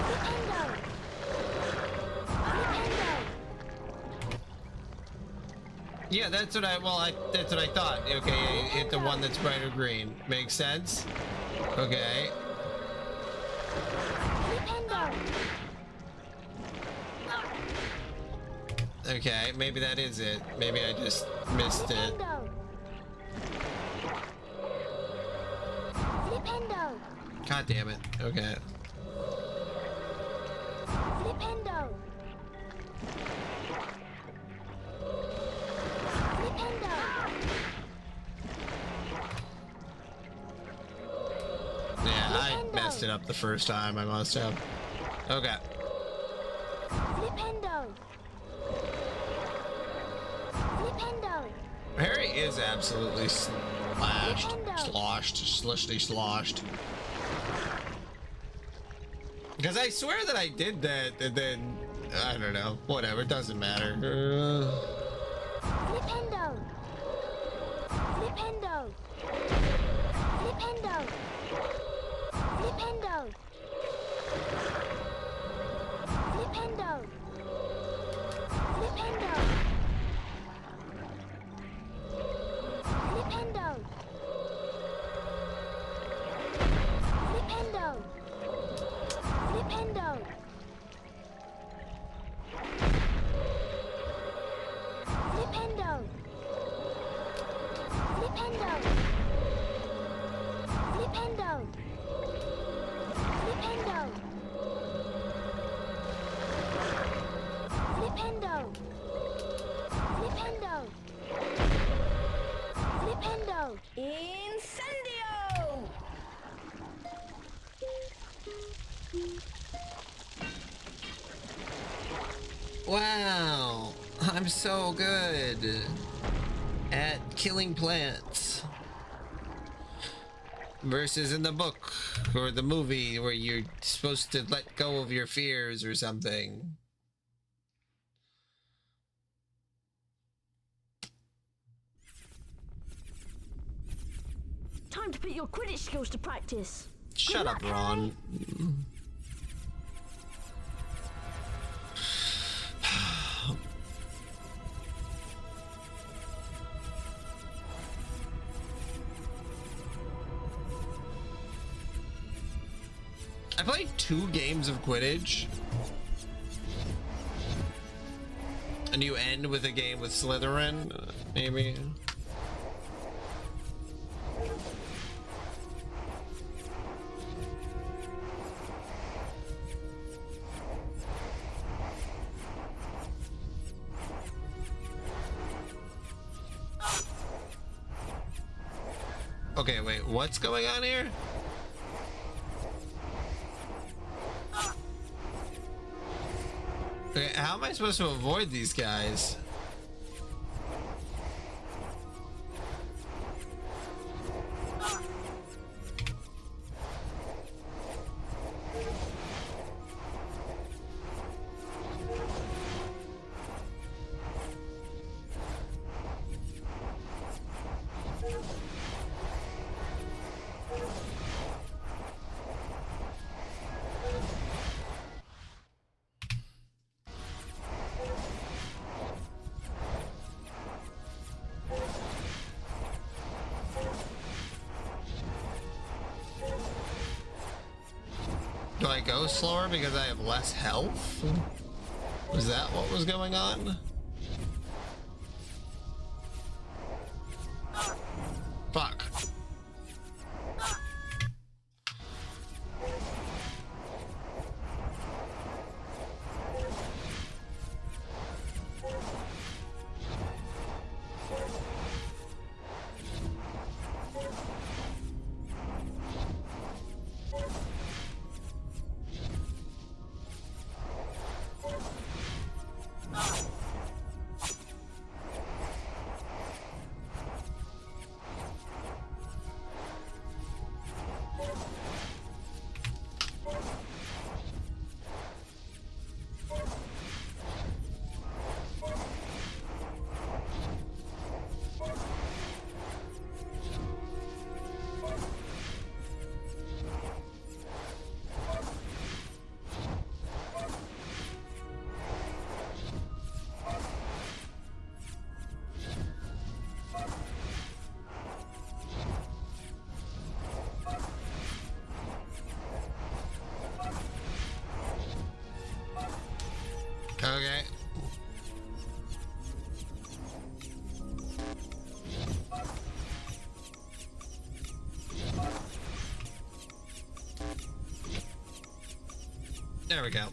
Flipendo! Flipendo! Yeah, that's what that's what I thought. Okay, hit the one that's bright or green. Makes sense? Okay. Okay, maybe that is it. Maybe I just missed it. Flipendo! God damn it. Okay. Flipendo! Flipendo! Yeah, I messed it up the first time. I must have. Okay. Flipendo! Flipendo! Harry is absolutely sloshed. Because I swear that I did that, and then I don't know. Whatever, it doesn't matter. Flipendo! Flipendo! Flipendo! Flipendo! Flipendo! Flipendo! Flipendo! Flipendo! Flipendo! Flipendo! Flipendo! Flipendo! Flipendo! Flipendo! Flipendo! Flipendo! Incendio! Wow, I'm so good at killing plants. Versus in the book or the movie where you're supposed to let go of your fears or something. Time to put your Quidditch skills to practice. Shut up, Ron. I played 2 games of Quidditch. And you end with a game with Slytherin, maybe? Okay, wait, what's going on here? Okay, how am I supposed to avoid these guys? Do I go slower because I have less health? Was that what was going on? Fuck. Okay. There we go.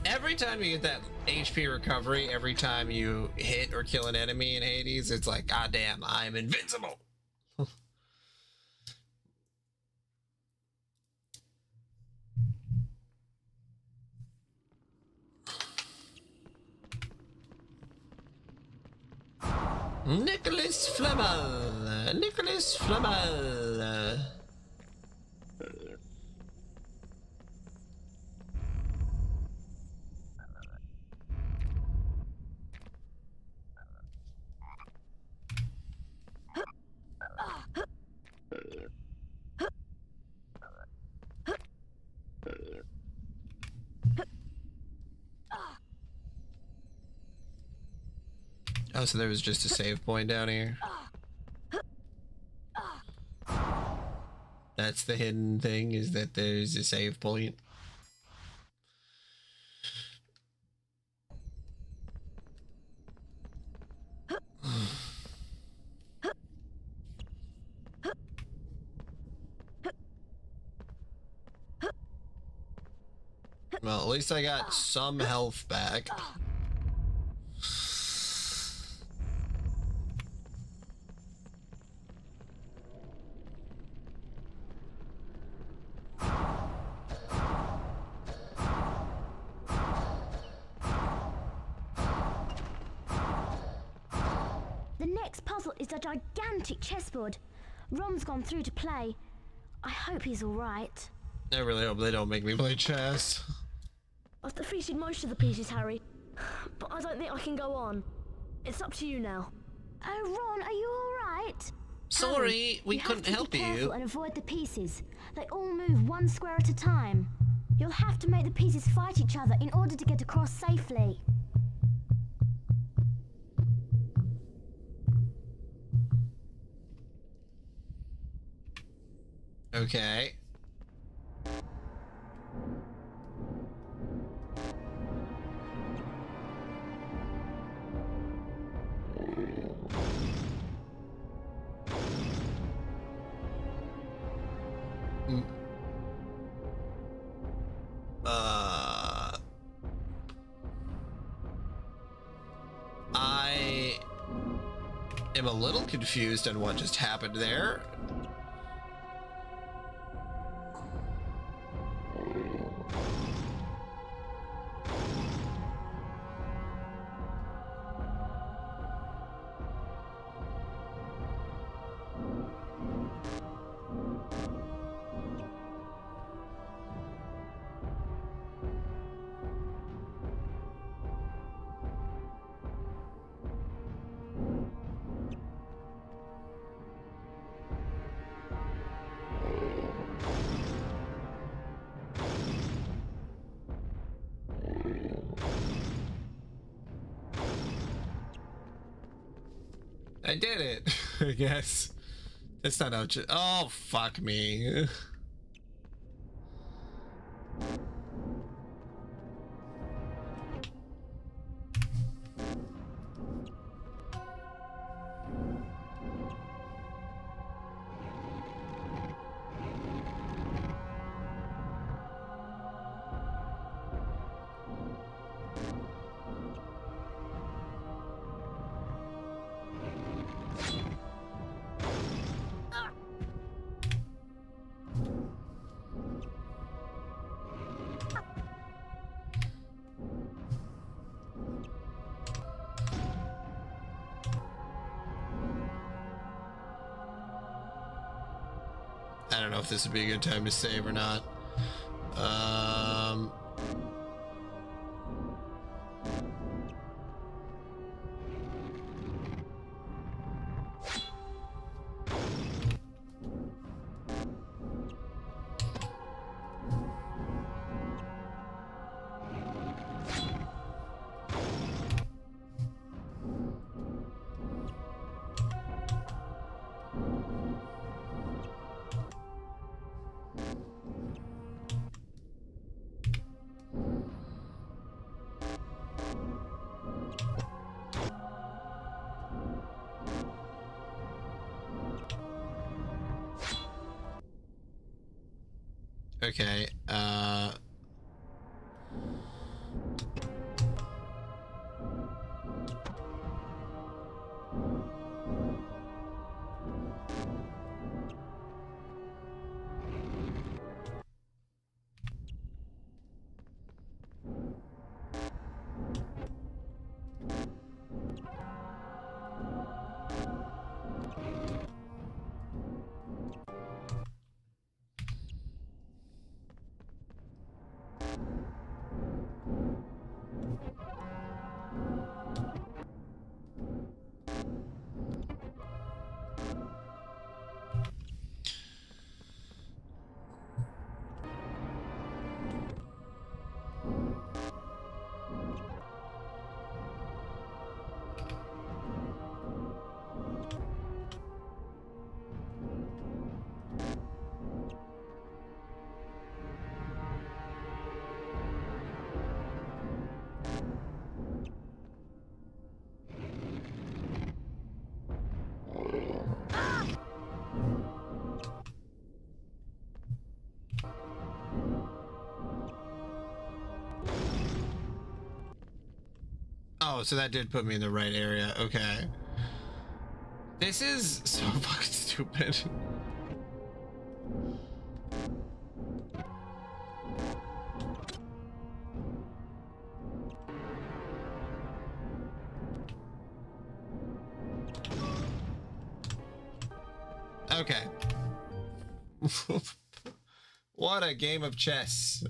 Every time you get that HP recovery, every time you hit or kill an enemy in Hades, it's like, God damn, I'm invincible. Nicholas Flamel. Nicholas Flamel. Oh, so there was just a save point down here. That's the hidden thing, is that there's a save point. Well, at least I got some health back. The next puzzle is a gigantic chessboard. Ron's gone through to play. I hope he's all right. I really hope they don't make me play chess. I've defeated most of the pieces, Harry, but I don't think I can go on. It's up to you now. Oh, Ron, are you all right? Sorry, Harry, we couldn't help you. Have to be careful you. and avoid the pieces. They all move one square at a time. You'll have to make the pieces fight each other in order to get across safely. Okay. I am a little confused on what just happened there. I did it, I guess. That's not how it should. Oh, fuck me. I don't know if this would be a good time to save or not. Okay, Oh, so that did put me in the right area. Okay. This is so fucking stupid. Okay. What a game of chess.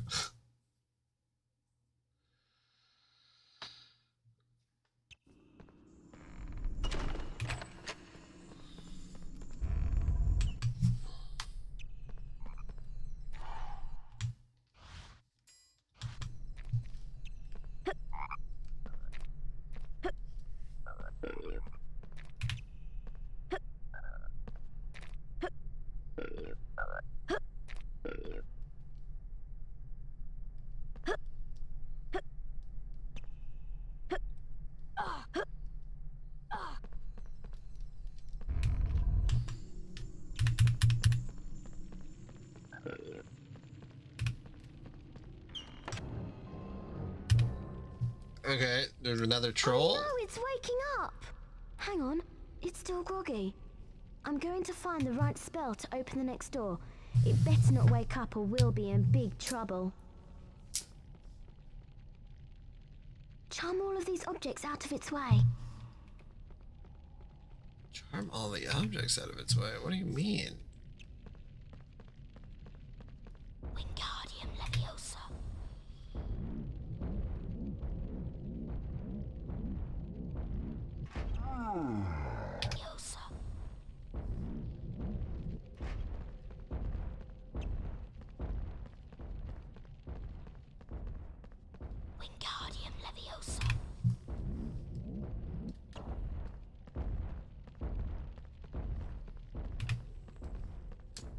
Okay, there's another troll. Oh no, it's waking up! Hang on, it's still groggy. I'm going to find the right spell to open the next door. It better not wake up or we'll be in big trouble. Charm all of these objects out of its way. Charm all the objects out of its way? What do you mean? Wingardium Leviosa. Leviosa. Wingardium Leviosa.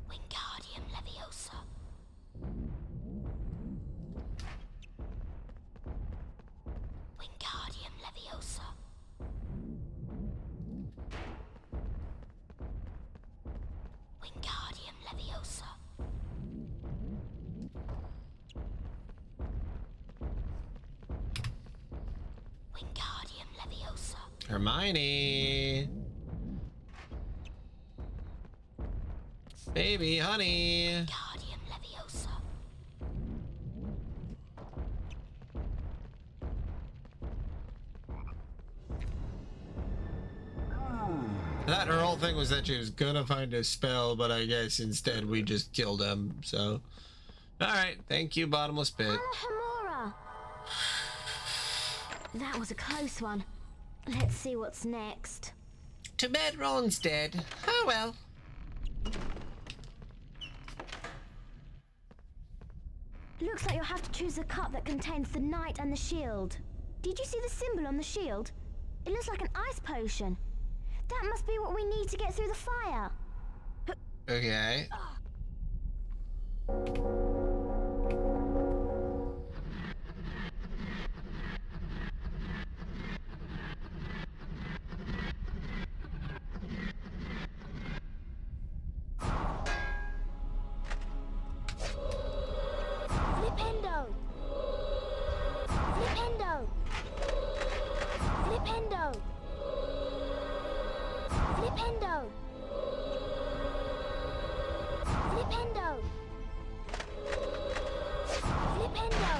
Wingardium Leviosa. Wingardium Leviosa. Wingardium Leviosa. Wingardium Leviosa. Hermione. Baby, honey. Wingardium Leviosa. That her whole thing was that she was gonna find a spell, but I guess instead we just killed him, so. Alright, thank you, Bottomless Pit. Alohomora. That was a close one. Let's see what's next. Too bad Ron's dead. Oh well. Looks like you'll have to choose a cup that contains the knight and the shield. Did you see the symbol on the shield? It looks like an ice potion. That must be what we need to get through the fire. Okay. Flipendo! Flipendo! Flipendo! Flipendo! Flipendo! Flipendo!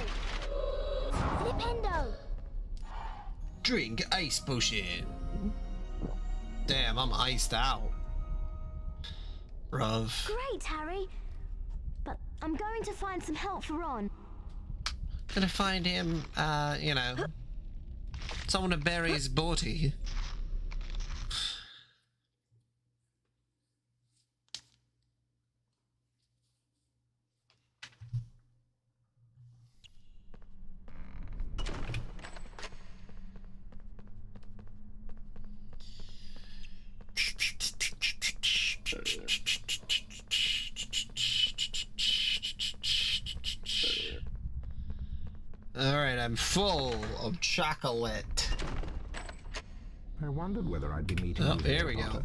Flipendo! Drink ice potion. Damn, I'm iced out. Bruv. Great, Harry. But I'm going to find some help for Ron. gonna find him, you know, someone to bury his body. Alright, I'm full of chocolate. I wondered whether I'd be meeting you. Oh, here we Potter. go.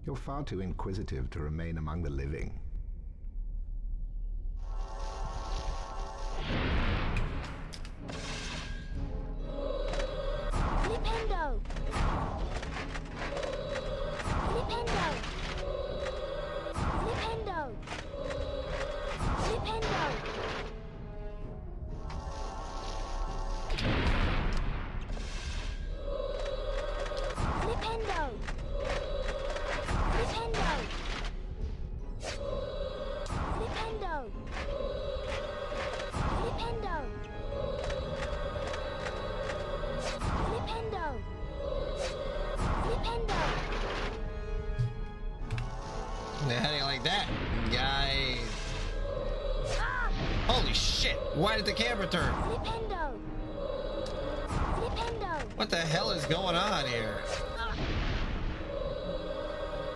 You're far too inquisitive to remain among the living. Flipendo! Flipendo! Flipendo! Flipendo! Flipendo! Flipendo! Flipendo! Flipendo! Flipendo! Flipendo! How do you like that, guy? Holy shit! Why did the camera turn? Flipendo! Flipendo! What the hell is going on here?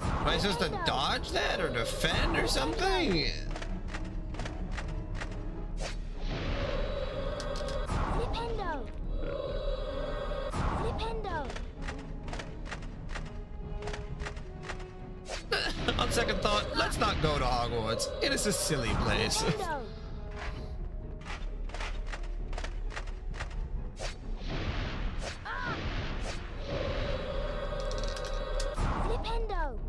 Am I supposed to dodge that or defend or something? Flipendo! Flipendo! On second thought, let's not go to Hogwarts. It is a silly place. Flipendo!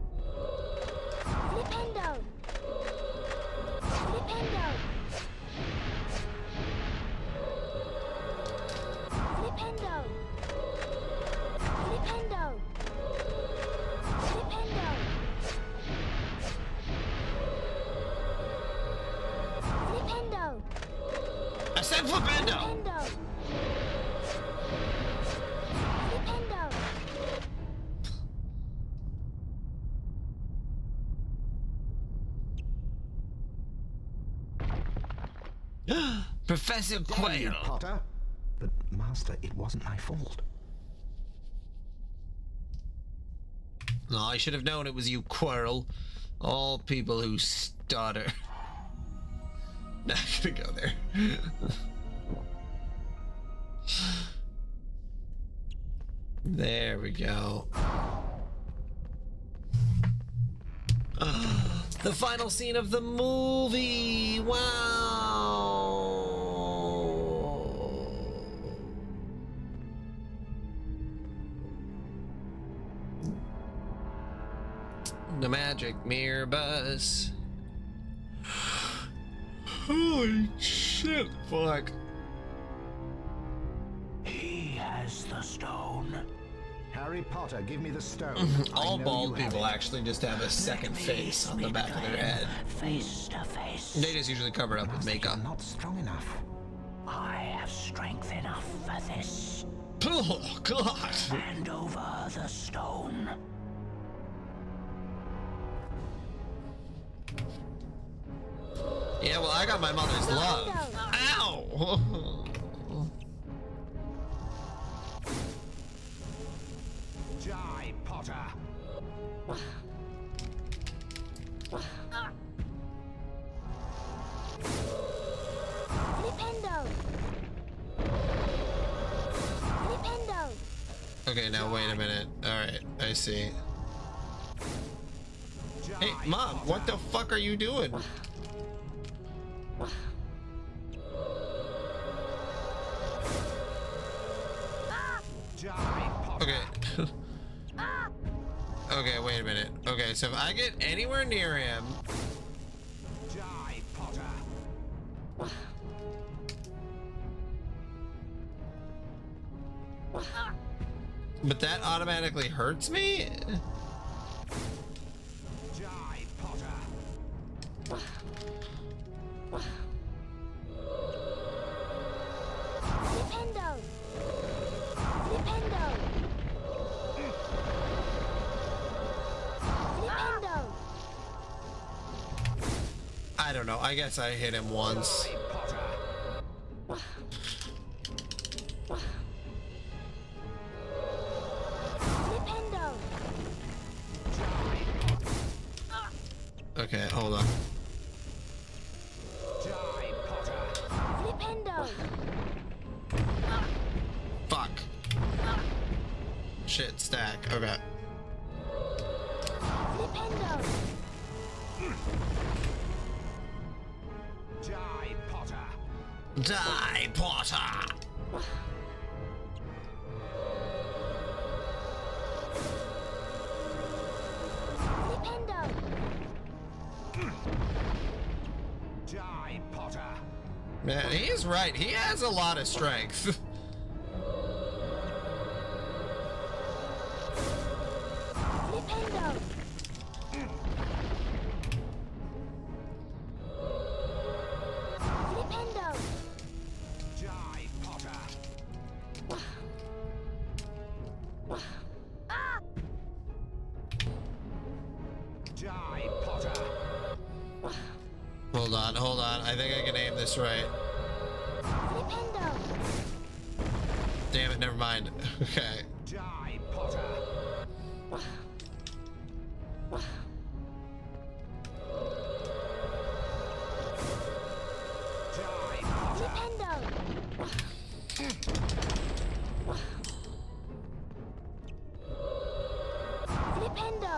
Flipendo! Flipendo! Flipendo! Flipendo! Flipendo! Flipendo! Flipendo! I said flipendo! Flipendo! Flipendo! Professor Damn you, Quayle. Potter. But, Master, it wasn't my fault. No, I should have known it was you, Quirrell. All people who stutter. Not gonna go there. There we go. The final scene of the movie. Wow. The magic mirror bus. Holy shit, fuck. He has the stone. Harry Potter, give me the stone. All I know bald you have people it. actually just have a second face on the back of their head. Face to face. They just usually cover it up with makeup. You're not strong enough. I have strength enough for this. Oh, God. Hand over the stone. Yeah, well, I got my mother's love. Ow! Die, Potter. Flipendo! Flipendo! Okay, now wait a minute. Alright, I see. Hey, Mom, what the fuck are you doing? Okay. Okay, wait a minute. Okay, so if I get anywhere near him... Die, Potter. But that automatically hurts me? Die, Potter. Flipendo! Flipendo! I don't know. I guess I hit him once. Flipendo! Okay, hold on. Flipendo! Fuck. Shit, stack. Okay. Flipendo! Die, Potter! Die, Potter! Flipendo! Die, Potter! Man, he's right. He has a lot of strength. Flipendo! Flipendo! Die, Potter! Ah! Die, Potter! Hold on, hold on. I think I can aim this right. Flipendo! Damn it, never mind. Okay. Die, Potter! Flipendo! Flipendo!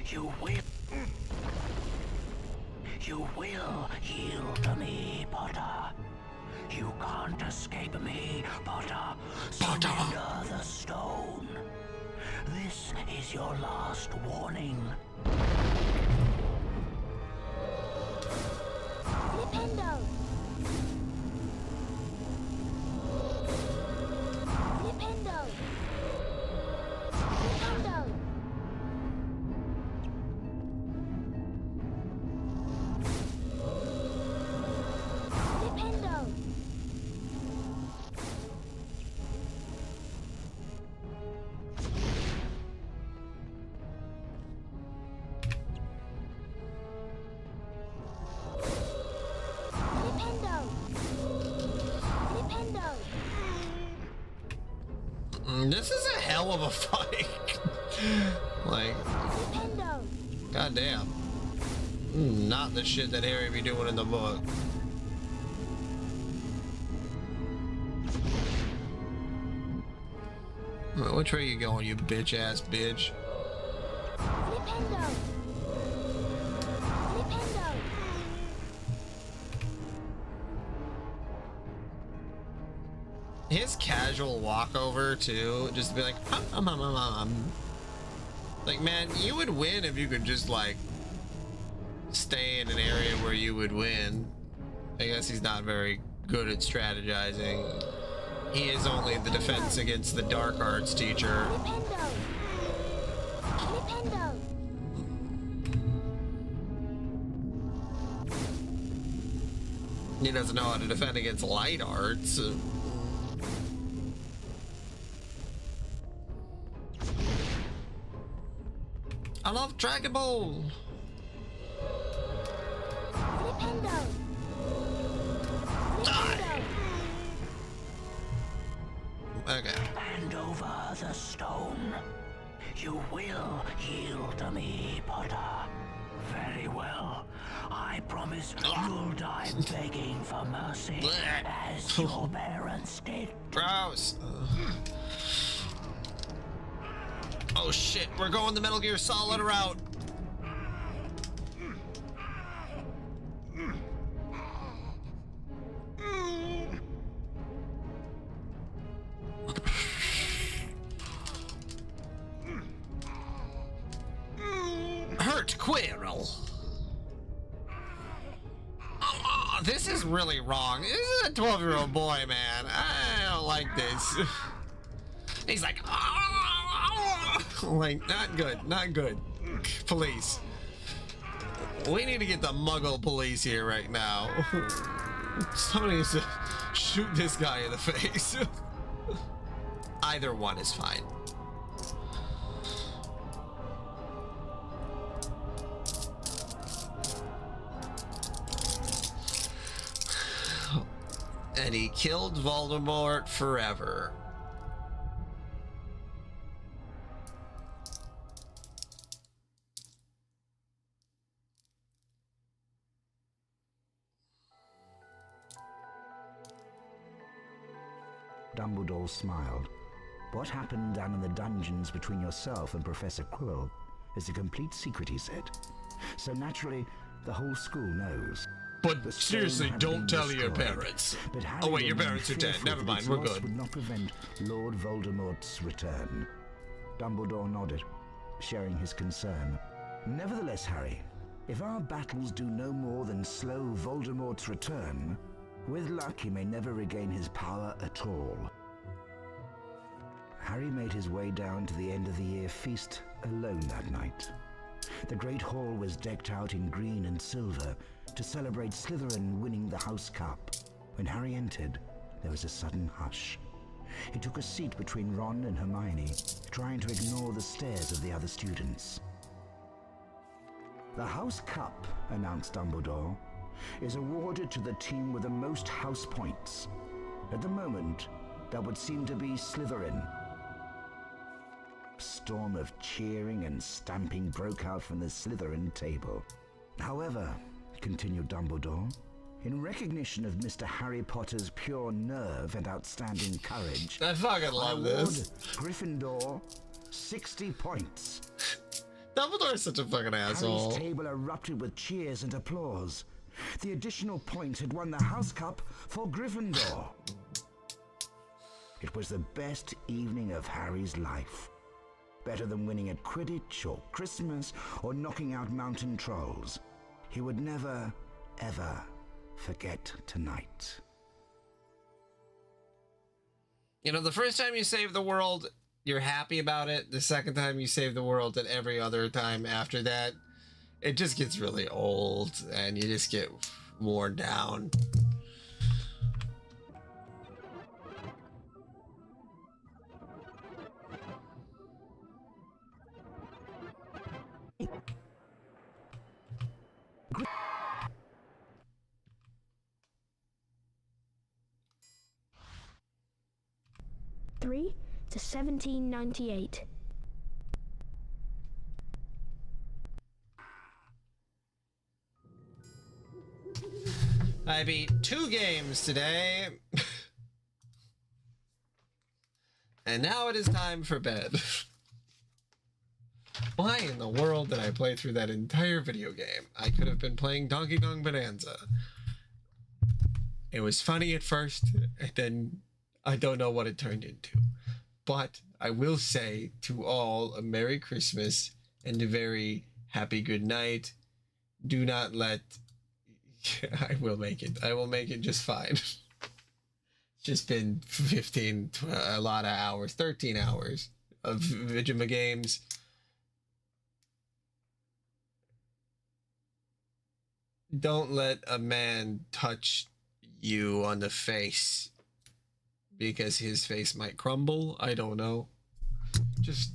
You will. You will yield to me, Potter. You can't escape me, Potter. Surrender the stone. This is your last warning. Flipendo! Flipendo! Flipendo! Flipendo! Flipendo! Flipendo! This is a hell of a fight. Like, Flipendo! goddamn. Not the shit that Harry be doing in the book. Which way you going, you bitch ass bitch? Flipendo! Flipendo! His casual walkover too, just to be like, like, man, you would win if you could just like stay in an area where you would win. I guess he's not very good at strategizing. He is only the defense against the dark arts teacher. Flipendo! Flipendo! He doesn't know how to defend against light arts. I love Dragon Ball. Flipendo! Die! Okay. Hand over the stone. You will yield to me, Potter. Very well. I promise you'll die begging for mercy, as your parents did. Gross. Oh shit, we're going the Metal Gear Solid route. Hurt Quirrell. Oh, this is really wrong. This is a 12-year-old boy, man. I don't like this. He's like, like, not good, not good. Police. We need to get the Muggle police here right now. Somebody needs to shoot this guy in the face. Either one is fine. And he killed Voldemort forever. Dumbledore smiled. What happened down in the dungeons between yourself and Professor Quirrell is a complete secret, he said. So naturally, the whole school knows. But seriously, don't tell your parents. Oh wait, your parents are dead. Never mind, we're good. Would not prevent Lord Voldemort's return. Dumbledore nodded, sharing his concern. Nevertheless, Harry, if our battles do no more than slow Voldemort's return, with luck he may never regain his power at all. Harry made his way down to the end of the year feast alone that night. The Great Hall was decked out in green and silver to celebrate Slytherin winning the House Cup. When Harry entered, there was a sudden hush. He took a seat between Ron and Hermione, trying to ignore the stares of the other students. The House Cup, announced Dumbledore, is awarded to the team with the most house points. At the moment, that would seem to be Slytherin. A storm of cheering and stamping broke out from the Slytherin table. However, continued Dumbledore, in recognition of Mr. Harry Potter's pure nerve and outstanding courage, I fucking love this. Gryffindor 60 points. Dumbledore is such a fucking asshole. Harry's table erupted with cheers and applause. The additional point had won the House Cup for Gryffindor. It was the best evening of Harry's life. Better than winning at Quidditch or Christmas or knocking out mountain trolls. He would never, ever forget tonight. You know, the first time you save the world, you're happy about it. The second time you save the world and every other time after that, it just gets really old and you just get worn down. Three to 1798. I beat 2 games today. And now it is time for bed. Why in the world did I play through that entire video game? I could have been playing Donkey Kong Bonanza. It was funny at first, and then I don't know what it turned into. But I will say to all a Merry Christmas and a very happy good night. Do not let... I will make it. I will make it just fine. It's just been 15, a lot of hours, 13 hours of Vigima games. Don't let a man touch you on the face because his face might crumble. I don't know. Just